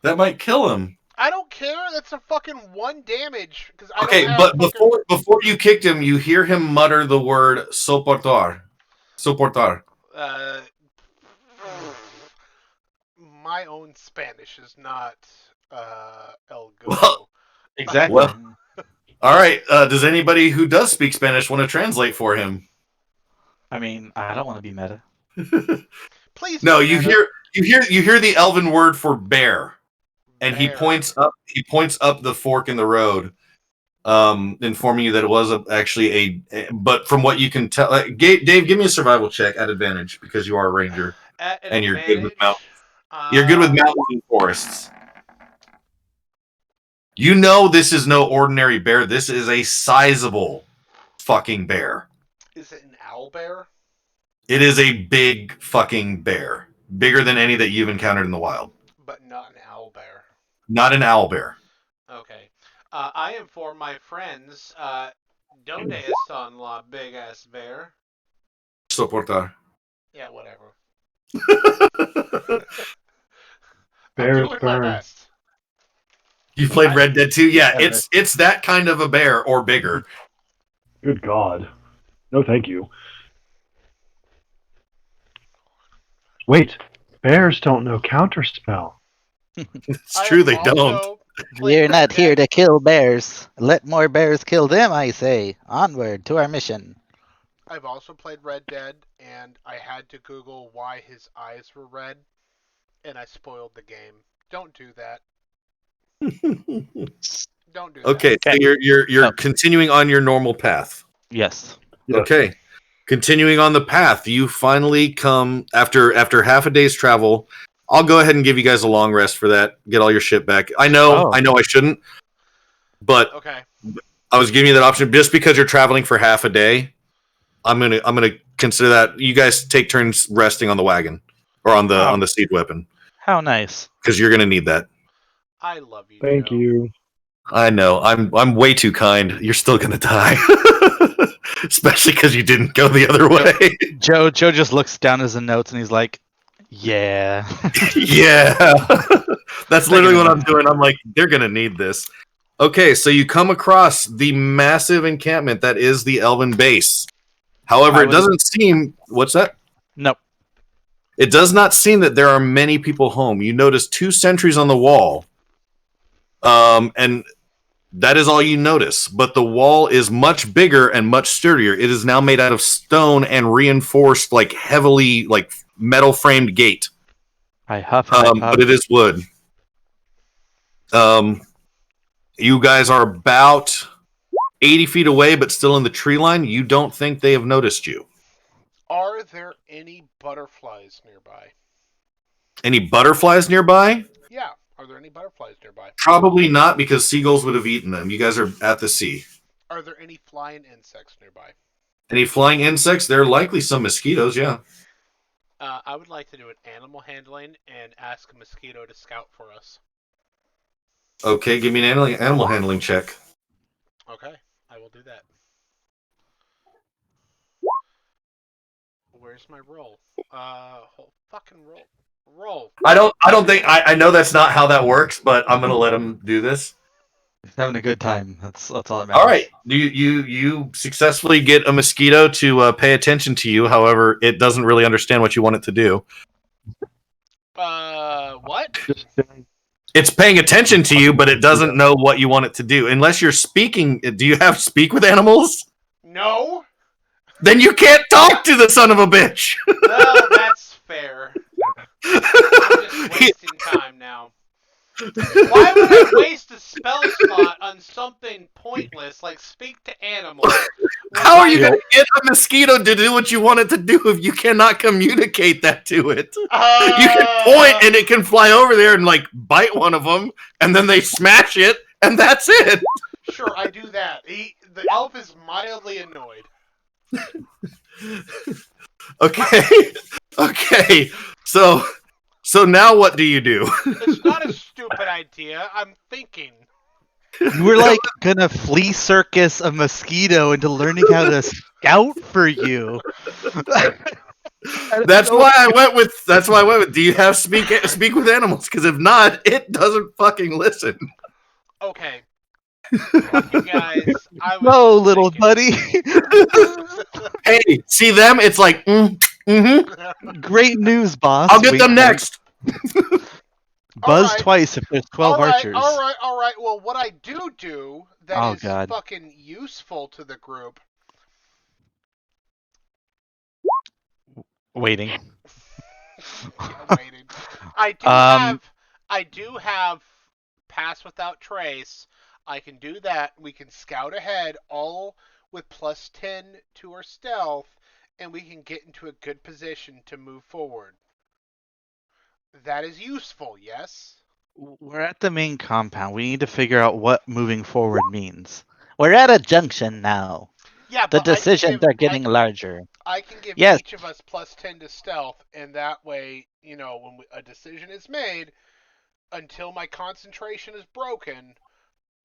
That might kill him. I don't care. That's a fucking 1 damage. Cause I Okay, don't have but fucking- before you kicked him, you hear him mutter the word "soportar." Soportar. My own Spanish is not El Go. Well- Exactly. Well- All right. Does anybody who does speak Spanish want to translate for him? I mean, I don't want to be meta. Please. No, don't you matter. hear the Elven word for bear, and he Bear. points up. He points up the fork in the road, informing you that it was actually a. But from what you can tell, Dave, give me a survival check at advantage because you are a ranger. At an and you're good with advantage, mountains. You're good with mountains and forests. You know this is no ordinary bear. This is a sizable fucking bear. Is it an owl bear? It is a big fucking bear. Bigger than any that you've encountered in the wild. But not an owl bear. Not an owl bear. Okay. I inform my friends, ¿Dónde están la big ass bear? Soportar. Yeah, whatever. Bears I'm doing my burn. best. You played Red Dead 2? Yeah, Yeah. it's that kind of a bear or bigger. Good God. No, thank you. Wait, bears don't know counterspell. It's true, they don't. We're not here to kill bears. Let more bears kill them, I say. Onward to our mission. I've also played Red Dead, and I had to Google why his eyes were red, and I spoiled the game. Don't do that. Don't do that. Okay, so you're Oh. continuing on your normal path. Yes. Yes. Okay. Continuing on the path, you finally come after half a day's travel. I'll go ahead and give you guys a long rest for that. Get all your shit back. I know I shouldn't, but Okay. I was giving you that option just because you're traveling for half a day. I'm gonna consider that. You guys take turns resting on the wagon or on the siege weapon How nice. because you're gonna need that. I love you. Thank Joe. you. I know. I'm way too kind. You're still gonna die, especially because you didn't go the other way. Joe just looks down at his notes and he's like, yeah. Yeah, that's literally what I'm doing. I'm like, they're gonna need this. Okay, so you come across the massive encampment that is the Elven base. However, it doesn't seem. What's that? Nope. It does not seem that there are many people home. You notice 2 sentries on the wall, and that is all you notice. But the wall is much bigger and much sturdier. It is now made out of stone and reinforced, like heavily, like metal framed gate. I huff and I puff. But it is wood. You guys are about 80 feet away, but still in the tree line. You don't think they have noticed you. Are there any butterflies nearby? Any butterflies nearby? Yeah. Are there any butterflies nearby? Probably not, because seagulls would have eaten them. You guys are at the sea. Are there any flying insects nearby? Any flying insects? There are likely some mosquitoes, yeah. I would like to do an animal handling and ask a mosquito to scout for us. Okay, give me an animal handling check. Okay, I will do that. Where's my roll? Fucking roll. Roll. I don't think I know that's not how that works, but I'm gonna let him do this. He's having a good time. That's all that matters. All right, you successfully get a mosquito to pay attention to you. However, it doesn't really understand what you want it to do. What? It's paying attention to you, but it doesn't know what you want it to do. Unless you're speaking. Do you have speak with animals? No. Then you can't talk to the son of a bitch. Well, that's fair. I'm just wasting time now. Why would I waste a spell slot on something pointless like speak to animals? How are you going to get a mosquito to do what you want it to do if you cannot communicate that to it? You can point and it can fly over there and like bite one of them, and then they smash it, and that's it. Sure, I do that. The elf is mildly annoyed. Okay. So now what do you do? It's not a stupid idea. I'm thinking. You were like gonna flea circus a mosquito into learning how to scout for you. That's why I went with. Do you have speak with animals? Because if not, it doesn't fucking listen. Okay. Fuck you guys. No, little buddy. Hey, see them? It's like, Great news, boss. I'll get them next. Buzz right. twice if there's 12 archers. All right. Well, what I do that is God. fucking useful to the group. Waiting. Waiting. I do have pass without trace. I can do that. We can scout ahead, all with +10 to our stealth, and we can get into a good position to move forward. That is useful, yes? We're at the main compound. We need to figure out what moving forward means. We're at a junction now. Yeah, The but decisions are getting larger. I can give Yes. each of us +10 to stealth, and that way, when a decision is made, until my concentration is broken,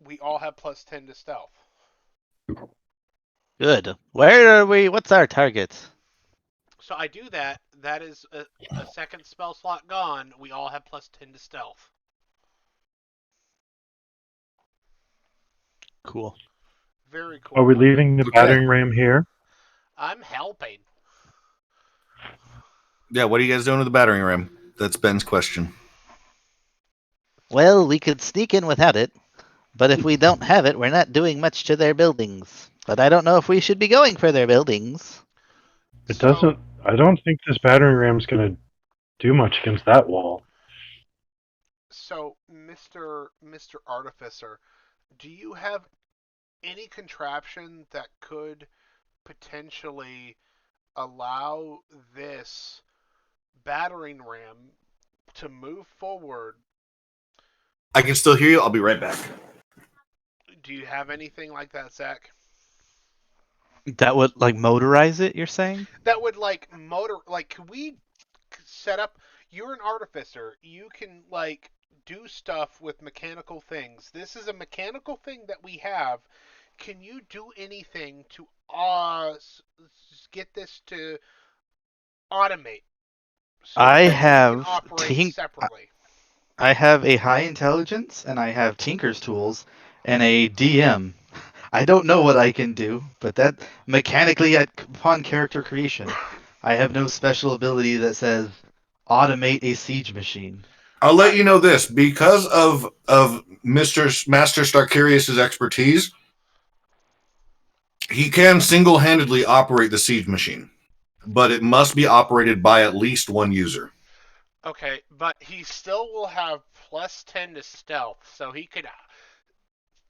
we all have +10 to stealth. Good. Where are we? What's our target? So I do that. That is a second spell slot gone. We all have +10 to stealth. Cool. Very cool. Are we leaving the battering ram here? I'm helping. Yeah, what are you guys doing with the battering ram? That's Ben's question. Well, we could sneak in without it, but if we don't have it, we're not doing much to their buildings. But I don't know if we should be going for their buildings. It doesn't. I don't think this battering ram's going to do much against that wall. So, Mr. Artificer, do you have any contraption that could potentially allow this battering ram to move forward? I can still hear you. I'll be right back. Do you have anything like that, Zach? That would motorize it, you're saying? That would could we set up, you're an artificer, you can do stuff with mechanical things. This is a mechanical thing that we have. Can you do anything to get this to automate? So I that have we can operate separately. I have a high intelligence, and I have Tinker's tools, and a DM. I don't know what I can do, but that mechanically upon character creation, I have no special ability that says automate a siege machine. I'll let you know this, because of Master Starkarius' expertise, he can single-handedly operate the siege machine. but it must be operated by at least one user. Okay, but he still will have plus 10 to stealth, so he could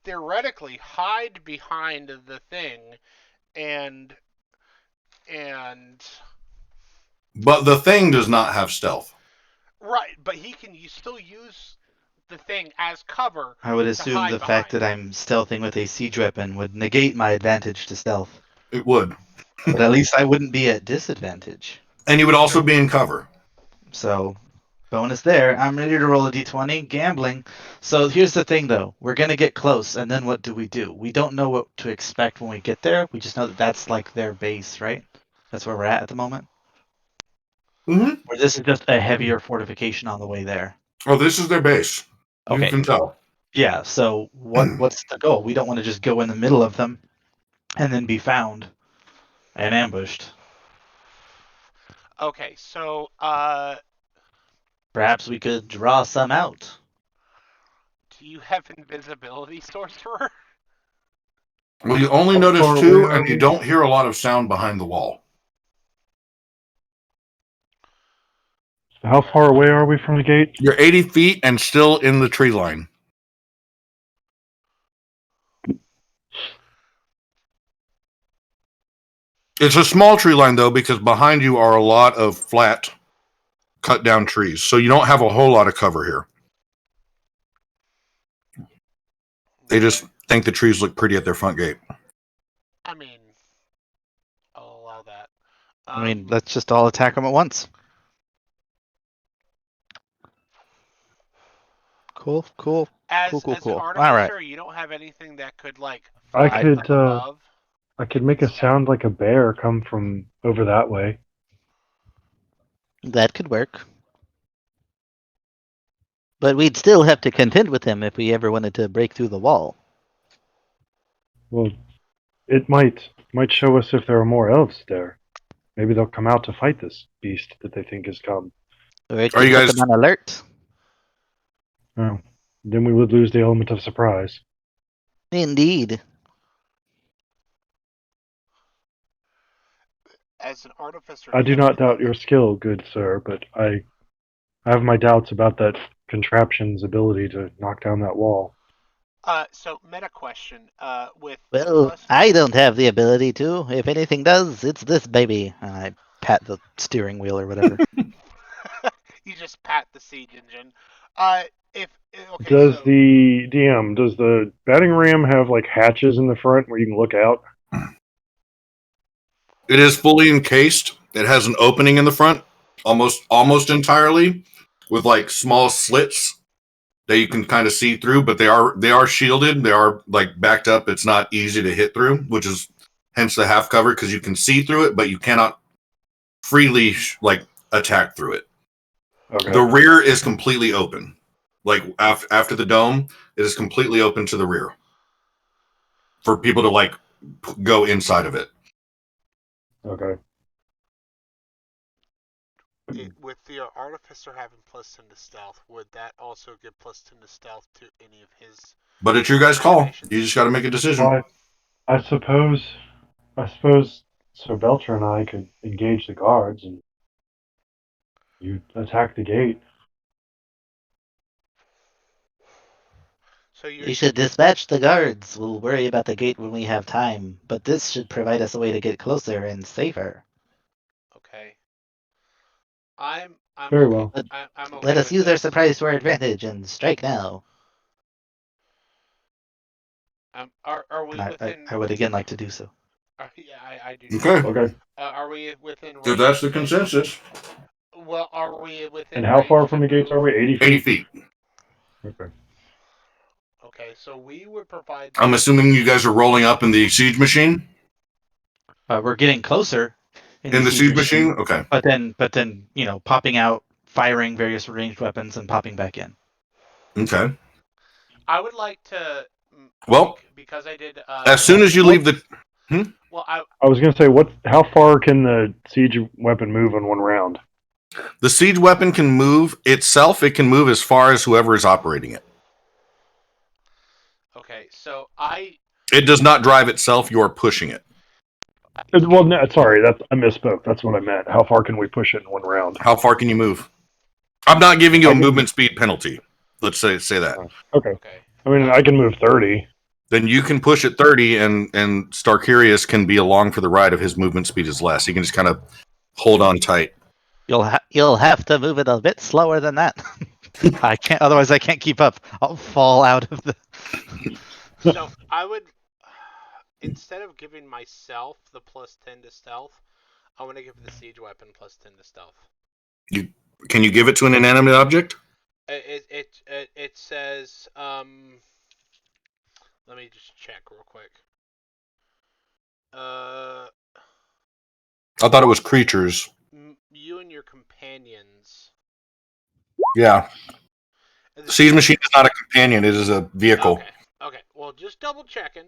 theoretically hide behind the thing and But the thing does not have stealth. right, but he can still use the thing as cover. I would to assume hide the fact behind. that I'm stealthing with a siege weapon would negate my advantage to stealth. It would. But at least I wouldn't be at disadvantage. And you would also be in cover. So, bonus there. I'm ready to roll a d20. Gambling. So here's the thing, though. We're going to get close, and then what do? We don't know what to expect when we get there. We just know that that's like their base, right? That's where we're at the moment. Mm-hmm. Or this is just a heavier fortification on the way there. Oh, this is their base. Okay. You can tell. Yeah, so what's the goal? We don't want to just go in the middle of them and then be found and ambushed. Okay, so Perhaps we could draw some out. do you have invisibility, sorcerer? Well, you only How notice far two, away are and you we? don't hear a lot of sound behind the wall. How far away are we from the gate? You're 80 feet and still in the tree line. It's a small tree line, though, because behind you are a lot of flat, cut down trees. So you don't have a whole lot of cover here. They just think the trees look pretty at their front gate. I mean, I'll allow that. I mean, let's just all attack them at once. Cool. as cool. an All artificer, right. you don't have anything that could like I fly could, from above. I could make a sound like a bear come from over that way. That could work. But we'd still have to contend with him if we ever wanted to break through the wall. Well, it might show us if there are more elves there. Maybe they'll come out to fight this beast that they think has come. Or it Are could you put guys- them on alert. Oh, then we would lose the element of surprise. Indeed. As an artificer, I do not doubt your skill, good sir, but I have my doubts about that contraption's ability to knock down that wall. So meta question. With Well, plus- I don't have the ability to. If anything does, it's this baby. And I pat the steering wheel or whatever. you just pat the siege engine. Okay, Does so, the DM, does the batting ram have like hatches in the front where you can look out? It is fully encased. It has an opening in the front, almost entirely, with like small slits that you can kind of see through. But they are shielded. They are like backed up. It's not easy to hit through, which is hence the half cover, because you can see through it, but you cannot freely like attack through it. Okay. The rear is completely open. Like after the dome, it is completely open to the rear for people to like go inside of it. Okay. with the artificer having plus 10 to stealth, would that also give plus 10 to stealth to any of his? But it's your guys' call. You just got to make a decision. Well, I suppose Sir Belcher and I could engage the guards and you attack the gate. So you're We should dispatch the guards. We'll worry about the gate when we have time. But this should provide us a way to get closer and safer. okay. I'm Very okay. well. I'm okay Let us with use our this. surprise to our advantage and strike now. Are we within? I would again like to do so. Yeah, I do. Okay. Okay. Are we within? If that's the consensus, Well, are we within? And how far range from to the gates move? are we? 80 feet? 80 feet. Okay. Okay, so we would provide. I'm assuming you guys are rolling up in the siege machine? We're getting closer In the siege machine? Okay. But then, popping out, firing various ranged weapons, and popping back in. Okay. I would like to. Well, because I did. as soon as you leave the... Well, I was going to say, how far can the siege weapon move in one round? The siege weapon can move itself. It can move as far as whoever is operating it. Okay, so It does not drive itself. You are pushing it. Well, no, sorry, I misspoke. That's what I meant. How far can we push it in one round? How far can you move? I'm not giving you I a can- movement speed penalty. Let's say that. Okay. Okay. I mean, I can move 30. Then you can push at 30, and Starkirius can be along for the ride if his movement speed is less. He can just kind of hold on tight. You'll have to move it a bit slower than that. I can't. Otherwise, I can't keep up. I'll fall out of the. So I would, instead of giving myself the +10 to stealth, I want to give the siege weapon +10 to stealth. Can you give it to an inanimate object? It says let me just check real quick. I thought it was creatures. You and your companions. Yeah. Siege machine is not a companion; it is a vehicle. Okay. Well, just double checking.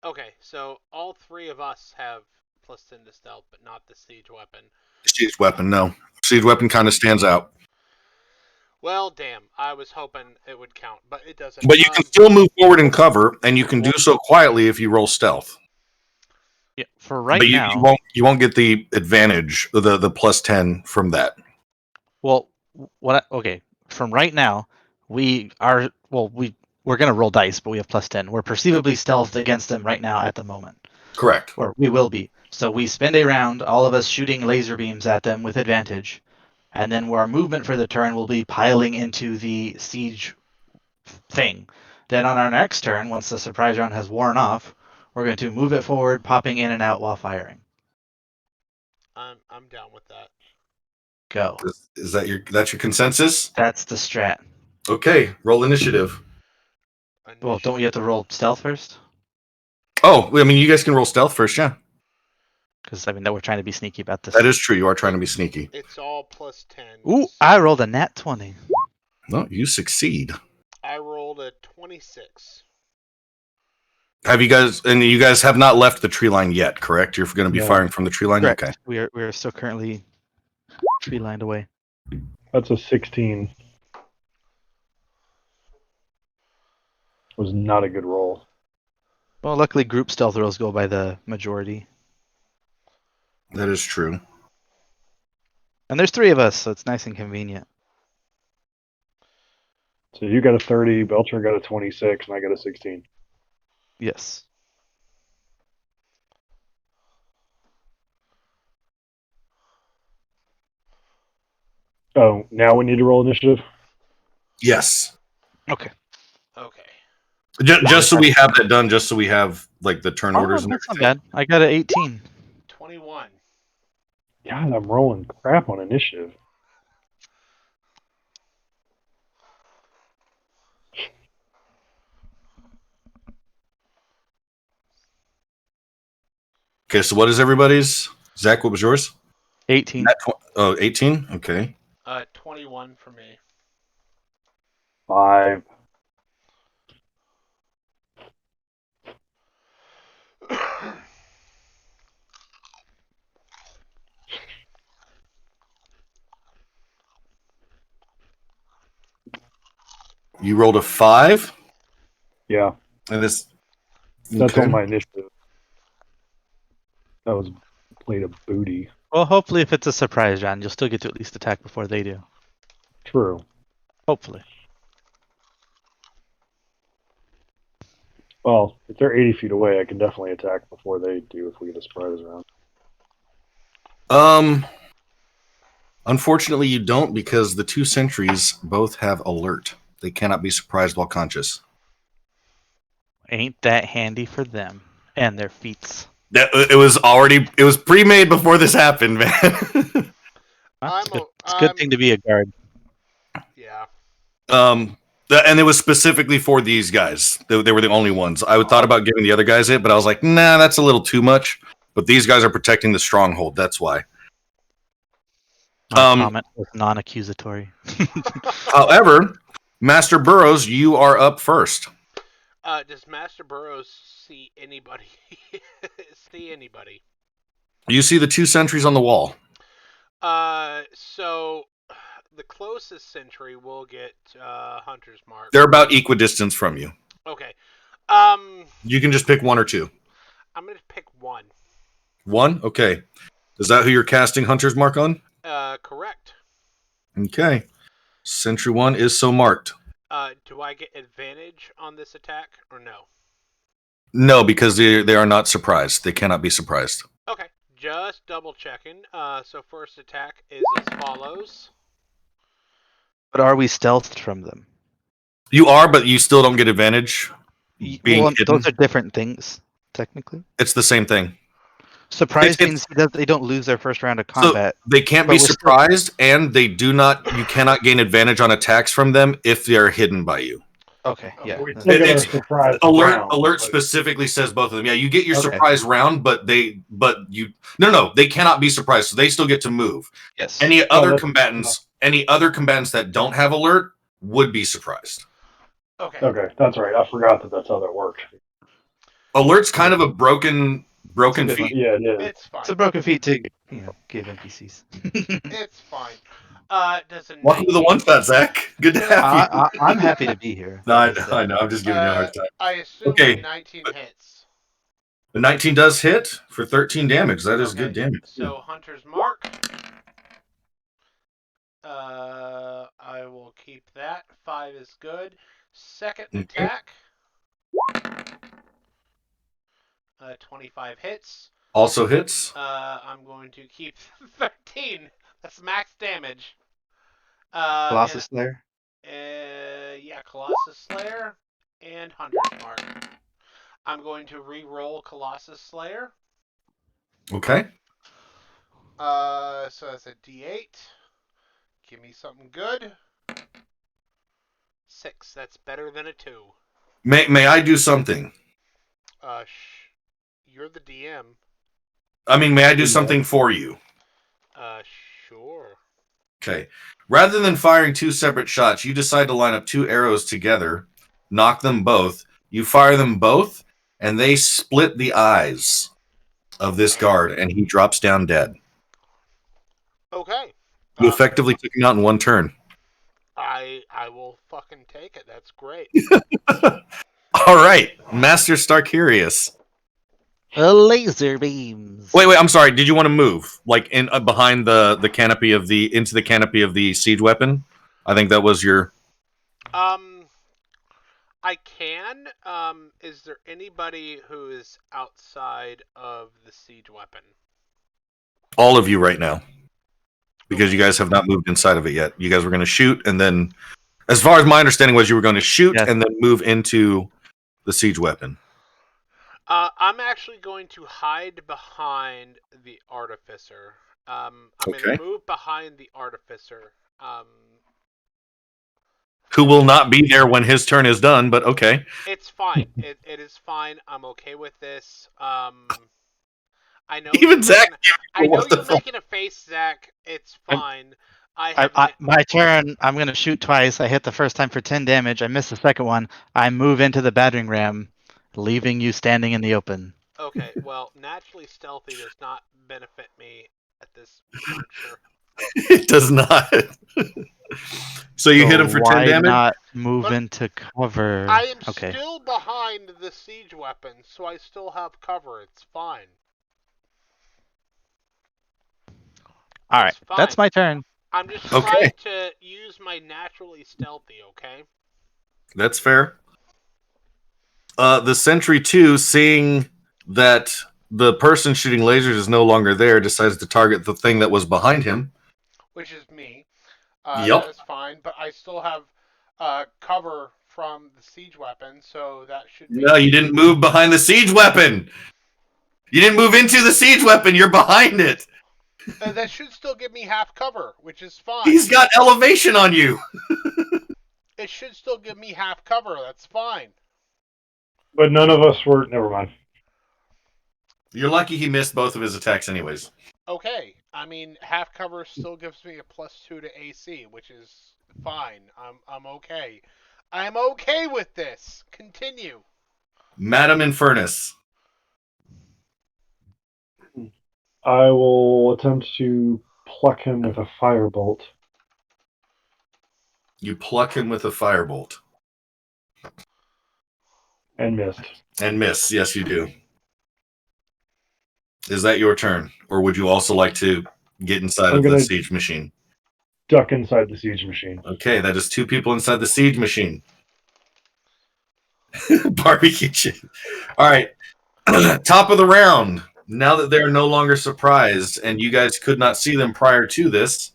Okay, so all three of us have +10 to stealth, but not the siege weapon. Siege weapon, no. Siege weapon kind of stands out. Well, damn. I was hoping it would count, but it doesn't. But you can still move forward and cover, and you can do so quietly if you roll stealth. Yeah, for right but now. you won't get the advantage, the +10 from that. Well, okay. From right now, we're gonna roll dice, but we have +10. We're perceivably stealthed against them right now at the moment. Correct. Or we will be. So we spend a round, all of us shooting laser beams at them with advantage, and then our movement for the turn will be piling into the siege thing. Then on our next turn, once the surprise round has worn off, we're going to move it forward, popping in and out while firing. I'm down with that. Go. Is that's your consensus? That's the strat. Okay, roll initiative. Well, don't we have to roll stealth first? Oh, I mean, you guys can roll stealth first, yeah. Because that we're trying to be sneaky about this. That is true. You are trying to be sneaky. It's all +10. Ooh, I rolled a nat 20. No, you succeed. I rolled a 26. Have you guys have not left the tree line yet, correct? You're going to be firing from the tree line? Correct. Okay. We are still currently tree lined away. That's a 16. Was not a good roll. Well, luckily group stealth rolls go by the majority. That is true. And there's 3 of us, so it's nice and convenient. So you got a 30, Belcher got a 26, and I got a 16. Yes. Oh, now we need to roll initiative? Yes. Okay. Just so we have that done, just so we have like the turn orders and That's not everything. bad. I got an 18. 21. God, I'm rolling crap on initiative. Okay, so what is everybody's? Zach, what was yours? 18. 18? Okay. 21 for me. 5. You rolled a 5? Yeah. And this. That's okay. on my initiative. That was played a booty. Well, hopefully if it's a surprise round, you'll still get to at least attack before they do. True. Hopefully. Well, if they're 80 feet away, I can definitely attack before they do if we get a surprise round. Unfortunately, you don't because the 2 sentries both have alert. They cannot be surprised while conscious. Ain't that handy for them and their feats. It was pre-made before this happened, man. It's a good thing to be a guard. Yeah. And it was specifically for these guys. They were the only ones. I thought about giving the other guys it, but I was like, nah, that's a little too much. But these guys are protecting the stronghold. That's why. My comment was non-accusatory. However, Master Burrows, you are up first. Does Master Burrows see anybody? You see the 2 sentries on the wall. So the closest sentry will get Hunter's Mark. They're about equidistance from you. Okay. You can just pick 1 or 2. I'm going to pick 1. 1? Okay. Is that who you're casting Hunter's Mark on? Correct. Okay. Sentry 1 is so marked. Do I get advantage on this attack or no? No, because they are not surprised. They cannot be surprised. Okay, just double checking. So first attack is as follows. But are we stealthed from them? You are, but you still don't get advantage. Being Well, hidden. those are different things, technically. It's the same thing. Surprise It's- means they don't lose their first round of So combat. they can't But be we're still- surprised, and they do not. You cannot gain advantage on attacks from them if they are hidden by you. Okay, yeah. We still get our surprise Alert! round, Alert but- specifically says both of them. Yeah, you get your Okay. surprise round, but no, they cannot be surprised. So they still get to move. Yes. Any other that's- combatants that don't have alert would be surprised. Okay. Okay, that's right. I forgot that that's how that worked. Alert's kind of a broken It's a good feat. Yeah, it is. It's fine. It's a broken feat to give NPCs. It's fine. Does a Welcome to the one shot, Zach. Good to have you. I'm happy to be here. No, I know. I'm just giving you a hard time. I assume Okay. 19 hits. The 19 does hit for 13 damage. That is Okay, good damage. So Hunter's Mark. I will keep that. 5 is good. Second Okay. attack. 25 hits. Also hits. I'm going to keep 13. That's max damage. Colossus Slayer. Yeah, Colossus Slayer and Hunter's Mark. I'm going to re-roll Colossus Slayer. Okay. So that's a D8. Give me something good. 6. That's better than a 2. May I do something? You're the DM. I mean, may I do something for you? Sure. Okay. Rather than firing 2 separate shots, you decide to line up 2 arrows together, knock them both. You fire them both, and they split the eyes of this guard, and he drops down dead. Okay. You effectively took him out in one turn. I will fucking take it. That's great. All right, Master Starkirius. Laser beams. Wait. I'm sorry. Did you want to move, like in behind the canopy of into the canopy of the siege weapon? I think that was your. I can. Is there anybody who is outside of the siege weapon? All of you right now, because you guys have not moved inside of it yet. You guys were going to shoot, and then, as far as my understanding was, you were going to shoot Yes. and then move into the siege weapon. I'm actually going to hide behind the artificer. I'm going Okay. to move behind the artificer. Who will not be there when his turn is done? But okay. It's fine. It is fine. I'm okay with this. I know Even you're Zach. I know what the you're fuck? making a face, Zach. It's fine. I My turn. I'm going to shoot twice. I hit the first time for 10 damage. I miss the second one. I move into the battering ram, leaving you standing in the open. Okay, well, naturally stealthy does not benefit me at this juncture. It does not. So you hit him for 10 why damage? not move But into cover? I am Okay. still behind the siege weapon, so I still have cover. It's fine. All right. It's fine. That's my turn. I'm just Okay. trying to use my naturally stealthy, okay? That's fair. The Sentry 2, seeing that the person shooting lasers is no longer there, decides to target the thing that was behind him. Which is me. Yep. That is fine, but I still have cover from the siege weapon, so that should be... No, you didn't move behind the siege weapon. You didn't move into the siege weapon. You're behind it. That should still give me half cover, which is fine. He's got elevation on you. It should still give me half cover. That's fine. But none of us were. Never mind. You're lucky he missed both of his attacks anyways. Okay. I mean, half cover still gives me a +2 to AC, which is fine. I'm okay. I'm okay with this. Continue. Madam Infernus. I will attempt to pluck him with a firebolt. You pluck him with a firebolt. And missed. And miss. Yes, you do. Is that your turn? Or would you also like to get inside I'm of the gonna- siege machine? Duck inside the siege machine. Okay, that is 2 people inside the siege machine. Barbecue chicken. All right. Top of the round. Now that they're no longer surprised, and you guys could not see them prior to this,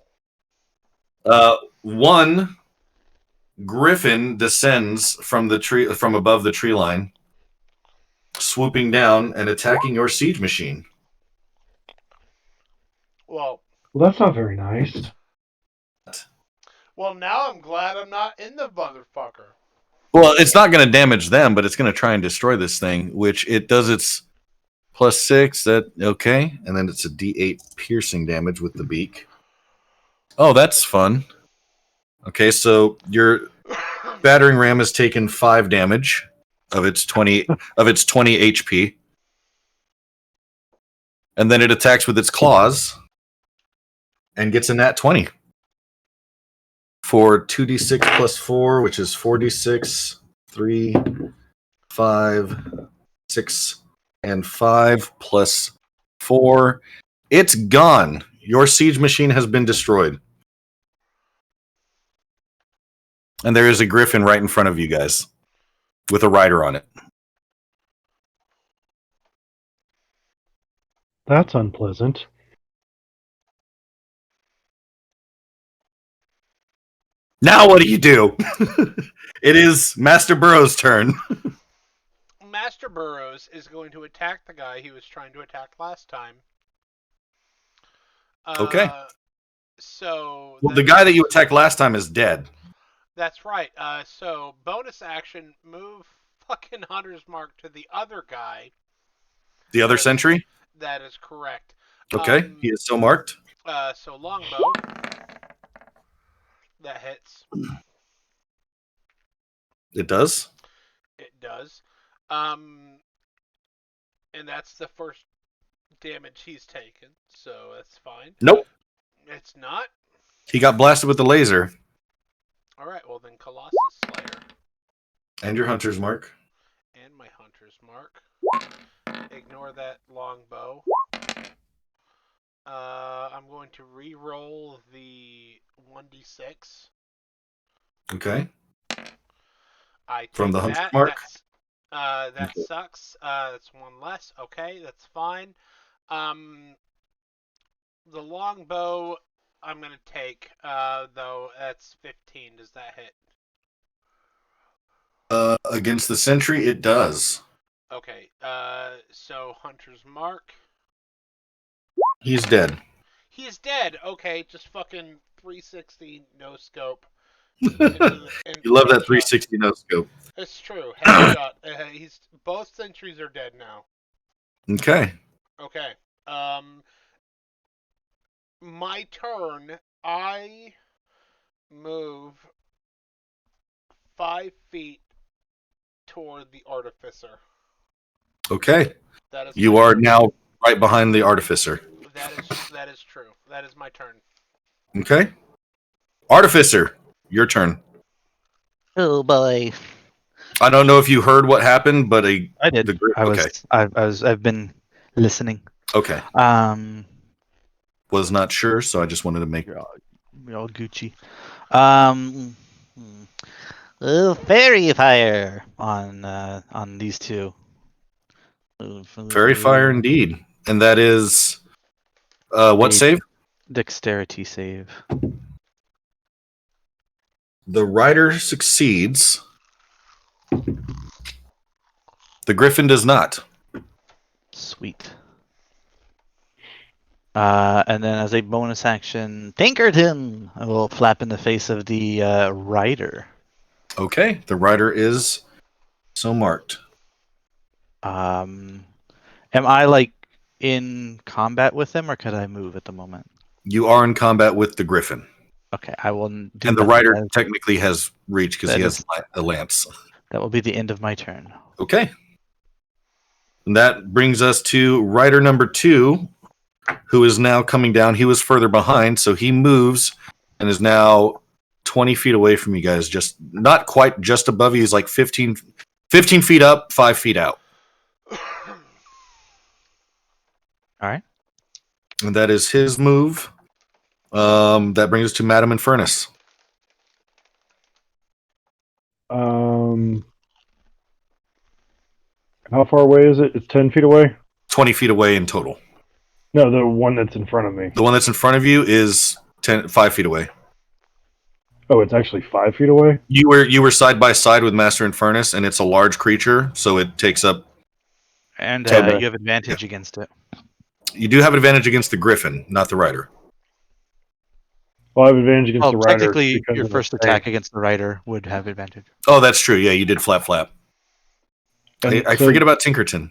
one griffin descends from the tree, from above the tree line, swooping down and attacking your siege machine. Well, Well, that's not very nice. now I'm glad I'm not in the motherfucker. Well, it's not going to damage them, but it's going to try and destroy this thing, which it does its +6. That okay, and then it's a D8 piercing damage with the beak. Oh, that's fun. Okay, so your battering ram has taken 5 damage of its 20 HP, and then it attacks with its claws and gets a nat 20 for 2d6 plus 4, which is 4d6, 3, 5, 6, and 5 plus 4. It's gone. Your siege machine has been destroyed. And there is a griffin right in front of you guys with a rider on it. That's unpleasant. Now what do you do? It is Master Burrows' turn. Master Burrows is going to attack the guy he was trying to attack last time. Okay. So Well, the guy that you attacked last time is dead. That's right. So bonus action, move fucking Hunter's Mark to the other guy. The other sentry? That is correct. Okay, he is so marked. So longbow. That hits. It does. It does. And that's the first damage he's taken, so that's fine. Nope. It's not? He got blasted with the laser. Alright, well then Colossus Slayer. And your hunter's mark. And my Hunter's Mark. Ignore that longbow. I'm going to re-roll the 1d6. Okay. I From the take Hunter's that. Mark? That Okay. sucks. That's one less. Okay, that's fine. The longbow I'm gonna take, though that's 15. Does that hit? Against the sentry, it does. Okay. So Hunter's Mark. He's dead. He's dead. Okay, just fucking 360 no scope. You love that 360 no scope. It's true. Headshot. He's both sentries are dead now. Okay. Okay. My turn. I move 5 feet toward the artificer. Okay. That is You my are turn. now right behind the artificer. That is true. That is my turn. Okay. Artificer, your turn. Oh boy. I don't know if you heard what happened, but I did. okay. I've been listening. Okay. Um, Was not sure, so I just wanted to make. you're all Gucci. Fairy fire on these two. Fairy fire indeed. And that is what save? Dexterity save. The rider succeeds. The griffin does not. Sweet. And then as a bonus action, Pinkerton! I will flap in the face of the rider. Okay, the rider is so marked. Am I like in combat with him, or could I move at the moment? You are in combat with the griffin. Okay, I will do. And the nothing. rider That- technically has reach because he that has a lance. That will be the end of my turn. Okay. And that brings us to rider number 2, who is now coming down. He was further behind, so he moves and is now 20 feet away from you guys. Just not quite just above you. He's like 15 feet up, 5 feet out. All right. And that is his move. That brings us to Madam Infernus. How far away is it? It's 10 feet away? 20 feet away in total. No, the one that's in front of me. The one that's in front of you is 5 feet away. Oh, it's actually 5 feet away? You were side by side with Master Infernus, and it's a large creature, so it takes up. And Okay. you have advantage against it. You do have advantage against the Griffin, not the Rider. Well, I have advantage against the rider. Technically, because your of the first save. attack against the rider would have advantage. Oh, that's true. Yeah, you did flap. And I so forget about Tinkerton.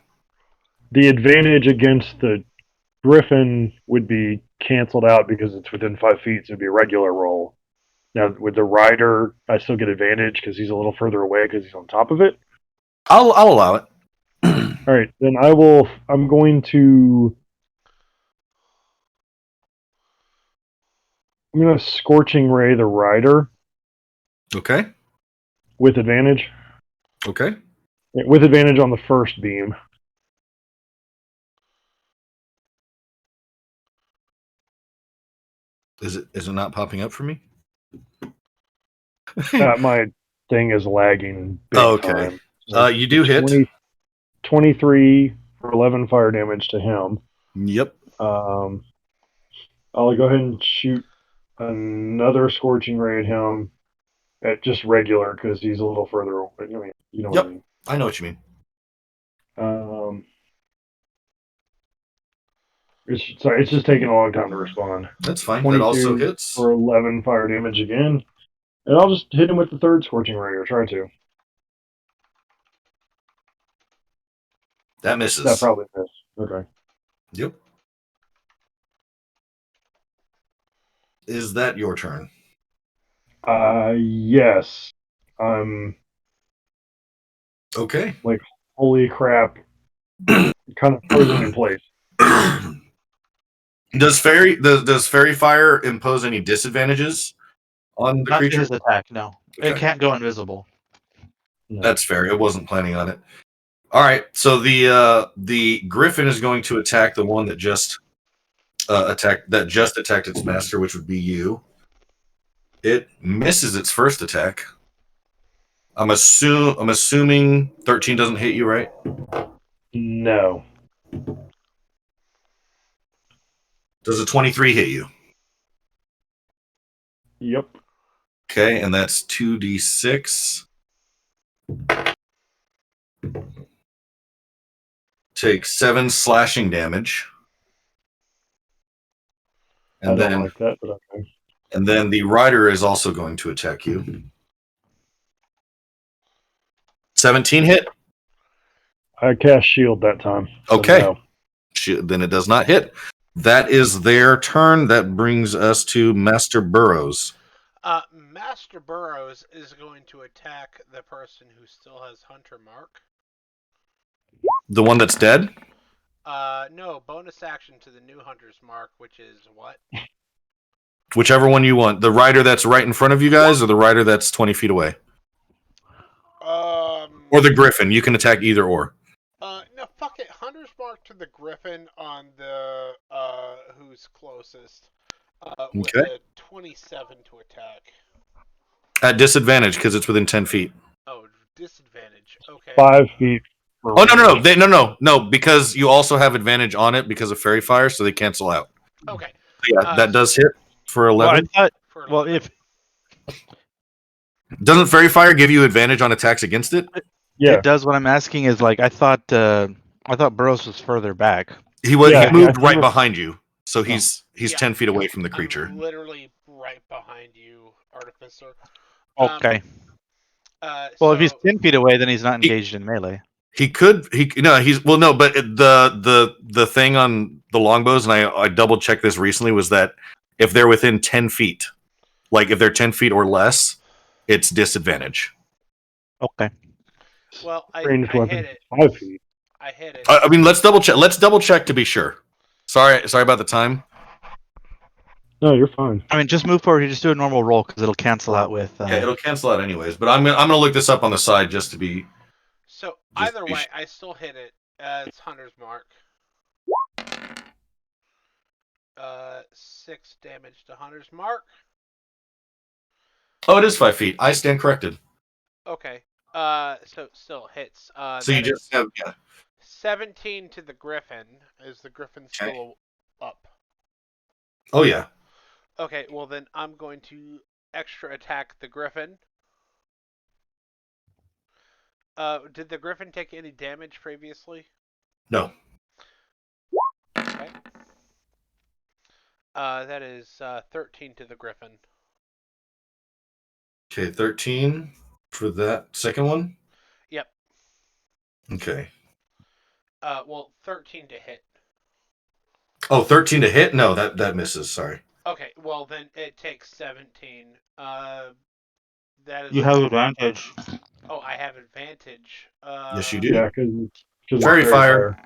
the advantage against the Griffin would be canceled out because it's within 5 feet, so it'd be a regular roll. Now, with the rider, I still get advantage because he's a little further away because he's on top of it. I'll allow it. All right, then I'm going to Scorching Ray the rider Okay. with advantage. Okay. With advantage on the first beam. Is it not popping up for me? My thing is lagging big Okay. time. You do hit. 23 for 11 fire damage to him. Yep. I'll go ahead and shoot another Scorching Ray at him at just regular because he's a little further away. I mean, you know what I mean. I know what you mean. It's just taking a long time to respond. That's fine. That also hits. For 11 fire damage again. And I'll just hit him with the third Scorching Ray, or try to. That misses. That probably missed. Okay. Yep. Is that your turn? Yes. Okay. Holy crap. Kind of frozen in place. Does fairy fire impose any disadvantages on the Not to creature? his attack, no. Okay. It can't go invisible. No. That's fair. It wasn't planning on it. All right. So the Griffin is going to attack the one that just attacked its master, which would be you. It misses its first attack. I'm assuming 13 doesn't hit you, right? No. Does a 23 hit you? Yep. Okay, and that's 2d6. Take 7 slashing damage. I don't like that, but okay. And then the rider is also going to attack you. 17 hit? I cast shield that time. So Okay. no. Then it does not hit. That is their turn. That brings us to Master Burrows. Master Burrows is going to attack the person who still has Hunter Mark. The one that's dead? No, bonus action to the new Hunter's Mark, which is what? Whichever one you want. The rider that's right in front of you guys, or the rider that's 20 feet away? Or the Griffin. You can attack either or. No, fuck it. Hunter's Mark to the Griffin on the who's closest. With a 27 to attack. At disadvantage because it's within 10 feet. Oh, disadvantage. Okay. 5 feet. Oh no! Because you also have advantage on it because of fairy fire, so they cancel out. Okay. Yeah, that does hit for 11. If Doesn't fairy fire give you advantage on attacks against it? Yeah. it does, what I'm asking is I thought Burrows was further back. He moved right behind you, so he's 10 feet away from the creature. I'm literally right behind you, Artificer. Okay. So, If he's 10 feet away, then he's not engaged in melee. But the thing on the longbows, and I double checked this recently, was that if they're within 10 feet, like if they're 10 feet or less, it's disadvantage. Okay. Well, I Ranged hit weapon, it. 5 feet. I hit it. I mean, let's double check. Let's double check to be sure. Sorry about the time. No, you're fine. I mean, just move forward. You just do a normal roll because it'll cancel out with. Yeah, it'll cancel out anyways. But I'm gonna look this up on the side just to be. So Just either be way, I still hit it. It's Hunter's Mark. 6 damage to Hunter's Mark. Oh, it is 5 feet. I stand corrected. Okay. So still hits. So you That just is have 17 to the Griffin. Is the Griffin Okay. still up? Oh yeah. Okay, well then I'm going to extra attack the Griffin. Did the Griffin take any damage previously? No. Okay. That is 13 to the Griffin. Okay, 13 for that second one. Yep. Okay. Well, 13 to hit. Oh, 13 to hit? No, that misses. Sorry. Okay, well then it takes 17. That is. You have advantage. Oh, I have advantage. Yes, you do. Yeah, because Fairy fire.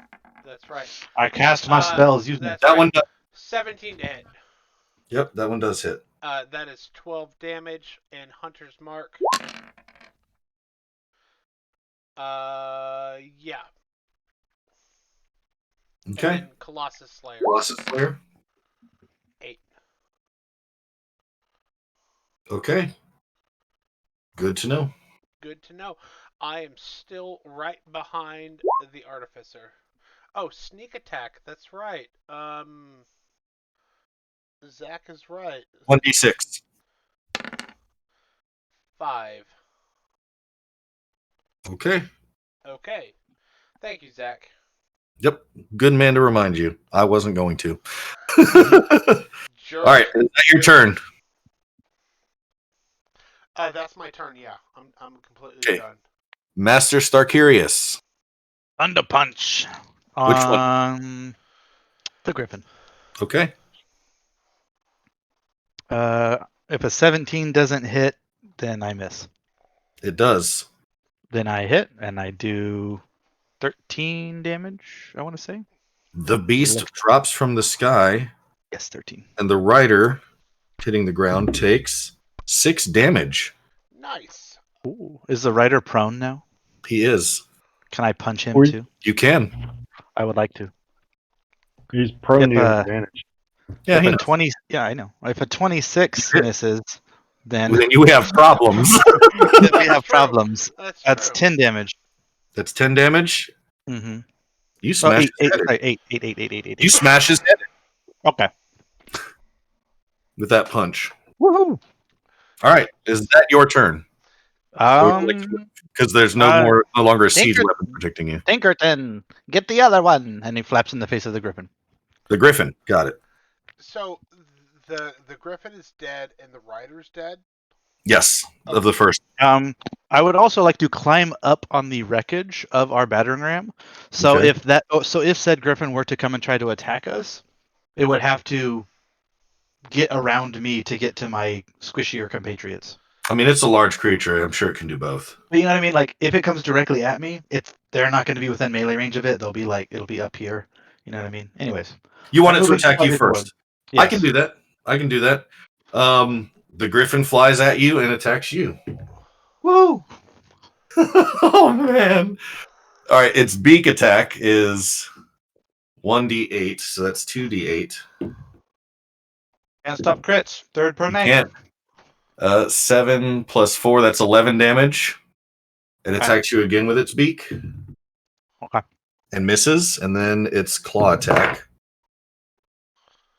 That's right. I cast my spells using That's That right. one does. 17 to hit. Yep, that one does hit. That is 12 damage and Hunter's Mark. Yeah. Okay. And then Colossus Slayer. Colossus Slayer. 8. Okay. Good to know. Good to know. I am still right behind the Artificer. Oh, sneak attack. That's right. Zach is right. 1d6. 5. Okay. Okay. Thank you, Zach. Yep. Good man to remind you. I wasn't going to. Jerk. All right. Is that your turn? That's my turn. Yeah, I'm completely Okay. done. Master Starkirius. Thunder punch. Which one? The Griffin. Okay. If a 17 doesn't hit, then I miss. It does. Then I hit, and I do 13 damage, I want to say. The beast drops from the sky, Yes, 13. and the rider hitting the ground takes 6 damage. Nice. Ooh. Is the rider prone now? He is. Can I punch him Or- too? You can. I would like to. He's prone If, to have advantage. Yeah, if he a knows. 20, yeah, I know. If a 26 misses, then Then you have problems. we have That's true. problems. That's That's true. 10 damage. That's 10 damage. Mm-hmm. You Oh, smash his head. eight. You smash his head Okay. with that punch. Woohoo! All right. Is that your turn? Because there's no longer a siege Tinker- weapon protecting you. Tinkerton, get the other one. And he flaps in the face of the Griffin. The Griffin. Got it. So the Griffin is dead and the rider's dead. Yes. Of the first. I would also like to climb up on the wreckage of our battering ram. So Okay. if said Griffin were to come and try to attack us, it would have to get around me to get to my squishier compatriots. I mean, it's a large creature. I'm sure it can do both. But you know what I mean? Like if it comes directly at me, they're not going to be within melee range of it. They'll be like it'll be up here. You know what I mean? Anyways, You want it I'm to moving attack you slightly forward. first. I can Yes. do that. The Griffin flies at you and attacks you. Woo! Oh man! All right, its beak attack is 1d8, so that's 2d8. Can't stop crits. Third per night. Can't. 7 plus 4, that's 11 damage. It attacks you again with its beak. Okay. And misses, and then its claw attack.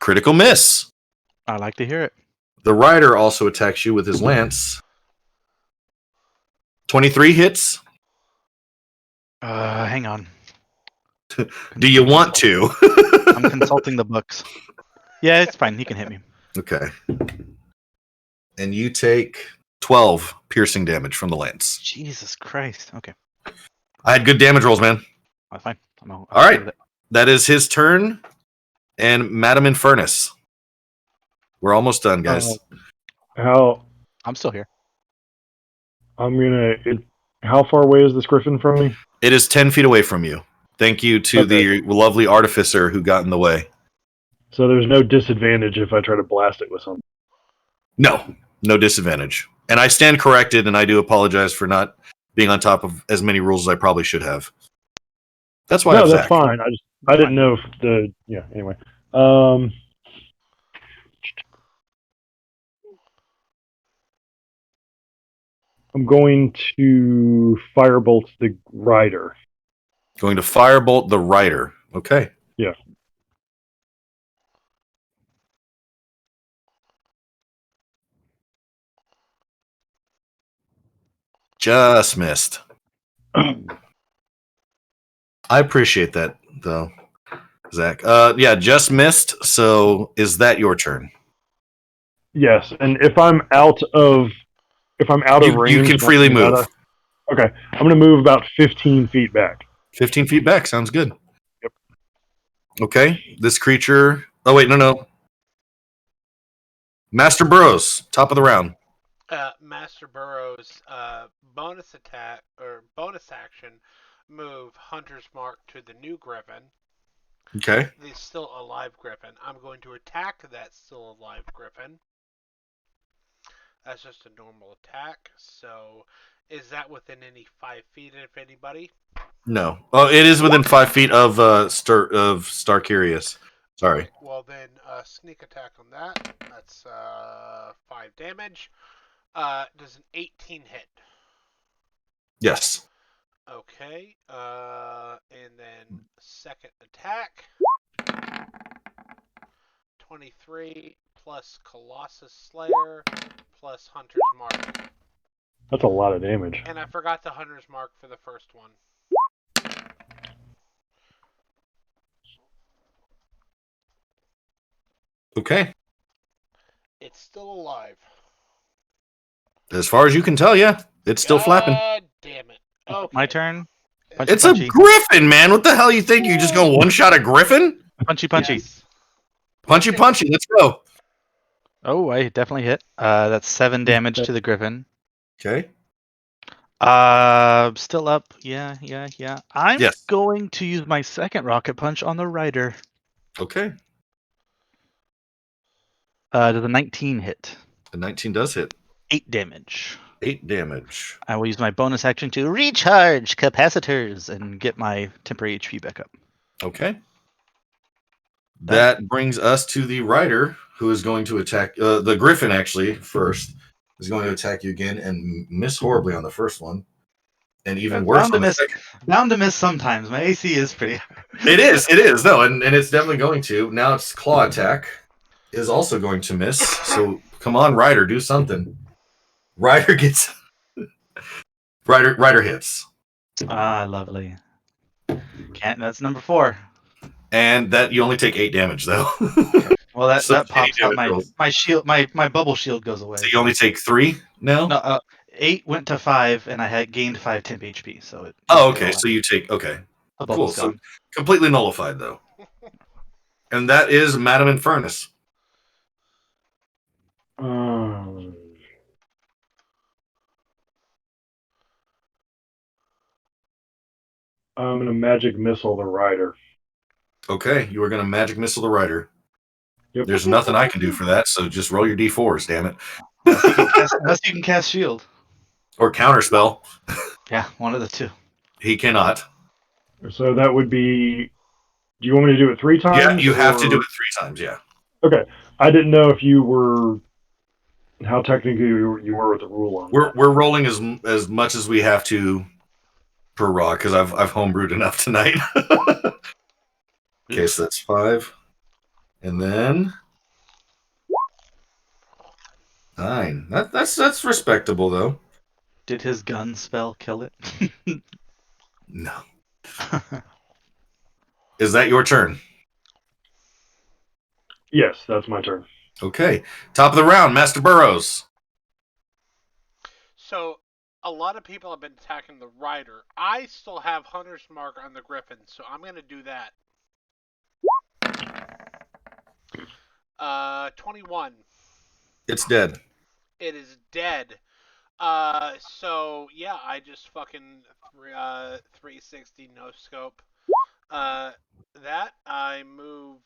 Critical miss. I like to hear it. The rider also attacks you with his lance. 23 hits. Hang on. Do you want to? I'm consulting the books. Yeah, it's fine. He can hit me. Okay. And you take 12 piercing damage from the lance. Jesus Christ. Okay. I had good damage rolls, man. That's fine. All right. That is his turn. And Madam Infernus. We're almost done, guys. How I'm still here. how far away is this Griffin from me? It is 10 feet away from you. Thank you to the lovely artificer who got in the way. So there's no disadvantage if I try to blast it with something. No disadvantage. And I stand corrected, and I do apologize for not being on top of as many rules as I probably should have. That's why No, I'm that's Zach. fine. I didn't know if anyway. I'm going to firebolt the rider. Going to firebolt the rider. Okay. Yeah. Just missed. I appreciate that, though, Zach. Yeah, just missed. So is that your turn? Yes, and if I'm out of You range, can freely move. Okay, I'm going to move about 15 feet back. 15 feet back. Sounds good. Yep. Okay. This creature. Oh, wait. No. Master Burrows, top of the round. Master Burrows, bonus attack or bonus action, move Hunter's Mark to the new Griffin. Okay. The still alive Griffin. I'm going to attack that still alive Griffin. That's just a normal attack. So, is that within any 5 feet of anybody? No. Oh, it is within 5 feet of Starcurious. Sorry. Well, then sneak attack on that. That's 5 damage. Does an 18 hit? Yes. Okay. And then second attack. 23 plus Colossus Slayer plus Hunter's Mark. That's a lot of damage. And I forgot the Hunter's Mark for the first one. Okay. It's still alive. As far as you can tell, yeah. It's still flapping. God damn it. Okay. My turn. Punchy, It's punchy. a griffin, man. What the hell you think? You just gonna one-shot a griffin? Punchy, punchy. Yes. Punchy, punchy. Let's go. Oh, I definitely hit. That's 7 damage to the griffin. Okay. Still up. Yeah. I'm Yes. going to use my second rocket punch on the rider. Okay. Does a 19 hit? The 19 does hit. 8 damage. 8 damage. I will use my bonus action to recharge capacitors and get my temporary HP back up. Okay. That brings us to the rider, who is going to attack the griffin. Actually, first is going to attack you again and miss horribly on the first one, and even worse Bound to on the miss. second. Bound to miss sometimes. My AC is pretty high. It is. No, and it's definitely going to. Now its claw attack is also going to miss. So come on, rider, do something. Rider gets. Rider hits. Ah, lovely. Can't. That's number 4. And that you only take 8 damage though. Well, that So that pops out damage rolls. my shield. My bubble shield goes away. So you only take 3 now? No, 8 went to 5, and I had gained 5 temp HP. So it. Oh, okay. So you take okay. The Cool. bubble's So gone. completely nullified though. And that is Madam Infernus. I'm going to magic missile the rider. Okay, you are going to magic missile the rider. Yep. There's nothing I can do for that, so just roll your d4s, damn it. Unless you can cast shield. Or counterspell. Yeah, one of the two. He cannot. So that would be. Do you want me to do it 3 times? Yeah, you have to or- do it 3 times, yeah. Okay. I didn't know if you were. How technically you were with the rule on that. We're rolling as much as we have to per raw, because I've homebrewed enough tonight. Okay, so that's 5. And then 9. That's respectable though. Did his gun spell kill it? No. Is that your turn? Yes, that's my turn. Okay. Top of the round, Master Burrows. So, a lot of people have been attacking the rider. I still have Hunter's Mark on the Griffin, so I'm going to do that. 21. It's dead. It is dead. So yeah, I just fucking 360 no scope. That I move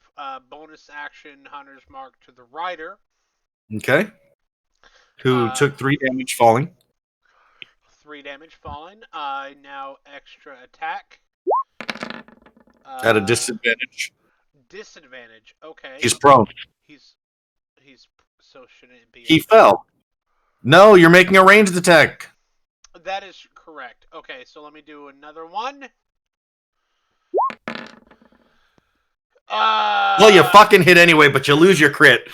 bonus action Hunter's Mark to the rider. Okay. Who took 3 damage falling. 3 damage falling. I now extra attack. At a disadvantage. Disadvantage. Okay. He's prone. He's so shouldn't it be? He fell. No, you're making a ranged attack. That is correct. Okay, so let me do another one. Well, you fucking hit anyway, but you lose your crit.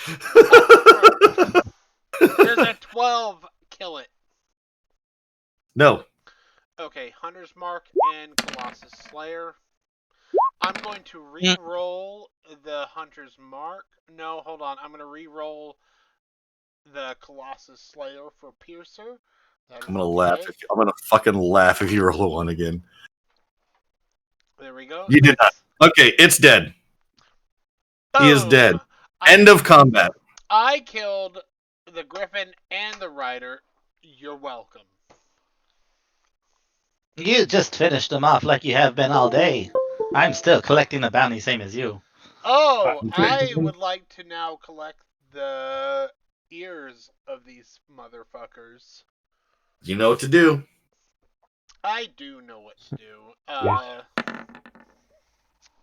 There's a 12. Kill it. No. Okay, Hunter's Mark and Colossus Slayer. I'm going to re-roll the Hunter's Mark. No, hold on. I'm going to re-roll the Colossus Slayer for Piercer. I'm gonna laugh. I'm gonna fucking laugh if you roll a 1 again. There we go. You did not. Okay, it's dead. Boom. He is dead. End of combat. I killed the Griffin and the Rider. You're welcome. You just finished them off like you have been all day. I'm still collecting the bounty, same as you. Oh, I would like to now collect the ears of these motherfuckers. You know what to do. I do know what to do.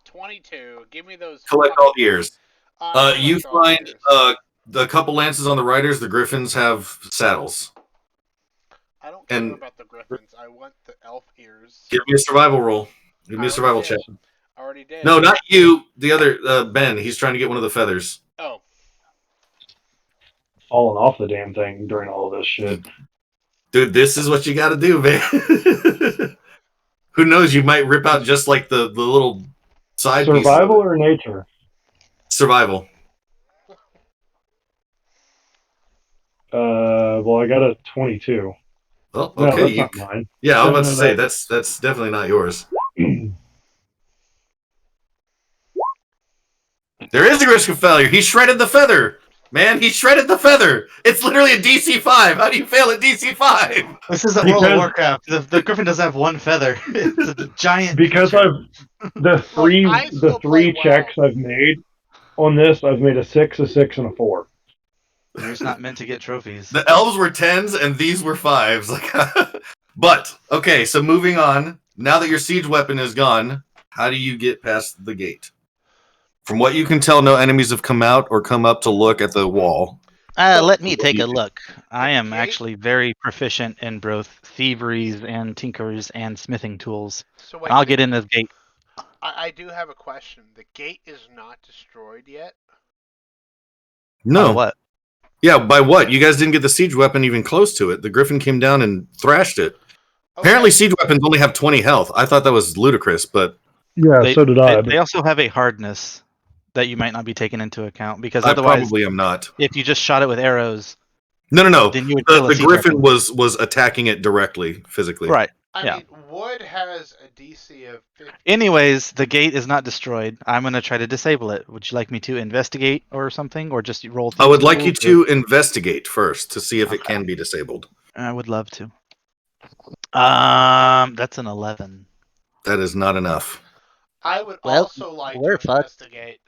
22. Give me those. Collect all ears. Collect You all find ears. the couple lances on the riders. The griffins have saddles. I don't care about the griffins. I want the elf ears. Give me a survival roll. Give me a survival check. I already did. No, not you. The other Ben. He's trying to get one of the feathers. Oh. Falling off the damn thing during all this shit. Dude, this is what you got to do, man. Who knows? You might rip out just like the little side piece. Survival or nature? Survival. Well, I got a 22. Well, No, okay. that's not mine. Yeah, I was No, about to no, say no. that's definitely not yours. There is a risk of failure. He shredded the feather. Man, he shredded the feather. It's literally a DC 5. How do you fail at DC 5? This is a World of Warcraft. The griffin doesn't have one feather. It's a giant. Because creature. the three I still three play checks well. I've made on this, I've made a 6, a 6, and a 4. You're just not meant to get trophies. The elves were 10s and these were 5s. Like, but okay, so moving on. Now that your siege weapon is gone, how do you get past the gate? From what you can tell, no enemies have come out or come up to look at the wall. Let me take a look. I am actually very proficient in both thieveries and tinkers and smithing tools. So wait, I'll get in this gate. I do have a question. The gate is not destroyed yet? No. By what? Yeah, by what? You guys didn't get the siege weapon even close to it. The griffin came down and thrashed it. Okay. Apparently, siege weapons only have 20 health. I thought that was ludicrous, but Yeah, so did I. They also have a hardness that you might not be taking into account because I otherwise, probably am not. if you just shot it with arrows, No. then you would kill a The siege griffin weapon. was attacking it directly, physically. Right. I Yeah. mean, wood has a DC of 50. Anyways, the gate is not destroyed. I'm going to try to disable it. Would you like me to investigate or something, or just roll? I would like you tools, to investigate first to see if it Okay. can be disabled. I would love to. That's an 11. That is not enough. I would Well, also like we're to fucked. investigate.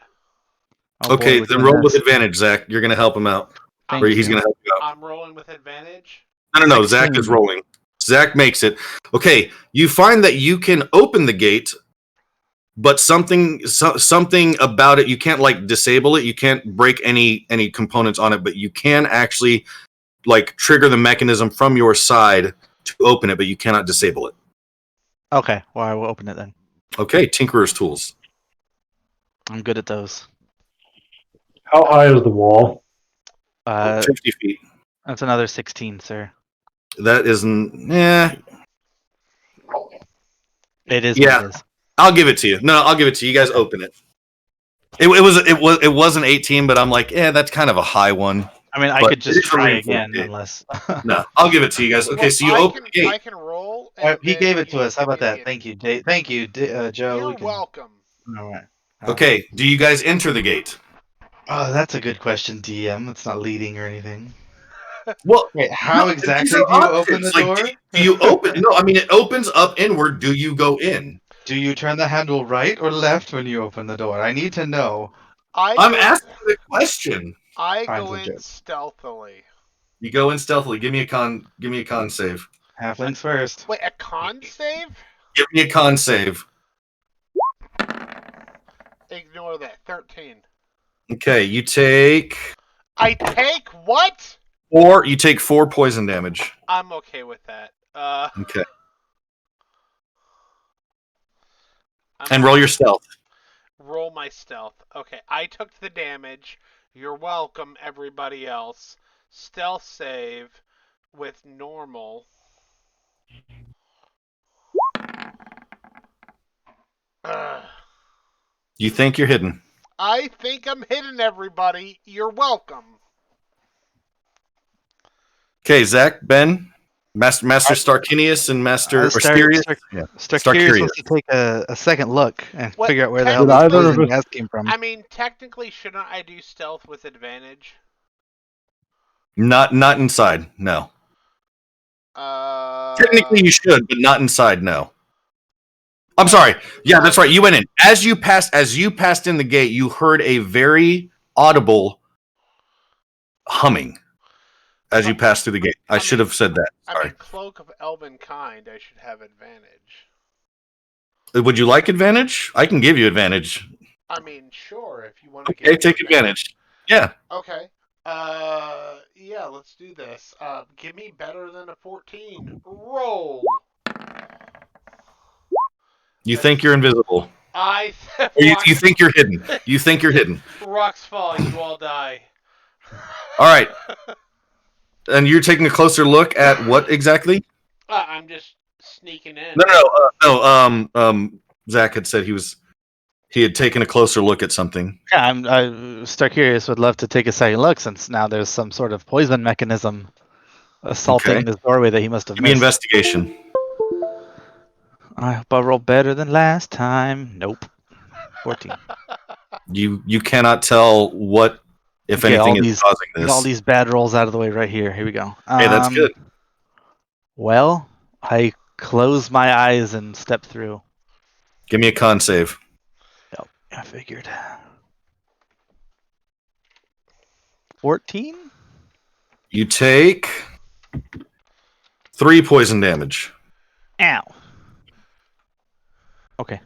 Oh, Okay, boy, we're then doing roll with this. advantage, Zach. You're going to help him out. Thank Or he's you. going to help you out. I'm rolling with advantage. No. Zach 16. is rolling. Zach makes it. Okay, you find that you can open the gate, but something about it, you can't like disable it. You can't break any components on it, but you can actually like trigger the mechanism from your side to open it, but you cannot disable it. Okay, well, I will open it then. Okay, Tinkerer's tools. I'm good at those. How high is the wall? 50 feet. That's another 16, sir. That isn't. Yeah, It is Yeah. what it is. I'll give it to you. No, I'll give it to you. You guys open it. It was an 18, but I'm like, that's kind of a high one. I mean, I But could it just is a try reinforced again, gate. unless. No, I'll give it to you guys. Okay, Well, so you I open the can, gate. I can roll. He and gave then it to us. How give about me that? an Thank you, Thank you, Joe. You're We can- welcome. All right. Okay, do you guys enter the gate? Oh, that's a good question, DM. It's not leading or anything. Well, Wait, how no, exactly these do are you open the options. Like, door? do you open? No, I mean it opens up inward. Do you go in? Do you turn the handle right or left when you open the door? I need to know. I'm asking the question. I Fine, go so in Joe. stealthily. You go in stealthily. Give me a con save. Halflings first. Wait, a con save? Give me a con save. Ignore that. 13. Okay, you take I take what? 4. You take 4 poison damage. I'm okay with that. Okay. I'm And roll your stealth. roll my stealth. Okay, I took the damage. You're welcome, everybody else. Stealth save with normal. Ugh. You think you're hidden. I think I'm hidden, everybody. You're welcome. Okay, Zach, Ben, Master Starkinius, and Master Asterius. Yeah. Starkirius wants to take a second look and What- figure out where the hell Did this either of poison us- gas came from. I mean, technically, shouldn't I do stealth with advantage? Not inside. No. Technically, you should, but not inside. No. I'm sorry. Yeah, that's right. You went in. As you passed in the gate, you heard a very audible humming as you passed through the gate. I should have said that. I Sorry. mean, cloak of elven kind. I should have advantage. Would you like advantage? I can give you advantage. I mean, sure, if you want to. Okay, take advantage. Yeah. Okay. Yeah, let's do this. Give me better than a 14. Roll. You think you're invisible. I. Or you think you're hidden. You think you're hidden. Rocks fall. You all die. All right. And you're taking a closer look at what exactly? I'm just sneaking in. No. Zach had said he had taken a closer look at something. Yeah, Starkirius would love to take a second look since now there's some sort of poison mechanism assaulting Okay. this doorway that he must have Give me missed. investigation. I hope I roll better than last time. Nope. 14. You cannot tell what, if Okay, anything, all is causing Get this. all these bad rolls out of the way right here. Here we go. Hey, that's good. Well, I close my eyes and step through. Give me a con save. Yep, I figured. 14? You take 3 poison damage. Ow. Okay.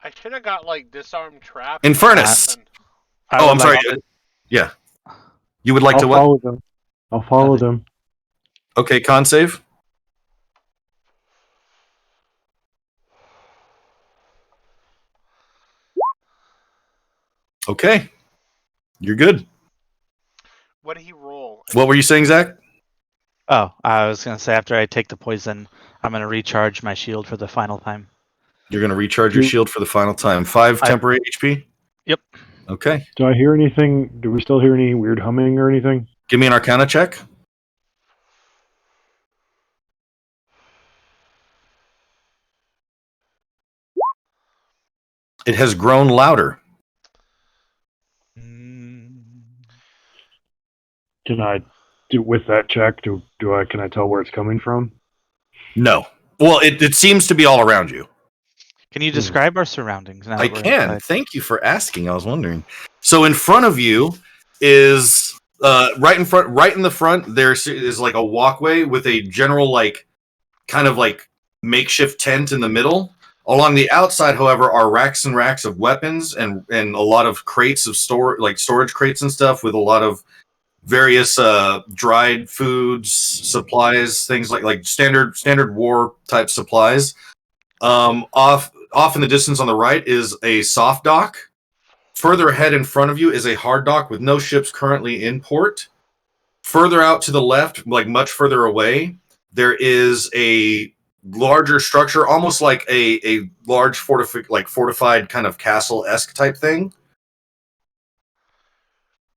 I should have got like disarm trap. Infernus. I Oh, would I'm sorry. like- Yeah. You would like I'll to what? follow them. I'll follow them. Okay, con save. Okay. You're good. What did he roll? What were you saying, Zach? Oh, I was going to say after I take the poison, I'm going to recharge my shield for the final time. You're going to recharge your shield for the final time. 5 temporary HP? Yep. Okay. Do I hear anything? Do we still hear any weird humming or anything? Give me an Arcana check. It has grown louder. Can I do with that check? Can I tell where it's coming from? No. Well, it seems to be all around you. Can you describe our surroundings? Now I that we're can. inside? Thank you for asking. I was wondering. So in front of you is right in the front. There is like a walkway with a general kind of makeshift tent in the middle. Along the outside, however, are racks and racks of weapons and a lot of crates of storage crates and stuff with a lot of various dried foods, supplies, things like standard war type supplies. Off in the distance on the right is a soft dock. Further ahead in front of you is a hard dock with no ships currently in port. Further out to the left, much further away, there is a larger structure, almost like a large fortified kind of castle-esque type thing.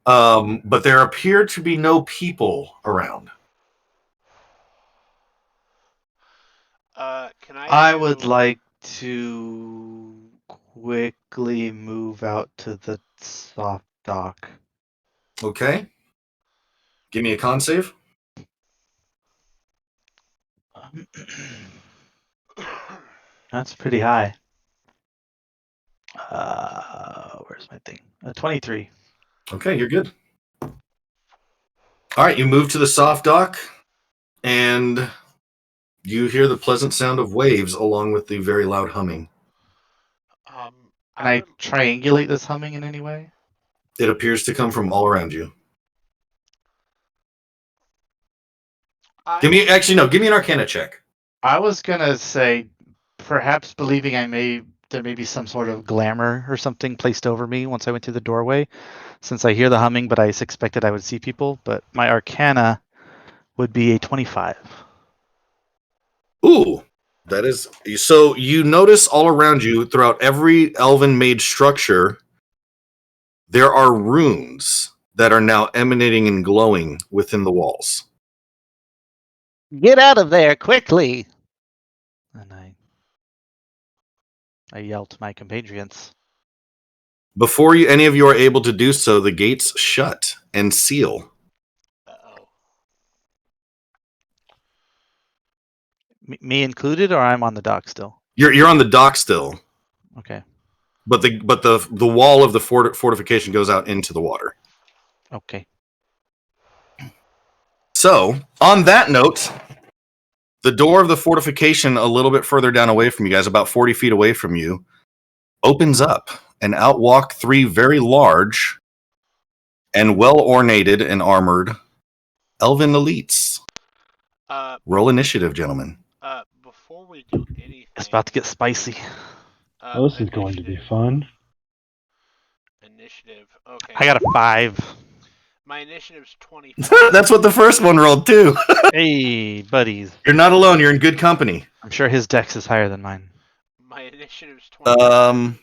But there appear to be no people around. I would like to quickly move out to the soft dock. Okay. Give me a con save. That's pretty high. Where's my thing? 23. Okay, you're good. All right, you move to the soft dock, and you hear the pleasant sound of waves along with the very loud humming. Can I triangulate this humming in any way? It appears to come from all around you. Give me an Arcana check. I was gonna say, perhaps believing there may be some sort of glamour or something placed over me once I went through the doorway, since I hear the humming, but I suspected I would see people. But my Arcana would be a 25. Ooh, that is so. You notice all around you, throughout every elven-made structure, there are runes that are now emanating and glowing within the walls. Get out of there quickly! And I yell to my compatriots. Before any of you are able to do so, the gates shut and seal. Uh-oh. Me included, or I'm on the dock still? You're on the dock still, Okay. but the wall of the fortification goes out into the water. Okay. So, on that note, the door of the fortification a little bit further down away from you guys, about 40 feet away from you, opens up, and out walk 3 very large and well-ornated and armored elven elites. Roll initiative, gentlemen. Before we do anything, It's about to get spicy. Oh, this is going to be fun. Initiative. Okay. I got a 5. My initiative's 25. That's what the first one rolled too. Hey, buddies. You're not alone. You're in good company. I'm sure his dex is higher than mine. My initiative's 25.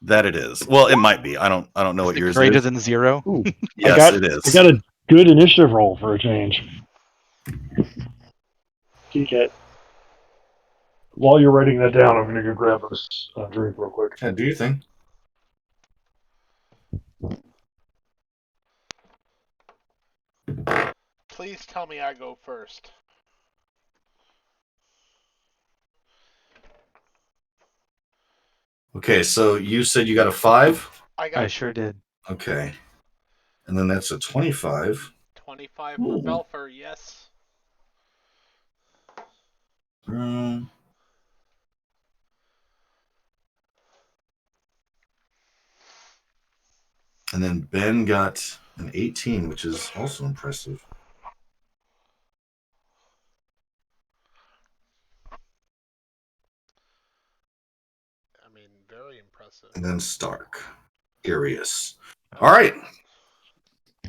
That it is. Well, it might be. I don't know what yours Greater is. than 0? Ooh, Yes, it is. I got a good initiative roll for a change. Okay. While you're writing that down, I'm going to go grab us a drink real quick. Yeah, do your thing. Please tell me I go first. Okay, so you said you got a 5? I sure did. Okay. And then that's a 25. 25 for Ooh. Belfer, yes. And then Ben got an 18, which is also impressive. I mean, very impressive. And then Stark. Arius. All right.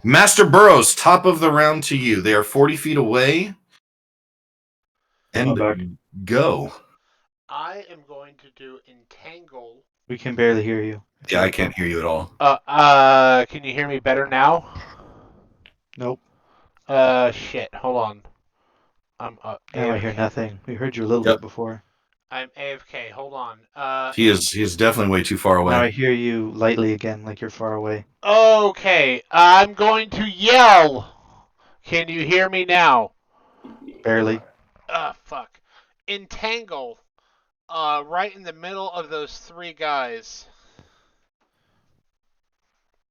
Master Burrows, top of the round to you. They are 40 feet away. And go. I am going to do Entangle. We can barely hear you. Yeah, I can't hear you at all. Can you hear me better now? Nope. Shit, hold on. I'm Now I hear nothing. We heard you a little bit before. I'm AFK, hold on. He is definitely way too far away. Now I hear you lightly again, like you're far away. Okay, I'm going to yell. Can you hear me now? Barely. Fuck. Entangle. Right in the middle of those 3 guys.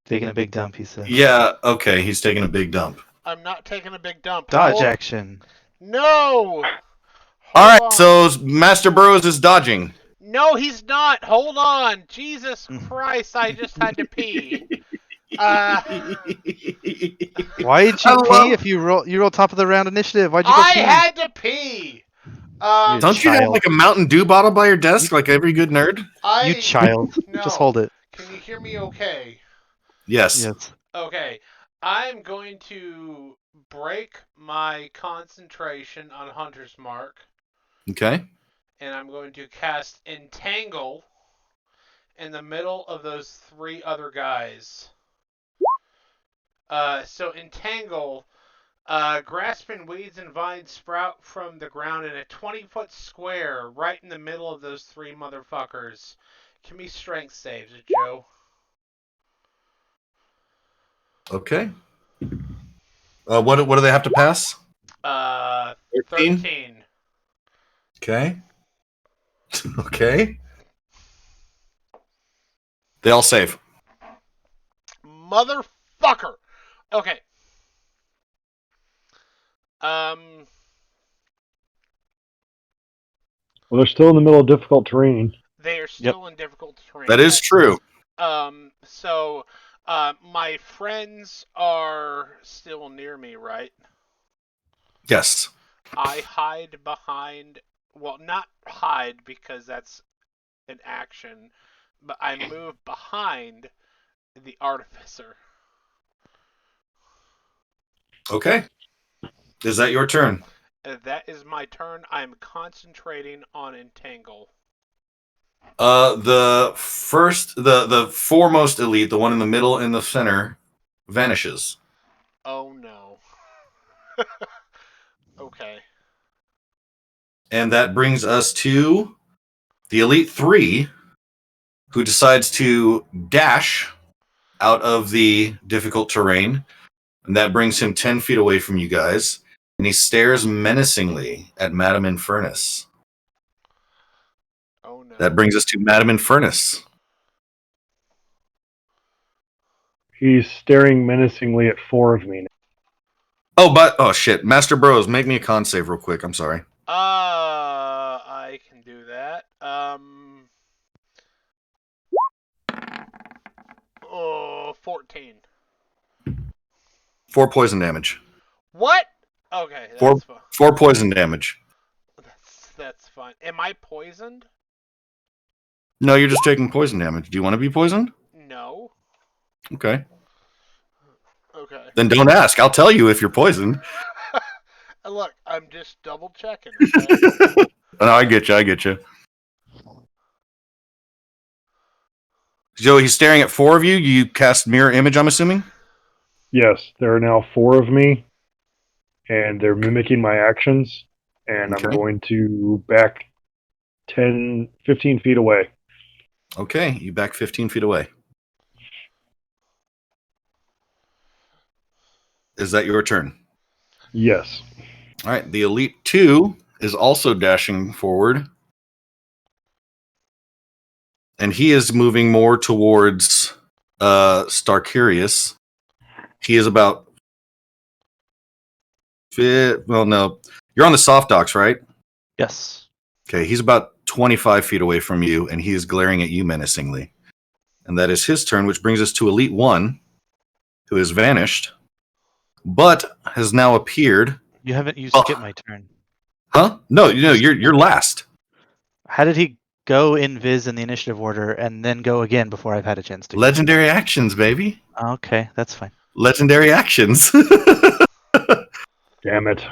Taking a big dump, he said. Yeah, okay, he's taking a big dump. I'm not taking a big dump. Dodge action. No! All right, on. so Master Burrows is dodging. No, he's not. Hold on. Jesus Christ, I just had to pee. Why did you pee if you roll top of the round initiative? Why'd you go pee? I had to pee. Don't you have like a Mountain Dew bottle by your desk like every good nerd? You child. No. Just hold it. Can you hear me okay? Yes. Okay. I'm going to break my concentration on Hunter's Mark. Okay. And I'm going to cast Entangle in the middle of those 3 other guys. So Entangle, grasping weeds and vines sprout from the ground in a 20-foot square right in the middle of those 3 motherfuckers. Give me strength saves, Joe. Okay. What do they have to pass? 13. Okay. Okay. They all save. Motherfucker. Okay. Well, they're still in the middle of difficult terrain. They are still in difficult terrain. That is true. So, my friends are still near me, right? Yes. I hide behind. Well, not hide because that's an action, but I move behind the artificer. Okay. Is that your turn? That is my turn. I'm concentrating on entangle. The foremost elite, the one in the middle in the center, vanishes. Oh no. Okay. And that brings us to the Elite 3, who decides to dash out of the difficult terrain. And that brings him 10 feet away from you guys. And he stares menacingly at Madame Infernus. Oh no. That brings us to Madame Infernus. He's staring menacingly at 4 of me. Oh shit. Master Burrows, make me a con save real quick. I'm sorry. I can do that. Oh, 14. 4 poison damage. What? Okay, that's Four- fine. 4 poison damage. That's fine. Am I poisoned? No, you're just taking poison damage. Do you want to be poisoned? No. Okay. Okay. Then don't ask. I'll tell you if you're poisoned. Look, I'm just double checking. Okay? No, I get you. So he's staring at 4 of you. You cast mirror image, I'm assuming? Yes, there are now 4 of me, and they're mimicking my actions, and Okay. I'm going to back 15 feet away. Okay, you back 15 feet away. Is that your turn? Yes. All right, the Elite 2 is also dashing forward. And he is moving more towards Starkirius. He is about... Well, no. You're on the soft docks, right? Yes. Okay, he's about 25 feet away from you, and he is glaring at you menacingly. And that is his turn, which brings us to Elite 1, who has vanished, but has now appeared. You haven't. You Oh. skipped my turn. Huh? No, you're last. How did he go in Viz in the initiative order and then go again before I've had a chance to? Legendary actions, baby. Okay, that's fine. Legendary actions. Damn it.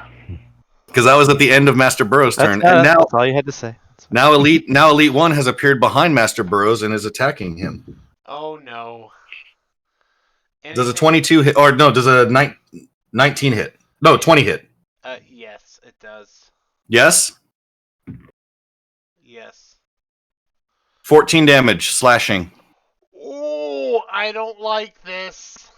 Because I was at the end of Master Burrows' turn, That's, and now that's all you had to say. That's fine. now Elite 1 has appeared behind Master Burrows and is attacking him. Oh no. Does a 22 hit, or no, does a 19 hit? No, 20 hit. Yes, it does. Yes? Yes. 14 damage, slashing. Oh, I don't like this.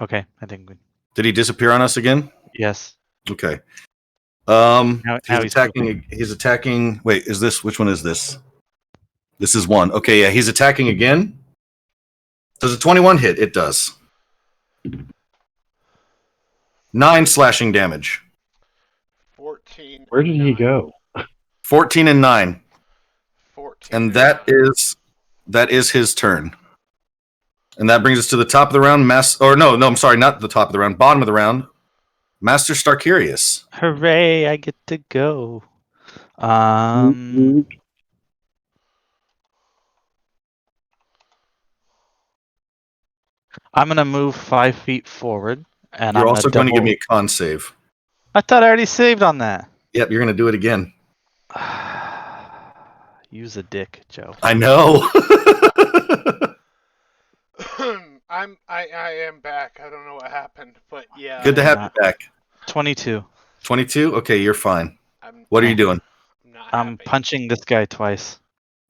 Okay, I think we. Did he disappear on us again? Yes. Okay. Now He's he's attacking. pooping. He's attacking. Wait, is this? Which one is this? This is 1. Okay, yeah, he's attacking again. Does a 21 hit? It does. 9 slashing damage. 14. Where did he go? 14 and 9. 14. And that is his turn. And that brings us to the top of the round. I'm sorry, not the top of the round. Bottom of the round. Master Starkirius. Hooray! I get to go. I'm gonna move 5 feet forward, and You're I'm also gonna going to give me a con save. I thought I already saved on that. Yep, you're going to do it again. Use a dick, Joe. I know. I am back. I don't know what happened, but yeah. Good to have you back. 22. 22? Okay, you're fine. I'm What are you doing? not I'm happy. punching this guy twice.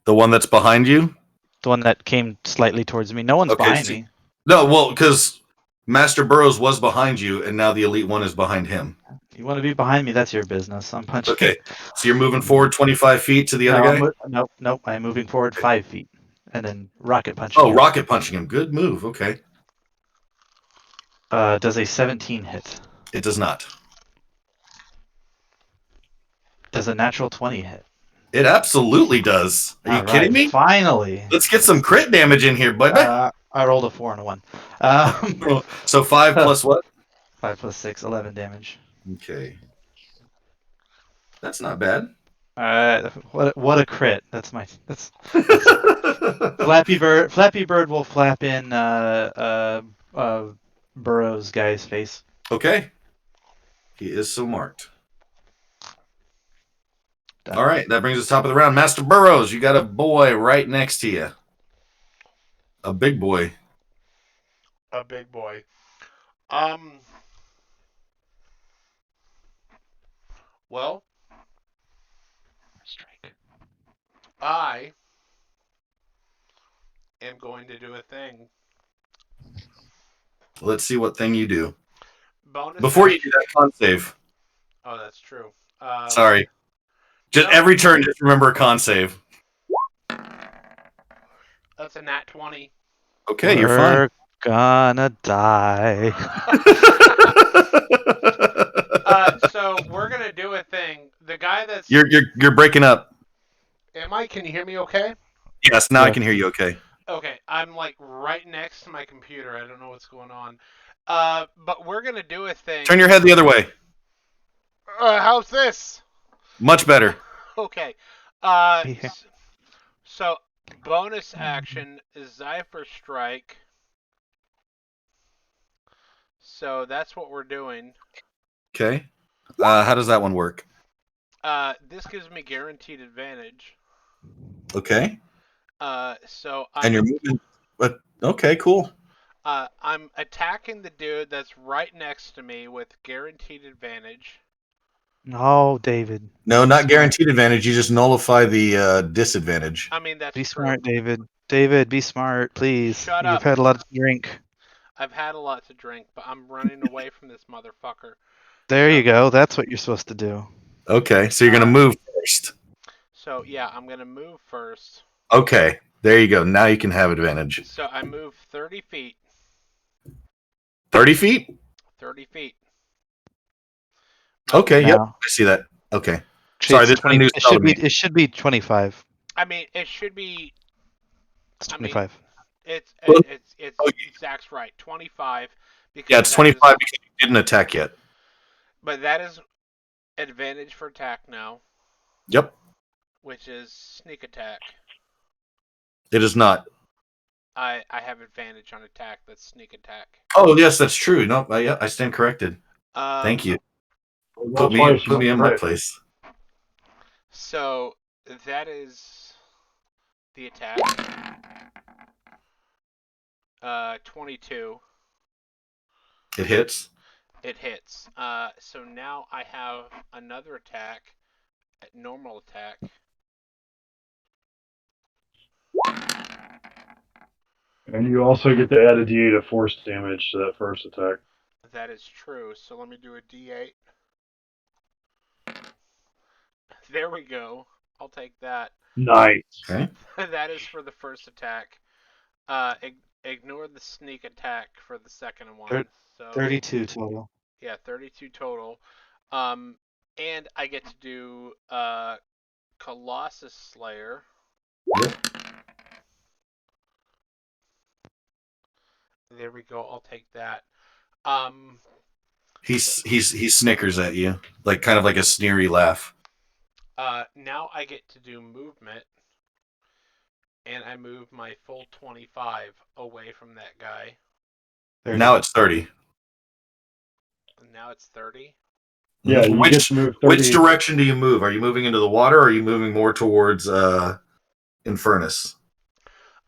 The one that's behind you? The one that came slightly towards me. No one's Okay, behind so- me. No, well, because Master Burrows was behind you, and now the Elite 1 is behind him. You want to be behind me? That's your business. I'm punching. Okay, so you're moving forward 25 feet to the other guy? Nope. I'm moving forward 5 feet, and then rocket punching. Oh, him. rocket punching him. Good move. Okay. Does a 17 hit? It does not. Does a natural 20 hit? It absolutely does. Are you All kidding right, me? Finally. Let's get some crit damage in here, bud. All I rolled a 4 and a 1. So 5 plus what? 5 plus 6, 11 damage. Okay. That's not bad. What a crit! That's Flappy Bird. Flappy Bird will flap in Burrows guy's face. Okay. He is so marked. Done. All right, that brings us top of the round. Master Burrows, you got a boy right next to you. A big boy. A big boy. Well, Strike. I am going to do a thing. Let's see what thing you do. Bonus Before you action. do that, con save. Oh, that's true. Sorry. Just no. every turn, just remember a con save. That's a nat 20. Okay, you're fine. We're gonna die. So we're gonna do a thing. The guy that's You're breaking up. Can you hear me okay? Yes, now I Yeah. can hear you okay. Okay, I'm like right next to my computer. I don't know what's going on. But we're gonna do a thing. Turn your head the other way. How's this? Much better. Okay. Yeah. So bonus action is Zephyr Strike. So that's what we're doing. Okay. How does that one work? This gives me guaranteed advantage. Okay. So And you're moving. But okay, cool. I'm attacking the dude that's right next to me with guaranteed advantage. No, David. No, not guaranteed advantage. You just nullify the disadvantage. I mean, that's Be true. smart, David. David, be smart, please. Shut You've up. had a lot to drink. I've had a lot to drink, but I'm running away from this motherfucker. There you go. That's what you're supposed to do. Okay, so you're gonna move first. So yeah, I'm gonna move first. Okay, there you go. Now you can have advantage. So I move 30 feet. 30 feet? 30 feet. Okay, yep. Now. I see that. Okay. Actually, Sorry, it's this is a 20 new it spell should to me. be. It should be 25. I mean, it should be. It's I mean, 25. It's Well, Zach's right. 25. Because Yeah, it's that 25 is- because you didn't attack yet. but that is advantage for attack now, Yep. which is sneak attack. It is not. I have advantage on attack. That's sneak attack. Oh, yes, that's true. No, yeah, I stand corrected. Thank you. Roll Put me twice, you in might my crit. place. So that is the attack. 22. It hits. It hits. So now I have another attack at normal attack. And you also get to add a d8 of force damage to that first attack. That is true. So let me do a d8. There we go. I'll take that. Nice. Okay. That is for the first attack. Ignore the sneak attack for the second one. So 32 total. yeah, 32 total. And I get to do Colossus Slayer. Yep. There we go. I'll take that. He snickers at you, like kind of like a sneery laugh. Now I get to do movement, and I move my full 25 away from that guy. 30. Now it's 30. And now it's 30. Yeah, you get to move 30. Which direction do you move? Are you moving into the water, or are you moving more towards Infernus?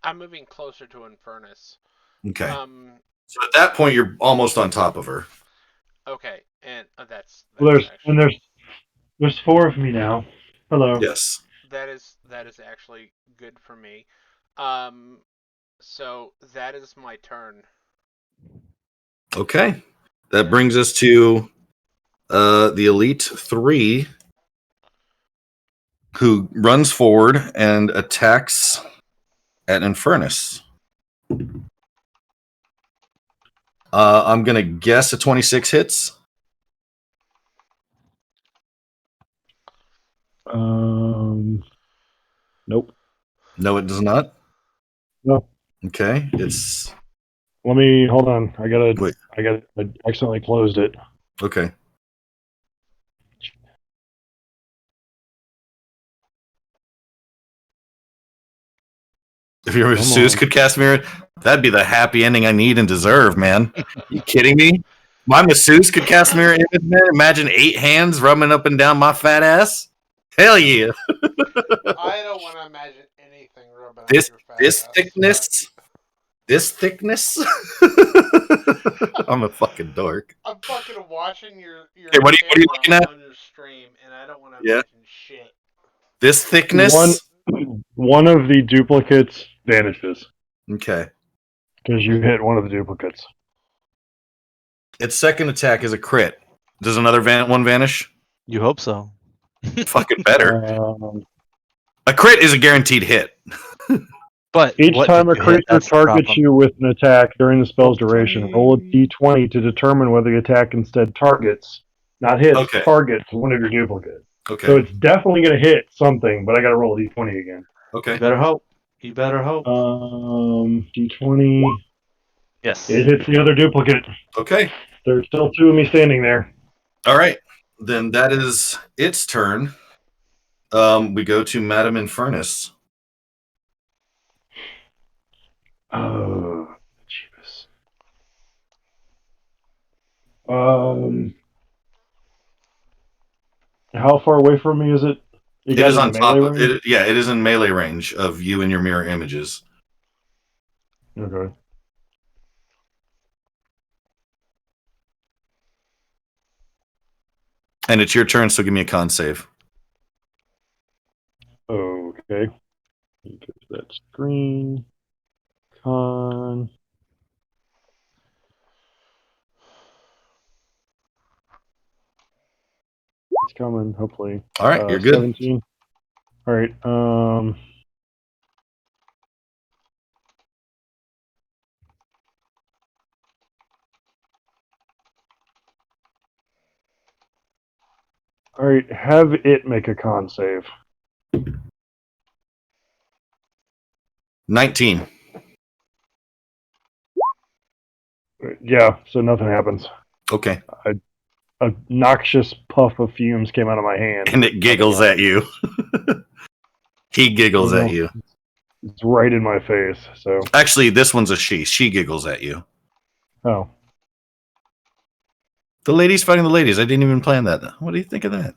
I'm moving closer to Infernus. Okay. So at that point, you're almost on top of her. Okay, and that's Well, actually, there's 4 of me now. Hello. Yes. that is actually good for me. So that is my turn. Okay. That brings us to the Elite 3, who runs forward and attacks at Infernus. I'm going to guess a 26 hits. Nope. No, it does not. No. Okay, it's Let me hold on. I Wait. accidentally closed it. okay. If your Come masseuse on. could cast mirror, that'd be the happy ending I need and deserve, man. You kidding me? My masseuse could cast mirror image, man. Imagine 8 hands rubbing up and down my fat ass. Hell yeah! I don't want to imagine anything rubbing up This your fat this ass. thickness, this thickness. I'm a fucking dork. I'm fucking watching your Hey, what are you camera looking at? on your stream, and I don't want to Yeah. imagine shit. This thickness. One of the duplicates vanishes Okay. because you hit one of the duplicates. Its second attack is a crit. Does another one vanish? You hope so. Fucking better. Um, A crit is a guaranteed hit. But each what time a did you hit? creature That's the targets problem. you with an attack during the spell's duration, roll a d20 to determine whether the attack instead targets, not hits, Okay. targets one of your duplicates. Okay. So it's definitely going to hit something, but I got to roll a d20 again. Okay. You better hope. You better hope. D20. Yes. It hits the other duplicate. Okay. There's still 2 of me standing there. All right. Then that is its turn. We go to Madame Infernus. Oh, jeebus. How far away from me is it? You It got is in on the top melee of range? it. Yeah, it is in melee range of you and your mirror images. Okay. And it's your turn, so give me a con save. Okay. Get to that screen. Con. It's coming, hopefully. All right, you're good. 17. All right. All right. Have it make a con save. 19. Yeah. So nothing happens. Okay. A noxious puff of fumes came out of my hand. And it giggles at you. He giggles at you. It's right in my face. So. Actually, this one's a she. She giggles at you. Oh. The ladies fighting the ladies. I didn't even plan that. What do you think of that?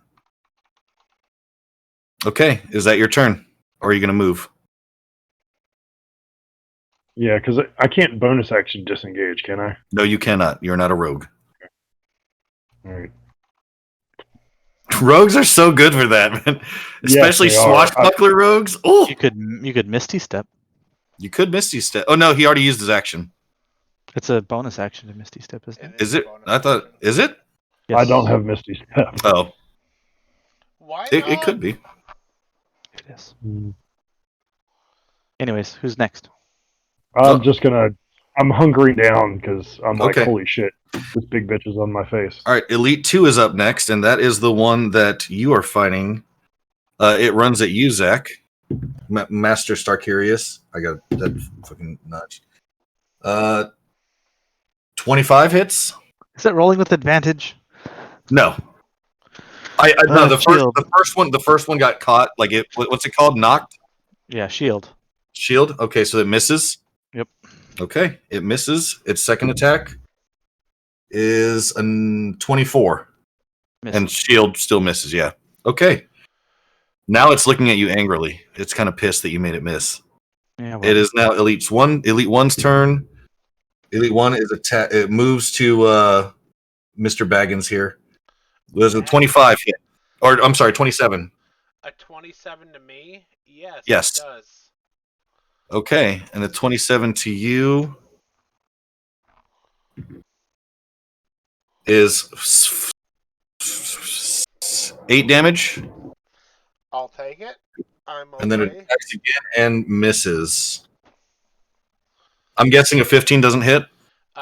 Okay. Is that your turn? Or are you going to move? Yeah, because I can't bonus action disengage, can I? No, you cannot. You're not a rogue. All right. Rogues are so good for that, man. Especially Yes, they are. swashbuckler rogues. Oh, You could Misty Step. you could Misty Step. Oh no, he already used his action. It's a bonus action to Misty Step, isn't it? Is it? I thought. Is it? Yes. I don't have Misty Step. Oh, Why it not? could be. It is. Mm. Anyways, who's next? I'm just gonna. I'm hunkering down because I'm like, Okay. holy shit, this big bitch is on my face. All right, Elite 2 is up next, and that is the one that you are fighting. It runs at you, Zach. Master Starkirius. I got that fucking notch. 25 hits? Is that rolling with advantage? No. I no, Shield. the first one got caught. Like it. What's it called? Knocked? Yeah, shield. Shield? Okay, so it misses? Yep. Okay, it misses. Its second attack is a 24. Missed. And shield still misses, yeah. Okay. Now it's looking at you angrily. It's kind of pissed that you made it miss. Yeah, well, It is now Elite 1's turn. Elite 1 is it moves to Mr. Baggins here. There's a 25 hit. Or I'm sorry, 27. A 27 to me? Yes. Yes. It does. Okay, and a 27 to you is 8 damage, I'll take it. I'm okay. and then it attacks again and misses. I'm guessing a 15 doesn't hit,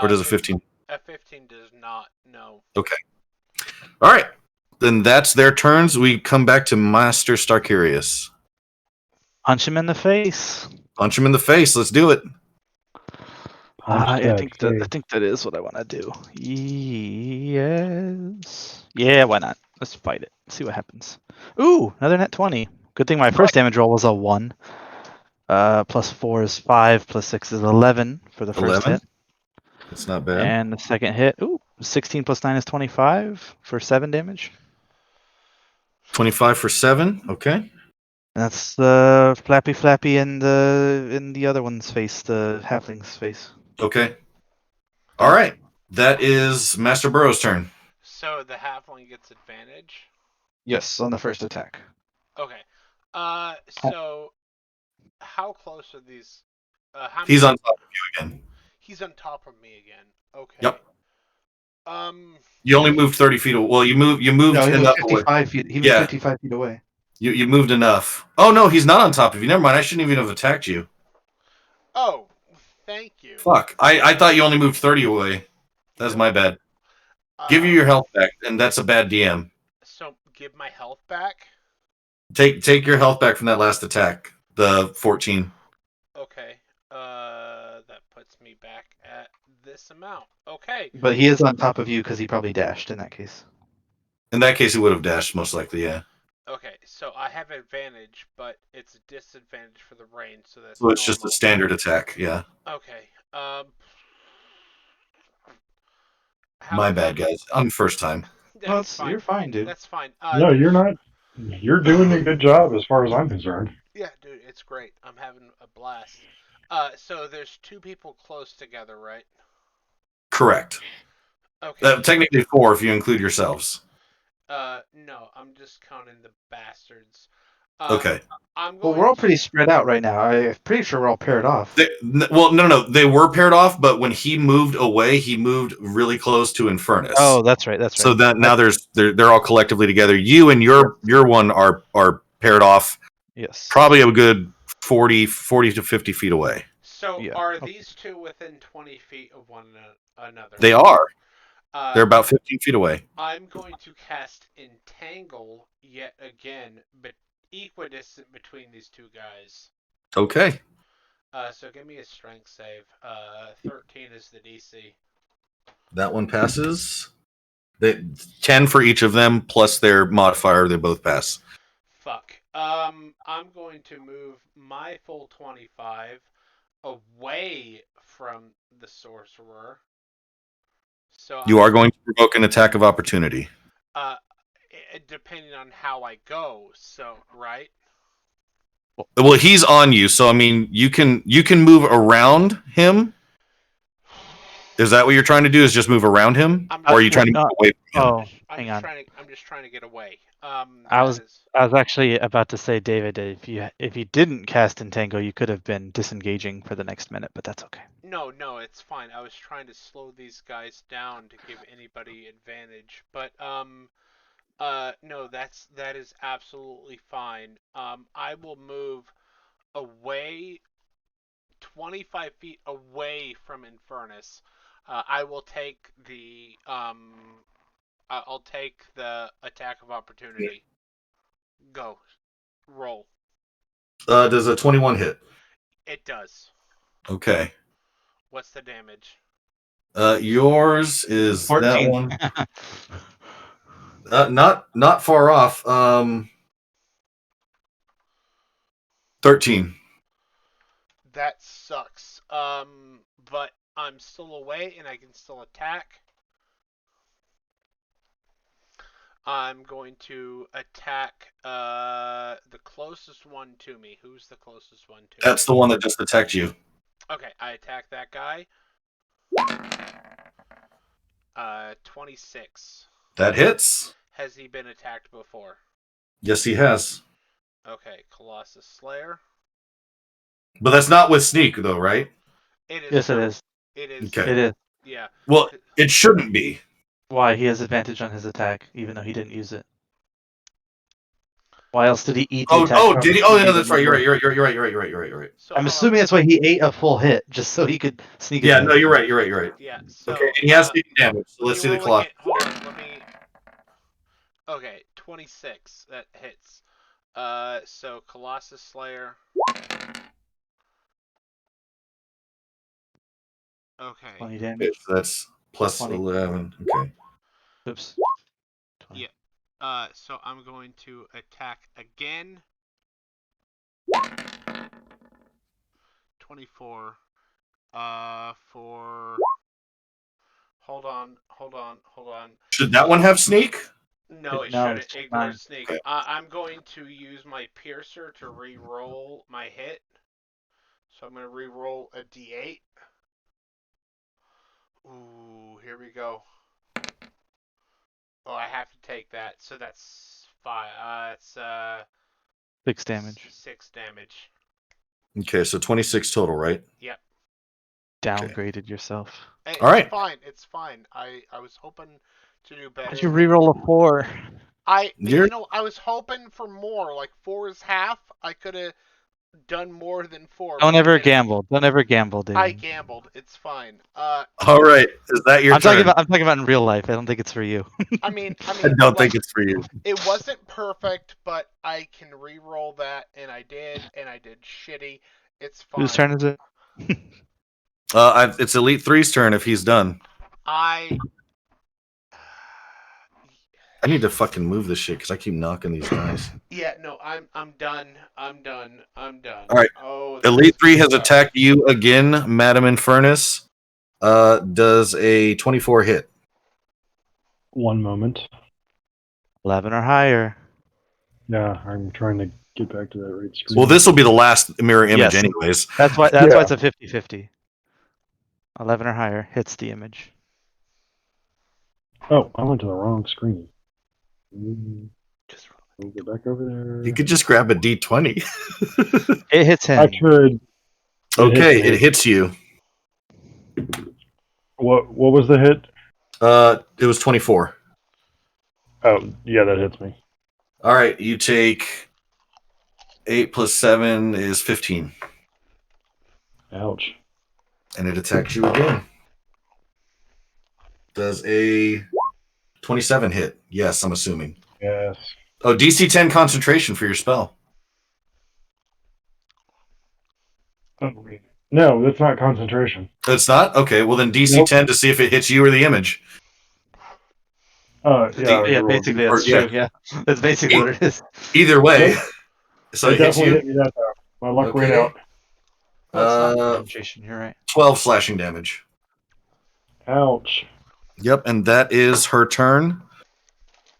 or does a 15? A 15 does not. No. Okay. All right, then that's their turns. We come back to Master Starkirius. punch him in the face. Punch him in the face. Let's do it. I Stat think that save. is what I want to do. Yes. Yeah, why not? Let's fight it. See what happens. Ooh, another net 20. Good thing my first damage roll was a 1. Plus 4 is 5, plus 6 is 11 for the first 11. hit. That's not bad. And the second hit, 16 plus 9 is 25 for 7 damage. 25 for 7. Okay. That's the Flappy in the other one's face, the halfling's face. Okay. All right. That is Master Burrow's turn. So the halfling gets advantage. Yes, on the first attack. Okay. So how close are these? How He's many... on top of you again. He's on top of me again. Okay. Yep. Um. You only moved 30 feet away. Well, you moved No, he moved enough away. 55 feet. He moved Yeah. 55 feet away. You moved enough. Oh no, he's not on top of you. Never mind. I shouldn't even have attacked you. Oh, thank you. Fuck. I thought you only moved 30 away. That's my bad. Give you your health back, and that's a bad DM. So give my health back. Take your health back from that last attack. The 14. Okay. That puts me back at this amount. Okay. But he is on top of you because he probably dashed in that case. In that case, he would have dashed, most likely, yeah. Okay, so I have advantage, but it's a disadvantage for the range, so that's So it's just a normal. standard attack, yeah. Okay. My bad, guys. I'm first time. That's fine. You're fine, dude. That's fine. No, you're not. You're doing a good job as far as I'm concerned. Yeah, dude, it's great. I'm having a blast. So there's 2 people close together, right? Correct. Okay. Technically 4 if you include yourselves. No, I'm just counting the bastards. Okay. Well, we're all pretty spread out right now. I'm pretty sure we're all paired off. No. They were paired off, but when he moved away, he moved really close to Infernus. Oh, that's right. That's right. So that now they're all collectively together. You and your one are paired off. Yes. Probably a good 40 to 50 feet away. So are these 2 within 20 feet of one another? They are. They're about 15 feet away. I'm going to cast Entangle yet again, but equidistant between these 2 guys. Okay. So give me a strength save. 13 is the DC. That one passes. 10 for each of them, plus their modifier. They both pass. Fuck. I'm going to move my full 25 away from the sorcerer. So You are going to provoke an attack of opportunity. Depending on how I go, so right? Well, he's on you, so I mean, you can move around him. Is that what you're trying to do? Is just move around him, or are you trying to move away from him? Hang on. I'm just trying to get away. I was actually about to say, David, if you didn't cast Entangle, you could have been disengaging for the next minute, but that's okay. No, it's fine. I was trying to slow these guys down to give anybody advantage, but no, that is absolutely fine. I will move away 25 feet away from Infernus. I will take the I'll take the attack of opportunity. Go. Roll. Does a 21 hit? It does. Okay. What's the damage? Yours is 14. That one. Not far off. 13. That sucks. But I'm still away and I can still attack. I'm going to attack the closest one to me. Who's the closest one to me? That's the one that just attacked you. Okay, I attack that guy. 26. That hits. Has he been attacked before? Yes, he has. Okay, Colossus Slayer. But that's not with sneak, though, right? It is. Yes, it is. It is. Okay. It is. Yeah. Well, it shouldn't be. Why? He has advantage on his attack, even though he didn't use it. Why else did he eat the attack? Oh, did he? Oh, yeah, that's right. You're right. So I'm assuming that's why he ate a full hit, just so he could sneak. Yeah, no, you're right. Yeah. So, okay, and he has taken damage. So let's see the clock. Hold on, let me. Okay, 26. That hits. So Colossus Slayer. Okay. 20 Okay, damage. so that's plus 20. 11. Okay. Oops. 20. Yeah. So I'm going to attack again. 24. For. Hold on. Should that one have sneak? No, it No, shouldn't. it's Ignore mine. sneak. Okay. I'm going to use my piercer to re-roll my hit. So I'm going to re-roll a d8. Ooh, here we go. Oh, I have to take that. So that's 5. It's 6 damage. 6 damage. Okay, so 26 total, right? Yep. Downgraded yourself. It's All right. fine. It's fine. I was hoping to do better. Why'd you reroll a 4? You're I was hoping for more. Like 4 is half. I could have done more than 4. Don't but I ever didn't. gamble. Don't ever gamble, dude. I gambled. It's fine. all right. Is that your I'm turn? talking about in real life. I don't think it's for you. I mean, I don't like, think it's for you. it wasn't perfect, but I can re-roll that, and I did shitty. It's fine. Whose turn is it? It's Elite 3's turn if he's done. I need to fucking move this shit because I keep knocking these dice. Yeah, no, I'm done. I'm done. All right. Oh, Elite 3 has sucks. attacked you again, Madam Infernus. Does a 24 hit? One moment. 11 or higher. Yeah, I'm trying to get back to that right screen. Well, this will be the last mirror image, Yes. anyways. That's why Yeah. it's a 50-50. 11 or higher hits the image. Oh, I went to the wrong screen. Just We'll get back over there. You could just grab a D20. It hits him. I could. Okay, hits me. it hits you. What was the hit? It was 24. Oh, yeah, that hits me. All right, you take 8 plus 7 is 15. Ouch. And it attacks you again. Does a 27 hit? Yes, I'm assuming. Yes. Oh, DC 10 concentration for your spell. Oh, wait. No, that's not concentration. It's not? Okay, well then DC Nope. 10 to see if it hits you or the image. Yeah. Yeah, basically that's yeah. true. Yeah, that's basically what it is. Either way. Nope. So It it hits definitely you. hit me that time. My luck ran Okay. out. Oh, it's not Uh, concentration. You're right. 12 slashing damage. Ouch. Yep, and that is her turn.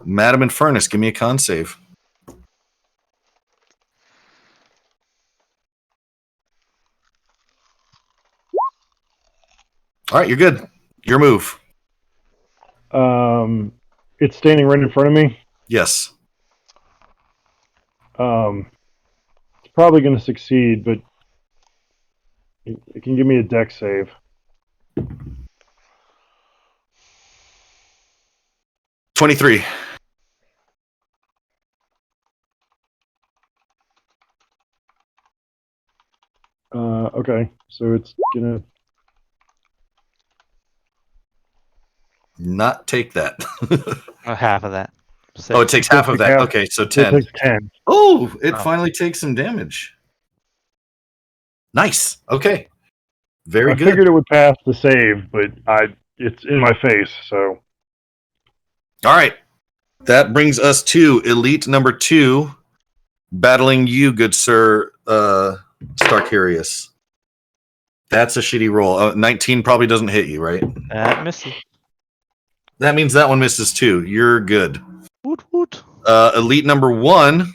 Madam Infernus, give me a con save. All right, you're good. Your move. It's standing right in front of me. Yes. It's probably going to succeed, but it can give me a dex save. $23. Okay, so it's gonna. Not take that. Half of that. Oh, it takes half of that. half. Okay, so It 10. takes 10. Oh, it Oh. finally takes some damage. Nice. Okay. Very I good. figured it would pass the save, but it's in my face, so. All right. That brings us to Elite number 2, battling you, good sir, Starkarius. That's a shitty roll. 19 probably doesn't hit you, right? That misses. That means that one misses too. You're good. Woot woot. Elite number 1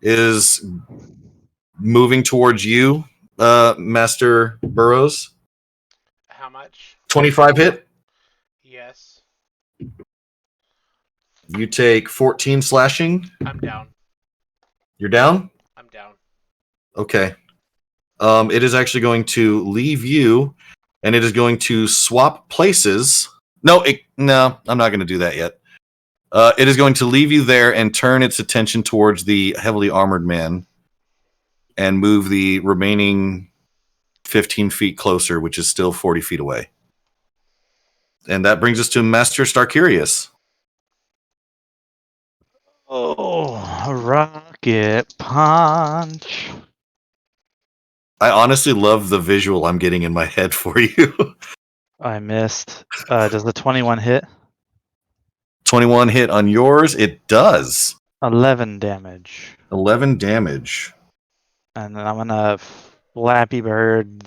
is moving towards you, Master Burrows. How much? 25 hit. Yes. You take 14 slashing. I'm down. You're down? I'm down. Okay. It is actually going to leave you, and it is going to swap places. No, I'm not going to do that yet. It is going to leave you there and turn its attention towards the heavily armored man and move the remaining 15 feet closer, which is still 40 feet away. And that brings us to Master Starkarius. Oh, rocket punch. I honestly love the visual I'm getting in my head for you. I missed. Does the 21 hit? 21 hit on yours. It does. 11 damage. 11 damage. And then I'm gonna Flappy Bird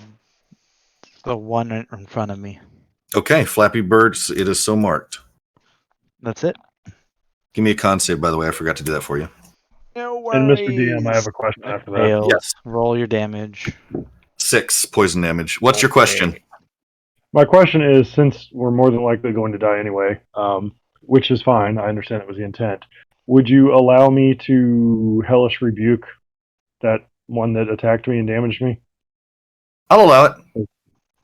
the one in front of me. Okay, Flappy Birds. It is so marked. That's it. Give me a con save, by the way. I forgot to do that for you. No And Mr. DM, I have a question after that. Fails. Yes. Roll your damage. 6 poison damage. What's your question? My question is, since we're more than likely going to die anyway, which is fine, I understand it was the intent, would you allow me to Hellish Rebuke that one that attacked me and damaged me? I'll allow it.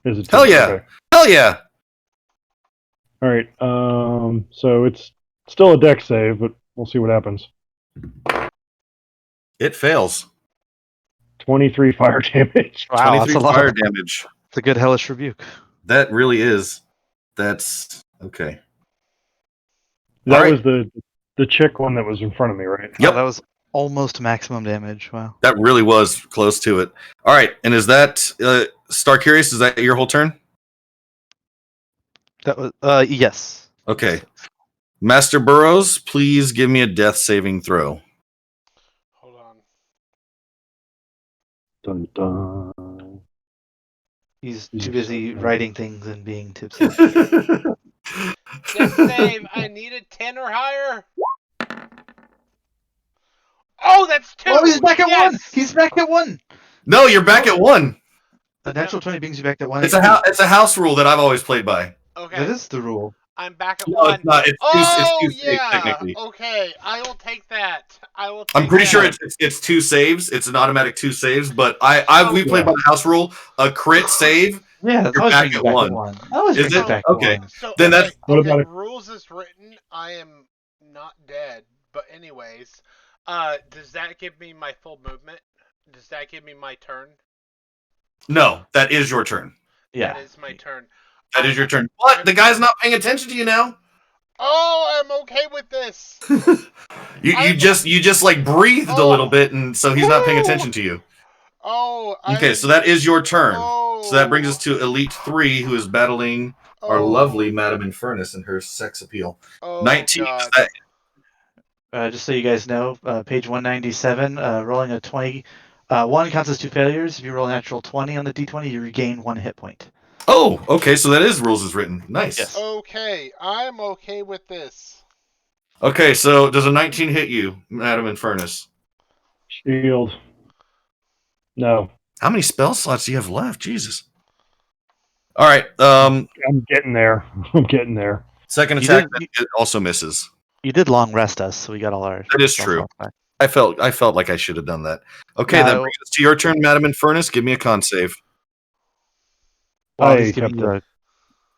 Is it Hell yeah. Okay. Hell yeah. All right. So it's still a dex save, but we'll see what happens. It fails. 23 fire damage. Wow, that's 23 a lot. fire damage. It's a good hellish rebuke. That really is. That's okay. That All right. was the chick one that was in front of me, right? Yep. Oh, that was almost maximum damage. Wow. That really was close to it. All right, and is that Star Curious? Is that your whole turn? That was yes. Okay. Master Burrows, please give me a death saving throw. Hold on. Dun, dun. He's He's too busy so- writing things and being tipsy. Death save. I need a 10 or higher. Oh, that's 2. Oh, he's back at Yes! 1. He's back at 1. No, you're back at 1. A natural 20 brings you back to 1. It's a house rule that I've always played by. Okay. That is the rule. I'm back at No, 1. it's not. It's Oh, two saves, yeah. technically. Okay, I will take that. I'm pretty sure that. it's 2 saves. It's an automatic 2 saves, but we played by the house rule. A crit save. Yeah, that's You're always back brings you at back 1. at 1. Always Is brings you it? back Okay. at 1. So, Then okay, that's- What okay, about it? rules is written. I am not dead, but anyways, does that give me my full movement? Does that give me my turn? No, that is your turn. Yeah. That is my turn. That is your turn. But the guy's not paying attention to you now. Oh, I'm okay with this. You just like breathed a little bit, and so he's not paying attention to you. Oh, Okay, so that is your turn. Oh, So that brings us to Elite 3, who is battling our lovely Madame Infernus and her sex appeal. Oh, 19. God. Just so you guys know, page 197, rolling a 20. 1 counts as 2 failures. If you roll a natural 20 on the d20, you regain 1 hit point. Oh, okay, so that is rules is written. Nice. Yes. Okay, I'm okay with this. Okay, so does a 19 hit you, Madame Infernus? Shield. No. How many spell slots do you have left? Jesus. All right. I'm getting there. I'm getting there. Second You attack did- it also misses. You did long rest us, so we got all our. That is spell true. slots back. I felt like I should have done that. Okay, that No. brings us to your turn, Madame Infernus. Give me a con save. While I he's giving have you a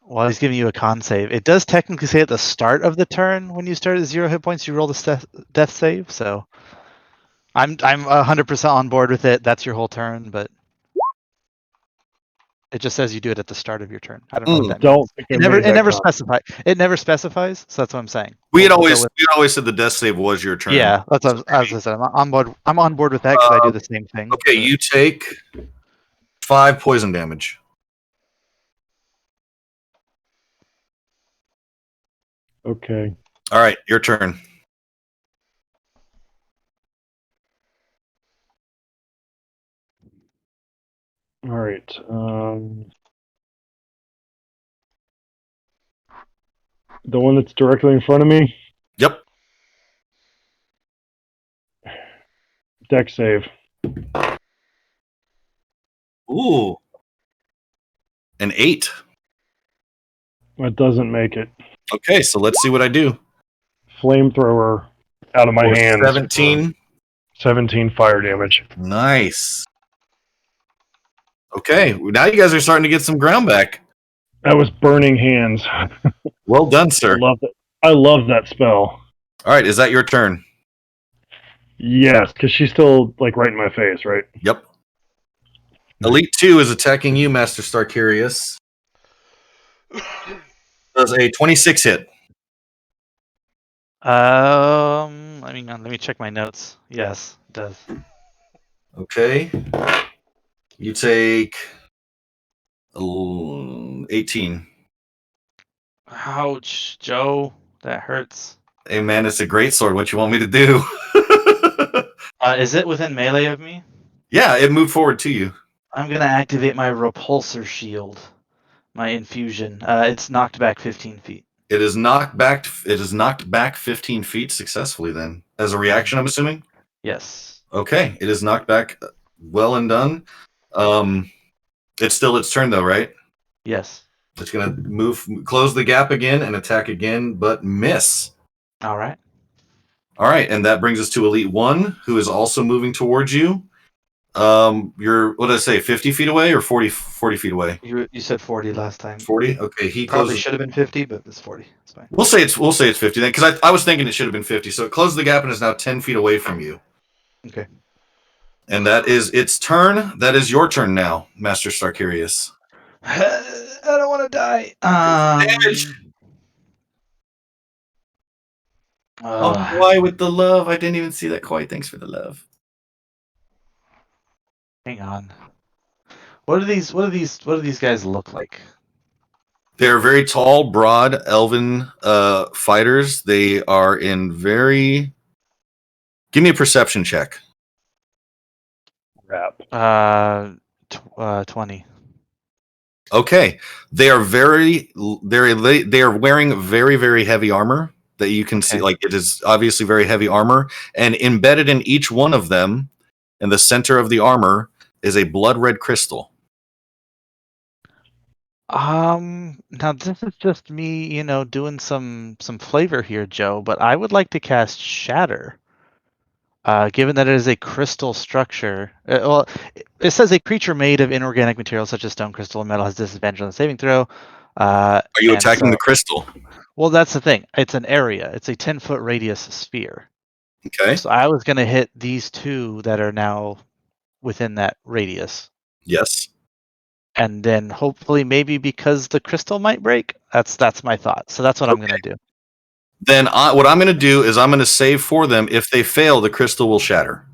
while he's giving you a con save, it does technically say at the start of the turn when you start at 0 hit points, you roll the death save. So I'm 100% on board with it. That's your whole turn, but it just says you do it at the start of your turn. I don't know what that Don't means. think I It never made that con. specifies. It never specifies. So that's what I'm saying. We had We'll go always with- said the death save was your turn. yeah, that's what I was saying. I'm on board. I'm on board with that because I do the same thing. Okay, but- you take 5 poison damage. Okay. All right, your turn. All right. The one that's directly in front of me. Yep. Dex save. Ooh. An 8. That doesn't make it. Okay, so let's see what I do. Flamethrower out of my For hands. 17. 17 fire damage. Nice. Okay, now you guys are starting to get some ground back. That was burning hands. Well done, sir. I love that spell. All right, is that your turn? Yes, because she's still like right in my face, right? Yep. Elite 2 is attacking you, Master Starkarius. Does a 26 hit. Let me check my notes. Yes, it does. Okay. You take 18. Ouch, Joe. That hurts. Hey man, it's a great sword. What you want me to do? Is it within melee of me? Yeah, it moved forward to you. I'm gonna activate my repulsor shield, my infusion. It's knocked back 15 feet. It is knocked back. It is knocked back 15 feet successfully. Then, as a reaction, I'm assuming. Yes. Okay, it is knocked back. Well and done. It's still its turn though, right? Yes. It's gonna close the gap again, and attack again, but miss. All right. All right, and that brings us to Elite One, who is also moving towards you. You're what did I say? 50 feet away or 40 feet away? You said 40 last time. 40. Okay, he Probably closes. should have been 50, but it's 40. It's fine. We'll say it's 50 then, because I was thinking it should have been 50. So it closed the gap and is now 10 feet away from you. Okay. And that is its turn. That is your turn now, Master Starkarius. I don't want to die. Damage. Oh, why with the love? I didn't even see that quite. Thanks for the love. Hang on. What do these guys look like? They're very tall, broad, elven fighters. They are in very. Give me a perception check. Crap. 20. Okay, they are they are wearing very, very heavy armor that you can see. Okay. Like, it is obviously very heavy armor, and embedded in each one of them, in the center of the armor, is a blood red crystal. Now this is just me, doing some flavor here, Joe, but I would like to cast Shatter. Given that it is a crystal structure, it says a creature made of inorganic materials such as stone, crystal, and metal has disadvantage on the saving throw. Are you attacking the crystal? Well, that's the thing. It's an area. It's a 10-foot radius sphere. Okay. So I was going to hit these two that are now within that radius. Yes. And then hopefully maybe because the crystal might break. That's my thought. So that's what I'm going to do. Then what I'm going to do is I'm going to save for them. If they fail, the crystal will shatter.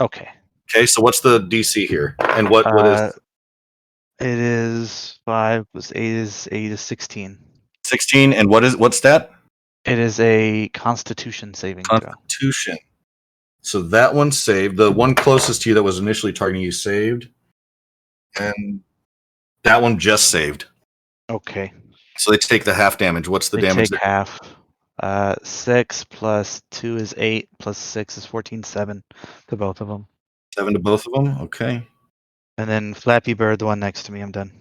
Okay. Okay, so what's the DC here? And what is it is 5 plus 8 is 16. 16, and what's that? It is a Constitution saving throw. Constitution. So that one saved. The one closest to you that was initially targeting you saved. And that one just saved. Okay. So they take the half damage. What's the damage? They take half. 6 plus 2 is 8 plus 6 is 14. 7 to both of them. 7 to both of them? Okay. And then Flappy Bird, the one next to me, I'm done.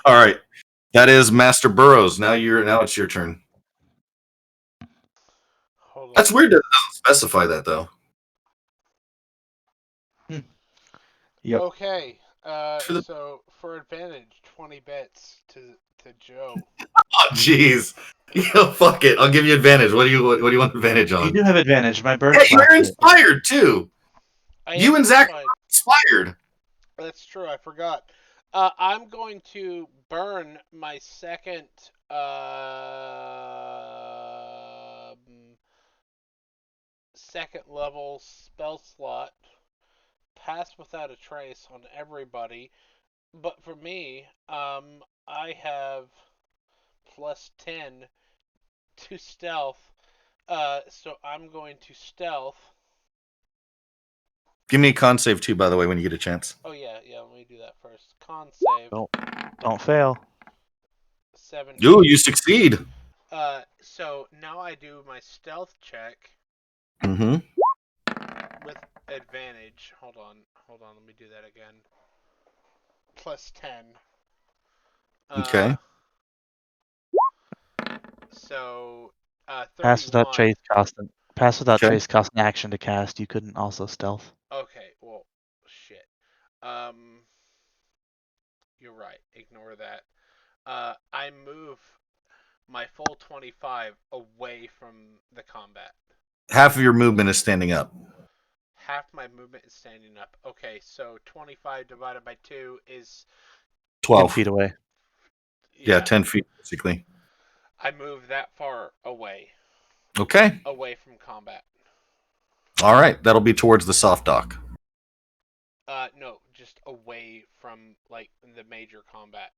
All right. That is Master Burrows. Now it's your turn. Hold on. That's weird that it doesn't specify that though. Yep. Okay. the- So for advantage, 20 bets to Joe. Oh jeez. Yo, fuck it. I'll give you advantage. What do you want advantage on? You do have advantage. My bird. Hey, you're inspired too. You am and Zach inspired. inspired. That's true. I forgot. I'm going to burn my second second level spell slot. Pass without a trace on everybody, but for me, I have plus 10 to stealth. So I'm going to stealth. Give me a con save too, by the way, when you get a chance. Oh yeah. Let me do that first. Con save. Don't fail. 17. Ooh, you succeed. So now I do my stealth check Mm-hmm. with advantage. Hold on. Let me do that again. Plus 10. Okay. So, 31. Pass without trace cost. Pass without Okay. trace cost an action to cast. You couldn't also stealth. Okay, well, shit. You're right. Ignore that. I move my full 25 away from the combat. Half of your movement is standing up. Half my movement is standing up. Okay, so 25 divided by 2 is 12 10 feet away. Yeah, 10 feet basically. I move that far away. Okay. Away from combat. All right. That'll be towards the soft dock. No, just away from like the major combat?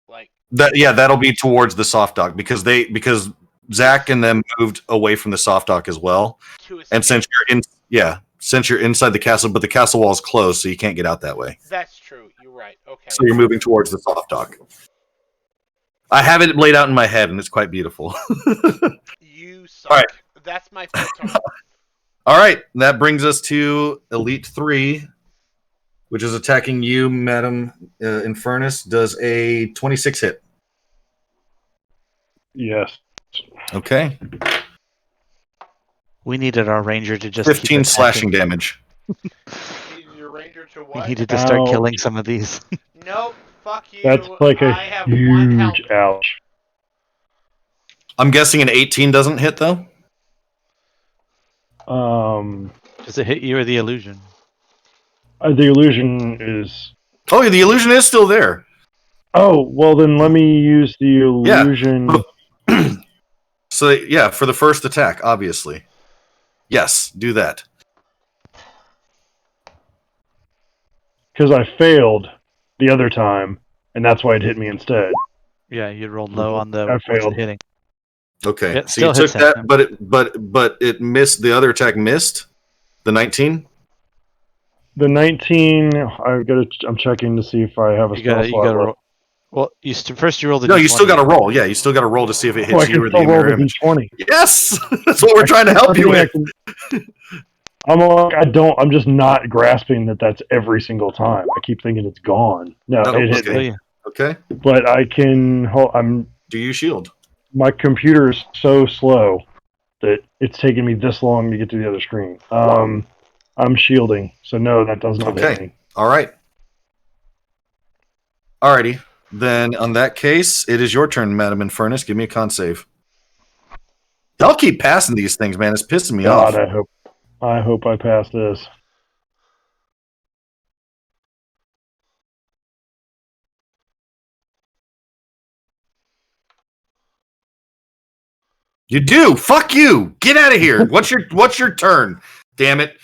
Like That'll be towards the soft dock because Zach and them moved away from the soft dock as well. to escape. And since you're inside the castle, but the castle wall is closed, so you can't get out that way. That's true. You're right. Okay. So you're moving towards the soft dock. I have it laid out in my head, and it's quite beautiful. You suck. All right. That's my full turn. All right, that brings us to Elite 3, which is attacking you, Madam Infernus. Does a 26 hit? Yes. Okay. We needed our ranger to just 15 keep slashing attacking. damage. Needed your ranger to We what? needed to start Ow. killing some of these. Nope. Fuck you. That's like a I have one health. huge ouch. I'm guessing an 18 doesn't hit, though? Does it hit you or the illusion? The illusion is. Oh, the illusion is still there. Oh, well then let me use the illusion. So, yeah, for the first attack, obviously. Yes, do that. Because I failed the other time, and that's why it hit me instead. Yeah, you rolled low on the I what's failed. it hitting. Okay, It so you still took hits him. that, but it missed. The other attack missed. The 19. The 19, I'm checking to see if I have a You spell gotta slot left. roll. Well, first you roll the. No, D20. you still got to roll. Yeah, you still got to roll to see if it Oh, I hits you can or the still roll mirror the image. d20. Yes, that's what we're trying to help you with. I'm just not grasping that that's every single time. I keep thinking it's gone. No, Nope, it hit okay. me. Okay. But I can. Do you shield? My computer is so slow that it's taking me this long to get to the other screen. I'm shielding, so no, that does not hit Okay. me. All right. Alrighty. Then, on that case, it is your turn, Madam Infernus. Give me a con save. Y'all keep passing these things, man. It's pissing me God, off. I hope I pass this. You do. Fuck you. Get out of here. What's your turn? Damn it.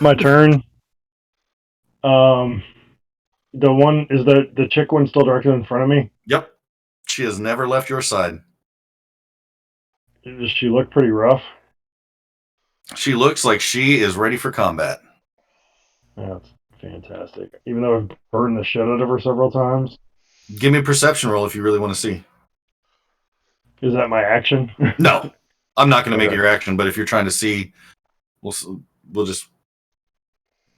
My turn. The one is the chick one still directly in front of me. Yep. She has never left your side. Does she look pretty rough? She looks like she is ready for combat. That's fantastic. Even though I've burned the shit out of her several times. Give me a perception roll if you really want to see. Is that my action? No, I'm not going to make Okay. it your action, but if you're trying to see, we'll just.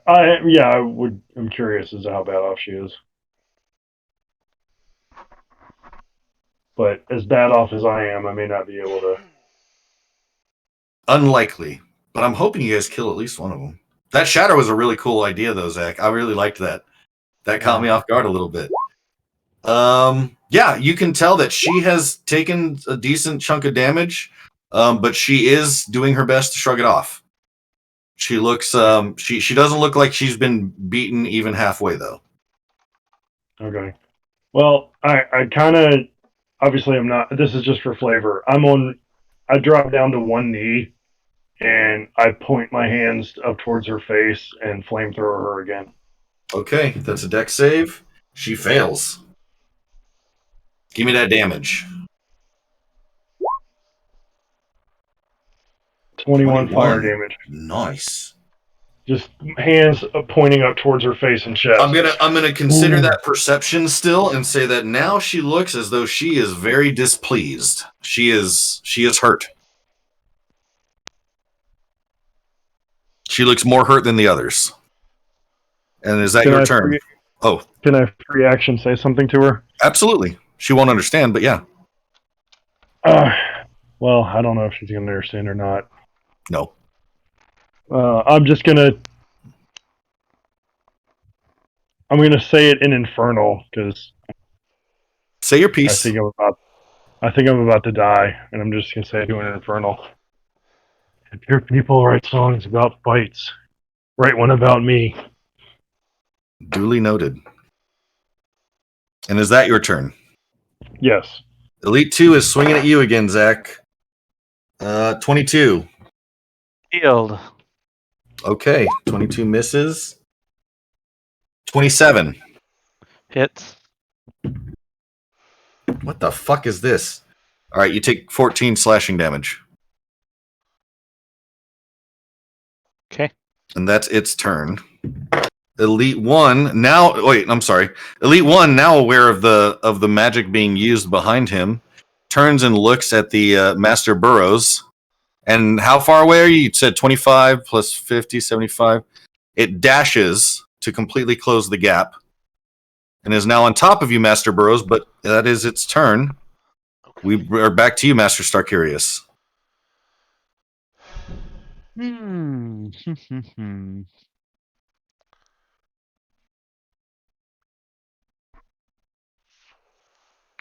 I'm curious as to how bad off she is. But as bad off as I am, I may not be able to. Unlikely, but I'm hoping you guys kill at least one of them. That shadow was a really cool idea, though, Zach. I really liked that. That caught me off guard a little bit. Yeah, you can tell that she has taken a decent chunk of damage, but she is doing her best to shrug it off. She looks, she doesn't look like she's been beaten even halfway, though. Okay. Well, I kind of, obviously I'm not, this is just for flavor. I drop down to one knee and I point my hands up towards her face and flamethrower her again. Okay, that's a dex save. She fails. Give me that damage. 21 fire 21. damage. Nice. Just hands pointing up towards her face and chest. I'm gonna consider Ooh. that perception still and say that now she looks as though she is very displeased. She is hurt. She looks more hurt than the others. And is that Can your I turn? Oh, Can I free action say something to her? absolutely. She won't understand, but yeah. Well, I don't know if she's going to understand or not. No. I'm going to say it in Infernal because Say your I piece. think I'm about to die, and I'm just going to say it in Infernal. If your people write songs about fights, write one about me. Duly noted. And is that your turn? Yes. Elite 2 is swinging at you again, Zach. 22. Shield. Okay, 22 misses. 27. Hits. What the fuck is this? All right, you take 14 slashing damage. Okay. And that's its turn. Elite 1 now. Wait, I'm sorry. Elite 1 now aware of the magic being used behind him, turns and looks at the Master Burrows. And how far away are you? You said 25 plus 50, 75. It dashes to completely close the gap, and is now on top of you, Master Burrows. But that is its turn. Okay. We are back to you, Master Starkarius.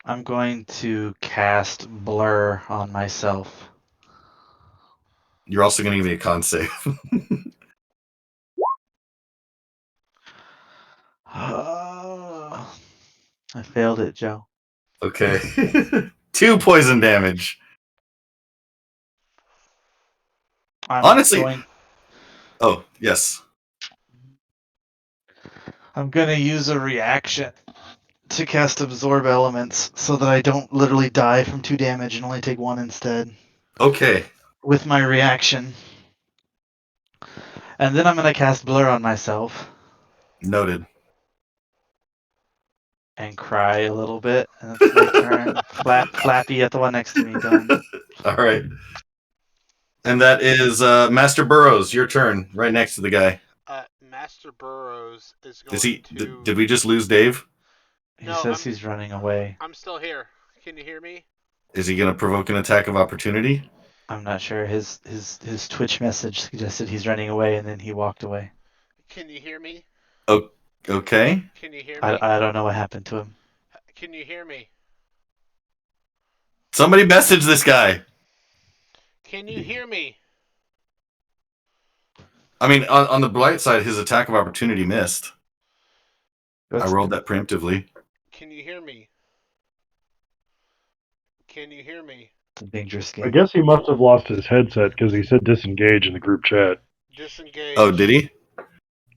I'm going to cast Blur on myself. You're also going to give me a con save. I failed it, Joe. Okay. 2 poison damage. Honestly. Oh, yes. I'm gonna use a reaction to cast Absorb Elements so that I don't literally die from 2 damage and only take 1 instead. Okay. With my reaction. And then I'm gonna cast Blur on myself. Noted. And cry a little bit. And it's my turn. Flappy at the one next to me. Done. All right. And that is Master Burrows, your turn, right next to the guy. Master Burrows is going Is he? to... Did we just lose Dave? He No, says he's running away. I'm still here. Can you hear me? Is he going to provoke an attack of opportunity? I'm not sure. His Twitch message suggested he's running away, and then he walked away. Can you hear me? Oh, okay. Can you hear me? I don't know what happened to him. Can you hear me? Somebody message this guy. Can you hear me? I mean, on the bright side, his attack of opportunity missed. That's I rolled that preemptively. Can you hear me? Can you hear me? a dangerous game. I guess he must have lost his headset because he said disengage in the group chat. Disengage. Oh, did he?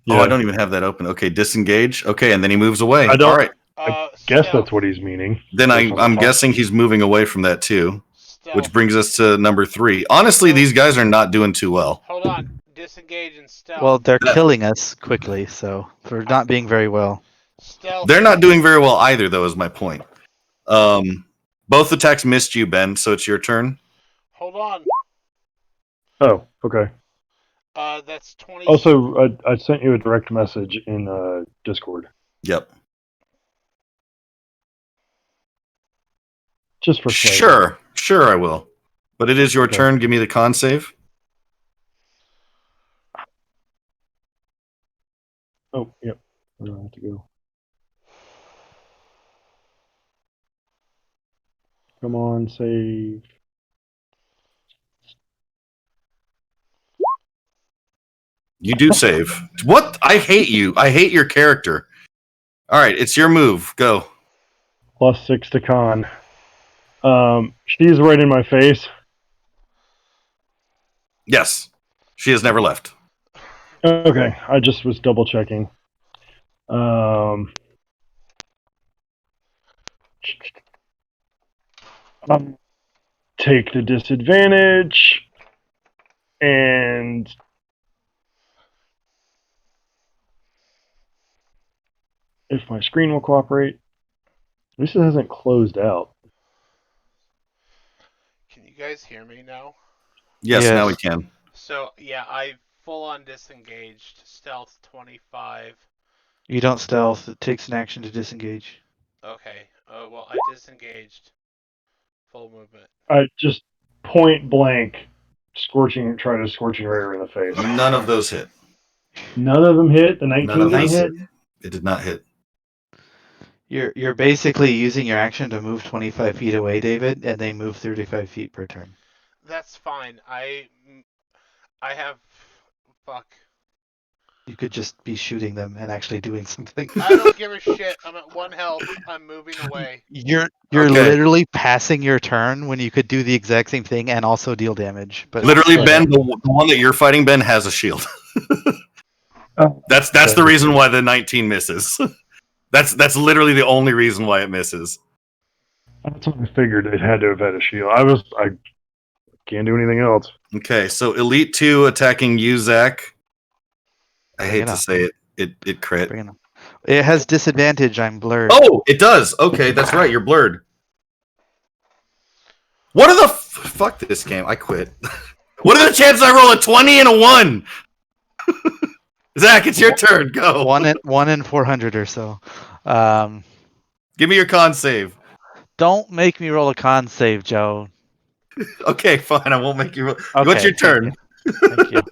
Yeah. Oh, I don't even have that open. Okay, disengage. Okay, and then he moves away. I don't- All right. Guess Stealth. that's what he's meaning. Then Based on the I'm talk. guessing he's moving away from that too, Stealth. which brings us to number 3. Honestly, these guys are not doing too well. Hold on. Disengage and stealth. Well, they're killing us quickly, so they're not being very well. Stealth. They're not doing very well either, though, is my point. Both attacks missed you, Ben, so it's your turn. Hold on. Oh, okay. That's 20. Also, I sent you a direct message in Discord. Yep. Just for flavor. Sure I will. But it is your Okay. turn. Give me the con save. Oh, yep. Where do I have to go? Come on, save. You do save. What? I hate you. I hate your character. All right, it's your move. Go. +6 to con. She's right in my face. Yes. She has never left. Okay, I just was double checking. Take the disadvantage, and if my screen will cooperate, at least it hasn't closed out. Can you guys hear me now? Yes, Yes. now we can. So, yeah, I full on disengaged. Stealth 25. You don't stealth. It takes an action to disengage. Okay. Well, I disengaged. Full movement. I just point blank try to scorching ray her in the face. None of those hit. None of them hit. The None 19 of didn't those hit. It did not hit. You're basically using your action to move 25 feet away, David, and they move 35 feet per turn. That's fine. I have... Fuck. You could just be shooting them and actually doing something. I don't give a shit. I'm at 1 health. I'm moving away. You're Okay. literally passing your turn when you could do the exact same thing and also deal damage. But Literally, Ben, the one that you're fighting, Ben, has a shield. That's the reason why the 19 misses. That's literally the only reason why it misses. That's what I figured. It had to have had a shield. I can't do anything else. Okay, so Elite 2 attacking you, Zach. I hate to say it. It crit. Bring it on. It has disadvantage. I'm blurred. Oh, it does. Okay, that's right. You're blurred. What are the fuck this game? I quit. What are the chances I roll a 20 and a 1? Zach, it's your turn. Go. 1 in 400 or so. Give me your con save. Don't make me roll a con save, Joe. Okay, fine. I won't make you roll. Okay, What's your turn? Thank you.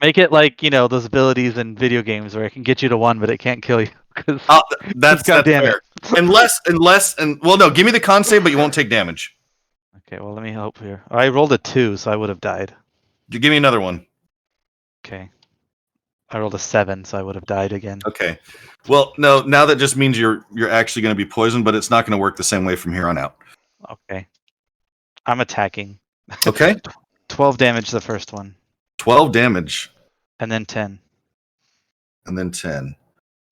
Make it like those abilities in video games where it can get you to 1, but it can't kill you. That's goddamn fair. Unless, well, no. Give me the con save, but you won't take damage. Okay, well, let me help here. I rolled a 2, so I would have died. You give me another one. Okay. I rolled a 7, so I would have died again. Okay. Well, no. Now that just means you're actually going to be poisoned, but it's not going to work the same way from here on out. Okay. I'm attacking. Okay. 12 damage the first one. 12 damage. And then 10. And then 10.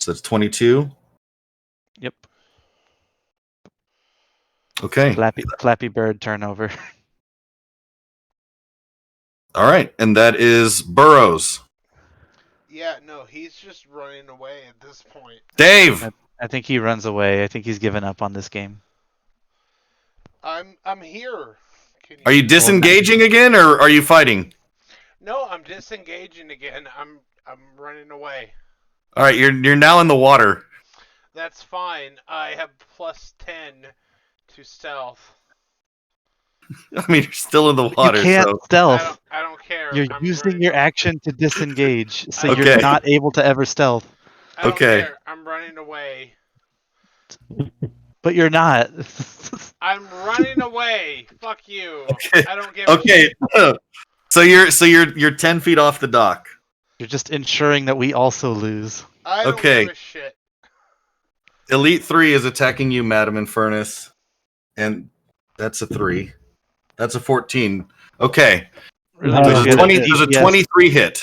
So that's 22. Yep. Okay. Flappy Bird turnover. All right. And that is Burrows. Yeah, no, he's just running away at this point. Dave! I think he runs away. I think he's given up on this game. I'm here. Are you disengaging again, or are you fighting? No, I'm disengaging again. I'm running away. All right, you're now in the water. That's fine. I have plus 10 to stealth. I mean, you're still in the water. You can't stealth. I don't care. You're using your action to disengage, so Okay. you're not able to ever stealth. I don't Okay. care. I'm running away. But you're not. I'm running away. Fuck you. Okay. I don't give a Okay. shit. So you're 10 feet off the dock. You're just ensuring that we also lose. I don't Okay. give a shit. Elite 3 is attacking you, Madam Infernus. And that's a 3. That's a 14. Okay. Really There's good at There's a DPS 23 hit.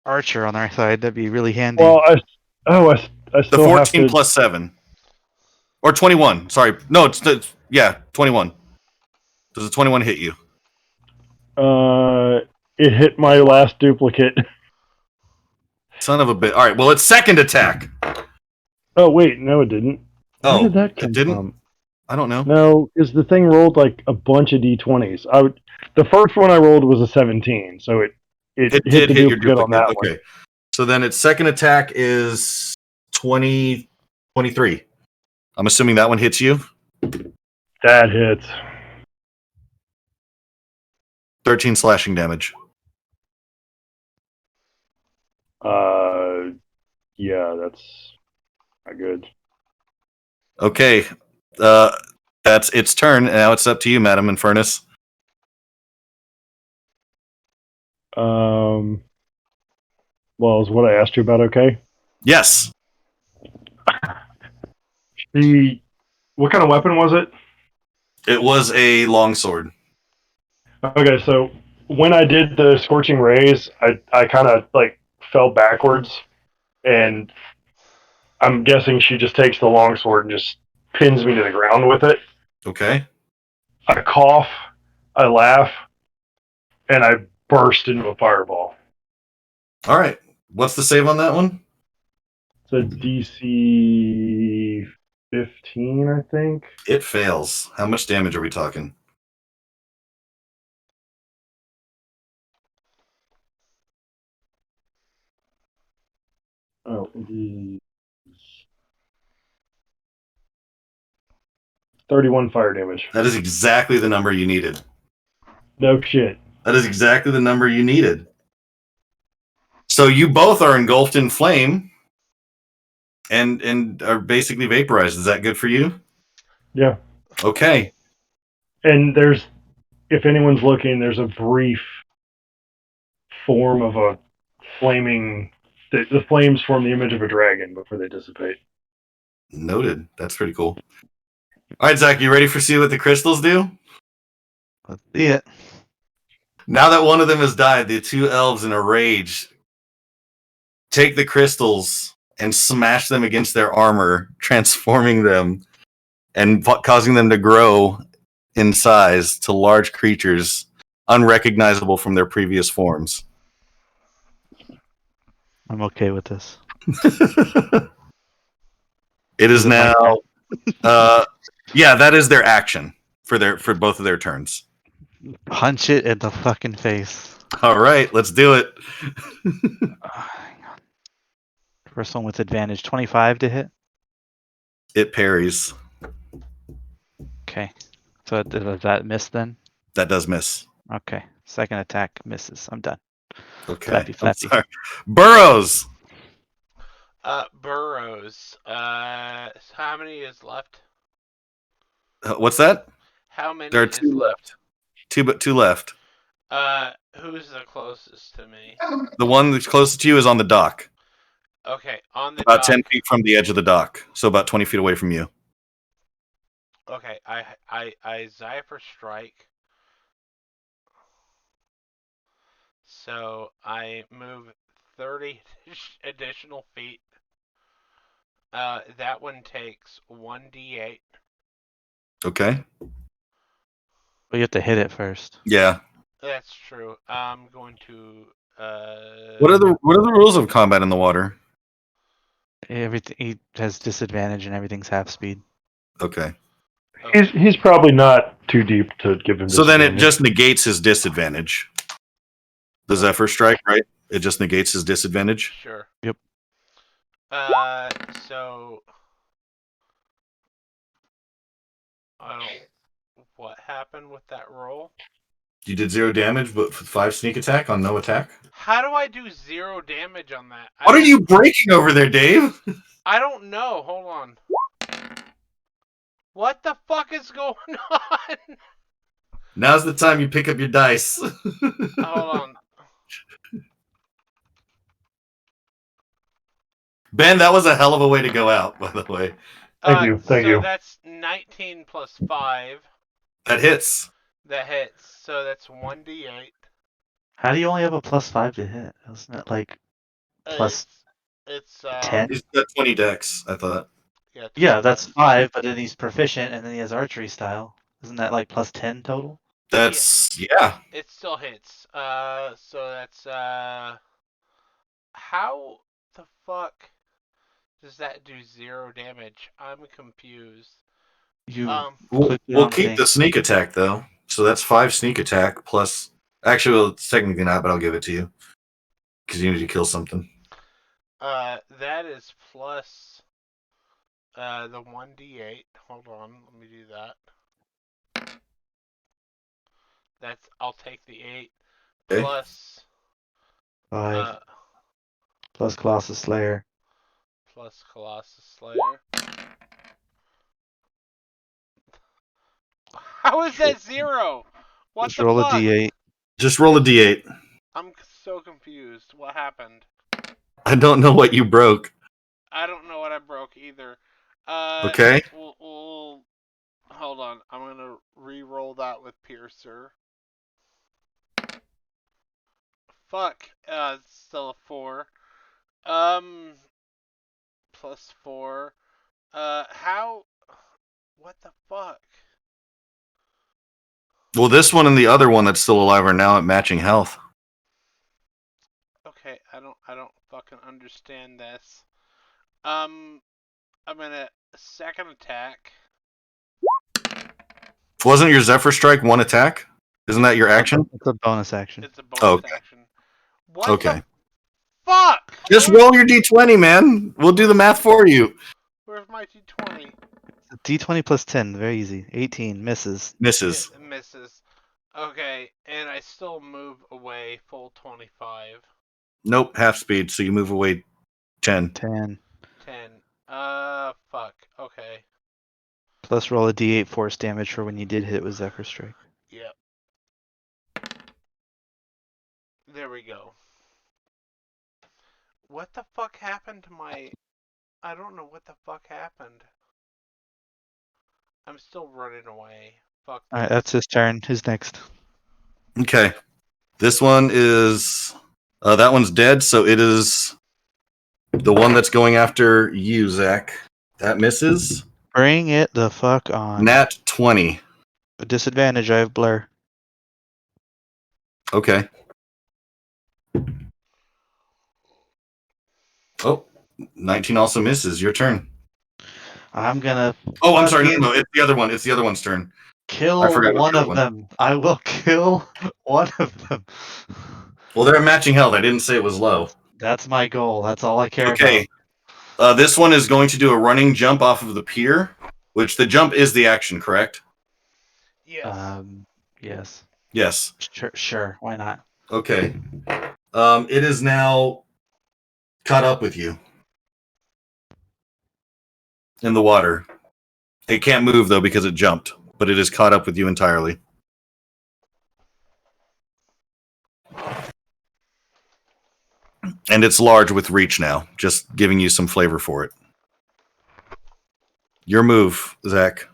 Archer on our side. That'd be really handy. Well, I The still 14 have to, plus 7. Or 21. Sorry. No, it's 21. Does a 21 hit you? it hit my last duplicate. Son of a bit. All right. Well, it's second attack. Oh wait, no, it didn't. Where Oh, did that come it didn't? from? I don't know. No, because the thing rolled like a bunch of d20s. The first one I rolled was a 17, so it It hit did the hit your duplicate on that duplicate. one. Okay. So then its second attack is 23. I'm assuming that one hits you. That hits. 13 slashing damage. Yeah, that's not good. Okay. That's its turn. Now it's up to you, Madam Infernus. Well, is what I asked you about okay? Yes. What kind of weapon was it? It was a longsword. Okay, so when I did the scorching rays, I kind of like fell backwards, and I'm guessing she just takes the longsword and just pins me to the ground with it. Okay. I cough, I laugh, and I burst into a fireball. All right. What's the save on that one? It's a DC 15, I think. It fails. How much damage are we talking? Oh, it is 31 fire damage. That is exactly the number you needed. No shit. That is exactly the number you needed. So you both are engulfed in flame and are basically vaporized. Is that good for you? Yeah. Okay. And if anyone's looking, there's a brief form of a flaming. The flames form the image of a dragon before they dissipate. Noted. That's pretty cool. All right, Zach, you ready for see what the crystals do? Let's see it. Now that one of them has died, the two elves in a rage take the crystals and smash them against their armor, transforming them and causing them to grow in size to large creatures unrecognizable from their previous forms. I'm okay with this. It is Is it my now. Yeah, that is their action for both of their turns. Punch it in the fucking face. All right, let's do it. Hang on. First one with advantage, 25 to hit. It parries. Okay. So does that miss then? That does miss. Okay. Second attack misses. I'm done. Okay. Flappy, flappy. I'm sorry. Burrows. Burrows. How many is left? What's that? How many There are is two left? Two left. Who's the closest to me? The one that's closest to you is on the dock. Okay, on the About dock. 10 feet from the edge of the dock. So about 20 feet away from you. Okay, I Zephyr Strike. So I move 30 additional feet. That one takes 1d8. Okay. But you have to hit it first. Yeah. That's true. I'm going to. What are the rules of combat in the water? Everything he has disadvantage and everything's half speed. Okay. He's probably not too deep to give him. So then it disadvantage. just negates his disadvantage. The Zephyr Strike, right? It just negates his disadvantage. Sure. Yep. So I don't. What happened with that roll? You did 0 damage, but 5 sneak attack on no attack. How do I do 0 damage on that? What are you breaking over there, Dave? I don't know. Hold on. What the fuck is going on? Now's the time you pick up your dice. Hold on. Ben, that was a hell of a way to go out, by the way. Thank you. Thank you. So that's 19 plus 5. That hits. That hits. So that's 1d8. How do you only have a +5 to hit? Isn't it like plus It's 10? He's got 20 decks, I thought. Yeah, Yeah, that's 5, but then he's proficient and then he has archery style. Isn't that like +10 total? That's, yeah. It still hits. So that's how the fuck does that do 0 damage? I'm confused. You We'll, click the we'll wrong keep thing. the sneak attack, though. So that's 5 sneak attack plus... Actually, well, it's technically not, but I'll give it to you. Because you need to kill something. That is plus the 1d8. Hold on, let me do that. I'll take the 8 Okay. plus 5 plus Colossus Slayer. plus Colossus Slayer. How is that 0? What Just the roll fuck? a d8. Just roll a d8. I'm so confused. What happened? I don't know what you broke. I don't know what I broke either. Okay. We'll hold on. I'm gonna re-roll that with Piercer. Fuck. It's still a 4. Plus 4. How? What the fuck? Well, this one and the other one that's still alive are now at matching health. Okay, I don't fucking understand this. I'm gonna second attack. Wasn't your Zephyr Strike 1 attack? Isn't that your action? It's a bonus action. It's a bonus Okay. action. What Okay. the fuck? Just roll your d20, man. We'll do the math for you. Where's my d20? D20 plus 10, very easy. 18 misses. Misses. It misses. Okay, and I still move away full 25. Nope, half speed, so you move away 10. 10 10. Fuck. Okay. plus roll a d8 force damage for when you did hit with Zephyr Strike. Yep. There we go. What the fuck happened to my... I don't know what the fuck happened. I'm still running away. Fuck. Alright, that's his turn. Who's next? Okay. This one is... that one's dead, so it is The one that's going after you, Zach. That misses. Bring it the fuck on. Nat 20. A disadvantage, I have blur. Okay. Oh, 19 also misses. Your turn. I'm gonna Oh, I'm sorry. fucking No, it's the other one. It's the other one's turn. kill I forgot about one the of other one. them. I will kill one of them. Well, they're matching health. I didn't say it was low. That's my goal. That's all I care Okay. This one is going to do a running jump off of the pier, which the jump is the action, correct? Yes. about. Yes. Yes. Sure. Why not? Okay. It is now caught up with you in the water. It can't move, though, because it jumped, but it is caught up with you entirely. And it's large with reach now, just giving you some flavor for it. Your move, Zach.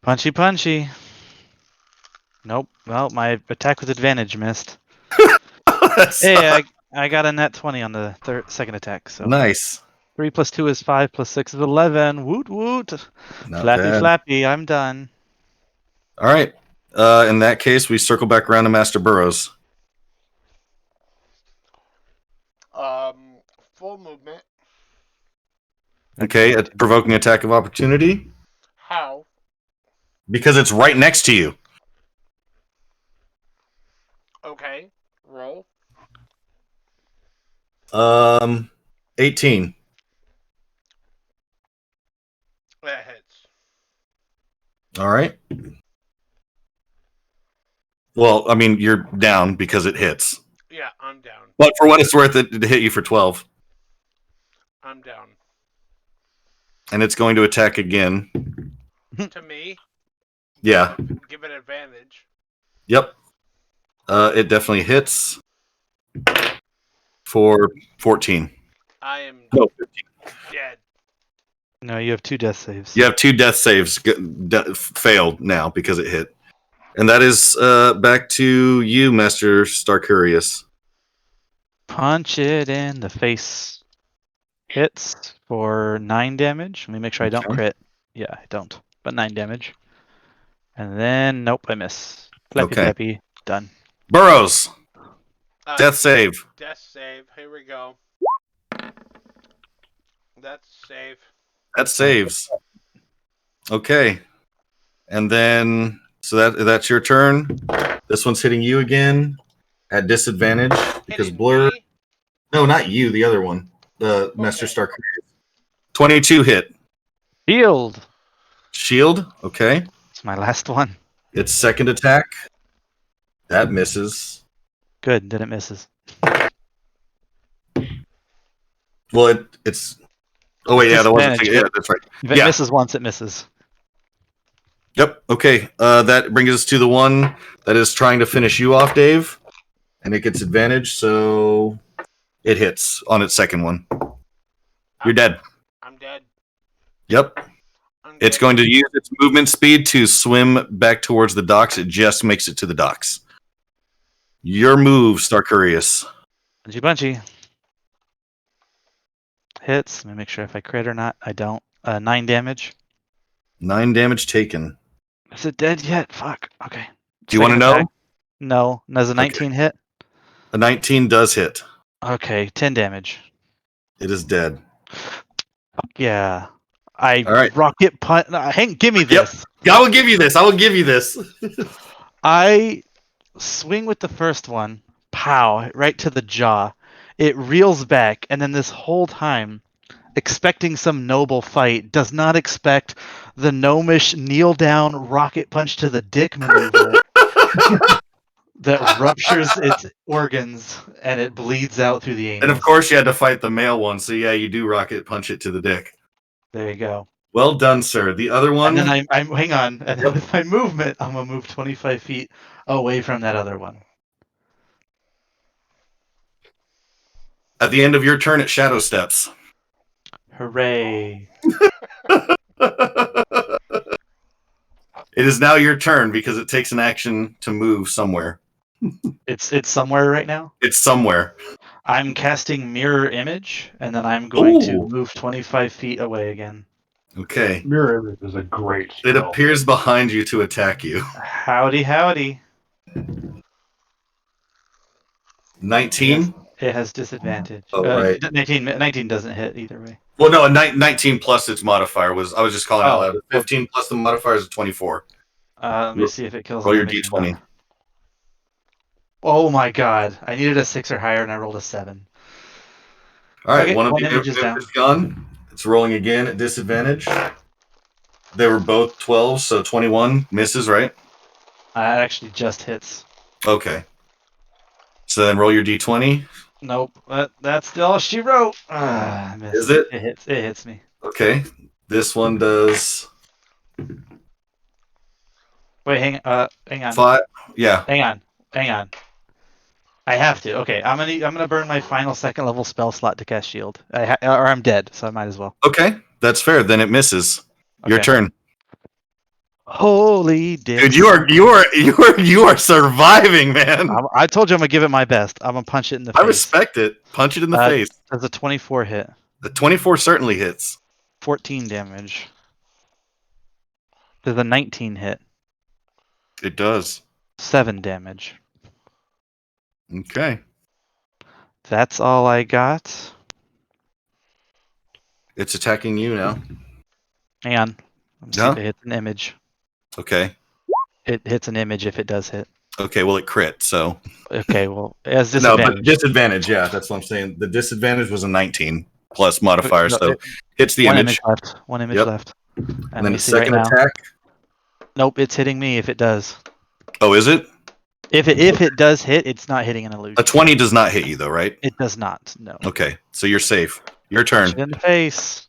Punchy. Nope. Well, my attack with advantage missed. Hey, I got a net 20 on the second attack. So Nice. 3 + 2 is 5, + 6 is 11. Woot woot. Not Flappy bad. flappy. I'm done. All right. In that case, we circle back around to Master Burrows. Full movement. Okay, a provoking attack of opportunity. How? Because it's right next to you. Okay. Roll. 18. That hits. All right. Well, I mean, you're down because it hits. Yeah, I'm down. But for what it's worth, it hit you for 12. I'm down. And it's going to attack again. To me, Yeah. give it advantage. Yep. It definitely hits for 14. I am No, 15. dead. No, you have 2 death saves. You have 2 death saves failed now because it hit. And that is back to you, Master Starcurious. Punch it in the face. Hits for 9 damage. Let me make sure I don't Okay. crit. Yeah, I don't. But 9 damage. And then, nope, I miss. Flappy Okay. flappy. Done. Burrows. Death save. Death save. Here we go. That's save. That saves. Okay. And then, so that's your turn. This one's hitting you again at disadvantage because Hitting Blur. me? No, not you. The other one. The Master Starcurious. 22 hit. Healed. Shield. Okay. It's my last one. Its second attack. That misses. Good that it misses. Well, it's. Oh wait, yeah, that wasn't. Disadvantage, Yeah, but that's right. If it Yeah. misses once, it misses. Yep. Okay. That brings us to the one that is trying to finish you off, Dave, and it gets advantage, so it hits on its second one. You're dead. I'm dead. Yep. I'm It's dead. going to use its movement speed to swim back towards the docks. It just makes it to the docks. Your move, Starcurious. Bunchy. Hits. Let me make sure if I crit or not. I don't. 9 damage. 9 damage taken. Is it dead yet? Fuck. Okay. Do you want to Second know? attack. No. Does a 19 hit? A 19 does hit. Okay. 10 damage. It is dead. Yeah. I All right. rocket punch. Hank, give me this. I will give you this. I will give you this. I swing with the first one. Pow. Right to the jaw. It reels back, and then this whole time, expecting some noble fight, does not expect the gnomish kneel down rocket punch to the dick maneuver that ruptures its organs and it bleeds out through the anus. And of course, you had to fight the male one, so yeah, you do rocket punch it to the dick. There you go. Well done, sir. The other one. And then I'm hang on. And then with my movement, I'm gonna move 25 feet away from that other one. At the end of your turn, it shadow steps. Hooray! It is now your turn because it takes an action to move somewhere. It's somewhere right now. It's somewhere. I'm casting Mirror Image, and then I'm going to Ooh. move 25 feet away again. Okay. Mirror Image is a great spell. It appears behind you to attack you. Howdy, howdy. 19? It has disadvantage. Oh, right. 19 doesn't hit either way. Well, no, 19 plus its modifier was. I was just calling out Oh. loud. 15 plus the modifier is a 24. Let me see if it kills Roll the your image or d20. not. Oh my god. I needed a 6 or higher and I rolled a 7. All right, Okay, one of one the image is down. is gone. It's rolling again at disadvantage. They were both 12, so 21 misses, right? It actually just hits. Okay. So then roll your d20. Nope. That's all she wrote. I missed. Is it? It hits me. Okay. This one does Wait, hang on. 5. Yeah. Hang on. I have to. Okay, I'm gonna burn my final 2nd level spell slot to cast shield. Or I'm dead, so I might as well. Okay, that's fair. Then it misses. Your Okay. turn. Holy dick. Dude, you are surviving, man. I told you I'm gonna give it my best. I'm gonna punch it in the face. I respect it. Punch it in the face. That's a 24 hit. The 24 certainly hits. 14 damage. There's a 19 hit. It does. 7 damage. Okay. That's all I got. It's attacking you now. Hang on. Let me see if it hits an image. Okay. It hits an image if it does hit. Okay, well it crit, so. Okay, well, it has No, disadvantage. but disadvantage, yeah, that's what I'm saying. The disadvantage was a 19 plus modifier, No, so hits the One image. left. One image Yep. left. And then a second attack. Nope, it's hitting me if it does. Oh, is it? If it does hit, it's not hitting an illusion. A 20 does not hit you, though, right? It does not. No. Okay, so you're safe. Your turn. Punch it in the face.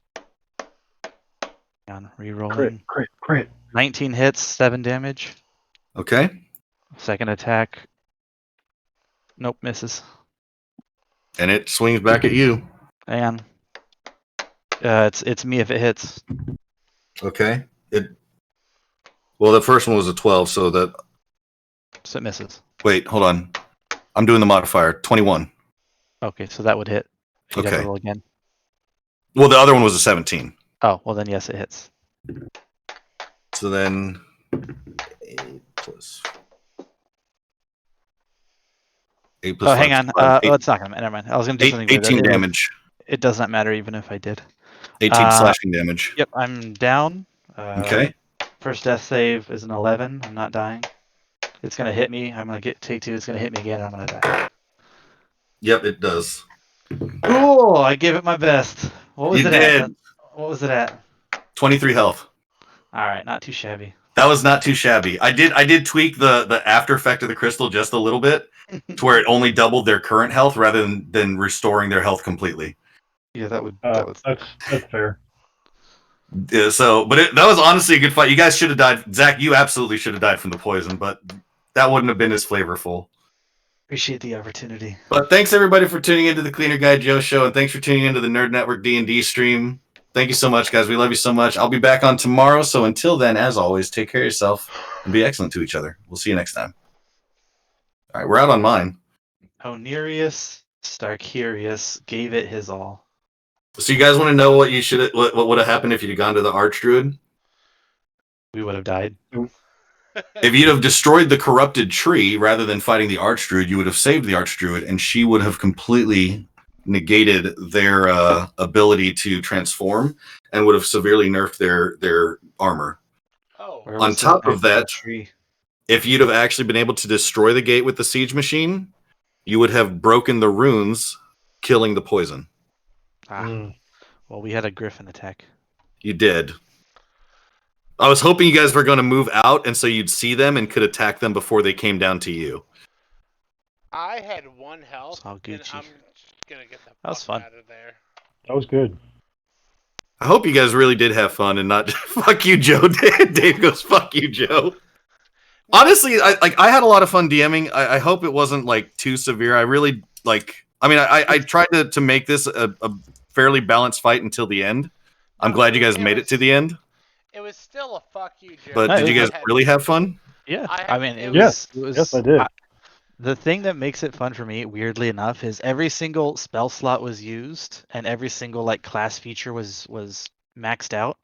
Hang on, rerolling. Crit. 19 hits, 7 damage. Okay. Second attack. Nope, misses. And it swings back at you. Hang on. It's me if it hits. Okay. Well, the first one was a 12, so that. So it misses. Wait, hold on. I'm doing the modifier. 21. Okay, so that would hit. You'd have to Okay. roll again. Well, the other one was a 17. Oh, well then yes, it hits. So then 8 plus 8 plus Oh, 5 hang is on. 12. It's not gonna. Never mind. I was gonna do something. weird. 18 damage. It does not matter even if I did. 18 slashing damage. Yep, I'm down. Okay. First death save is an 11. I'm not dying. It's gonna hit me. I'm gonna take 2. It's gonna hit me again. I'm gonna die. Yep, it does. Cool. I gave it my best. What was You it did. at? What was it at? 23 health. All right, not too shabby. That was not too shabby. I did tweak the after effect of the crystal just a little bit to where it only doubled their current health rather than restoring their health completely. Yeah, that would. That's fair. Yeah, that was honestly a good fight. You guys should have died. Zach, you absolutely should have died from the poison, but that wouldn't have been as flavorful. Appreciate the opportunity. But thanks everybody for tuning into the Cleaner Guy Joe show, and thanks for tuning into the Nerd Network D&D stream. Thank you so much, guys. We love you so much. I'll be back on tomorrow. So until then, as always, take care of yourself and be excellent to each other. We'll see you next time. All right, we're out on mine. Onerius Starkirius gave it his all. So you guys want to know what what would have happened if you'd have gone to the Archdruid? We would have died. If you'd have destroyed the corrupted tree rather than fighting the Archdruid, you would have saved the Archdruid, and she would have completely negated their ability to transform and would have severely nerfed their armor. Oh. Where On was top of that, tree? if you'd have actually been able to destroy the gate with the siege machine, you would have broken the runes, killing the poison. Well, we had a griffin attack. You did. I was hoping you guys were going to move out, and so you'd see them and could attack them before they came down to you. I had 1 health, It's all and Gucci. I'm just gonna get the That was fuck fun. out of there. That was good. I hope you guys really did have fun and not fuck you, Joe. Dave goes, fuck you, Joe. Honestly, I had a lot of fun DMing. I hope it wasn't like too severe. I really I tried to make this a fairly balanced fight until the end. I'm glad you guys made it to the end. It was still a fuck you, Joe. But did you guys really have fun? Yeah, I I mean, it had- was. Yes, I did. The thing that makes it fun for me, weirdly enough, is every single spell slot was used and every single like class feature was maxed out.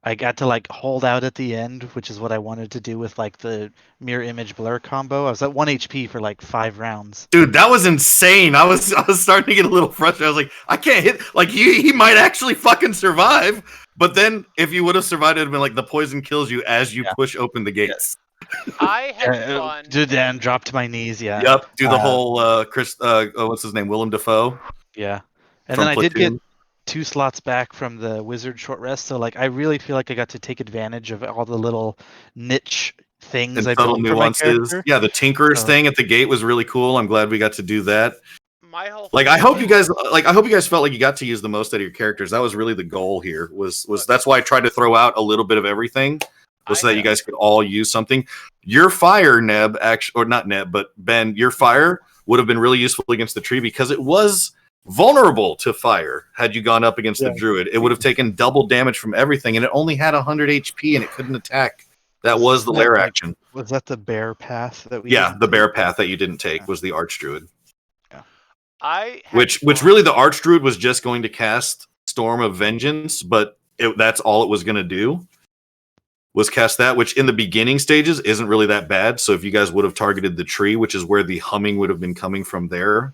I got to like hold out at the end, which is what I wanted to do with like the mirror image blur combo. I was at 1 HP for like 5 rounds. Dude, that was insane. I was starting to get a little frustrated. I was like, I can't hit. Like he might actually fucking survive. But then if you would have survived, it'd have been like the poison kills you as you push open the gates. I had fun. And drop to my knees. Yeah. Yep. Do the whole what's his name? Willem Dafoe. Yeah. And from then I did get Platoon. 2 slots back from the wizard short rest, so like I really feel like I got to take advantage of all the little niche things And I subtle built for my nuances. character. Yeah, the Tinkerers So- thing at the gate was really cool. I'm glad we got to do that. My whole Like thing I hope was- you guys felt like you got to use the most out of your characters. That was really the goal here. Was that's why I tried to throw out a little bit of everything, was so that you guys could all use something. Your fire, Neb, actually, or not Neb, but Ben, your fire would have been really useful against the tree because it was vulnerable to fire. Had you gone up against the druid, it would have taken double damage from everything, and it only had 100 HP and it couldn't attack. That was the lair action. Was that the bear path that we? Yeah, didn't the do? bear path that you didn't take was the archdruid. I had Which fun. really the archdruid was just going to cast Storm of Vengeance, but that's all it was going to do, was cast that, which in the beginning stages isn't really that bad. So if you guys would have targeted the tree, which is where the humming would have been coming from there,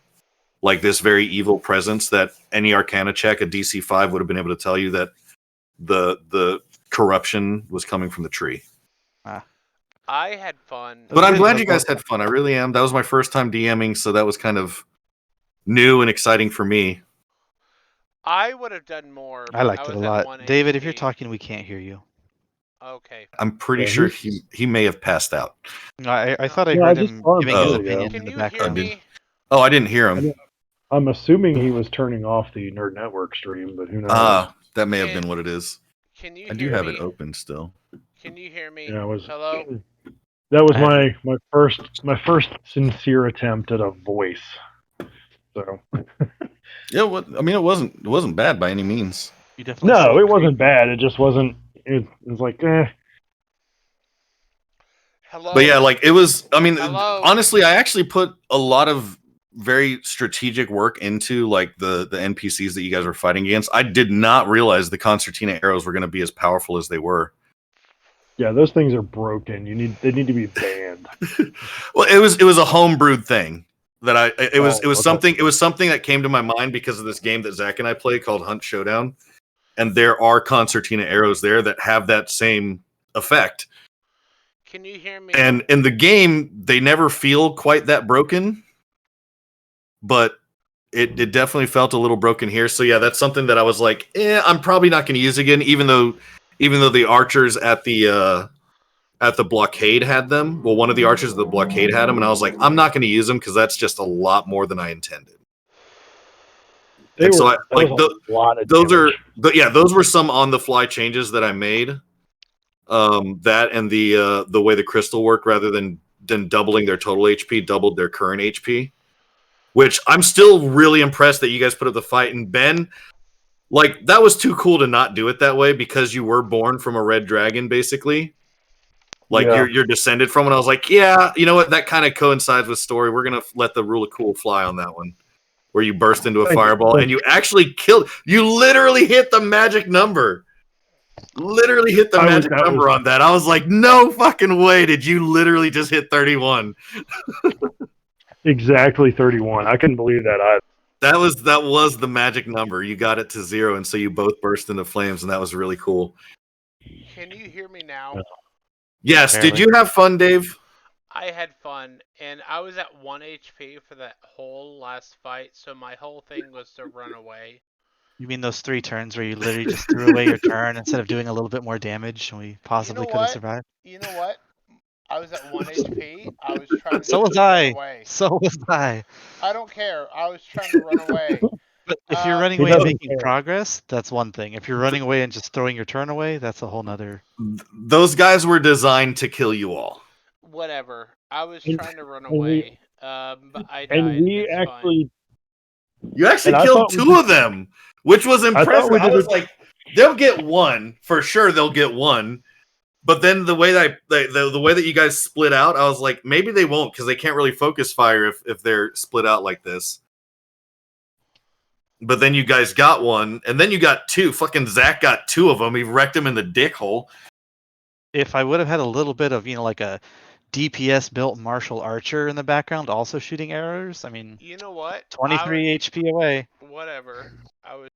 like this very evil presence that any Arcana check, a DC 5 would have been able to tell you that the corruption was coming from the tree. I had fun. But I'm glad you guys had fun. I really am. That was my first time DMing, so that was kind of new and exciting for me. I would have done more. I liked but it a was at lot. 1 David, if you're HP. talking, we can't hear you. Okay. I'm pretty Yeah, sure he may have passed out. No, I thought I Yeah, I heard just him saw him giving a his minute ago. opinion Can in the you hear background. me? Oh, I didn't hear him. I'm assuming he was turning off the Nerd Network stream, but who knows? That may have been what it is. Can you I hear do have me? it open still. Can you hear me? Yeah, it was. Hello? That was my first sincere attempt at a voice. So Yeah, I mean, it wasn't bad by any means. You definitely no, saw it wasn't bad. It just wasn't. It was like, Hello? But yeah, like it was. I mean, Hello? honestly, I actually put a lot of very strategic work into like the NPCs that you guys were fighting against. I did not realize the concertina arrows were going to be as powerful as they were. yeah, those things are broken. They need to be banned. Well, it was a homebrewed thing that it was okay. something that came to my mind because of this game that Zach and I play called Hunt Showdown, and there are concertina arrows there that have that same effect. Can you hear me? And in the game, they never feel quite that broken, but it definitely felt a little broken here. So yeah, that's something that I was like, I'm probably not going to use again, even though the archers at the blockade had them. Well, one of the archers at the blockade had them, and I was like, I'm not going to use them because that's just a lot more than I intended. Those were some on the fly changes that I made. That and the way the crystal worked, rather than doubling their total HP, doubled their current HP. Which I'm still really impressed that you guys put up the fight. And Ben, like, that was too cool to not do it that way because you were born from a red dragon, basically. Like, you're descended from it. I was like, yeah, you know what? That kind of coincides with story. We're going to let the rule of cool fly on that one. Where you burst into a fireball and you actually you literally hit the magic number. Literally hit the magic number on that. I was like, no fucking way did you literally just hit 31. Exactly 31. I couldn't believe that either. That was the magic number. You got it to 0, and so you both burst into flames, and that was really cool. Can you hear me now? Yes. Apparently. Did you have fun, Dave? I had fun, and I was at 1 HP for that whole last fight, so my whole thing was to run away. You mean those 3 turns where you literally just threw away your turn instead of doing a little bit more damage, and we possibly could have survived? You know what? I was at 1 HP. I was trying to So was run I. away. So was I. I don't care. I was trying to run away. But if you're running He away and doesn't making care. progress, that's one thing. If you're running away and just throwing your turn away, that's a whole nother. Those guys were designed to kill you all. Whatever. I was And- trying to run and we- away. But I died. And we It's fine. actually, You actually And I killed thought we 2 of them, which was thought impressive. we I did was it- like, they'll get 1 for sure. They'll get 1, But then the way that the way that you guys split out, I was like, maybe they won't because they can't really focus fire if they're split out like this. But then you guys got one, and then you got two. Fucking Zach got two of them. He wrecked him in the dick hole. If I would have had a little bit of, like a DPS built martial archer in the background also shooting arrows, I mean, You know what? 23 HP away. Whatever. I was